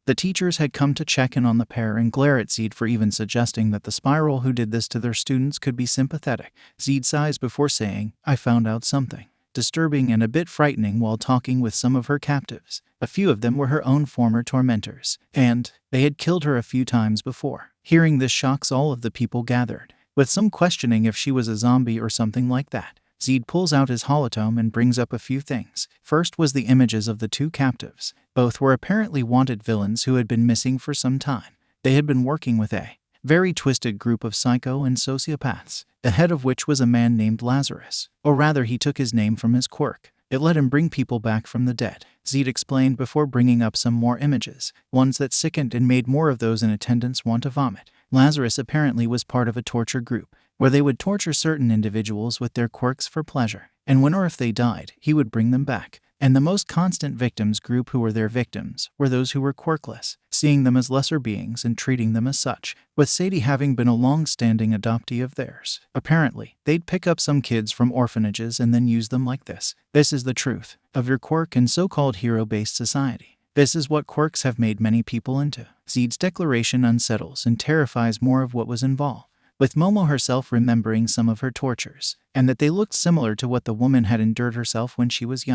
The teachers had come to check in on the pair and glare at Zeed for even suggesting that the spiral who did this to their students could be sympathetic. Zeed sighs before saying, I found out something disturbing and a bit frightening while talking with some of her captives. A few of them were her own former tormentors, and they had killed her a few times before. Hearing this shocks all of the people gathered, with some questioning if she was a zombie or something like that. Zeed pulls out his holotome and brings up a few things. First was the images of the two captives. Both were apparently wanted villains who had been missing for some time. They had been working with a very twisted group of psycho and sociopaths, the head of which was a man named Lazarus. Or rather, he took his name from his quirk. It let him bring people back from the dead, Zeed explained before bringing up some more images, ones that sickened and made more of those in attendance want to vomit. Lazarus apparently was part of a torture group, where they would torture certain individuals with their quirks for pleasure, and when or if they died, he would bring them back. And the most constant victims group who were their victims were those who were quirkless, seeing them as lesser beings and treating them as such, with Sadie having been a long-standing adoptee of theirs. Apparently, they'd pick up some kids from orphanages and then use them like this. This is the truth of your quirk and so-called hero-based society. This is what quirks have made many people into. Zeed's declaration unsettles and terrifies more of what was involved, with Momo herself remembering some of her tortures, and that they looked similar to what the woman had endured herself when she was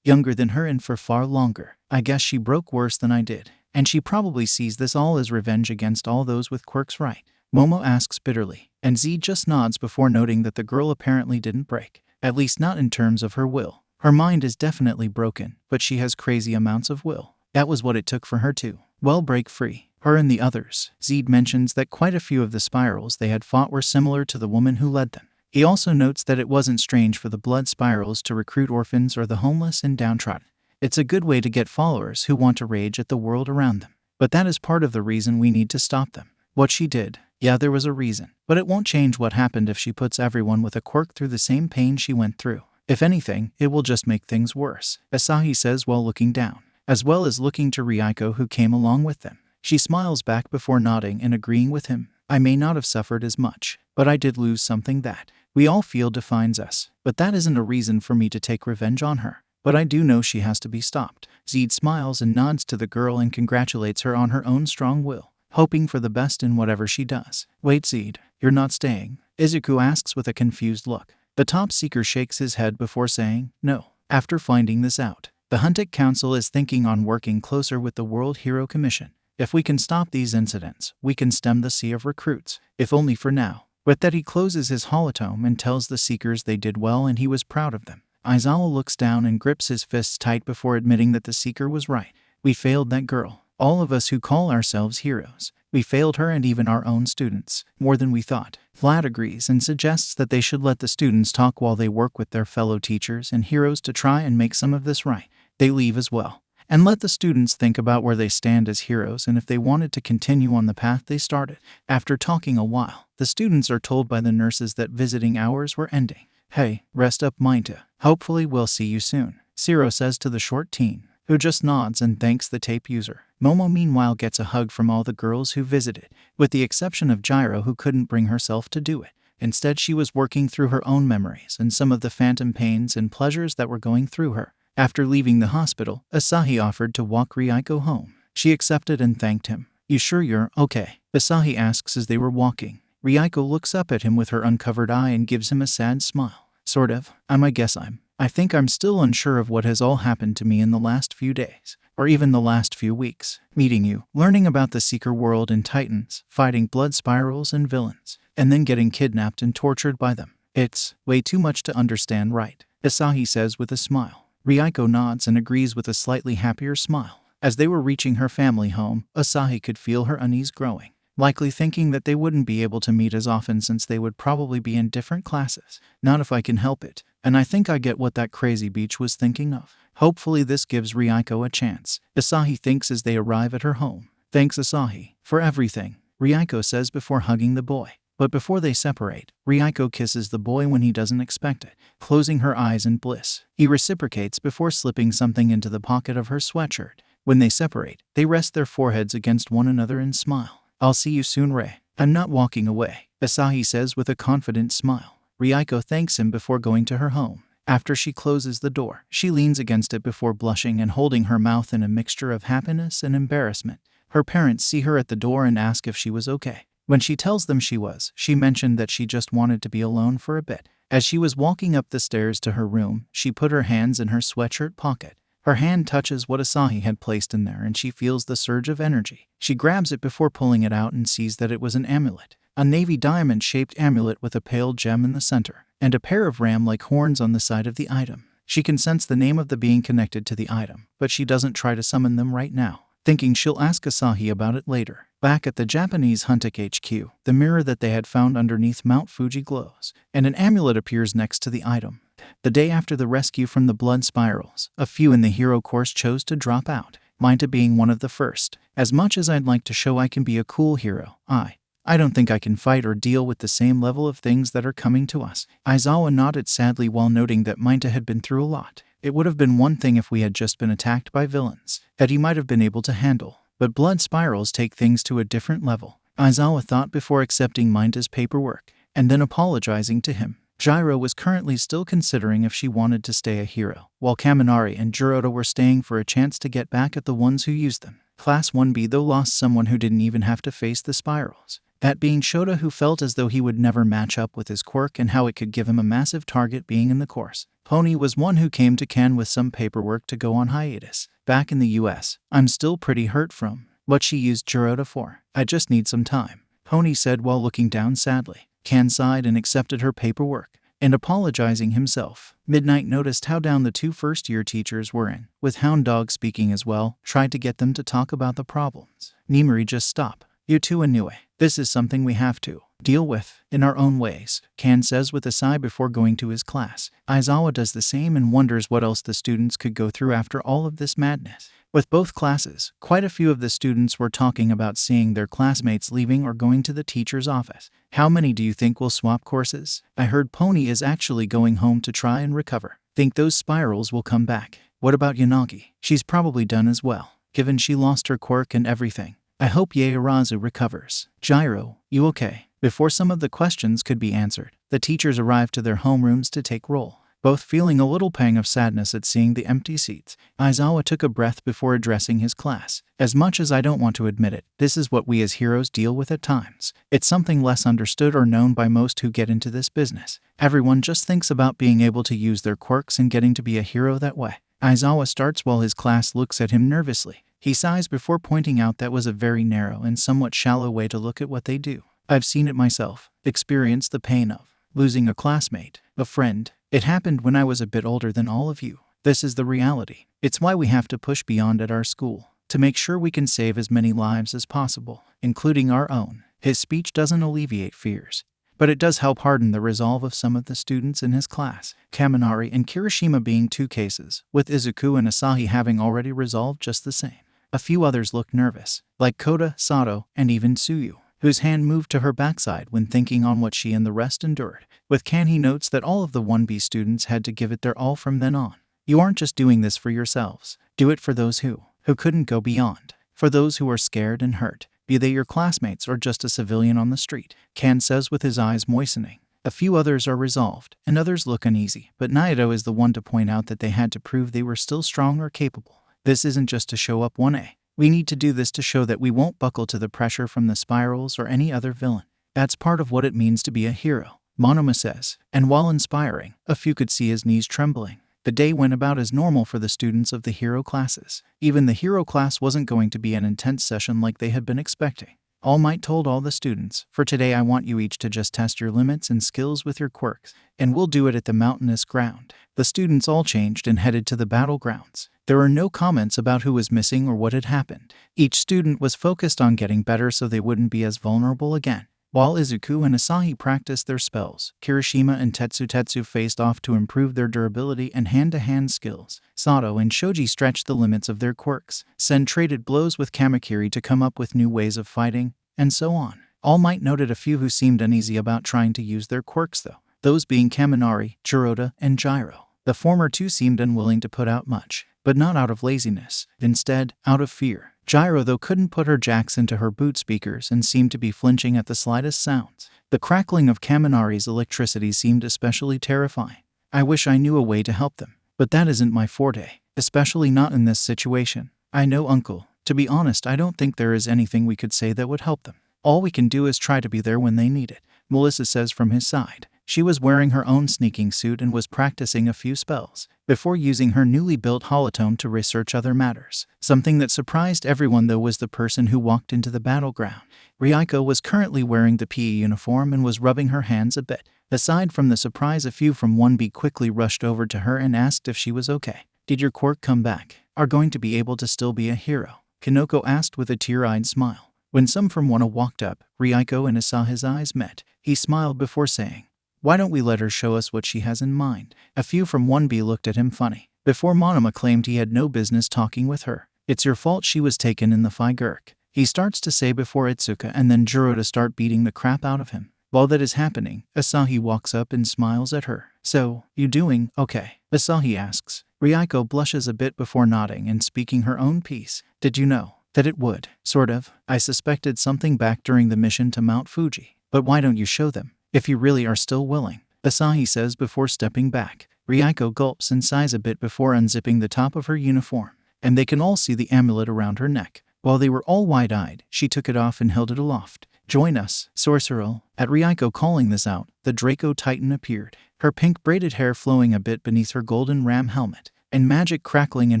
younger than her and for far longer. I guess she broke worse than I did, and she probably sees this all as revenge against all those with quirks, right? Momo asks bitterly, and Zeed just nods before noting that the girl apparently didn't break, at least not in terms of her will. Her mind is definitely broken, but she has crazy amounts of will. That was what it took for her to, well, break free. Her and the others. Zeed mentions that quite a few of the spirals they had fought were similar to the woman who led them. He also notes that it wasn't strange for the blood spirals to recruit orphans or the homeless and downtrodden. It's a good way to get followers who want to rage at the world around them. But that is part of the reason we need to stop them. What she did, yeah, there was a reason. But it won't change what happened if she puts everyone with a quirk through the same pain she went through. If anything, it will just make things worse, Asahi says while looking down, as well as looking to Ryuko who came along with them. She smiles back before nodding and agreeing with him. I may not have suffered as much, but I did lose something that we all feel defines us. But that isn't a reason for me to take revenge on her. But I do know she has to be stopped. Zeed smiles and nods to the girl and congratulates her on her own strong will, hoping for the best in whatever she does. Wait, Zeed, you're not staying? Izuku asks with a confused look. The top seeker shakes his head before saying, no. After finding this out, the Huntik Council is thinking on working closer with the World Hero Commission. If we can stop these incidents, we can stem the sea of recruits, if only for now. With that, he closes his holotome and tells the seekers they did well and he was proud of them. Aizawa looks down and grips his fists tight before admitting that the seeker was right. We failed that girl. All of us who call ourselves heroes. We failed her and even our own students, more than we thought. Vlad agrees and suggests that they should let the students talk while they work with their fellow teachers and heroes to try and make some of this right. They leave as well, and let the students think about where they stand as heroes and if they wanted to continue on the path they started. After talking a while, the students are told by the nurses that visiting hours were ending. Hey, rest up, Minta. Hopefully we'll see you soon, Zero says to the short teen, who just nods and thanks the tape user. Momo meanwhile gets a hug from all the girls who visited, with the exception of Gyro who couldn't bring herself to do it. Instead, she was working through her own memories and some of the phantom pains and pleasures that were going through her. After leaving the hospital, Asahi offered to walk Ryuko home. She accepted and thanked him. You sure you're okay? Asahi asks as they were walking. Ryuko looks up at him with her uncovered eye and gives him a sad smile. Sort of. I think I'm still unsure of what has all happened to me in the last few days, or even the last few weeks. Meeting you, learning about the Seeker world and Titans, fighting blood spirals and villains, and then getting kidnapped and tortured by them. It's way too much to understand, right? Asahi says with a smile. Ryuko nods and agrees with a slightly happier smile. As they were reaching her family home, Asahi could feel her unease growing, likely thinking that they wouldn't be able to meet as often since they would probably be in different classes. Not if I can help it. And I think I get what that crazy beach was thinking of. Hopefully this gives Ryuko a chance, Asahi thinks as they arrive at her home. Thanks, Asahi, for everything, Ryuko says before hugging the boy. But before they separate, Ryuko kisses the boy when he doesn't expect it, closing her eyes in bliss. He reciprocates before slipping something into the pocket of her sweatshirt. When they separate, they rest their foreheads against one another and smile. I'll see you soon, Rei. I'm not walking away, Asahi says with a confident smile. Ryuko thanks him before going to her home. After she closes the door, she leans against it before blushing and holding her mouth in a mixture of happiness and embarrassment. Her parents see her at the door and ask if she was okay. When she tells them she was, she mentioned that she just wanted to be alone for a bit. As she was walking up the stairs to her room, she put her hands in her sweatshirt pocket. Her hand touches what Asahi had placed in there and she feels the surge of energy. She grabs it before pulling it out and sees that it was an amulet. A navy diamond-shaped amulet with a pale gem in the center, and a pair of ram-like horns on the side of the item. She can sense the name of the being connected to the item, but she doesn't try to summon them right now, thinking she'll ask Asahi about it later. Back at the Japanese Huntik HQ, the mirror that they had found underneath Mount Fuji glows, and an amulet appears next to the item. The day after the rescue from the blood spirals, a few in the hero course chose to drop out, Minta being one of the first. As much as I'd like to show I can be a cool hero, I don't think I can fight or deal with the same level of things that are coming to us. Aizawa nodded sadly while noting that Minta had been through a lot. It would have been one thing if we had just been attacked by villains that he might have been able to handle, but blood spirals take things to a different level, Aizawa thought before accepting Minta's paperwork, and then apologizing to him. Gyro was currently still considering if she wanted to stay a hero, while Kaminari and Jiroda were staying for a chance to get back at the ones who used them. Class 1B though lost someone who didn't even have to face the spirals. That being Shota, who felt as though he would never match up with his quirk and how it could give him a massive target being in the course. Pony was one who came to Ken with some paperwork to go on hiatus. Back in the US, I'm still pretty hurt from what she used Jiroda for. I just need some time, Pony said while looking down sadly. Ken sighed and accepted her paperwork, and apologizing himself. Midnight noticed how down the 2 first-year teachers were in, with Hound Dog speaking as well, tried to get them to talk about the problems. Nimari, just stop. You two Inoue. This is something we have to deal with in our own ways, Ken says with a sigh before going to his class. Aizawa does the same and wonders what else the students could go through after all of this madness. With both classes, quite a few of the students were talking about seeing their classmates leaving or going to the teacher's office. How many do you think will swap courses? I heard Pony is actually going home to try and recover. Think those spirals will come back. What about Yanagi? She's probably done as well, given she lost her quirk and everything. I hope Yaorazu recovers. Gyro, you okay? Before some of the questions could be answered, the teachers arrived to their homerooms to take roll. Both feeling a little pang of sadness at seeing the empty seats, Aizawa took a breath before addressing his class. As much as I don't want to admit it, this is what we as heroes deal with at times. It's something less understood or known by most who get into this business. Everyone just thinks about being able to use their quirks and getting to be a hero that way. Aizawa starts while his class looks at him nervously. He sighs before pointing out that was a very narrow and somewhat shallow way to look at what they do. I've seen it myself, experienced the pain of losing a classmate, a friend. It happened when I was a bit older than all of you. This is the reality. It's why we have to push beyond at our school, to make sure we can save as many lives as possible, including our own. His speech doesn't alleviate fears, but it does help harden the resolve of some of the students in his class. Kaminari and Kirishima being 2 cases, with Izuku and Asahi having already resolved just the same. A few others looked nervous, like Kota, Sato, and even Tsuyu, whose hand moved to her backside when thinking on what she and the rest endured. With Kan, he notes that all of the 1B students had to give it their all from then on. You aren't just doing this for yourselves. Do it for those who couldn't go beyond. For those who are scared and hurt, be they your classmates or just a civilian on the street, Kan says with his eyes moistening. A few others are resolved, and others look uneasy, but Naito is the one to point out that they had to prove they were still strong or capable. This isn't just to show up 1A. We need to do this to show that we won't buckle to the pressure from the spirals or any other villain. That's part of what it means to be a hero, Monoma says, and while inspiring, a few could see his knees trembling. The day went about as normal for the students of the hero classes. Even the hero class wasn't going to be an intense session like they had been expecting. All Might told all the students, for today I want you each to just test your limits and skills with your quirks, and we'll do it at the mountainous ground. The students all changed and headed to the battlegrounds. There were no comments about who was missing or what had happened. Each student was focused on getting better so they wouldn't be as vulnerable again. While Izuku and Asahi practiced their spells, Kirishima and Tetsu faced off to improve their durability and hand-to-hand skills. Sato and Shoji stretched the limits of their quirks. Sen traded blows with Kamakiri to come up with new ways of fighting, and so on. All Might noted a few who seemed uneasy about trying to use their quirks though, those being Kaminari, Jiroda, and Gyro. The former 2 seemed unwilling to put out much, but not out of laziness, instead, out of fear. Gyro though couldn't put her jacks into her boot speakers and seemed to be flinching at the slightest sounds. The crackling of Kaminari's electricity seemed especially terrifying. I wish I knew a way to help them, but that isn't my forte, especially not in this situation. I know, Uncle. To be honest, I don't think there is anything we could say that would help them. All we can do is try to be there when they need it, Melissa says from his side. She was wearing her own sneaking suit and was practicing a few spells before using her newly built holotome to research other matters. Something that surprised everyone though was the person who walked into the battleground. Ryuko was currently wearing the PE uniform and was rubbing her hands a bit. Aside from the surprise, a few from 1B quickly rushed over to her and asked if she was okay. Did your quirk come back? Are going to be able to still be a hero? Kanoko asked with a tear-eyed smile. When some from 1A walked up, Ryuko and Asahi's eyes met. He smiled before saying, "Why don't we let her show us what she has in mind?" A few from 1B looked at him funny, before Monoma claimed he had no business talking with her. It's your fault she was taken in the Figurk, he starts to say before Itsuka and then Jiroda start beating the crap out of him. While that is happening, Asahi walks up and smiles at her. "So, you doing okay?" Asahi asks. Ryuko blushes a bit before nodding and speaking her own piece. "Did you know that it would, sort of? I suspected something back during the mission to Mount Fuji. But why don't you show them, if you really are still willing?" Asahi says before stepping back. Ryuko gulps and sighs a bit before unzipping the top of her uniform, and they can all see the amulet around her neck. While they were all wide-eyed, she took it off and held it aloft. "Join us, Sorcerer." At Ryuko calling this out, the Draco Titan appeared, her pink braided hair flowing a bit beneath her golden ram helmet, and magic crackling in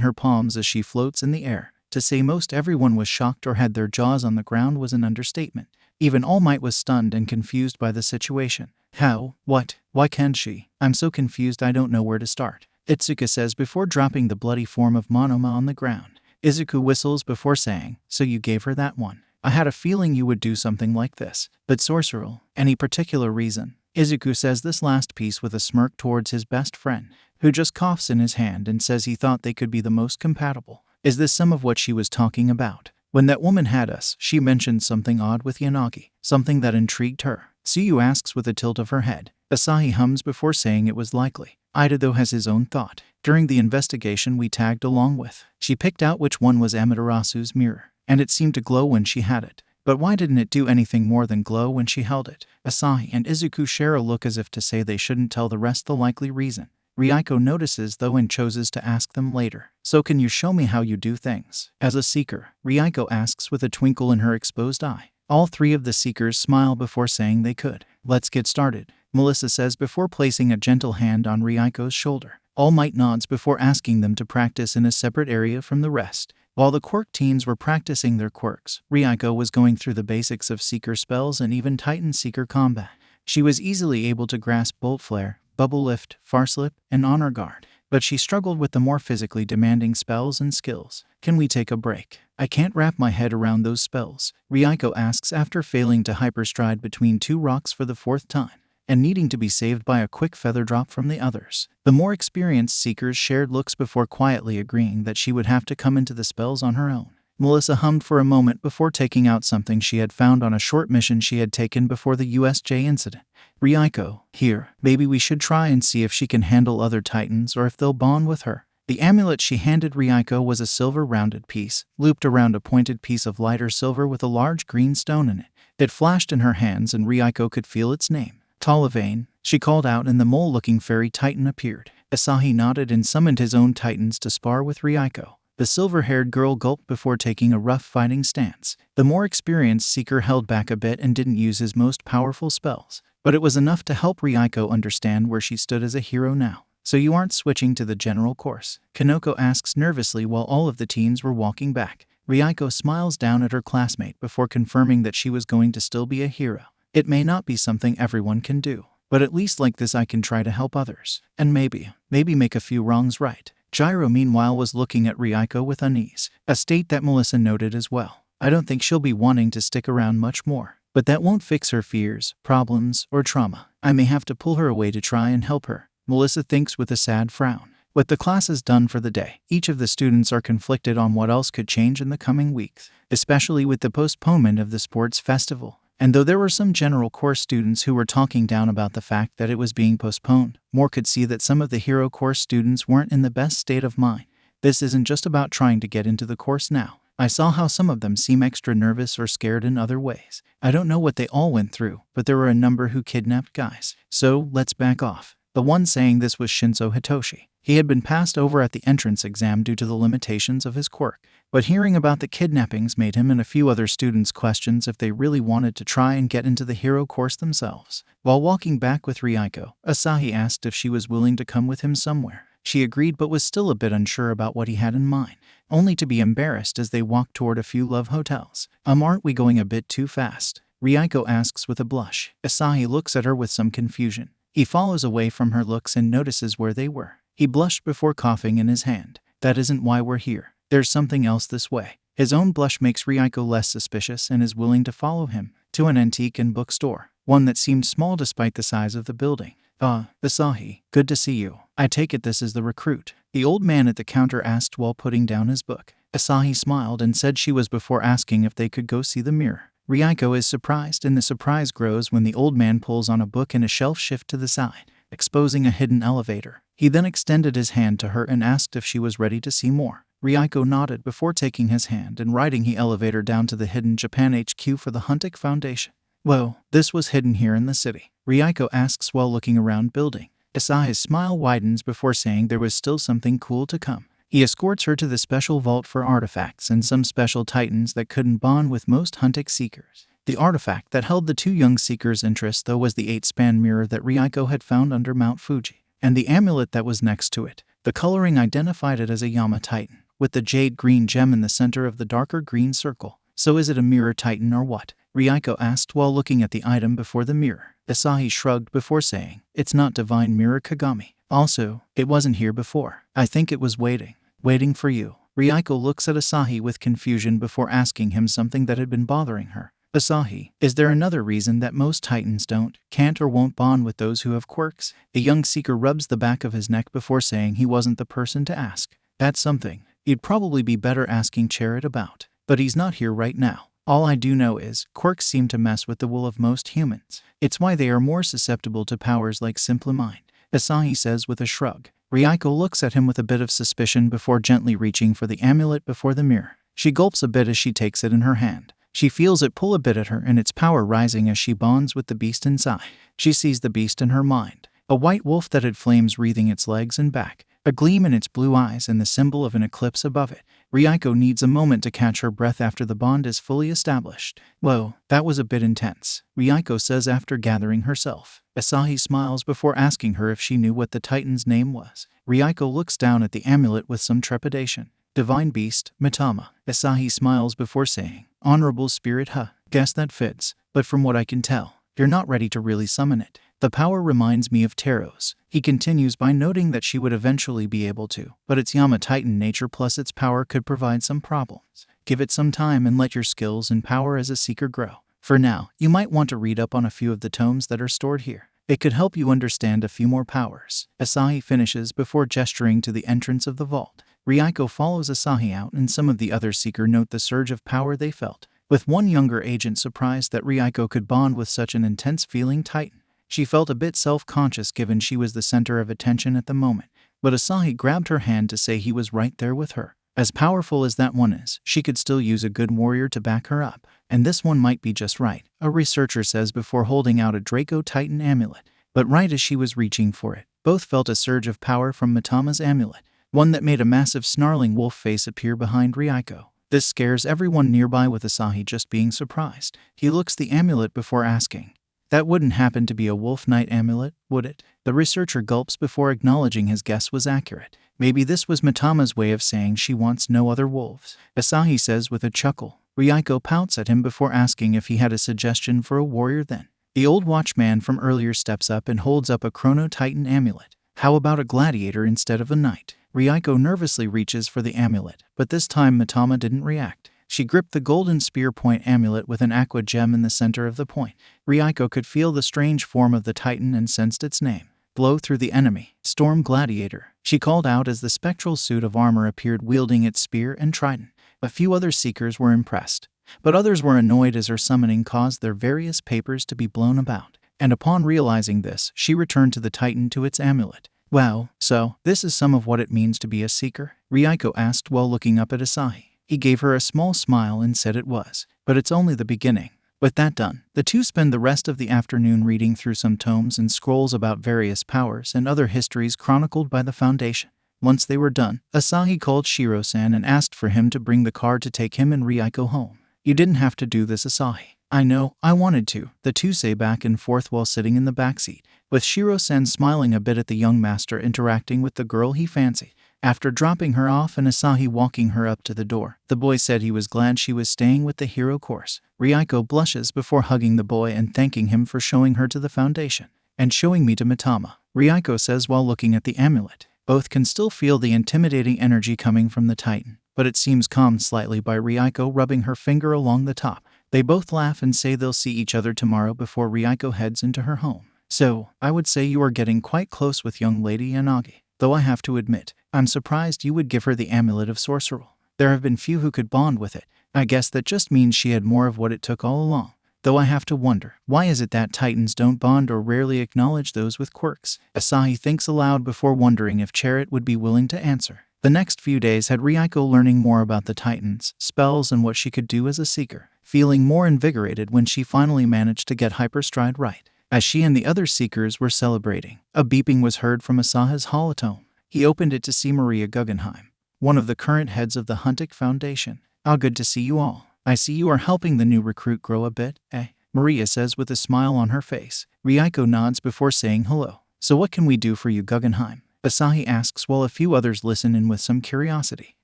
her palms as she floats in the air. To say most everyone was shocked or had their jaws on the ground was an understatement. Even All Might was stunned and confused by the situation. "How? What? Why can't she? I'm so confused I don't know where to start," Itsuka says before dropping the bloody form of Monoma on the ground. Izuku whistles before saying, "So you gave her that one? I had a feeling you would do something like this. But Sorcerer, any particular reason?" Izuku says this last piece with a smirk towards his best friend, who just coughs in his hand and says he thought they could be the most compatible. Is this some of what she was talking about? When that woman had us, she mentioned something odd with Yanagi, something that intrigued her. Suyu asks with a tilt of her head. Asahi hums before saying it was likely. Ida though has his own thought. During the investigation we tagged along with, she picked out which one was Amaterasu's mirror, and it seemed to glow when she had it. But why didn't it do anything more than glow when she held it? Asahi and Izuku share a look as if to say they shouldn't tell the rest the likely reason. Ryuko notices though and chooses to ask them later. "So can you show me how you do things?" As a seeker, Ryuko asks with a twinkle in her exposed eye. All three of the seekers smile before saying they could. "Let's get started," Melissa says before placing a gentle hand on Ryuko's shoulder. All Might nods before asking them to practice in a separate area from the rest. While the quirk teens were practicing their quirks, Ryuko was going through the basics of seeker spells and even Titan seeker combat. She was easily able to grasp Bolt Flare, Bubble Lift, Farslip, and Honor Guard, but she struggled with the more physically demanding spells and skills. "Can we take a break? I can't wrap my head around those spells," Ryuko asks after failing to hyperstride between two rocks for the fourth time, and needing to be saved by a quick feather drop from the others. The more experienced seekers shared looks before quietly agreeing that she would have to come into the spells on her own. Melissa hummed for a moment before taking out something she had found on a short mission she had taken before the USJ incident. "Ryuko, here, maybe we should try and see if she can handle other Titans or if they'll bond with her." The amulet she handed Ryuko was a silver rounded piece, looped around a pointed piece of lighter silver with a large green stone in it. It flashed in her hands and Ryuko could feel its name. "Talavane," she called out and the mole-looking fairy Titan appeared. Asahi nodded and summoned his own Titans to spar with Ryuko. The silver-haired girl gulped before taking a rough fighting stance. The more experienced seeker held back a bit and didn't use his most powerful spells, but it was enough to help Ryuko understand where she stood as a hero now. "So you aren't switching to the general course?" Kanoko asks nervously while all of the teens were walking back. Ryuko smiles down at her classmate before confirming that she was going to still be a hero. "It may not be something everyone can do, but at least like this I can try to help others. And maybe make a few wrongs right." Gyro meanwhile was looking at Ryuko with unease, a state that Melissa noted as well. "I don't think she'll be wanting to stick around much more, but that won't fix her fears, problems, or trauma. I may have to pull her away to try and help her," Melissa thinks with a sad frown. With the classes done for the day, each of the students are conflicted on what else could change in the coming weeks, especially with the postponement of the sports festival. And though there were some general course students who were talking down about the fact that it was being postponed, more could see that some of the hero course students weren't in the best state of mind. This isn't just about trying to get into the course now. I saw how some of them seem extra nervous or scared in other ways. I don't know what they all went through, but there were a number who kidnapped guys. So, let's back off. The one saying this was Shinso Hitoshi. He had been passed over at the entrance exam due to the limitations of his quirk, but hearing about the kidnappings made him and a few other students question if they really wanted to try and get into the hero course themselves. While walking back with Ryuko, Asahi asked if she was willing to come with him somewhere. She agreed but was still a bit unsure about what he had in mind, only to be embarrassed as they walked toward a few love hotels. Aren't we going a bit too fast?" Ryuko asks with a blush. Asahi looks at her with some confusion. He follows away from her looks and notices where they were. He blushed before coughing in his hand. "That isn't why we're here. There's something else this way." His own blush makes Ryuko less suspicious and is willing to follow him to an antique and bookstore, one that seemed small despite the size of the building. Asahi, good to see you. I take it this is the recruit," the old man at the counter asked while putting down his book. Asahi smiled and said she was before asking if they could go see the mirror. Ryuko is surprised and the surprise grows when the old man pulls on a book and a shelf shift to the side, exposing a hidden elevator. He then extended his hand to her and asked if she was ready to see more. Ryuko nodded before taking his hand and riding the elevator down to the hidden Japan HQ for the Huntik Foundation. Whoa, this was hidden here in the city, Ryuko asks while looking around building. Asahi's smile widens before saying there was still something cool to come. He escorts her to the special vault for artifacts and some special titans that couldn't bond with most Huntik seekers. The artifact that held the two young seekers' interest though was the 8-span mirror that Ryuko had found under Mount Fuji, and the amulet that was next to it. The coloring identified it as a Yama Titan, with the jade green gem in the center of the darker green circle. So is it a mirror titan or what? Ryuko asked while looking at the item before the mirror. Asahi shrugged before saying, it's not Divine Mirror Kagami. Also, it wasn't here before. I think it was waiting for you. Ryuko looks at Asahi with confusion before asking him something that had been bothering her. Asahi, is there another reason that most titans can't or won't bond with those who have quirks? A young seeker rubs the back of his neck before saying he wasn't the person to ask. That's something you'd probably be better asking Chariot about. But he's not here right now. All I do know is, quirks seem to mess with the will of most humans. It's why they are more susceptible to powers like Simple Mind, Asahi says with a shrug. Ryuko looks at him with a bit of suspicion before gently reaching for the amulet before the mirror. She gulps a bit as she takes it in her hand. She feels it pull a bit at her and its power rising as she bonds with the beast inside. She sees the beast in her mind, a white wolf that had flames wreathing its legs and back, a gleam in its blue eyes and the symbol of an eclipse above it. Ryuko needs a moment to catch her breath after the bond is fully established. Whoa, that was a bit intense, Ryuko says after gathering herself. Asahi smiles before asking her if she knew what the Titan's name was. Ryuko looks down at the amulet with some trepidation. Divine Beast, Mitama. Asahi smiles before saying, Honorable Spirit, guess that fits, but from what I can tell, you're not ready to really summon it. The power reminds me of Teros. He continues by noting that she would eventually be able to, but its Yama Titan nature plus its power could provide some problems. Give it some time and let your skills and power as a seeker grow. For now, you might want to read up on a few of the tomes that are stored here. It could help you understand a few more powers. Asahi finishes before gesturing to the entrance of the vault. Ryuko follows Asahi out and some of the other seeker note the surge of power they felt, with one younger agent surprised that Ryuko could bond with such an intense feeling titan. She felt a bit self-conscious given she was the center of attention at the moment, but Asahi grabbed her hand to say he was right there with her. As powerful as that one is, she could still use a good warrior to back her up, and this one might be just right, a researcher says before holding out a Draco Titan amulet. But right as she was reaching for it, both felt a surge of power from Mitama's amulet, one that made a massive snarling wolf face appear behind Ryuko. This scares everyone nearby with Asahi just being surprised. He looks the amulet before asking, that wouldn't happen to be a Wolf Knight amulet, would it? The researcher gulps before acknowledging his guess was accurate. Maybe this was Mitama's way of saying she wants no other wolves, Asahi says with a chuckle. Ryuko pouts at him before asking if he had a suggestion for a warrior then. The old watchman from earlier steps up and holds up a Chrono Titan amulet. How about a gladiator instead of a knight? Ryuko nervously reaches for the amulet, but this time Mitama didn't react. She gripped the golden spear point amulet with an aqua gem in the center of the point. Ryuko could feel the strange form of the Titan and sensed its name. Blow through the enemy. Storm Gladiator, she called out as the spectral suit of armor appeared wielding its spear and trident. A few other seekers were impressed, but others were annoyed as her summoning caused their various papers to be blown about. And upon realizing this, she returned to the Titan to its amulet. Wow, so this is some of what it means to be a seeker? Ryuko asked while looking up at Asahi. He gave her a small smile and said it was, but it's only the beginning. With that done, the two spend the rest of the afternoon reading through some tomes and scrolls about various powers and other histories chronicled by the Foundation. Once they were done, Asahi called Shiro-san and asked for him to bring the car to take him and Ryuko home. You didn't have to do this, Asahi. I know, I wanted to, the two say back and forth while sitting in the backseat, with Shiro-san smiling a bit at the young master interacting with the girl he fancied. After dropping her off and Asahi walking her up to the door, the boy said he was glad she was staying with the hero course. Ryuko blushes before hugging the boy and thanking him for showing her to the Foundation. And showing me to Mitama, Ryuko says while looking at the amulet. Both can still feel the intimidating energy coming from the Titan, but it seems calmed slightly by Ryuko rubbing her finger along the top. They both laugh and say they'll see each other tomorrow before Ryuko heads into her home. So, I would say you are getting quite close with young Lady Yanagi. Though I have to admit, I'm surprised you would give her the Amulet of Sorceral. There have been few who could bond with it. I guess that just means she had more of what it took all along. Though I have to wonder, why is it that Titans don't bond or rarely acknowledge those with quirks? Asahi thinks aloud before wondering if Chariot would be willing to answer. The next few days had Ryuko learning more about the Titans, spells, and what she could do as a seeker, feeling more invigorated when she finally managed to get Hyperstride right. As she and the other seekers were celebrating, a beeping was heard from Asahi's holotome. He opened it to see Maria Guggenheim, one of the current heads of the Huntik Foundation. "Ah, good to see you all. I see you are helping the new recruit grow a bit, eh?" Maria says with a smile on her face. Ryuko nods before saying hello. "So what can we do for you, Guggenheim?" Asahi asks while a few others listen in with some curiosity.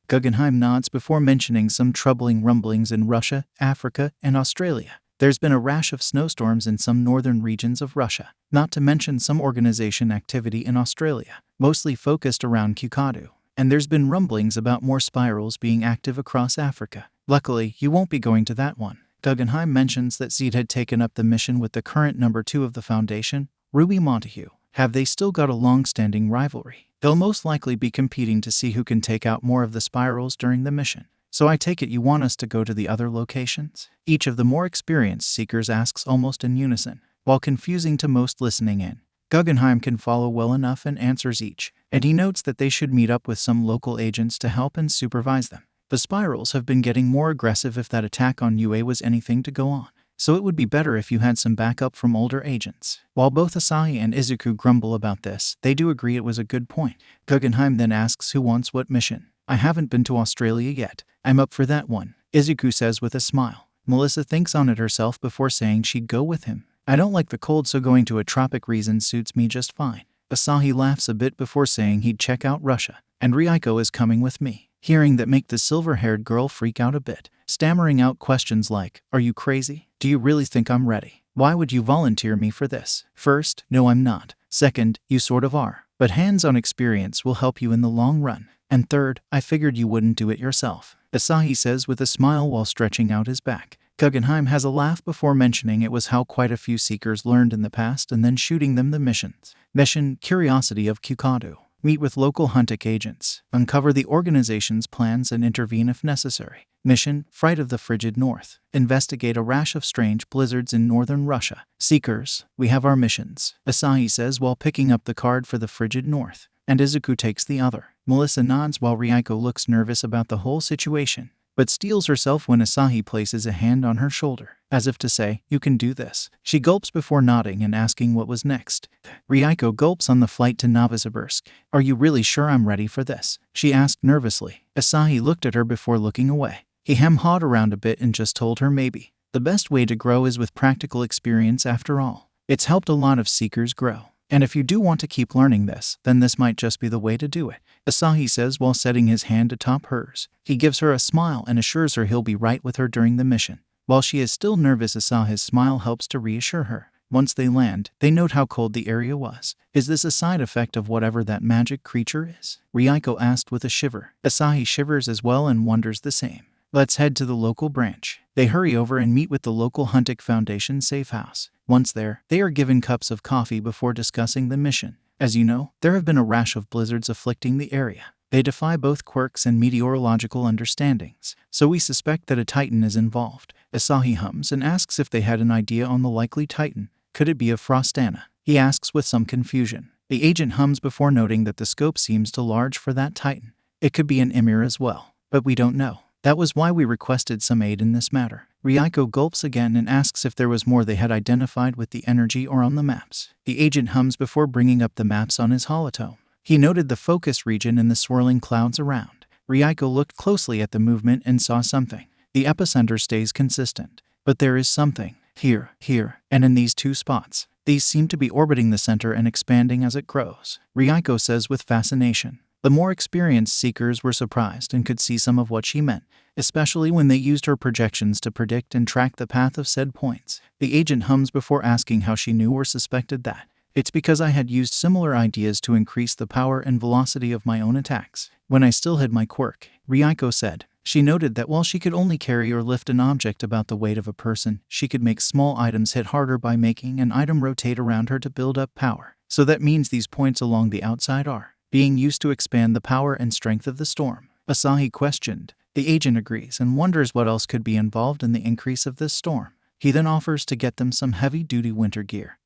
Guggenheim nods before mentioning some troubling rumblings in Russia, Africa, and Australia. There's been a rash of snowstorms in some northern regions of Russia, not to mention some organization activity in Australia, mostly focused around Kukadu. And there's been rumblings about more spirals being active across Africa. Luckily, you won't be going to that one. Guggenheim mentions that Zed had taken up the mission with the current number 2 of the Foundation, Ruby Montague. Have they still got a long-standing rivalry? They'll most likely be competing to see who can take out more of the spirals during the mission. So I take it you want us to go to the other locations? Each of the more experienced seekers asks almost in unison, while confusing to most listening in. Guggenheim can follow well enough and answers each, and he notes that they should meet up with some local agents to help and supervise them. The spirals have been getting more aggressive if that attack on UA was anything to go on, so it would be better if you had some backup from older agents. While both Asahi and Izuku grumble about this, they do agree it was a good point. Guggenheim then asks who wants what mission. "I haven't been to Australia yet. I'm up for that one," Izuku says with a smile. Melissa thinks on it herself before saying she'd go with him. "I don't like the cold, so going to a tropic region suits me just fine." Asahi laughs a bit before saying he'd check out Russia. "And Ryuko is coming with me." Hearing that make the silver-haired girl freak out a bit, stammering out questions like, "Are you crazy? Do you really think I'm ready? Why would you volunteer me for this? First, no I'm not. Second, you sort of are. But hands-on experience will help you in the long run. And third, I figured you wouldn't do it yourself," Asahi says with a smile while stretching out his back. Guggenheim has a laugh before mentioning it was how quite a few seekers learned in the past and then shooting them the missions. Mission, Curiosity of Kukadu. Meet with local Huntik agents. Uncover the organization's plans and intervene if necessary. Mission, Fright of the Frigid North. Investigate a rash of strange blizzards in northern Russia. Seekers, we have our missions, Asahi says while picking up the card for the Frigid North, and Izuku takes the other. Melissa nods while Ryuko looks nervous about the whole situation, but steels herself when Asahi places a hand on her shoulder, as if to say, "You can do this." She gulps before nodding and asking what was next. Ryuko gulps on the flight to Novosibirsk. "Are you really sure I'm ready for this?" she asked nervously. Asahi looked at her before looking away. He hem-hawed around a bit and just told her maybe. The best way to grow is with practical experience after all. It's helped a lot of seekers grow. And if you do want to keep learning this, then this might just be the way to do it, Asahi says while setting his hand atop hers. He gives her a smile and assures her he'll be right with her during the mission. While she is still nervous, Asahi's smile helps to reassure her. Once they land, they note how cold the area was. Is this a side effect of whatever that magic creature is? Ryuko asked with a shiver. Asahi shivers as well and wonders the same. Let's head to the local branch. They hurry over and meet with the local Huntik Foundation safe house. Once there, they are given cups of coffee before discussing the mission. As you know, there have been a rash of blizzards afflicting the area. They defy both quirks and meteorological understandings, so we suspect that a Titan is involved. Asahi hums and asks if they had an idea on the likely Titan. Could it be a Frostana? He asks with some confusion. The agent hums before noting that the scope seems too large for that Titan. It could be an Emir as well, but we don't know. That was why we requested some aid in this matter. Ryuko gulps again and asks if there was more they had identified with the energy or on the maps. The agent hums before bringing up the maps on his holotome. He noted the focus region and the swirling clouds around. Ryuko looked closely at the movement and saw something. The epicenter stays consistent, but there is something here, and in these two spots. These seem to be orbiting the center and expanding as it grows, Ryuko says with fascination. The more experienced seekers were surprised and could see some of what she meant, especially when they used her projections to predict and track the path of said points. The agent hums before asking how she knew or suspected that. It's because I had used similar ideas to increase the power and velocity of my own attacks, when I still had my quirk, Ryuko said. She noted that while she could only carry or lift an object about the weight of a person, she could make small items hit harder by making an item rotate around her to build up power. So that means these points along the outside are being used to expand the power and strength of the storm, Asahi questioned. The agent agrees and wonders what else could be involved in the increase of this storm. He then offers to get them some heavy-duty winter gear,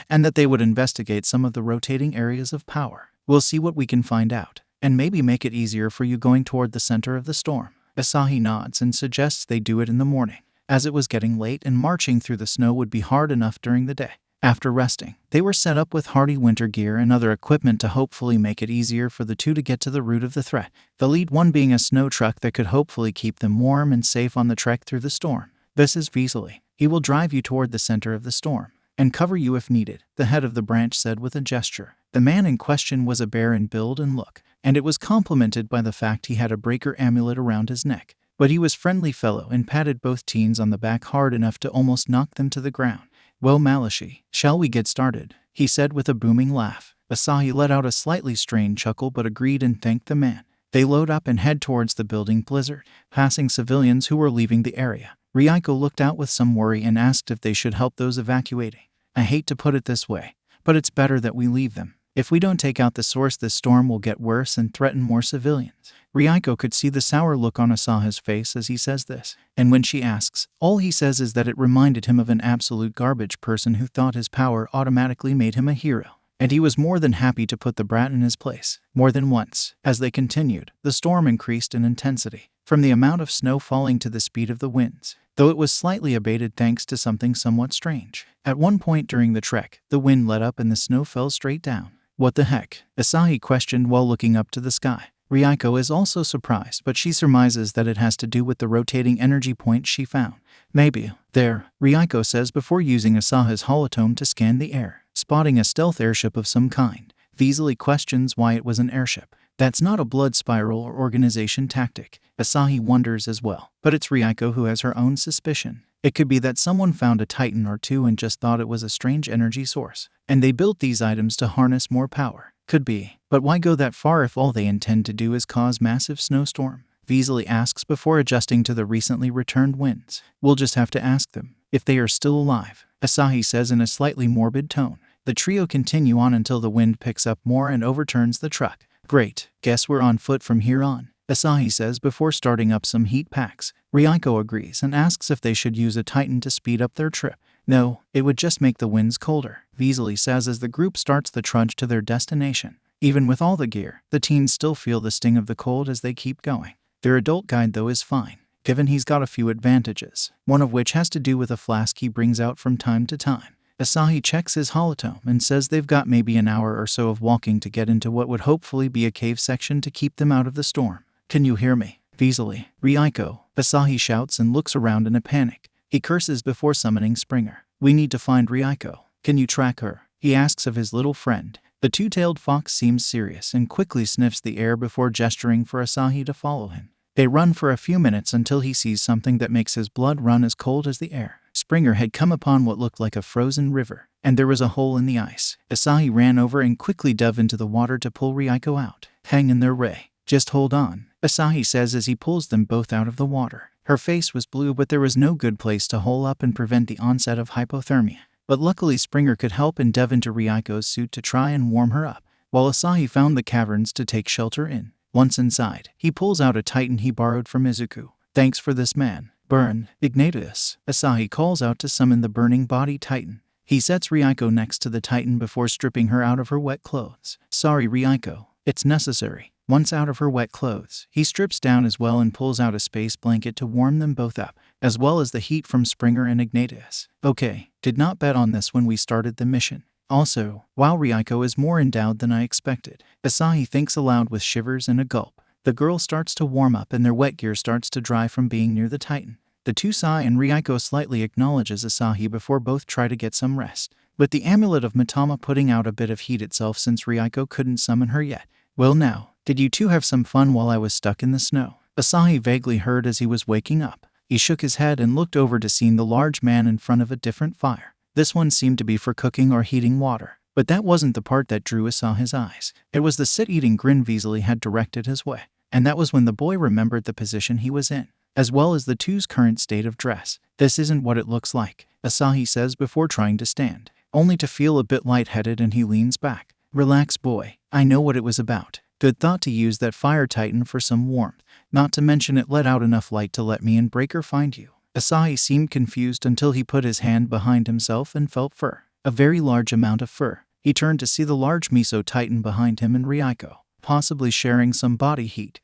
and that they would investigate some of the rotating areas of power. We'll see what we can find out. and maybe make it easier for you going toward the center of the storm. Asahi nods and suggests they do it in the morning, as it was getting late and marching through the snow would be hard enough during the day. After resting, they were set up with hardy winter gear and other equipment to hopefully make it easier for the two to get to the root of the threat, the lead one being a snow truck that could hopefully keep them warm and safe on the trek through the storm. This is Vesely. He will drive you toward the center of the storm and cover you if needed, the head of the branch said with a gesture. The man in question was a bear in build and look, and it was complemented by the fact he had a breaker amulet around his neck. But he was friendly fellow and patted both teens on the back hard enough to almost knock them to the ground. Well, Malachi, shall we get started? He said with a booming laugh. Asahi let out a slightly strained chuckle but agreed and thanked the man. They load up and head towards the building blizzard, passing civilians who were leaving the area. Ryoko looked out with some worry and asked if they should help those evacuating. I hate to put it this way, but it's better that we leave them. If we don't take out the source, this storm will get worse and threaten more civilians. Ryoko could see the sour look on Asahi's face as he says this, and when she asks, all he says is that it reminded him of an absolute garbage person who thought his power automatically made him a hero. And he was more than happy to put the brat in his place. More than once, as they continued, the storm increased in intensity, from the amount of snow falling to the speed of the winds, though it was slightly abated thanks to something somewhat strange. At one point during the trek, the wind let up and the snow fell straight down. What the heck? Asahi questioned while looking up to the sky. Ryoko is also surprised, but she surmises that it has to do with the rotating energy point she found. Maybe. There, Ryoko says before using Asahi's holotome to scan the air, spotting a stealth airship of some kind. Vesely questions why it was an airship. That's not a blood spiral or organization tactic. Asahi wonders as well, but it's Ryoko who has her own suspicion. It could be that someone found a Titan or two and just thought it was a strange energy source, and they built these items to harness more power. Could be, but why go that far if all they intend to do is cause massive snowstorm? Vesely asks before adjusting to the recently returned winds. We'll just have to ask them, if they are still alive, Asahi says in a slightly morbid tone. The trio continue on until the wind picks up more and overturns the truck. Great, guess we're on foot from here on, Asahi says before starting up some heat packs. Ryoko agrees and asks if they should use a Titan to speed up their trip. No, it would just make the winds colder, Vesely says as the group starts the trudge to their destination. Even with all the gear, the teens still feel the sting of the cold as they keep going. Their adult guide though is fine, given he's got a few advantages, one of which has to do with a flask he brings out from time to time. Asahi checks his holotome and says they've got maybe an hour or so of walking to get into what would hopefully be a cave section to keep them out of the storm. Can you hear me? Vesely. Ryoko. Asahi shouts and looks around in a panic. He curses before summoning Springer. We need to find Ryoko. Can you track her? He asks of his little friend. The two-tailed fox seems serious and quickly sniffs the air before gesturing for Asahi to follow him. They run for a few minutes until he sees something that makes his blood run as cold as the air. Springer had come upon what looked like a frozen river, and there was a hole in the ice. Asahi ran over and quickly dove into the water to pull Ryoko out. Hang in there, Ray. Just hold on, Asahi says as he pulls them both out of the water. Her face was blue, but there was no good place to hole up and prevent the onset of hypothermia. But luckily Springer could help and dove into Ryoko's suit to try and warm her up, while Asahi found the caverns to take shelter in. Once inside, he pulls out a Titan he borrowed from Izuku. Thanks for this, man. Burn, Ignatius. Asahi calls out to summon the burning body Titan. He sets Ryoko next to the Titan before stripping her out of her wet clothes. Sorry, Ryoko. It's necessary. Once out of her wet clothes, he strips down as well and pulls out a space blanket to warm them both up, as well as the heat from Springer and Ignatius. Okay, did not bet on this when we started the mission. Also, while Ryoko is more endowed than I expected, Asahi thinks aloud with shivers and a gulp. The girl starts to warm up and their wet gear starts to dry from being near the Titan. The two sigh and Ryoko slightly acknowledges Asahi before both try to get some rest, with the amulet of Mitama putting out a bit of heat itself since Ryoko couldn't summon her yet. Well now, did you two have some fun while I was stuck in the snow? Asahi vaguely heard as he was waking up. He shook his head and looked over to see the large man in front of a different fire. This one seemed to be for cooking or heating water, but that wasn't the part that drew Asahi's eyes. It was the sit-eating grin Vesely had directed his way, and that was when the boy remembered the position he was in, as well as the two's current state of dress. This isn't what it looks like, Asahi says before trying to stand, only to feel a bit lightheaded, and he leans back. Relax, boy. I know what it was about. Good thought to use that fire Titan for some warmth, not to mention it let out enough light to let me and Breaker find you. Asahi seemed confused until he put his hand behind himself and felt fur. A very large amount of fur. He turned to see the large Miso Titan behind him and Ryoko. possibly sharing some body heat.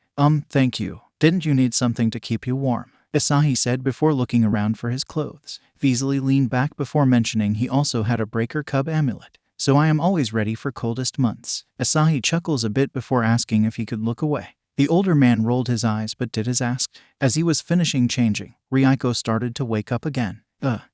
Thank you. Didn't you need something to keep you warm?" Asahi said before looking around for his clothes. Veasley leaned back before mentioning he also had a breaker cub amulet. "So I am always ready for coldest months." Asahi chuckles a bit before asking if he could look away. The older man rolled his eyes but did as asked. As he was finishing changing, Ryuko started to wake up again.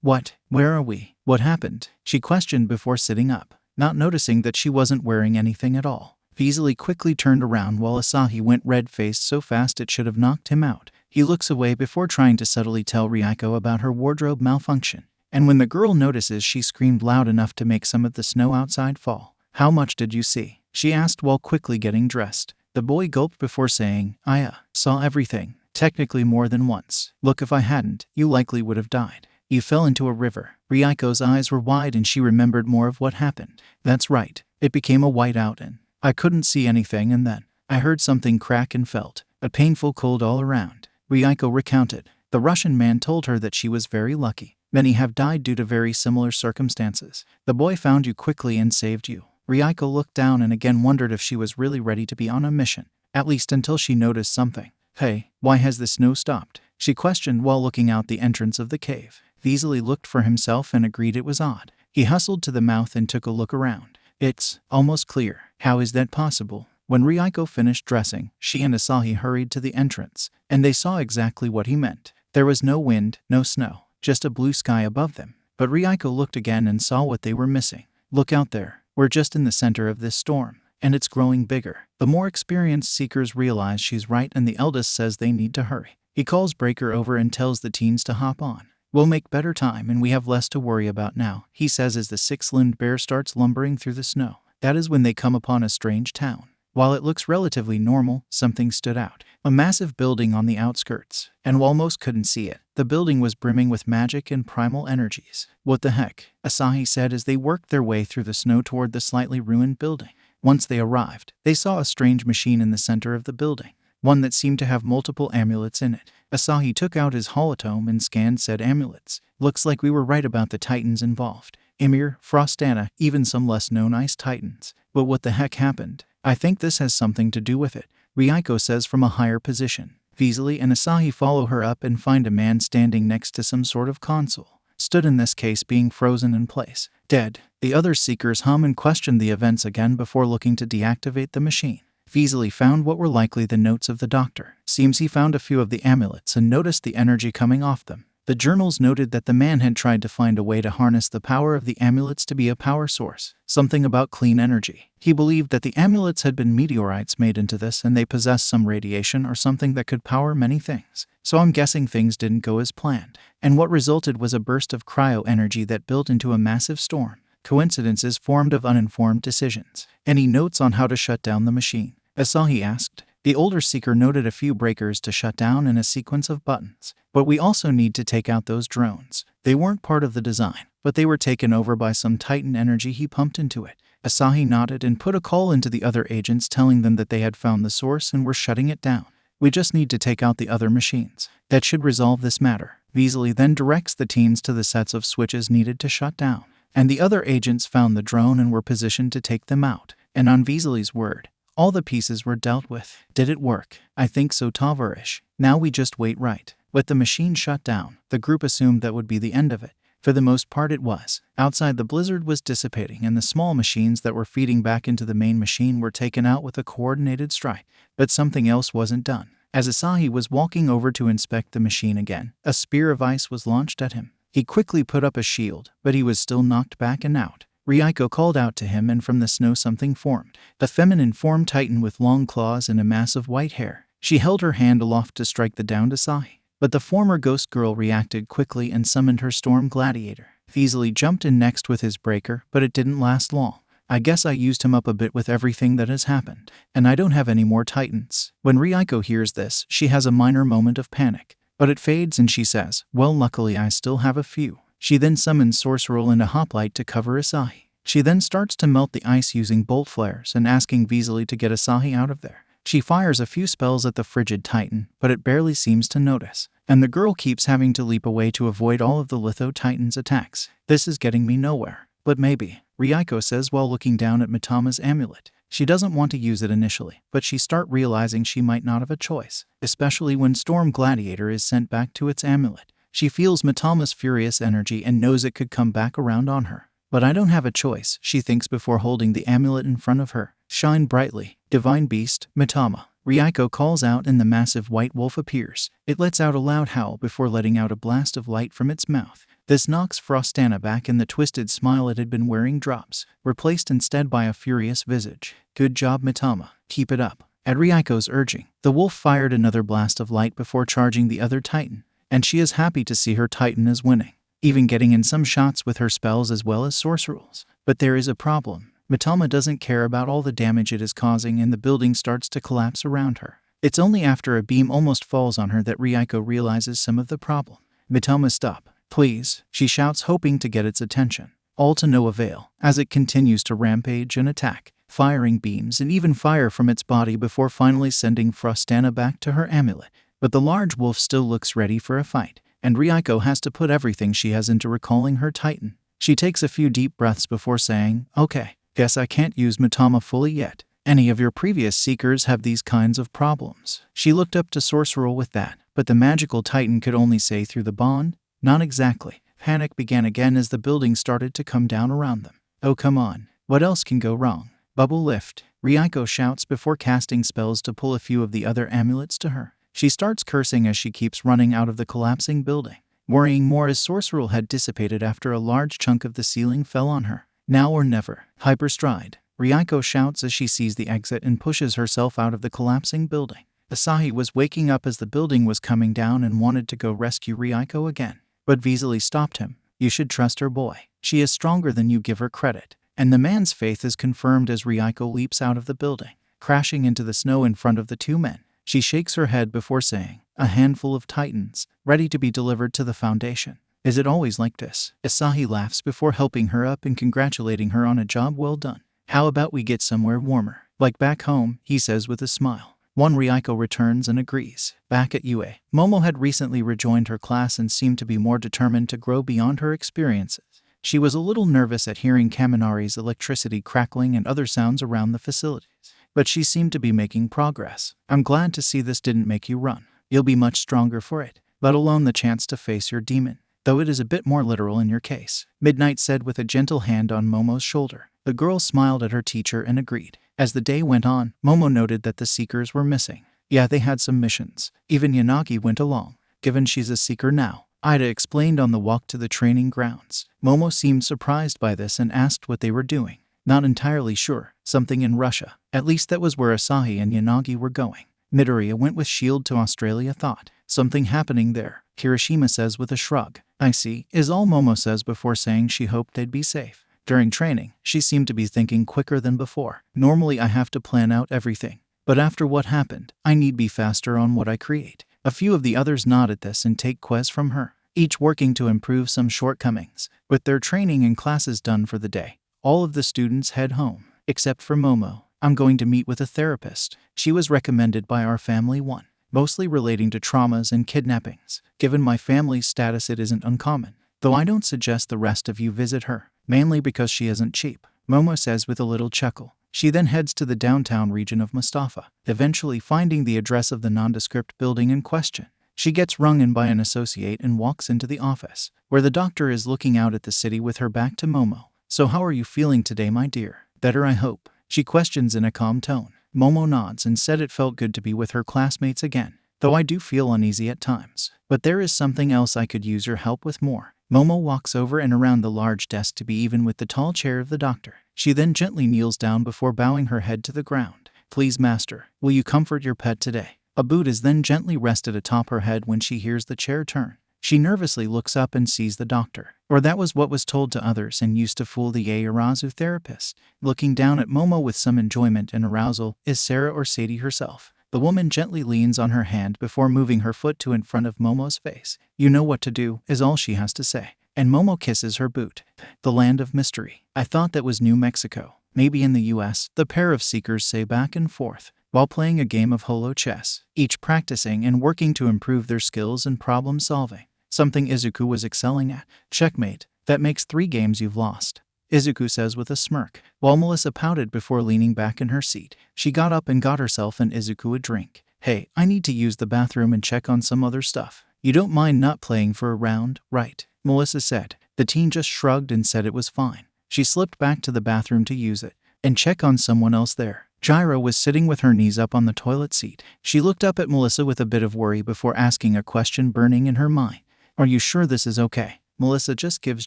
What? Where are we? What happened?" she questioned before sitting up, not noticing that she wasn't wearing anything at all. Veasley quickly turned around while Asahi went red-faced so fast it should have knocked him out. He looks away before trying to subtly tell Ryuko about her wardrobe malfunction. And when the girl notices, she screamed loud enough to make some of the snow outside fall. "How much did you see?" she asked while quickly getting dressed. The boy gulped before saying, "I saw everything. Technically more than once. Look, if I hadn't, you likely would have died. You fell into a river." Ryuko's eyes were wide and she remembered more of what happened. "That's right. It became a whiteout and I couldn't see anything, and then I heard something crack and felt a painful cold all around." Ryuko recounted. The Russian man told her that she was very lucky. Many have died due to very similar circumstances. The boy found you quickly and saved you. Ryuko looked down and again wondered if she was really ready to be on a mission, at least until she noticed something. "Hey, why has the snow stopped?" she questioned while looking out the entrance of the cave. Veasley looked for himself and agreed it was odd. He hustled to the mouth and took a look around. "It's almost clear. How is that possible?" When Ryuko finished dressing, she and Asahi hurried to the entrance, and they saw exactly what he meant. There was no wind, no snow, just a blue sky above them. But Ryuko looked again and saw what they were missing. "Look out there. We're just in the center of this storm, and it's growing bigger." The more experienced seekers realize she's right and the eldest says they need to hurry. He calls Breaker over and tells the teens to hop on. "We'll make better time and we have less to worry about now," he says as the six-limbed bear starts lumbering through the snow. That is when they come upon a strange town. While it looks relatively normal, something stood out. A massive building on the outskirts. And while most couldn't see it, the building was brimming with magic and primal energies. "What the heck?" Asahi said as they worked their way through the snow toward the slightly ruined building. Once they arrived, they saw a strange machine in the center of the building, one that seemed to have multiple amulets in it. Asahi took out his holotome and scanned said amulets. "Looks like we were right about the titans involved. Ymir, Frostana, even some less-known ice titans. But what the heck happened? I think this has something to do with it," Ryuko says from a higher position. Veasley and Asahi follow her up and find a man standing next to some sort of console, stood in this case being frozen in place. "Dead." The other seekers hum and question the events again before looking to deactivate the machine. Veasley found what were likely the notes of the doctor. Seems he found a few of the amulets and noticed the energy coming off them. The journals noted that the man had tried to find a way to harness the power of the amulets to be a power source, something about clean energy. He believed that the amulets had been meteorites made into this and they possessed some radiation or something that could power many things. So I'm guessing things didn't go as planned. And what resulted was a burst of cryo-energy that built into a massive storm. Coincidences formed of uninformed decisions. Any notes on how to shut down the machine? Asahi asked. The older seeker noted a few breakers to shut down and a sequence of buttons. But we also need to take out those drones. They weren't part of the design, but they were taken over by some Titan energy he pumped into it. Asahi nodded and put a call into the other agents telling them that they had found the source and were shutting it down. "We just need to take out the other machines. That should resolve this matter." Veasley then directs the teens to the sets of switches needed to shut down. And the other agents found the drone and were positioned to take them out. And on Veasley's word, all the pieces were dealt with. "Did it work?" "I think so, Tavarish. Now we just wait, right?" With the machine shut down, the group assumed that would be the end of it. For the most part it was. Outside, the blizzard was dissipating and the small machines that were feeding back into the main machine were taken out with a coordinated strike. But something else wasn't done. As Asahi was walking over to inspect the machine again, a spear of ice was launched at him. He quickly put up a shield, but he was still knocked back and out. Ryuko called out to him and from the snow something formed. A feminine form titan with long claws and a mass of white hair. She held her hand aloft to strike the downed Asahi. But the former ghost girl reacted quickly and summoned her storm gladiator. Veasley jumped in next with his breaker, but it didn't last long. "I guess I used him up a bit with everything that has happened, and I don't have any more titans." When Ryuko hears this, she has a minor moment of panic. But it fades and she says, "Well, luckily I still have a few." She then summons Sorceral and a hoplite to cover Asahi. She then starts to melt the ice using bolt flares and asking Veasley to get Asahi out of there. She fires a few spells at the frigid titan, but it barely seems to notice. And the girl keeps having to leap away to avoid all of the Litho Titan's attacks. "This is getting me nowhere. But maybe," Ryuko says while looking down at Mitama's amulet. She doesn't want to use it initially, but she starts realizing she might not have a choice, especially when Storm Gladiator is sent back to its amulet. She feels Mitama's furious energy and knows it could come back around on her. But I don't have a choice, she thinks before holding the amulet in front of her. Shine brightly, divine beast, Mitama. Ryuko calls out and the massive white wolf appears. It lets out a loud howl before letting out a blast of light from its mouth. This knocks Frostana back and the twisted smile it had been wearing drops, replaced instead by a furious visage. Good job, Mitama. Keep it up. At Ryuko's urging, the wolf fired another blast of light before charging the other titan, and she is happy to see her titan is winning, even getting in some shots with her spells as well as sorcerels. But there is a problem. Mitama doesn't care about all the damage it is causing and the building starts to collapse around her. It's only after a beam almost falls on her that Ryuko realizes some of the problem. Mitama, stop. Please, she shouts, hoping to get its attention. All to no avail, as it continues to rampage and attack, firing beams and even fire from its body before finally sending Frostana back to her amulet. But the large wolf still looks ready for a fight, and Ryuko has to put everything she has into recalling her titan. She takes a few deep breaths before saying, okay, guess I can't use Mitama fully yet. Any of your previous seekers have these kinds of problems. She looked up to Sorcerel with that, but the magical titan could only say through the bond, not exactly. Panic began again as the building started to come down around them. Oh come on, what else can go wrong? Bubble lift, Ryuko shouts before casting spells to pull a few of the other amulets to her. She starts cursing as she keeps running out of the collapsing building, worrying more as Sorcerel had dissipated after a large chunk of the ceiling fell on her. Now or never. Hyperstride, Ryuko shouts as she sees the exit and pushes herself out of the collapsing building. Asahi was waking up as the building was coming down and wanted to go rescue Ryuko again, but Vesely stopped him. You should trust her, boy. She is stronger than you give her credit. And the man's faith is confirmed as Ryuko leaps out of the building, crashing into the snow in front of the two men. She shakes her head before saying, a handful of titans, ready to be delivered to the Foundation. Is it always like this? Asahi laughs before helping her up and congratulating her on a job well done. How about we get somewhere warmer? Like back home, he says with a smile. One Ryuko returns and agrees. Back at UA, Momo had recently rejoined her class and seemed to be more determined to grow beyond her experiences. She was a little nervous at hearing Kaminari's electricity crackling and other sounds around the facilities, but she seemed to be making progress. I'm glad to see this didn't make you run. You'll be much stronger for it, let alone the chance to face your demon, though it is a bit more literal in your case, Midnight said with a gentle hand on Momo's shoulder. The girl smiled at her teacher and agreed. As the day went on, Momo noted that the Seekers were missing. Yeah, they had some missions. Even Yanagi went along, given she's a Seeker now, Ida explained on the walk to the training grounds. Momo seemed surprised by this and asked what they were doing. Not entirely sure. Something in Russia. At least that was where Asahi and Yanagi were going. Midoriya went with S.H.I.E.L.D. to Australia thought. Something happening there, Kirishima says with a shrug. I see, is all Momo says before saying she hoped they'd be safe. During training, she seemed to be thinking quicker than before. Normally I have to plan out everything, but after what happened, I need be faster on what I create. A few of the others nod at this and take quests from her, each working to improve some shortcomings. With their training and classes done for the day, all of the students head home, except for Momo. I'm going to meet with a therapist. She was recommended by our family one, mostly relating to traumas and kidnappings. Given my family's status, it isn't uncommon, though I don't suggest the rest of you visit her, mainly because she isn't cheap, Momo says with a little chuckle. She then heads to the downtown region of Mustafa, eventually finding the address of the nondescript building in question. She gets rung in by an associate and walks into the office, where the doctor is looking out at the city with her back to Momo. So how are you feeling today, my dear? Better, I hope? She questions in a calm tone. Momo nods and said it felt good to be with her classmates again, though I do feel uneasy at times. But there is something else I could use your help with more. Momo walks over and around the large desk to be even with the tall chair of the doctor. She then gently kneels down before bowing her head to the ground. Please, master, will you comfort your pet today? A boot is then gently rested atop her head when she hears the chair turn. She nervously looks up and sees the doctor. Or that was what was told to others and used to fool the Yairazu therapist. Looking down at Momo with some enjoyment and arousal is Sarah or Sadie herself. The woman gently leans on her hand before moving her foot to in front of Momo's face. You know what to do, is all she has to say. And Momo kisses her boot. The land of mystery. I thought that was New Mexico. Maybe in the US, the pair of seekers say back and forth, while playing a game of holo chess, each practicing and working to improve their skills and problem solving. Something Izuku was excelling at. Checkmate. That makes 3 games you've lost. Izuku says with a smirk, while Melissa pouted before leaning back in her seat. She got up and got herself and Izuku a drink. Hey, I need to use the bathroom and check on some other stuff. You don't mind not playing for a round, right? Melissa said. The teen just shrugged and said it was fine. She slipped back to the bathroom to use it and check on someone else there. Gyro was sitting with her knees up on the toilet seat. She looked up at Melissa with a bit of worry before asking a question burning in her mind. Are you sure this is okay? Melissa just gives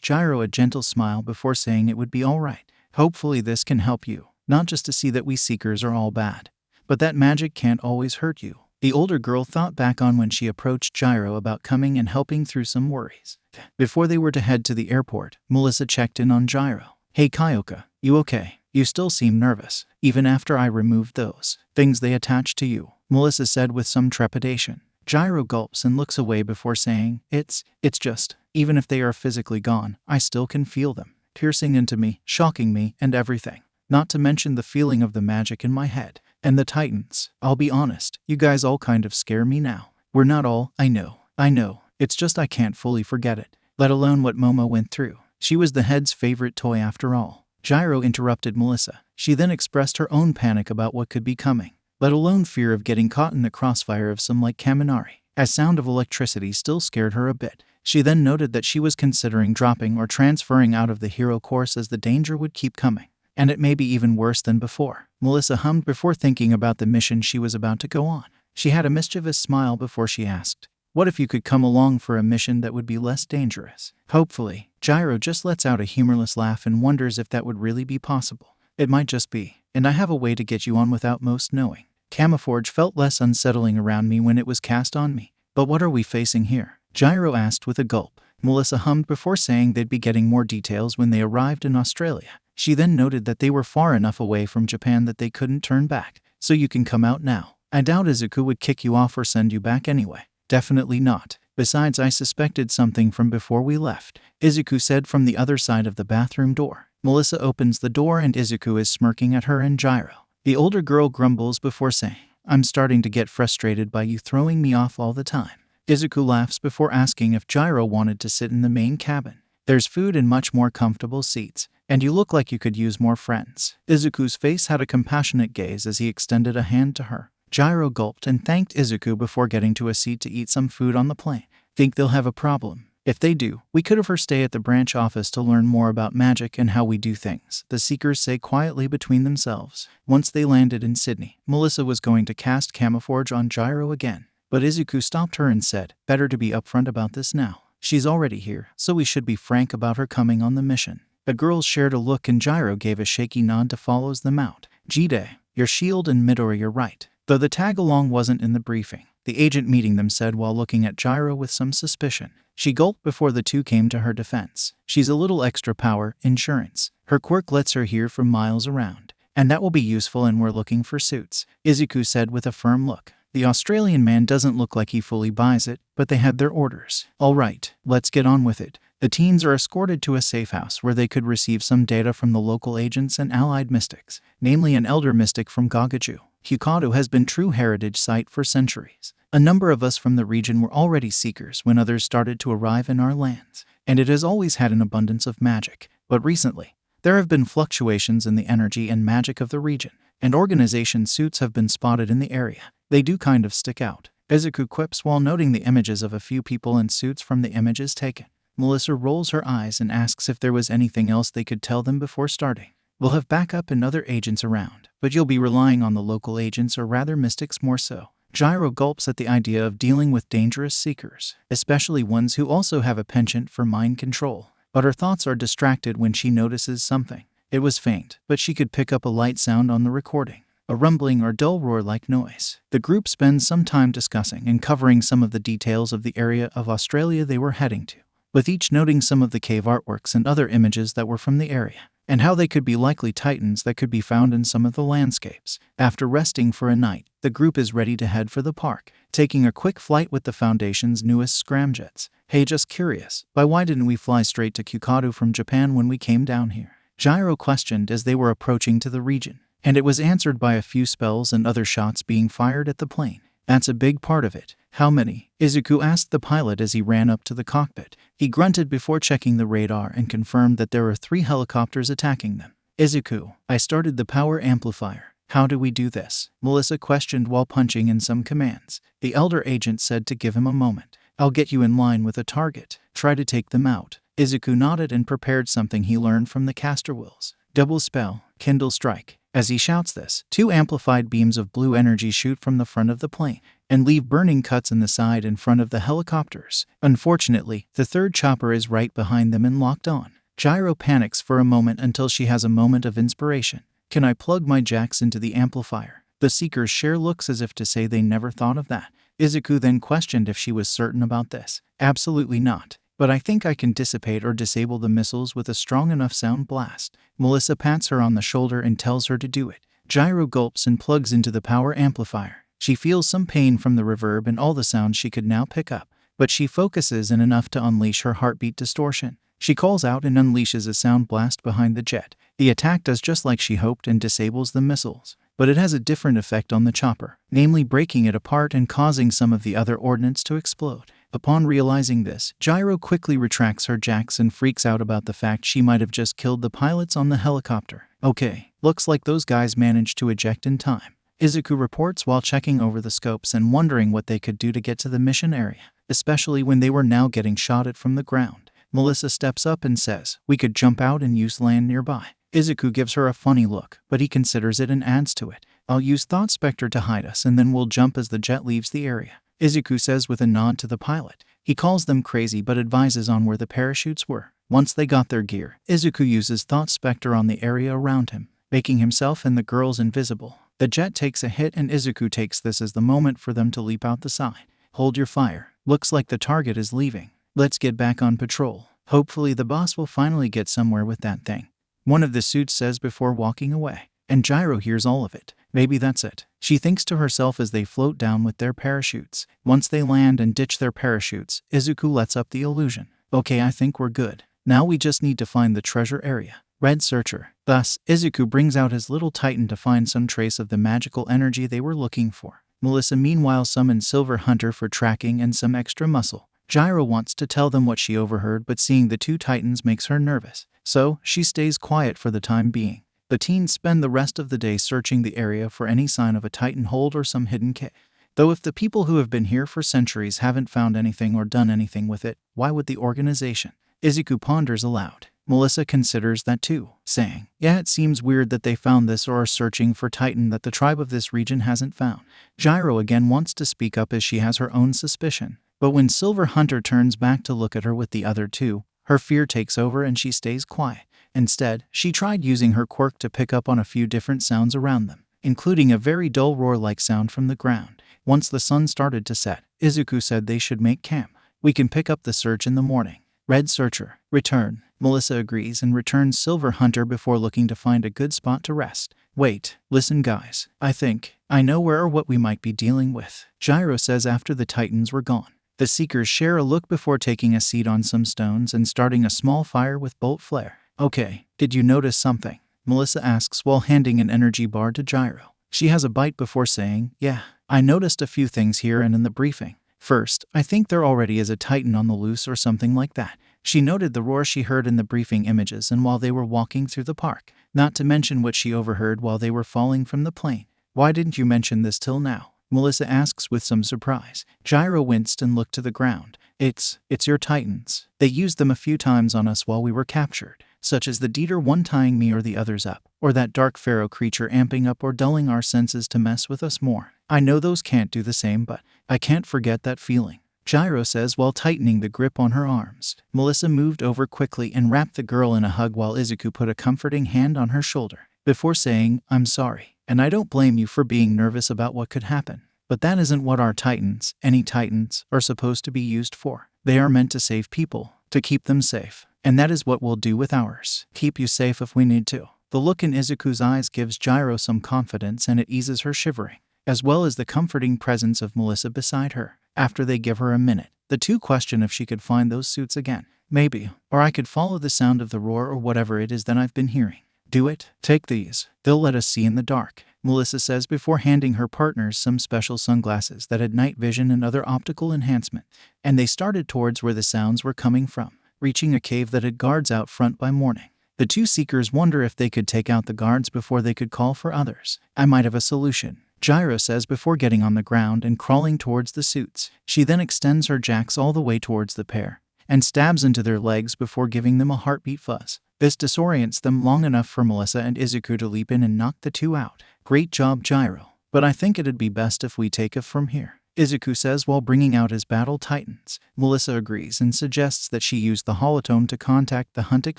Gyro a gentle smile before saying it would be alright. Hopefully this can help you. Not just to see that we seekers are all bad, but that magic can't always hurt you. The older girl thought back on when she approached Gyro about coming and helping through some worries. Before they were to head to the airport, Melissa checked in on Gyro. Hey Kyoka, you okay? You still seem nervous, even after I removed those things they attached to you, Melissa said with some trepidation. Gyro gulps and looks away before saying, It's just, even if they are physically gone, I still can feel them, piercing into me, shocking me, and everything. Not to mention the feeling of the magic in my head. And the Titans. I'll be honest, you guys all kind of scare me now. We're not all, I know. It's just I can't fully forget it, let alone what Momo went through. She was the head's favorite toy after all. Gyro interrupted Melissa. She then expressed her own panic about what could be coming, let alone fear of getting caught in the crossfire of some like Kaminari. As sound of electricity still scared her a bit. She then noted that she was considering dropping or transferring out of the hero course as the danger would keep coming. And it may be even worse than before. Melissa hummed before thinking about the mission she was about to go on. She had a mischievous smile before she asked, what if you could come along for a mission that would be less dangerous? Hopefully. Gyro just lets out a humorless laugh and wonders if that would really be possible. It might just be, and I have a way to get you on without most knowing. Camouflage felt less unsettling around me when it was cast on me. But what are we facing here? Gyro asked with a gulp. Melissa hummed before saying they'd be getting more details when they arrived in Australia. She then noted that they were far enough away from Japan that they couldn't turn back. So you can come out now. I doubt Izuku would kick you off or send you back anyway. Definitely not. Besides, I suspected something from before we left, Izuku said from the other side of the bathroom door. Melissa opens the door and Izuku is smirking at her and Gyro. The older girl grumbles before saying, I'm starting to get frustrated by you throwing me off all the time. Izuku laughs before asking if Gyro wanted to sit in the main cabin. There's food and much more comfortable seats, and you look like you could use more friends. Izuku's face had a compassionate gaze as he extended a hand to her. Gyro gulped and thanked Izuku before getting to a seat to eat some food on the plane. Think they'll have a problem? If they do, we could have her stay at the branch office to learn more about magic and how we do things, the Seekers say quietly between themselves. Once they landed in Sydney, Melissa was going to cast camouflage on Gyro again. But Izuku stopped her and said, better to be upfront about this now. She's already here, so we should be frank about her coming on the mission. The girls shared a look and Gyro gave a shaky nod to follows them out. Jide, your shield and Midori are right. Though the tag-along wasn't in the briefing, the agent meeting them said while looking at Gyro with some suspicion. She gulped before the two came to her defense. She's a little extra power, insurance. Her quirk lets her hear from miles around. And that will be useful and we're looking for suits, Izuku said with a firm look. The Australian man doesn't look like he fully buys it, but they had their orders. All right, let's get on with it. The teens are escorted to a safe house where they could receive some data from the local agents and allied mystics, namely an elder mystic from Gagaju. Hikado has been true heritage site for centuries. A number of us from the region were already seekers when others started to arrive in our lands, and it has always had an abundance of magic. But recently, there have been fluctuations in the energy and magic of the region, and organization suits have been spotted in the area. They do kind of stick out, Izuku quips while noting the images of a few people in suits from the images taken. Melissa rolls her eyes and asks if there was anything else they could tell them before starting. We'll have backup and other agents around, but you'll be relying on the local agents or rather mystics more so. Gyro gulps at the idea of dealing with dangerous seekers, especially ones who also have a penchant for mind control. But her thoughts are distracted when she notices something. It was faint, but she could pick up a light sound on the recording. A rumbling or dull roar-like noise. The group spends some time discussing and covering some of the details of the area of Australia they were heading to, with each noting some of the cave artworks and other images that were from the area, and how they could be likely titans that could be found in some of the landscapes. After resting for a night, the group is ready to head for the park, taking a quick flight with the Foundation's newest scramjets. Hey, just curious, why didn't we fly straight to Kyukado from Japan when we came down here? Gyro questioned as they were approaching to the region, and it was answered by a few spells and other shots being fired at the plane. That's a big part of it. How many? Izuku asked the pilot as he ran up to the cockpit. He grunted before checking the radar and confirmed that there are 3 helicopters attacking them. Izuku, I started the power amplifier. How do we do this? Melissa questioned while punching in some commands. The elder agent said to give him a moment. I'll get you in line with a target. Try to take them out. Izuku nodded and prepared something he learned from the caster wheels. Double spell, Kindle Strike. As he shouts this, 2 amplified beams of blue energy shoot from the front of the plane and leave burning cuts in the side in front of the helicopters. Unfortunately, the 3rd chopper is right behind them and locked on. Gyro panics for a moment until she has a moment of inspiration. Can I plug my jacks into the amplifier? The Seekers share looks as if to say they never thought of that. Izuku then questioned if she was certain about this. Absolutely not. But I think I can dissipate or disable the missiles with a strong enough sound blast. Melissa pats her on the shoulder and tells her to do it. Gyro gulps and plugs into the power amplifier. She feels some pain from the reverb and all the sounds she could now pick up, but she focuses in enough to unleash her heartbeat distortion. She calls out and unleashes a sound blast behind the jet. The attack does just like she hoped and disables the missiles, but it has a different effect on the chopper, namely breaking it apart and causing some of the other ordnance to explode. Upon realizing this, Gyro quickly retracts her jacks and freaks out about the fact she might have just killed the pilots on the helicopter. Okay, looks like those guys managed to eject in time. Izuku reports while checking over the scopes and wondering what they could do to get to the mission area, especially when they were now getting shot at from the ground. Melissa steps up and says, we could jump out and use land nearby. Izuku gives her a funny look, but he considers it and adds to it. I'll use Thought Spectre to hide us and then we'll jump as the jet leaves the area. Izuku says with a nod to the pilot. He calls them crazy but advises on where the parachutes were. Once they got their gear, Izuku uses Thought Spectre on the area around him, making himself and the girls invisible. The jet takes a hit and Izuku takes this as the moment for them to leap out the side. Hold your fire. Looks like the target is leaving. Let's get back on patrol. Hopefully the boss will finally get somewhere with that thing. One of the suits says before walking away, and Gyro hears all of it. Maybe that's it. She thinks to herself as they float down with their parachutes. Once they land and ditch their parachutes, Izuku lets up the illusion. Okay, I think we're good. Now we just need to find the treasure area. Red Searcher. Thus, Izuku brings out his little titan to find some trace of the magical energy they were looking for. Melissa meanwhile summons Silver Hunter for tracking and some extra muscle. Gyro wants to tell them what she overheard, but seeing the 2 titans makes her nervous, so she stays quiet for the time being. The teens spend the rest of the day searching the area for any sign of a titan hold or some hidden cave. Though if the people who have been here for centuries haven't found anything or done anything with it, why would the organization? Izuku ponders aloud. Melissa considers that too, saying, yeah, it seems weird that they found this or are searching for titan that the tribe of this region hasn't found. Gyro again wants to speak up as she has her own suspicion. But when Silver Hunter turns back to look at her with the other 2, her fear takes over and she stays quiet. Instead, she tried using her quirk to pick up on a few different sounds around them, including a very dull roar-like sound from the ground. Once the sun started to set, Izuku said they should make camp. We can pick up the search in the morning. Red Searcher. Return. Melissa agrees and returns Silver Hunter before looking to find a good spot to rest. Wait, listen guys. I know where or what we might be dealing with, Gyro says after the titans were gone. The Seekers share a look before taking a seat on some stones and starting a small fire with bolt flare. Okay, did you notice something? Melissa asks while handing an energy bar to Gyro. She has a bite before saying, yeah, I noticed a few things here and in the briefing. First, I think there already is a titan on the loose or something like that. She noted the roar she heard in the briefing images and while they were walking through the park, not to mention what she overheard while they were falling from the plane. Why didn't you mention this till now? Melissa asks with some surprise. Gyro winced and looked to the ground. It's your titans. They used them a few times on us while we were captured, such as the Dieter one tying me or the others up, or that dark pharaoh creature amping up or dulling our senses to mess with us more. I know those can't do the same, but I can't forget that feeling, Gyro says while tightening the grip on her arms. Melissa moved over quickly and wrapped the girl in a hug while Izuku put a comforting hand on her shoulder, before saying, I'm sorry. And I don't blame you for being nervous about what could happen. But that isn't what our titans, any titans, are supposed to be used for. They are meant to save people, to keep them safe. And that is what we'll do with ours. Keep you safe if we need to. The look in Izuku's eyes gives Gyro some confidence and it eases her shivering, as well as the comforting presence of Melissa beside her. After they give her a minute, the 2 question if she could find those suits again. Maybe, or I could follow the sound of the roar or whatever it is that I've been hearing. Do it. Take these. They'll let us see in the dark, Melissa says before handing her partners some special sunglasses that had night vision and other optical enhancement, and they started towards where the sounds were coming from, reaching a cave that had guards out front by morning. The two seekers wonder if they could take out the guards before they could call for others. I might have a solution, Gyro says before getting on the ground and crawling towards the suits. She then extends her jacks all the way towards the pair and stabs into their legs before giving them a heartbeat fuzz. This disorients them long enough for Melissa and Izuku to leap in and knock the two out. Great job, Gyro. But I think it'd be best if we take it from here, Izuku says while bringing out his battle titans. Melissa agrees and suggests that she use the holotome to contact the Huntik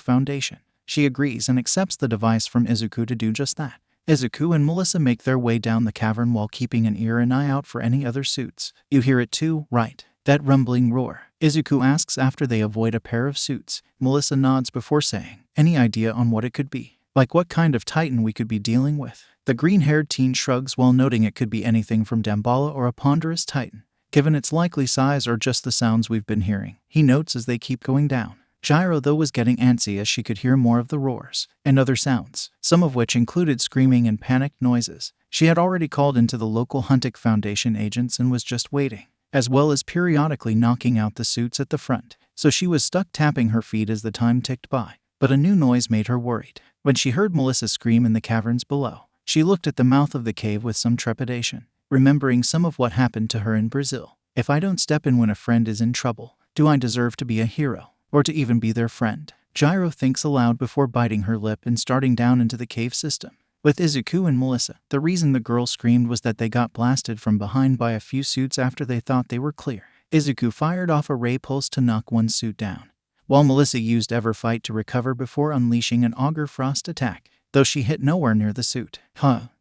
Foundation. She agrees and accepts the device from Izuku to do just that. Izuku and Melissa make their way down the cavern while keeping an ear and eye out for any other suits. You hear it too, right? That rumbling roar, Izuku asks after they avoid a pair of suits. Melissa nods before saying, any idea on what it could be? Like what kind of titan we could be dealing with? The green-haired teen shrugs while noting it could be anything from Damballa or a ponderous titan, given its likely size or just the sounds we've been hearing, he notes as they keep going down. Gyro though was getting antsy as she could hear more of the roars and other sounds, some of which included screaming and panicked noises. She had already called into the local Huntik Foundation agents and was just waiting, as well as periodically knocking out the suits at the front, so she was stuck tapping her feet as the time ticked by. But a new noise made her worried. When she heard Melissa scream in the caverns below, she looked at the mouth of the cave with some trepidation, remembering some of what happened to her in Brazil. If I don't step in when a friend is in trouble, do I deserve to be a hero? Or to even be their friend? Gyro thinks aloud before biting her lip and starting down into the cave system. With Izuku and Melissa, the reason the girl screamed was that they got blasted from behind by a few suits after they thought they were clear. Izuku fired off a ray pulse to knock one suit down, while Melissa used Everfight to recover before unleashing an Augur Frost attack, though she hit nowhere near the suit.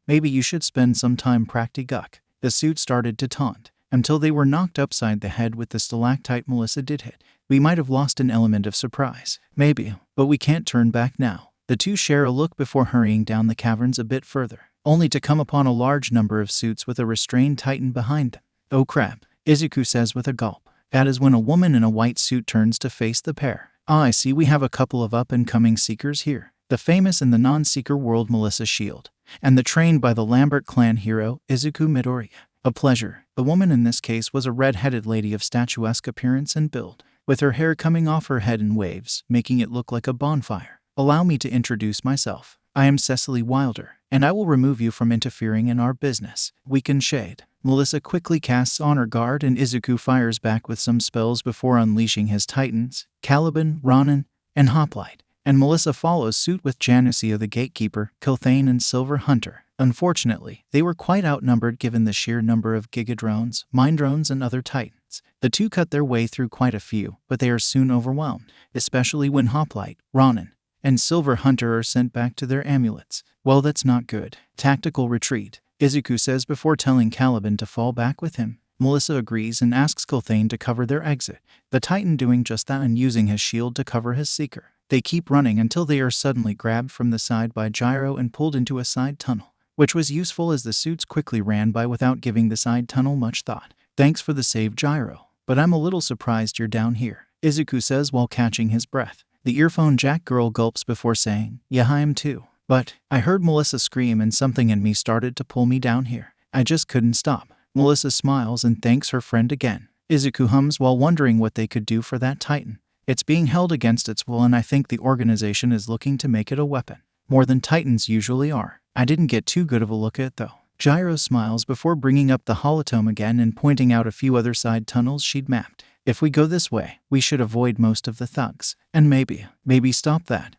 Maybe you should spend some time practi-guck. The suit started to taunt, until they were knocked upside the head with the stalactite Melissa did hit. We might have lost an element of surprise. Maybe, but we can't turn back now. The two share a look before hurrying down the caverns a bit further, only to come upon a large number of suits with a restrained titan behind them. Oh crap, Izuku says with a gulp. That is when a woman in a white suit turns to face the pair. I see we have a couple of up-and-coming seekers here. The famous in the non-seeker world Melissa Shield, and the trained by the Lambert clan hero, Izuku Midoriya. A pleasure. The woman in this case was a red-headed lady of statuesque appearance and build, with her hair coming off her head in waves, making it look like a bonfire. Allow me to introduce myself. I am Cecily Wilder, and I will remove you from interfering in our business. Weaken Shade. Melissa quickly casts Honor Guard and Izuku fires back with some spells before unleashing his titans, Caliban, Ronin, and Hoplite. And Melissa follows suit with Janusia the Gatekeeper, Kilthane, and Silver Hunter. Unfortunately, they were quite outnumbered given the sheer number of Gigadrones, Mindrones, and other titans. The two cut their way through quite a few, but they are soon overwhelmed, especially when Hoplite, Ronin, and Silver Hunter are sent back to their amulets. Well, that's not good. Tactical retreat, Izuku says before telling Caliban to fall back with him. Melissa agrees and asks Kilthane to cover their exit, the titan doing just that and using his shield to cover his seeker. They keep running until they are suddenly grabbed from the side by Gyro and pulled into a side tunnel, which was useful as the suits quickly ran by without giving the side tunnel much thought. Thanks for the save, Gyro, but I'm a little surprised you're down here, Izuku says while catching his breath. The earphone jack girl gulps before saying, yeah, I am too. But I heard Melissa scream and something in me started to pull me down here. I just couldn't stop. Melissa smiles and thanks her friend again. Izuku hums while wondering what they could do for that titan. It's being held against its will and I think the organization is looking to make it a weapon. More than titans usually are. I didn't get too good of a look at it though. Gyro smiles before bringing up the holotome again and pointing out a few other side tunnels she'd mapped. If we go this way, we should avoid most of the thugs. And maybe stop that.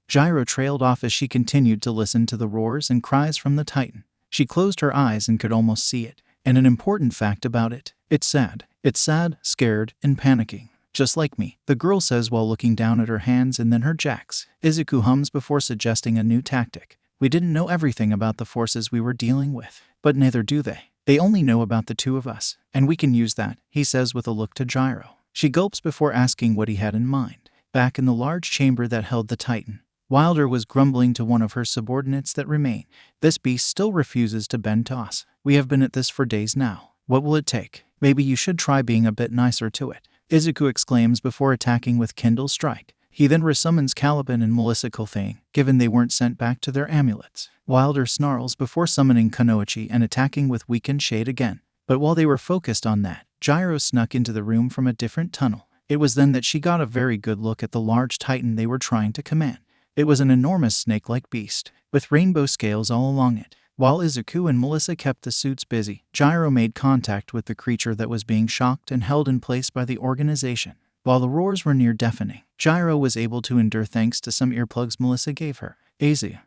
Gyro trailed off as she continued to listen to the roars and cries from the titan. She closed her eyes and could almost see it. And an important fact about it, it's sad. It's sad, scared, and panicking. Just like me, the girl says while looking down at her hands and then her jacks. Izuku hums before suggesting a new tactic. We didn't know everything about the forces we were dealing with, but neither do they. They only know about the two of us, and we can use that, he says with a look to Gyro. She gulps before asking what he had in mind. Back in the large chamber that held the titan, Wilder was grumbling to one of her subordinates that remain. This beast still refuses to bend to us. We have been at this for days now. What will it take? Maybe you should try being a bit nicer to it, Izuku exclaims before attacking with Kindle Strike. He then resummons Caliban and Melissa Kulthane, given they weren't sent back to their amulets. Wilder snarls before summoning Kunoichi and attacking with weakened shade again. But while they were focused on that, Gyro snuck into the room from a different tunnel. It was then that she got a very good look at the large titan they were trying to command. It was an enormous snake-like beast, with rainbow scales all along it. While Izuku and Melissa kept the suits busy, Gyro made contact with the creature that was being shocked and held in place by the organization. While the roars were near deafening, Gyro was able to endure thanks to some earplugs Melissa gave her. Easy,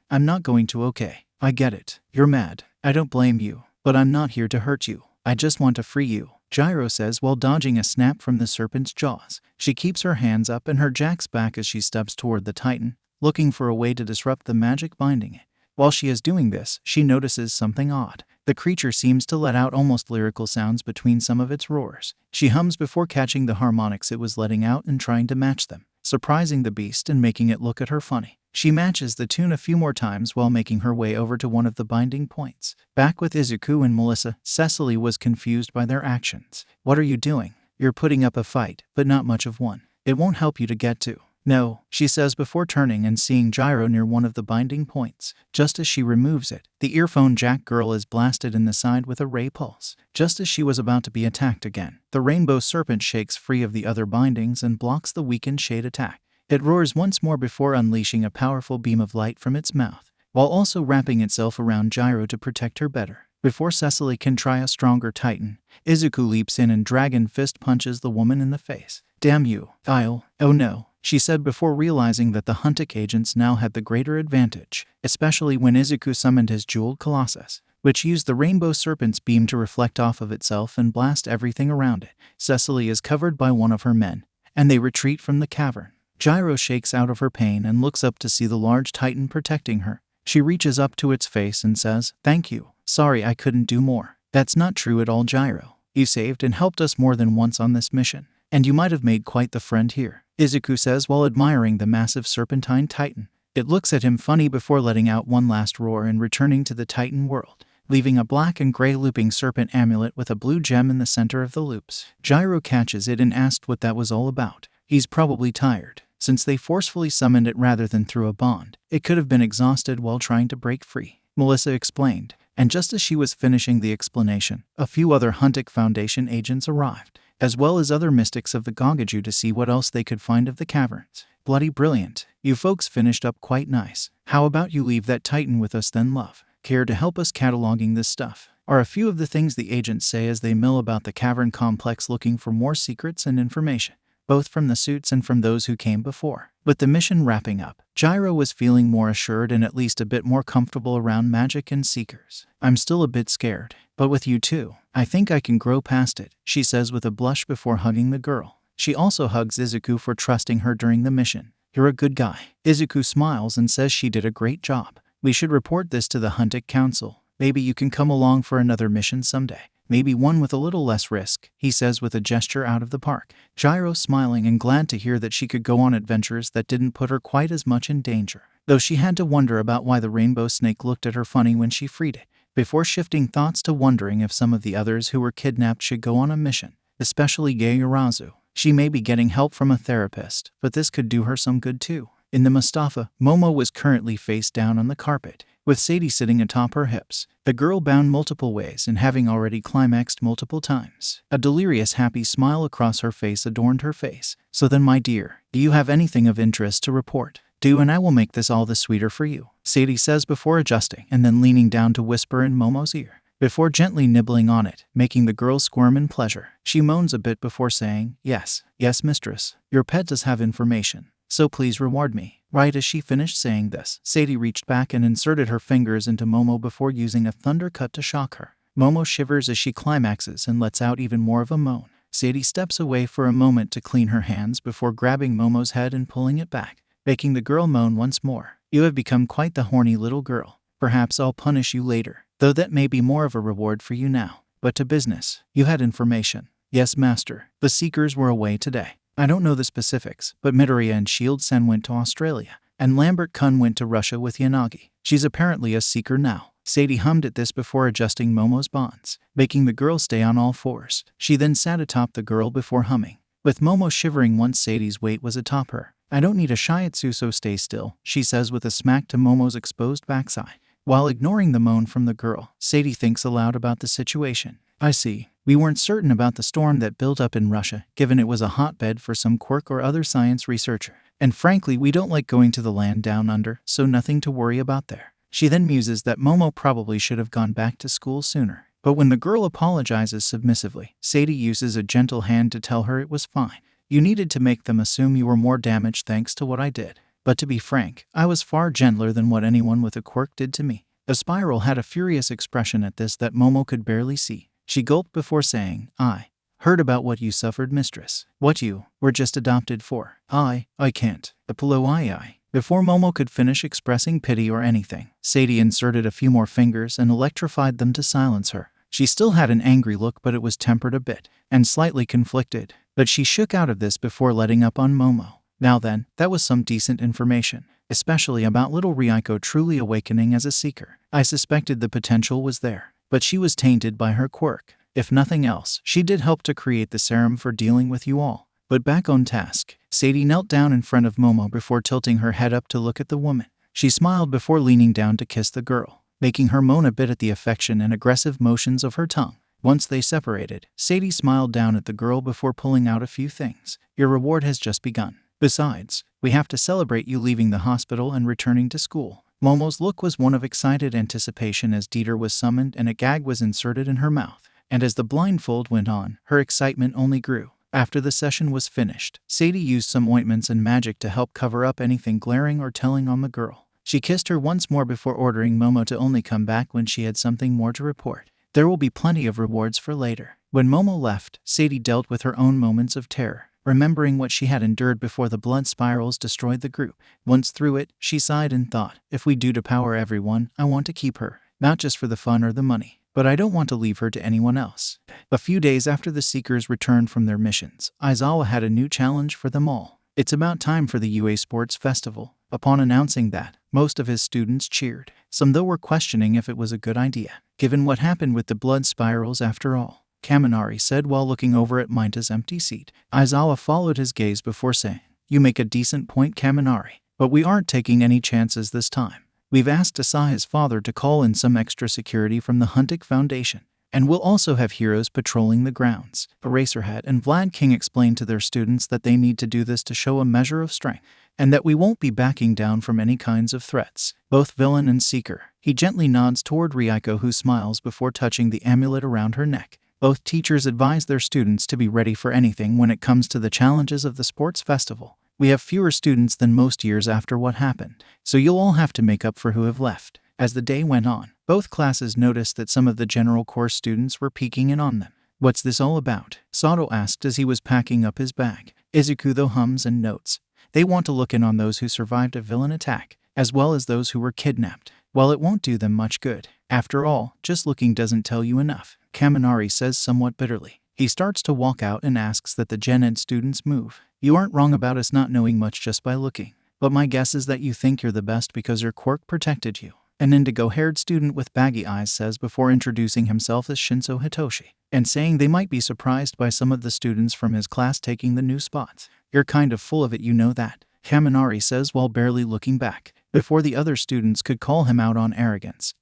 I'm not going to okay. I get it. You're mad. I don't blame you. But I'm not here to hurt you. I just want to free you, Gyro says while dodging a snap from the serpent's jaws. She keeps her hands up and her jacks back as she steps toward the titan, looking for a way to disrupt the magic binding it. While she is doing this, she notices something odd. The creature seems to let out almost lyrical sounds between some of its roars. She hums before catching the harmonics it was letting out and trying to match them, surprising the beast and making it look at her funny. She matches the tune a few more times while making her way over to one of the binding points. Back with Izuku and Melissa, Cecily was confused by their actions. What are you doing? You're putting up a fight, but not much of one. It won't help you to get to. No, she says before turning and seeing Gyro near one of the binding points. Just as she removes it, the earphone jack girl is blasted in the side with a ray pulse. Just as she was about to be attacked again, the rainbow serpent shakes free of the other bindings and blocks the weakened shade attack. It roars once more before unleashing a powerful beam of light from its mouth, while also wrapping itself around Gyro to protect her better. Before Cecily can try a stronger titan, Izuku leaps in and dragon fist punches the woman in the face. Damn you, oh no, she said before realizing that the Huntik agents now had the greater advantage, especially when Izuku summoned his jeweled colossus, which used the rainbow serpent's beam to reflect off of itself and blast everything around it. Cecily is covered by one of her men, and they retreat from the cavern. Gyro shakes out of her pain and looks up to see the large titan protecting her. She reaches up to its face and says, "Thank you. Sorry I couldn't do more." "That's not true at all, Gyro. You saved and helped us more than once on this mission, and you might have made quite the friend here," Izuku says while admiring the massive serpentine titan. It looks at him funny before letting out one last roar and returning to the titan world, leaving a black and gray looping serpent amulet with a blue gem in the center of the loops. Gyro catches it and asked what that was all about. He's probably tired, since they forcefully summoned it rather than through a bond. It could have been exhausted while trying to break free, Melissa explained. And just as she was finishing the explanation, a few other Huntik Foundation agents arrived, as well as other mystics of the Gogaju to see what else they could find of the caverns. "Bloody brilliant. You folks finished up quite nice. How about you leave that titan with us then, love? Care to help us cataloging this stuff?" Are a few of the things the agents say as they mill about the cavern complex looking for more secrets and information, both from the suits and from those who came before. With the mission wrapping up, Gyro was feeling more assured and at least a bit more comfortable around magic and seekers. "I'm still a bit scared, but with you too, I think I can grow past it," she says with a blush before hugging the girl. She also hugs Izuku for trusting her during the mission. "You're a good guy." Izuku smiles and says she did a great job. "We should report this to the Huntik Council. Maybe you can come along for another mission someday. Maybe one with a little less risk," he says with a gesture out of the park. Gyro smiling and glad to hear that she could go on adventures that didn't put her quite as much in danger, though she had to wonder about why the rainbow snake looked at her funny when she freed it, before shifting thoughts to wondering if some of the others who were kidnapped should go on a mission, especially Yaoyorozu. She may be getting help from a therapist, but this could do her some good too. In the Mustafa, Momo was currently face down on the carpet, with Sadie sitting atop her hips, the girl bound multiple ways and having already climaxed multiple times. A delirious happy smile across her face adorned her face. "So then, my dear, do you have anything of interest to report?" "Do, and I will make this all the sweeter for you," Sadie says before adjusting and then leaning down to whisper in Momo's ear. Before gently nibbling on it, making the girl squirm in pleasure, she moans a bit before saying, yes, mistress, your pet does have information, so please reward me." Right as she finished saying this, Sadie reached back and inserted her fingers into Momo before using a thunder cut to shock her. Momo shivers as she climaxes and lets out even more of a moan. Sadie steps away for a moment to clean her hands before grabbing Momo's head and pulling it back, making the girl moan once more. "You have become quite the horny little girl. Perhaps I'll punish you later, though that may be more of a reward for you now. But to business. You had information." "Yes, master. The Seekers were away today. I don't know the specifics, but Midoriya and Shield Sen went to Australia, and Lambert Kun went to Russia with Yanagi. She's apparently a Seeker now." Sadie hummed at this before adjusting Momo's bonds, making the girl stay on all fours. She then sat atop the girl before humming, with Momo shivering once Sadie's weight was atop her. I don't need a shiatsu, so stay still, she says with a smack to Momo's exposed backside. While ignoring the moan from the girl, Sadie thinks aloud about the situation. I see. We weren't certain about the storm that built up in Russia, given it was a hotbed for some quirk or other science researcher. And frankly, we don't like going to the land down under, so nothing to worry about there. She then muses that Momo probably should have gone back to school sooner. But when the girl apologizes submissively, Sadie uses a gentle hand to tell her it was fine. You needed to make them assume you were more damaged thanks to what I did. But to be frank, I was far gentler than what anyone with a quirk did to me. The spiral had a furious expression at this that Momo could barely see. She gulped before saying, I heard about what you suffered, mistress. What you were just adopted for. I can't. Before Momo could finish expressing pity or anything, Sadie inserted a few more fingers and electrified them to silence her. She still had an angry look, but it was tempered a bit, and slightly conflicted. But she shook out of this before letting up on Momo. Now then, that was some decent information, especially about little Ryoko truly awakening as a seeker. I suspected the potential was there, but she was tainted by her quirk. If nothing else, she did help to create the serum for dealing with you all. But back on task, Sadie knelt down in front of Momo before tilting her head up to look at the woman. She smiled before leaning down to kiss the girl, making her moan a bit at the affection and aggressive motions of her tongue. Once they separated, Sadie smiled down at the girl before pulling out a few things. Your reward has just begun. Besides, we have to celebrate you leaving the hospital and returning to school. Momo's look was one of excited anticipation as Dieter was summoned and a gag was inserted in her mouth. And as the blindfold went on, her excitement only grew. After the session was finished, Sadie used some ointments and magic to help cover up anything glaring or telling on the girl. She kissed her once more before ordering Momo to only come back when she had something more to report. There will be plenty of rewards for later. When Momo left, Sadie dealt with her own moments of terror, remembering what she had endured before the blood spirals destroyed the group. Once through it, she sighed and thought, if we do depower everyone, I want to keep her, not just for the fun or the money. But I don't want to leave her to anyone else. A few days after the Seekers returned from their missions, Aizawa had a new challenge for them all. It's about time for the UA Sports Festival. Upon announcing that, most of his students cheered. Some though were questioning if it was a good idea, given what happened with the blood spirals after all. Kaminari said while looking over at Minta's empty seat. Aizawa followed his gaze before saying, You make a decent point, Kaminari, but we aren't taking any chances this time. We've asked Asahi's father to call in some extra security from the Huntik Foundation, and we'll also have heroes patrolling the grounds. Eraserhead and Vlad King explained to their students that they need to do this to show a measure of strength, and that we won't be backing down from any kinds of threats. Both villain and seeker. He gently nods toward Ryoko, who smiles before touching the amulet around her neck. Both teachers advise their students to be ready for anything when it comes to the challenges of the sports festival. We have fewer students than most years after what happened, so you'll all have to make up for who have left. As the day went on, both classes noticed that some of the general course students were peeking in on them. What's this all about? Sato asked as he was packing up his bag. Izuku though hums and notes. They want to look in on those who survived a villain attack, as well as those who were kidnapped. Well, it won't do them much good. After all, just looking doesn't tell you enough, Kaminari says somewhat bitterly. He starts to walk out and asks that the Gen Ed students move. You aren't wrong about us not knowing much just by looking, but my guess is that you think you're the best because your quirk protected you. An indigo-haired student with baggy eyes says before introducing himself as Shinso Hitoshi, and saying they might be surprised by some of the students from his class taking the new spots. You're kind of full of it, you know that, Kaminari says while barely looking back, before the other students could call him out on arrogance.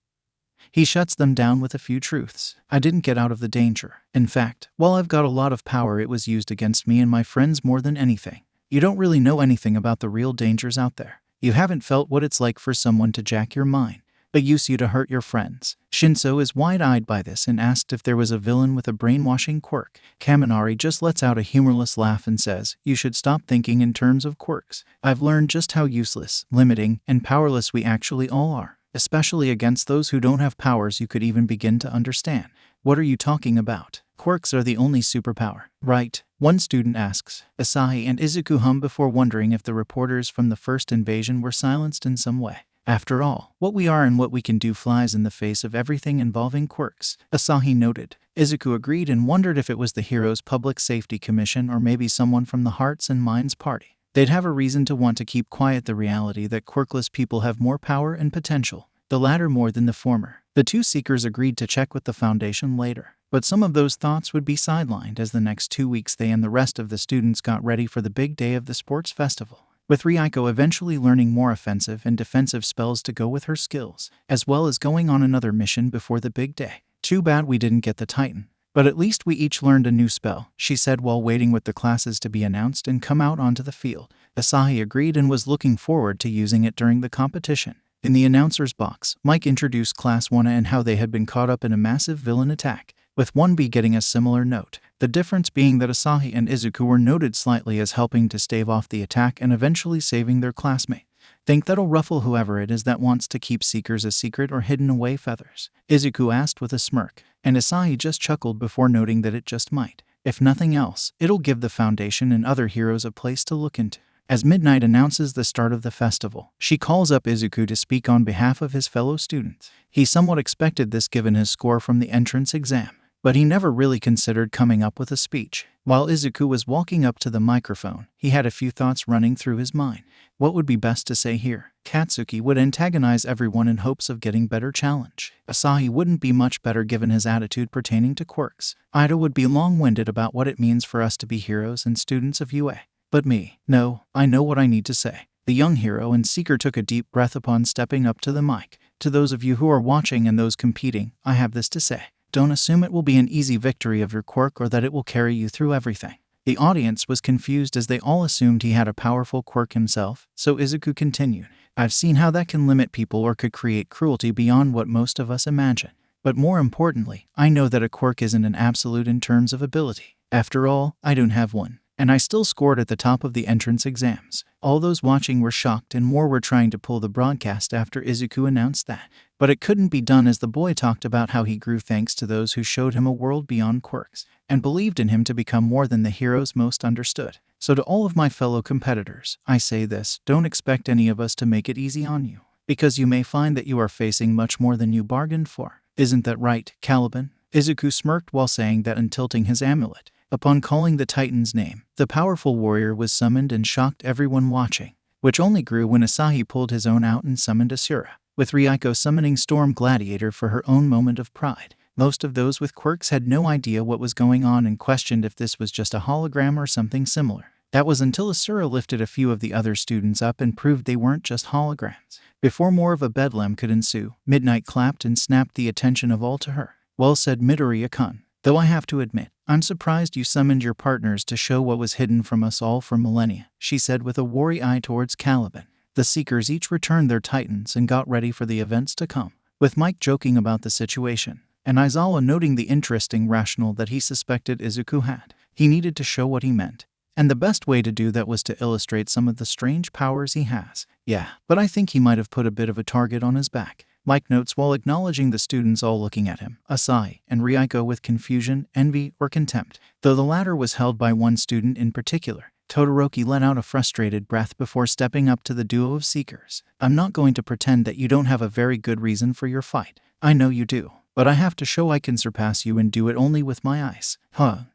He shuts them down with a few truths. I didn't get out of the danger. In fact, while I've got a lot of power, it was used against me and my friends more than anything. You don't really know anything about the real dangers out there. You haven't felt what it's like for someone to jack your mind, but use you to hurt your friends. Shinso is wide-eyed by this and asked if there was a villain with a brainwashing quirk. Kaminari just lets out a humorless laugh and says, You should stop thinking in terms of quirks. I've learned just how useless, limiting, and powerless we actually all are, especially against those who don't have powers you could even begin to understand. What are you talking about? Quirks are the only superpower, right? One student asks. Asahi and Izuku hum before wondering if the reporters from the first invasion were silenced in some way. After all, what we are and what we can do flies in the face of everything involving quirks, Asahi noted. Izuku agreed and wondered if it was the Heroes Public Safety Commission or maybe someone from the Hearts and Minds Party. They'd have a reason to want to keep quiet the reality that quirkless people have more power and potential, the latter more than the former. The two seekers agreed to check with the Foundation later, but some of those thoughts would be sidelined as the next 2 weeks they and the rest of the students got ready for the big day of the sports festival. with Ryuko eventually learning more offensive and defensive spells to go with her skills, as well as going on another mission before the big day. Too bad we didn't get the Titan. But at least we each learned a new spell, she said while waiting with the classes to be announced and come out onto the field. Asahi agreed and was looking forward to using it during the competition. In the announcer's box, Mike introduced Class 1A and how they had been caught up in a massive villain attack, with 1B getting a similar note. The difference being that Asahi and Izuku were noted slightly as helping to stave off the attack and eventually saving their classmate. Think that'll ruffle whoever it is that wants to keep Seekers a secret or hidden away feathers? Izuku asked with a smirk, and Asahi just chuckled before noting that it just might. If nothing else, it'll give the Foundation and other heroes a place to look into. As Midnight announces the start of the festival, she calls up Izuku to speak on behalf of his fellow students. He somewhat expected this given his score from the entrance exam, but he never really considered coming up with a speech. While Izuku was walking up to the microphone, he had a few thoughts running through his mind. What would be best to say here? Katsuki would antagonize everyone in hopes of getting better challenge. Asahi wouldn't be much better given his attitude pertaining to quirks. Ida would be long-winded about what it means for us to be heroes and students of UA. But me, no, I know what I need to say. The young hero and Seeker took a deep breath upon stepping up to the mic. To those of you who are watching and those competing, I have this to say. Don't assume it will be an easy victory of your quirk or that it will carry you through everything. The audience was confused as they all assumed he had a powerful quirk himself, so Izuku continued. I've seen how that can limit people or could create cruelty beyond what most of us imagine. But more importantly, I know that a quirk isn't an absolute in terms of ability. After all, I don't have one. And I still scored at the top of the entrance exams. All those watching were shocked and more were trying to pull the broadcast after Izuku announced that. But it couldn't be done as the boy talked about how he grew thanks to those who showed him a world beyond quirks, and believed in him to become more than the heroes most understood. So to all of my fellow competitors, I say this, don't expect any of us to make it easy on you, because you may find that you are facing much more than you bargained for. Isn't that right, Caliban? Izuku smirked while saying that and tilting his amulet. Upon calling the Titan's name, the powerful warrior was summoned and shocked everyone watching, which only grew when Asahi pulled his own out and summoned Asura, with Ryuko summoning Storm Gladiator for her own moment of pride. Most of those with quirks had no idea what was going on and questioned if this was just a hologram or something similar. That was until Asura lifted a few of the other students up and proved they weren't just holograms. Before more of a bedlam could ensue, Midnight clapped and snapped the attention of all to her. Well said, Midoriya-kun. Though I have to admit, I'm surprised you summoned your partners to show what was hidden from us all for millennia, she said with a wary eye towards Caliban. The Seekers each returned their Titans and got ready for the events to come, with Mike joking about the situation, and Aizawa noting the interesting rationale that he suspected Izuku had. He needed to show what he meant, and the best way to do that was to illustrate some of the strange powers he has. Yeah, but I think he might have put a bit of a target on his back, Mike notes while acknowledging the students all looking at him, Asahi and Ryuko with confusion, envy, or contempt, though the latter was held by one student in particular. Todoroki let out a frustrated breath before stepping up to the duo of Seekers. I'm not going to pretend that you don't have a very good reason for your fight. I know you do, but I have to show I can surpass you and do it only with my eyes.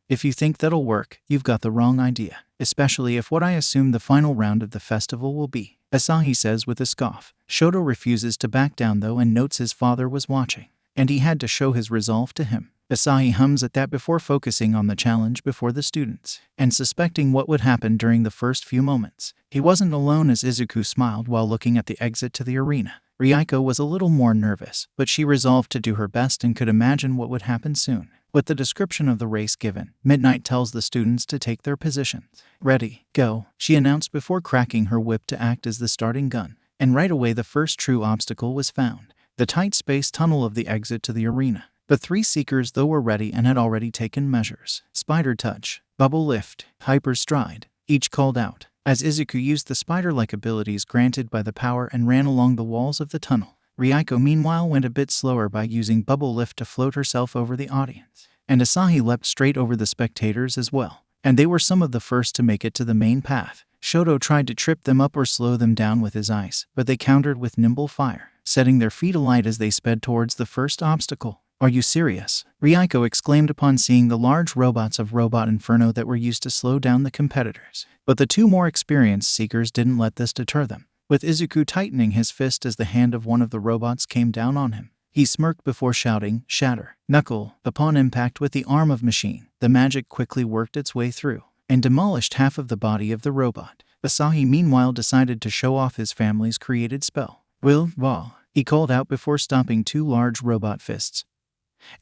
If you think that'll work, you've got the wrong idea, especially if what I assume the final round of the festival will be, Asahi says with a scoff. Shoto refuses to back down though and notes his father was watching, and he had to show his resolve to him. Asahi hums at that before focusing on the challenge before the students, and suspecting what would happen during the first few moments. He wasn't alone as Izuku smiled while looking at the exit to the arena. Ryuko was a little more nervous, but she resolved to do her best and could imagine what would happen soon. With the description of the race given, Midnight tells the students to take their positions. Ready, go, she announced before cracking her whip to act as the starting gun. And right away the first true obstacle was found, the tight space tunnel of the exit to the arena. The three Seekers though were ready and had already taken measures. Spider Touch, Bubble Lift, Hyper Stride, each called out, as Izuku used the spider-like abilities granted by the power and ran along the walls of the tunnel. Ryuko meanwhile went a bit slower by using Bubble Lift to float herself over the audience. And Asahi leapt straight over the spectators as well, and they were some of the first to make it to the main path. Shoto tried to trip them up or slow them down with his ice, but they countered with nimble fire, setting their feet alight as they sped towards the first obstacle. Are you serious? Ryuko exclaimed upon seeing the large robots of Robot Inferno that were used to slow down the competitors. But the two more experienced Seekers didn't let this deter them, with Izuku tightening his fist as the hand of one of the robots came down on him. He smirked before shouting, "Shatter, Knuckle!" Upon impact with the arm of Machine, the magic quickly worked its way through and demolished half of the body of the robot. Asahi meanwhile decided to show off his family's created spell. Well, he called out before stopping 2 large robot fists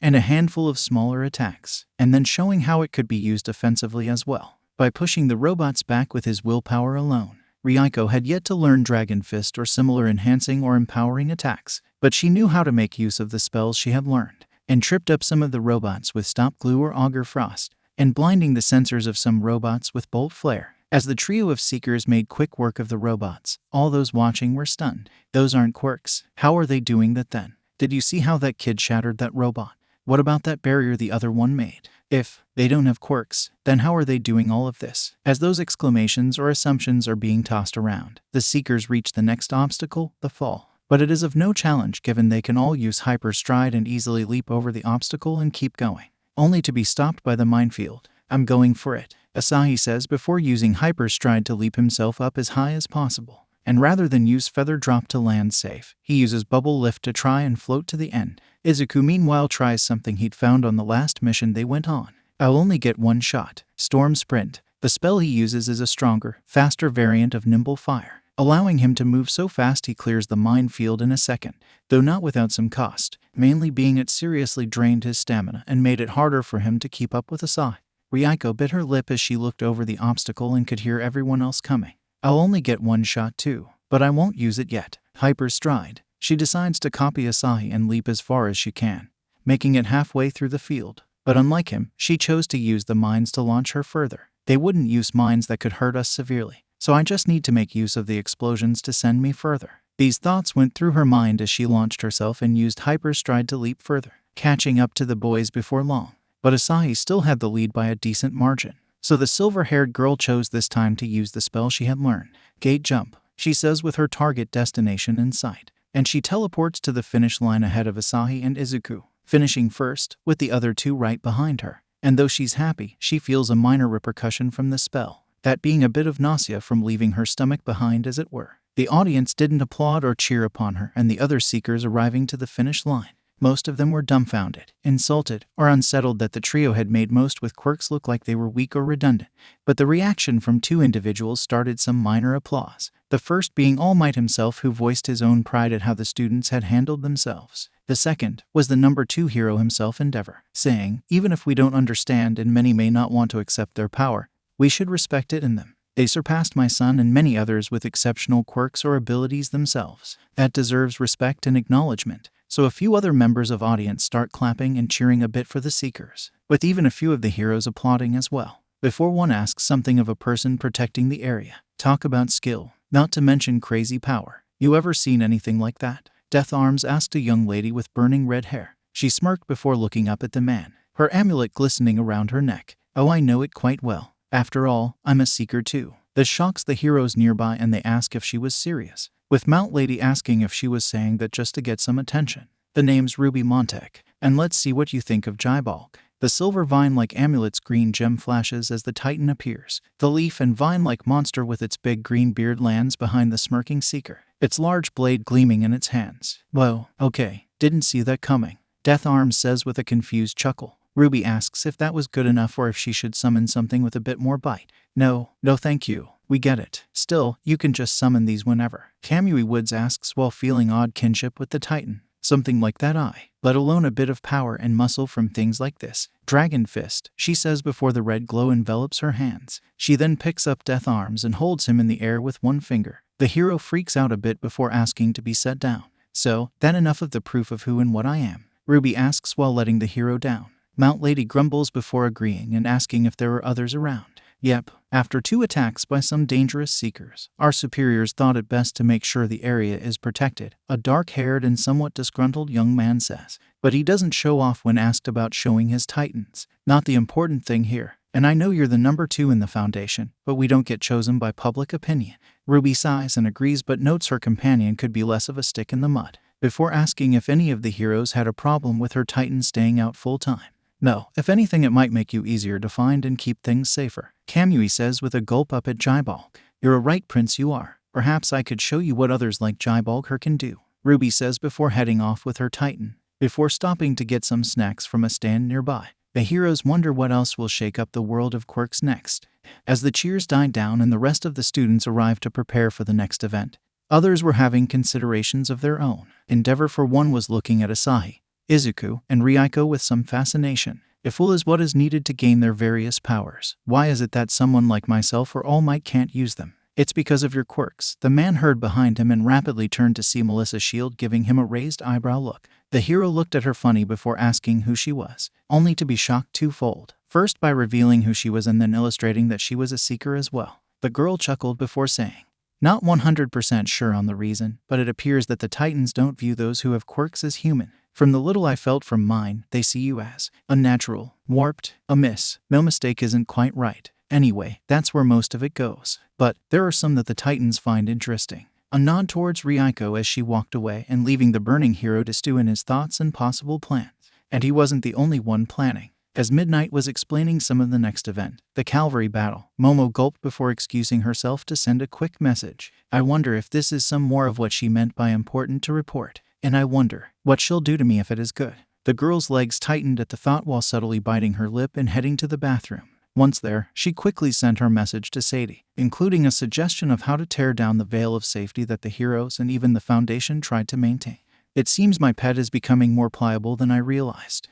and a handful of smaller attacks, and then showing how it could be used offensively as well. By pushing the robots back with his willpower alone, Ryuko had yet to learn Dragon Fist or similar enhancing or empowering attacks, but she knew how to make use of the spells she had learned, and tripped up some of the robots with Stop Glue or Augur Frost, and blinding the sensors of some robots with Bolt Flare. As the trio of Seekers made quick work of the robots, all those watching were stunned. Those aren't quirks. How are they doing that then? Did you see how that kid shattered that robot? What about that barrier the other one made? If they don't have quirks, then how are they doing all of this? As those exclamations or assumptions are being tossed around, the Seekers reach the next obstacle, the fall. But it is of no challenge given they can all use Hyper Stride and easily leap over the obstacle and keep going, only to be stopped by the minefield. I'm going for it, Asahi says before using Hyper Stride to leap himself up as high as possible. And rather than use Feather Drop to land safe, he uses Bubble Lift to try and float to the end. Izuku meanwhile tries something he'd found on the last mission they went on. I'll only get one shot. Storm Sprint. The spell he uses is a stronger, faster variant of Nimble Fire, allowing him to move so fast he clears the minefield in a second, though not without some cost, mainly being it seriously drained his stamina and made it harder for him to keep up with Asahi. Ryuko bit her lip as she looked over the obstacle and could hear everyone else coming. I'll only get one shot too, but I won't use it yet. Hyper Stride. She decides to copy Asahi and leap as far as she can, making it halfway through the field. But unlike him, she chose to use the mines to launch her further. They wouldn't use mines that could hurt us severely, so I just need to make use of the explosions to send me further. These thoughts went through her mind as she launched herself and used Hyper Stride to leap further, catching up to the boys before long. But Asahi still had the lead by a decent margin. So the silver-haired girl chose this time to use the spell she had learned. Gate Jump, she says with her target destination in sight, and she teleports to the finish line ahead of Asahi and Izuku, finishing first, with the other 2 right behind her. And though she's happy, she feels a minor repercussion from the spell, that being a bit of nausea from leaving her stomach behind as it were. The audience didn't applaud or cheer upon her and the other Seekers arriving to the finish line. Most of them were dumbfounded, insulted, or unsettled that the trio had made most with quirks look like they were weak or redundant. But the reaction from 2 individuals started some minor applause. The first being All Might himself, who voiced his own pride at how the students had handled themselves. The second was the number 2 hero himself, Endeavor, saying, even if we don't understand and many may not want to accept their power, we should respect it in them. They surpassed my son and many others with exceptional quirks or abilities themselves. That deserves respect and acknowledgement. So a few other members of audience start clapping and cheering a bit for the Seekers, with even a few of the heroes applauding as well. Before one asks something of a person protecting the area, talk about skill, not to mention crazy power. You ever seen anything like that? Death Arms asked a young lady with burning red hair. She smirked before looking up at the man, her amulet glistening around her neck. Oh, I know it quite well. After all, I'm a Seeker too. This shocks the heroes nearby and they ask if she was serious, with Mount Lady asking if she was saying that just to get some attention. The name's Ruby Montek, and let's see what you think of Jaibalk. The silver vine-like amulet's green gem flashes as the Titan appears. The leaf and vine-like monster with its big green beard lands behind the smirking Seeker, its large blade gleaming in its hands. Whoa, okay, didn't see that coming, Death Arms says with a confused chuckle. Ruby asks if that was good enough or if she should summon something with a bit more bite. No thank you. We get it. Still, you can just summon these whenever. Kamui Woods asks while feeling odd kinship with the Titan. Something like that let alone a bit of power and muscle from things like this. Dragon Fist, she says before the red glow envelops her hands. She then picks up Death Arms and holds him in the air with one finger. The hero freaks out a bit before asking to be set down. So, that enough of the proof of who and what I am? Ruby asks while letting the hero down. Mount Lady grumbles before agreeing and asking if there were others around. Yep, after 2 attacks by some dangerous Seekers, our superiors thought it best to make sure the area is protected, a dark-haired and somewhat disgruntled young man says. But he doesn't show off when asked about showing his Titans. Not the important thing here. And I know you're the number 2 in the Foundation, but we don't get chosen by public opinion. Ruby sighs and agrees but notes her companion could be less of a stick in the mud, before asking if any of the heroes had a problem with her Titan staying out full-time. No, if anything it might make you easier to find and keep things safer, Kamui says with a gulp up at Jaibalk. You're a right prince you are. Perhaps I could show you what others like Jaibalk can do, Ruby says before heading off with her Titan, before stopping to get some snacks from a stand nearby. The heroes wonder what else will shake up the world of quirks next. As the cheers died down and the rest of the students arrived to prepare for the next event, others were having considerations of their own. Endeavor for one was looking at Asahi, Izuku, and Ryuko with some fascination. If full is what is needed to gain their various powers, why is it that someone like myself or All Might can't use them? It's because of your quirks. The man heard behind him and rapidly turned to see Melissa Shield giving him a raised eyebrow look. The hero looked at her funny before asking who she was, only to be shocked twofold. First by revealing who she was and then illustrating that she was a seeker as well. The girl chuckled before saying, "Not 100% sure on the reason, but it appears that the Titans don't view those who have quirks as human. From the little I felt from mine, they see you as unnatural, warped, amiss. No mistake isn't quite right. Anyway, that's where most of it goes. But there are some that the Titans find interesting." A nod towards Ryuko as she walked away and leaving the burning hero to stew in his thoughts and possible plans. And he wasn't the only one planning. As Midnight was explaining some of the next event, the cavalry battle, Momo gulped before excusing herself to send a quick message. I wonder if this is some more of what she meant by important to report. And I wonder what she'll do to me if it is good. The girl's legs tightened at the thought while subtly biting her lip and heading to the bathroom. Once there, she quickly sent her message to Sadie, including a suggestion of how to tear down the veil of safety that the heroes and even the Foundation tried to maintain. It seems my pet is becoming more pliable than I realized.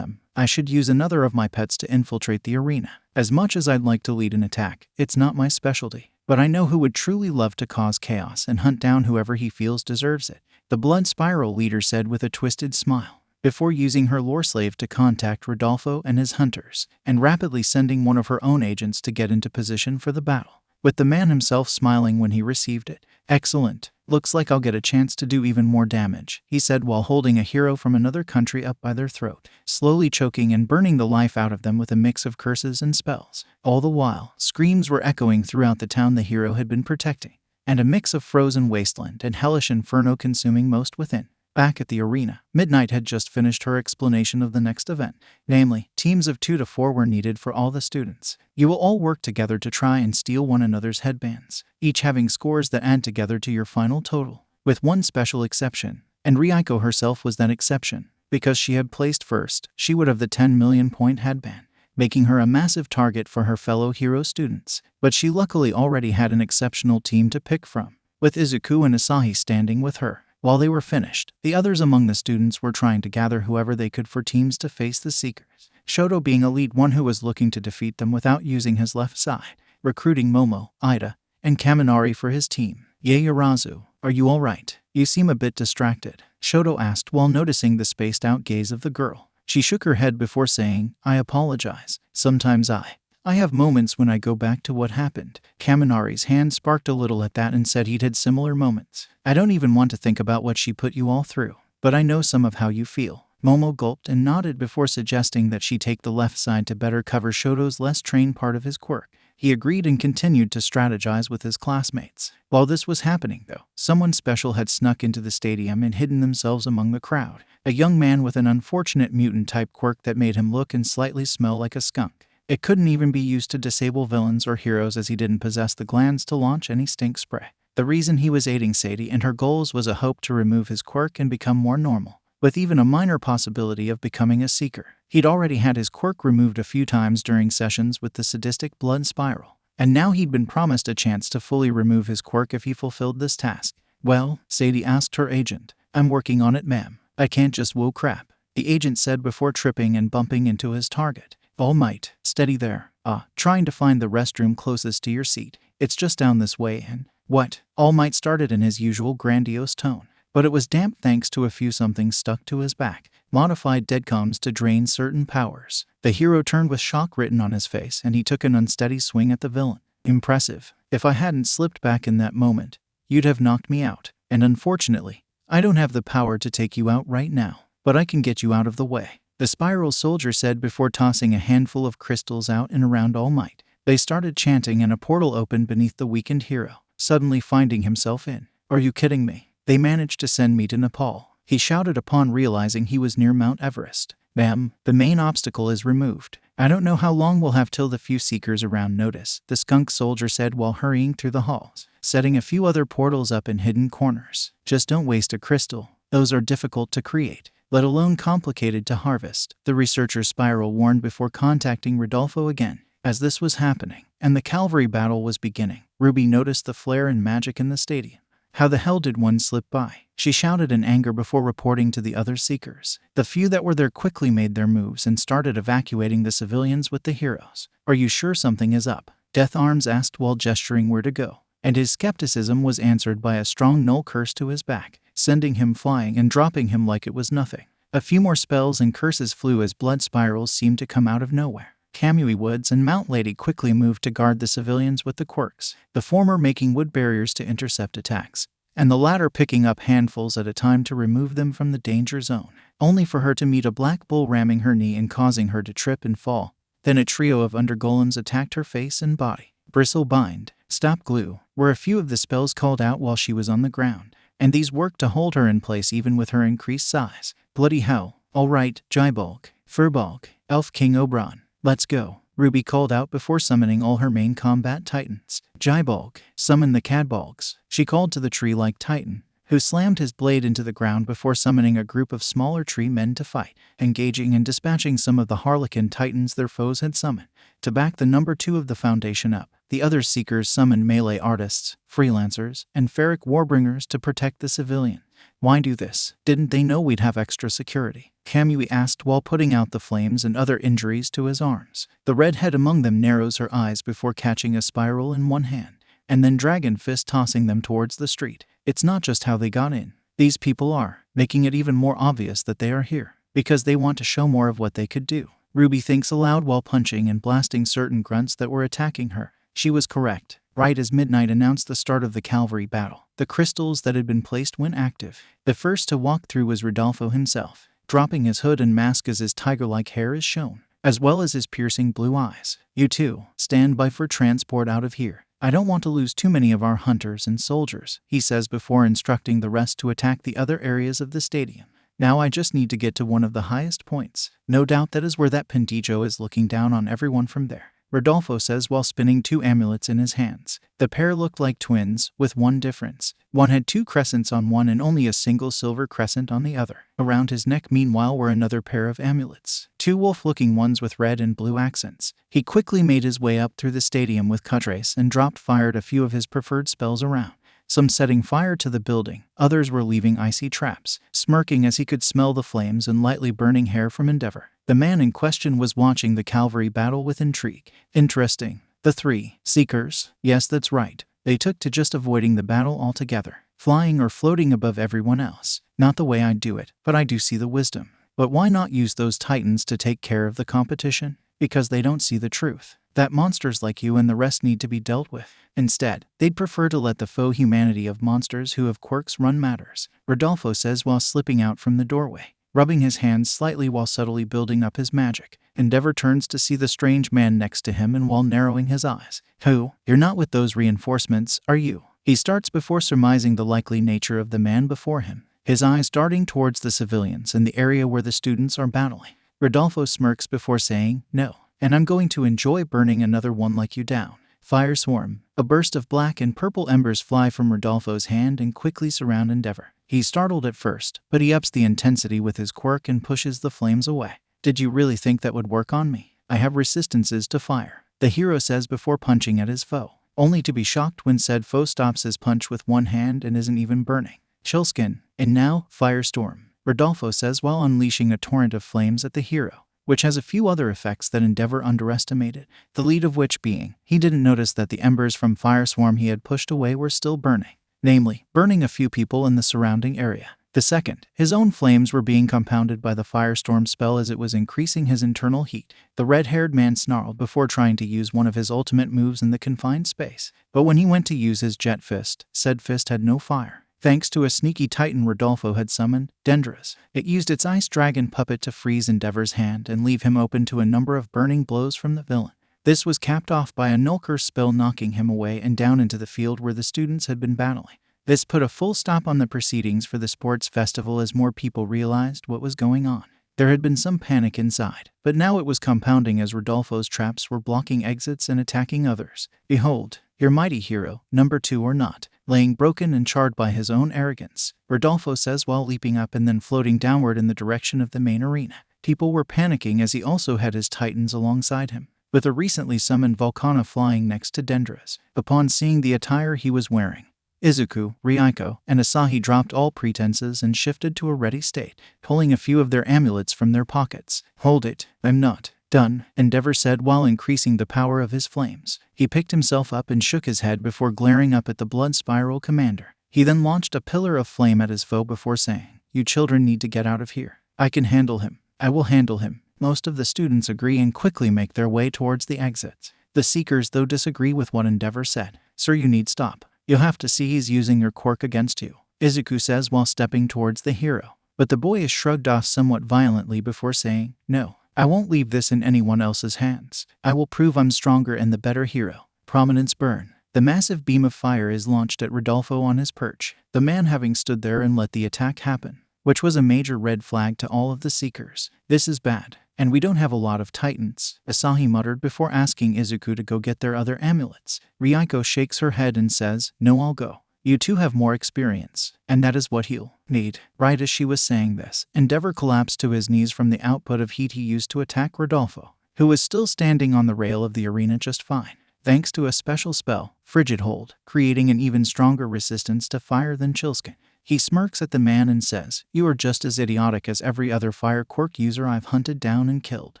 I should use another of my pets to infiltrate the arena. As much as I'd like to lead an attack, it's not my specialty. But I know who would truly love to cause chaos and hunt down whoever he feels deserves it. The Blood Spiral leader said with a twisted smile, before using her lore slave to contact Rodolfo and his hunters, and rapidly sending one of her own agents to get into position for the battle, with the man himself smiling when he received it. Excellent. Looks like I'll get a chance to do even more damage, he said while holding a hero from another country up by their throat, slowly choking and burning the life out of them with a mix of curses and spells. All the while, screams were echoing throughout the town the hero had been protecting, and a mix of frozen wasteland and hellish inferno consuming most within. Back at the arena, Midnight had just finished her explanation of the next event, namely, teams of 2 to 4 were needed for all the students. You will all work together to try and steal one another's headbands, each having scores that add together to your final total, with one special exception, and Ryuko herself was that exception. Because she had placed first, she would have the 10 million point headband, making her a massive target for her fellow hero students. But she luckily already had an exceptional team to pick from, with Izuku and Asahi standing with her. While they were finished, the others among the students were trying to gather whoever they could for teams to face the Seekers, Shoto being a lead one who was looking to defeat them without using his left side, recruiting Momo, Ida, and Kaminari for his team. Yaoyorozu, are you alright? You seem a bit distracted, Shoto asked while noticing the spaced-out gaze of the girl. She shook her head before saying, I apologize. Sometimes I have moments when I go back to what happened. Kaminari's hand sparked a little at that and said he'd had similar moments. I don't even want to think about what she put you all through, but I know some of how you feel. Momo gulped and nodded before suggesting that she take the left side to better cover Shoto's less trained part of his quirk. He agreed and continued to strategize with his classmates. While this was happening, though, someone special had snuck into the stadium and hidden themselves among the crowd. A young man with an unfortunate mutant-type quirk that made him look and slightly smell like a skunk. It couldn't even be used to disable villains or heroes as he didn't possess the glands to launch any stink spray. The reason he was aiding Sadie and her goals was a hope to remove his quirk and become more normal, with even a minor possibility of becoming a seeker. He'd already had his quirk removed a few times during sessions with the sadistic Blood Spiral, and now he'd been promised a chance to fully remove his quirk if he fulfilled this task. Well, Sadie asked her agent. I'm working on it, ma'am. I can't just whoa crap, the agent said before tripping and bumping into his target. All Might, steady there. Trying to find the restroom closest to your seat. It's just down this way and... What? All Might started in his usual grandiose tone, but it was damp thanks to a few somethings stuck to his back. Modified deadcoms to drain certain powers. The hero turned with shock written on his face and he took an unsteady swing at the villain. Impressive. If I hadn't slipped back in that moment, you'd have knocked me out. And unfortunately, I don't have the power to take you out right now, but I can get you out of the way, the Spiral Soldier said before tossing a handful of crystals out and around All Might. They started chanting and a portal opened beneath the weakened hero, suddenly finding himself in. Are you kidding me? They managed to send me to Nepal, he shouted upon realizing he was near Mount Everest. Ma'am, the main obstacle is removed. I don't know how long we'll have till the few seekers around notice, the skunk soldier said while hurrying through the halls, setting a few other portals up in hidden corners. Just don't waste a crystal. Those are difficult to create. let alone complicated to harvest. The researcher Spiral warned before contacting Rodolfo again. As this was happening, and the cavalry battle was beginning, Ruby noticed the flare and magic in the stadium. How the hell did one slip by? She shouted in anger before reporting to the other Seekers. The few that were there quickly made their moves and started evacuating the civilians with the heroes. Are you sure something is up? Death Arms asked while gesturing where to go, and his skepticism was answered by a strong null curse to his back, sending him flying and dropping him like it was nothing. A few more spells and curses flew as blood spirals seemed to come out of nowhere. Kamui Woods and Mount Lady quickly moved to guard the civilians with the quirks, the former making wood barriers to intercept attacks, and the latter picking up handfuls at a time to remove them from the danger zone, only for her to meet a black bull ramming her knee and causing her to trip and fall. Then a trio of undergolems attacked her face and body. Bristle Bind, Stop Glue were a few of the spells called out while she was on the ground, and these worked to hold her in place even with her increased size. Bloody hell. Alright, Jaibolg, Furbolg, Elf King Oberon. Let's go, Ruby called out before summoning all her main combat titans. Jaibolg, summon the Cadbolgs, she called to the tree-like titan, who slammed his blade into the ground before summoning a group of smaller tree men to fight, engaging and dispatching some of the Harlequin titans their foes had summoned. To back the number 2 of the Foundation up, the other Seekers summoned melee artists, freelancers, and Ferric Warbringers to protect the civilian. Why do this? Didn't they know we'd have extra security? Kamui asked while putting out the flames and other injuries to his arms. The redhead among them narrows her eyes before catching a spiral in one hand, and then Dragon Fist tossing them towards the street. It's not just how they got in. These people are making it even more obvious that they are here, because they want to show more of what they could do. Ruby thinks aloud while punching and blasting certain grunts that were attacking her. She was correct. Right as midnight announced the start of the cavalry battle, the crystals that had been placed went active. The first to walk through was Rodolfo himself, dropping his hood and mask as his tiger-like hair is shown, as well as his piercing blue eyes. You two, stand by for transport out of here. I don't want to lose too many of our hunters and soldiers, he says before instructing the rest to attack the other areas of the stadium. Now I just need to get to one of the highest points. No doubt that is where that Pendijo is looking down on everyone from there, Rodolfo says while spinning 2 amulets in his hands. The pair looked like twins, with one difference. One had 2 crescents on one and only a single silver crescent on the other. Around his neck meanwhile were another pair of amulets, 2 wolf-looking ones with red and blue accents. He quickly made his way up through the stadium with Cutrace and fired a few of his preferred spells around. Some setting fire to the building, others were leaving icy traps, smirking as he could smell the flames and lightly burning hair from Endeavor. The man in question was watching the cavalry battle with intrigue. Interesting. The 3 Seekers, yes that's right, they took to just avoiding the battle altogether, flying or floating above everyone else. Not the way I'd do it, but I do see the wisdom. But why not use those titans to take care of the competition? Because they don't see the truth, that monsters like you and the rest need to be dealt with. Instead, they'd prefer to let the faux humanity of monsters who have quirks run matters, Rodolfo says while slipping out from the doorway, rubbing his hands slightly while subtly building up his magic. Endeavor turns to see the strange man next to him and while narrowing his eyes. Who? You're not with those reinforcements, are you? He starts before surmising the likely nature of the man before him, his eyes darting towards the civilians and the area where the students are battling. Rodolfo smirks before saying, no, and I'm going to enjoy burning another one like you down. Fire Swarm. A burst of black and purple embers fly from Rodolfo's hand and quickly surround Endeavor. He's startled at first, but he ups the intensity with his quirk and pushes the flames away. Did you really think that would work on me? I have resistances to fire, the hero says before punching at his foe, only to be shocked when said foe stops his punch with one hand and isn't even burning. Chillskin. And now, Firestorm, Rodolfo says while unleashing a torrent of flames at the hero, which has a few other effects that Endeavor underestimated, the lead of which being, he didn't notice that the embers from Fireswarm he had pushed away were still burning, namely, burning a few people in the surrounding area. The second, his own flames were being compounded by the Firestorm spell as it was increasing his internal heat. The red-haired man snarled before trying to use one of his ultimate moves in the confined space, but when he went to use his jet fist, said fist had no fire. Thanks to a sneaky titan Rodolfo had summoned, Dendras, it used its ice dragon puppet to freeze Endeavor's hand and leave him open to a number of burning blows from the villain. This was capped off by a Null-Curse spell knocking him away and down into the field where the students had been battling. This put a full stop on the proceedings for the sports festival as more people realized what was going on. There had been some panic inside, but now it was compounding as Rodolfo's traps were blocking exits and attacking others. Behold, your mighty hero, number 2 or not, laying broken and charred by his own arrogance, Rodolfo says while leaping up and then floating downward in the direction of the main arena. People were panicking as he also had his titans alongside him, with a recently summoned Volcana flying next to Dendra's. Upon seeing the attire he was wearing, Izuku, Ryuko, and Asahi dropped all pretenses and shifted to a ready state, pulling a few of their amulets from their pockets. "Hold it, I'm not done," Endeavor said while increasing the power of his flames. He picked himself up and shook his head before glaring up at the blood spiral commander. He then launched a pillar of flame at his foe before saying, "You children need to get out of here. I can handle him. I will handle him." Most of the students agree and quickly make their way towards the exits. The Seekers, though, disagree with what Endeavor said. "Sir, you need stop. You'll have to see he's using your quirk against you," Izuku says while stepping towards the hero. But the boy is shrugged off somewhat violently before saying, "No, I won't leave this in anyone else's hands. I will prove I'm stronger and the better hero." Prominence burn. The massive beam of fire is launched at Rodolfo on his perch, the man having stood there and let the attack happen, which was a major red flag to all of the Seekers. "This is bad, and we don't have a lot of titans," Asahi muttered before asking Izuku to go get their other amulets. Ryuko shakes her head and says, "No, I'll go. You two have more experience, and that is what he'll need." Right as she was saying this, Endeavor collapsed to his knees from the output of heat he used to attack Rodolfo, who was still standing on the rail of the arena just fine, thanks to a special spell, Frigid Hold, creating an even stronger resistance to fire than Chillskin. He smirks at the man and says, "You are just as idiotic as every other fire quirk user I've hunted down and killed.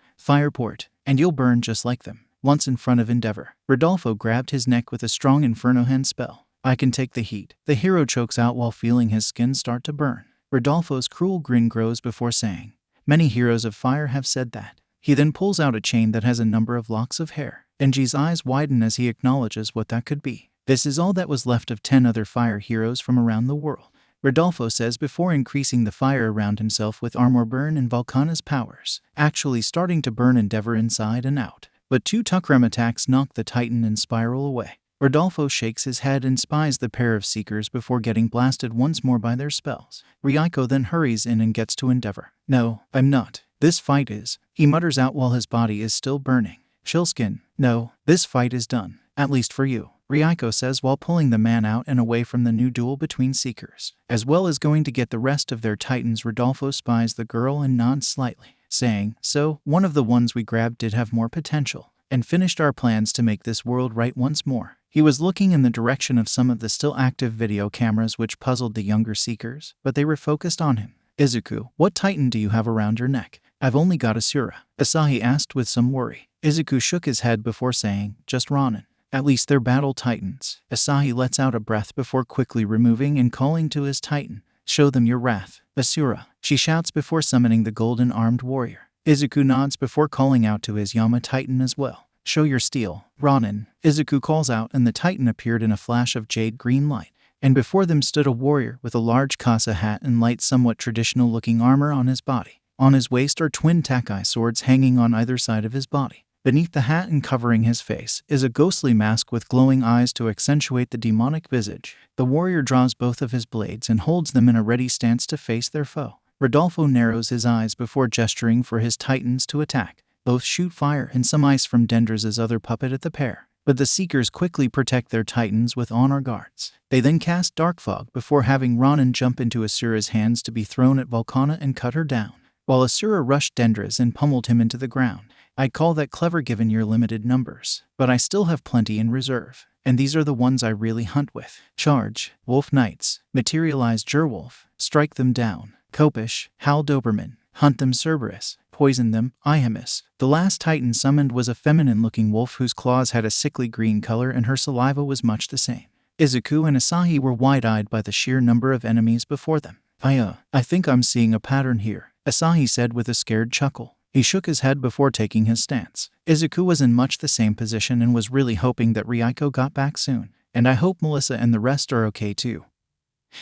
Fireport, and you'll burn just like them." Once in front of Endeavor, Rodolfo grabbed his neck with a strong Inferno Hand spell. "I can take the heat." The hero chokes out while feeling his skin start to burn. Rodolfo's cruel grin grows before saying, "Many heroes of fire have said that." He then pulls out a chain that has a number of locks of hair. Enji's eyes widen as he acknowledges what that could be. This is all that was left of 10 other fire heroes from around the world, Rodolfo says before increasing the fire around himself with Armor Burn and Volcana's powers, actually starting to burn Endeavor inside and out. But 2 Tukrem attacks knock the Titan and spiral away. Rodolfo shakes his head and spies the pair of Seekers before getting blasted once more by their spells. Ryuko then hurries in and gets to Endeavor. "No, I'm not. This fight is," he mutters out while his body is still burning. Chillskin, "No, this fight is done. At least for you," Ryuko says while pulling the man out and away from the new duel between Seekers. As well as going to get the rest of their titans, Rodolfo spies the girl and nods slightly, saying, "So, one of the ones we grabbed did have more potential, and finished our plans to make this world right once more." He was looking in the direction of some of the still active video cameras which puzzled the younger Seekers, but they were focused on him. "Izuku, what titan do you have around your neck?" "I've only got Asura," Asahi asked with some worry. Izuku shook his head before saying, "Just Ronin." "At least they're battle titans." Asahi lets out a breath before quickly removing and calling to his titan. "Show them your wrath, Asura," she shouts before summoning the golden-armed warrior. Izuku nods before calling out to his Yama titan as well. "Show your steel, Ronin," Izuku calls out, and the titan appeared in a flash of jade-green light. And before them stood a warrior with a large Kasa hat and light, somewhat traditional-looking armor on his body. On his waist are twin Takai swords hanging on either side of his body. Beneath the hat and covering his face is a ghostly mask with glowing eyes to accentuate the demonic visage. The warrior draws both of his blades and holds them in a ready stance to face their foe. Rodolfo narrows his eyes before gesturing for his titans to attack. Both shoot fire and some ice from Dendra's other puppet at the pair, but the Seekers quickly protect their titans with honor guards. They then cast Dark Fog before having Ronin jump into Asura's hands to be thrown at Volcana and cut her down, while Asura rushed Dendra's and pummeled him into the ground. "I'd call that clever given your limited numbers, but I still have plenty in reserve, and these are the ones I really hunt with. Charge, Wolf Knights, materialize Jerwolf, strike them down, Kopish, Hal Doberman, hunt them Cerberus, poison them, Ihamus." The last titan summoned was a feminine-looking wolf whose claws had a sickly green color and her saliva was much the same. Izuku and Asahi were wide-eyed by the sheer number of enemies before them. I think I'm seeing a pattern here," Asahi said with a scared chuckle. He shook his head before taking his stance. Izuku was in much the same position and was really hoping that Ryuko got back soon. "And I hope Melissa and the rest are okay too,"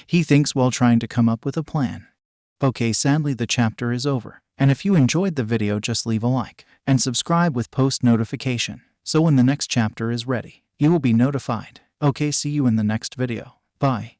he thinks while trying to come up with a plan. Okay, sadly the chapter is over. And if you enjoyed the video, just leave a like and subscribe with post notification, so when the next chapter is ready, you will be notified. Okay, see you in the next video. Bye.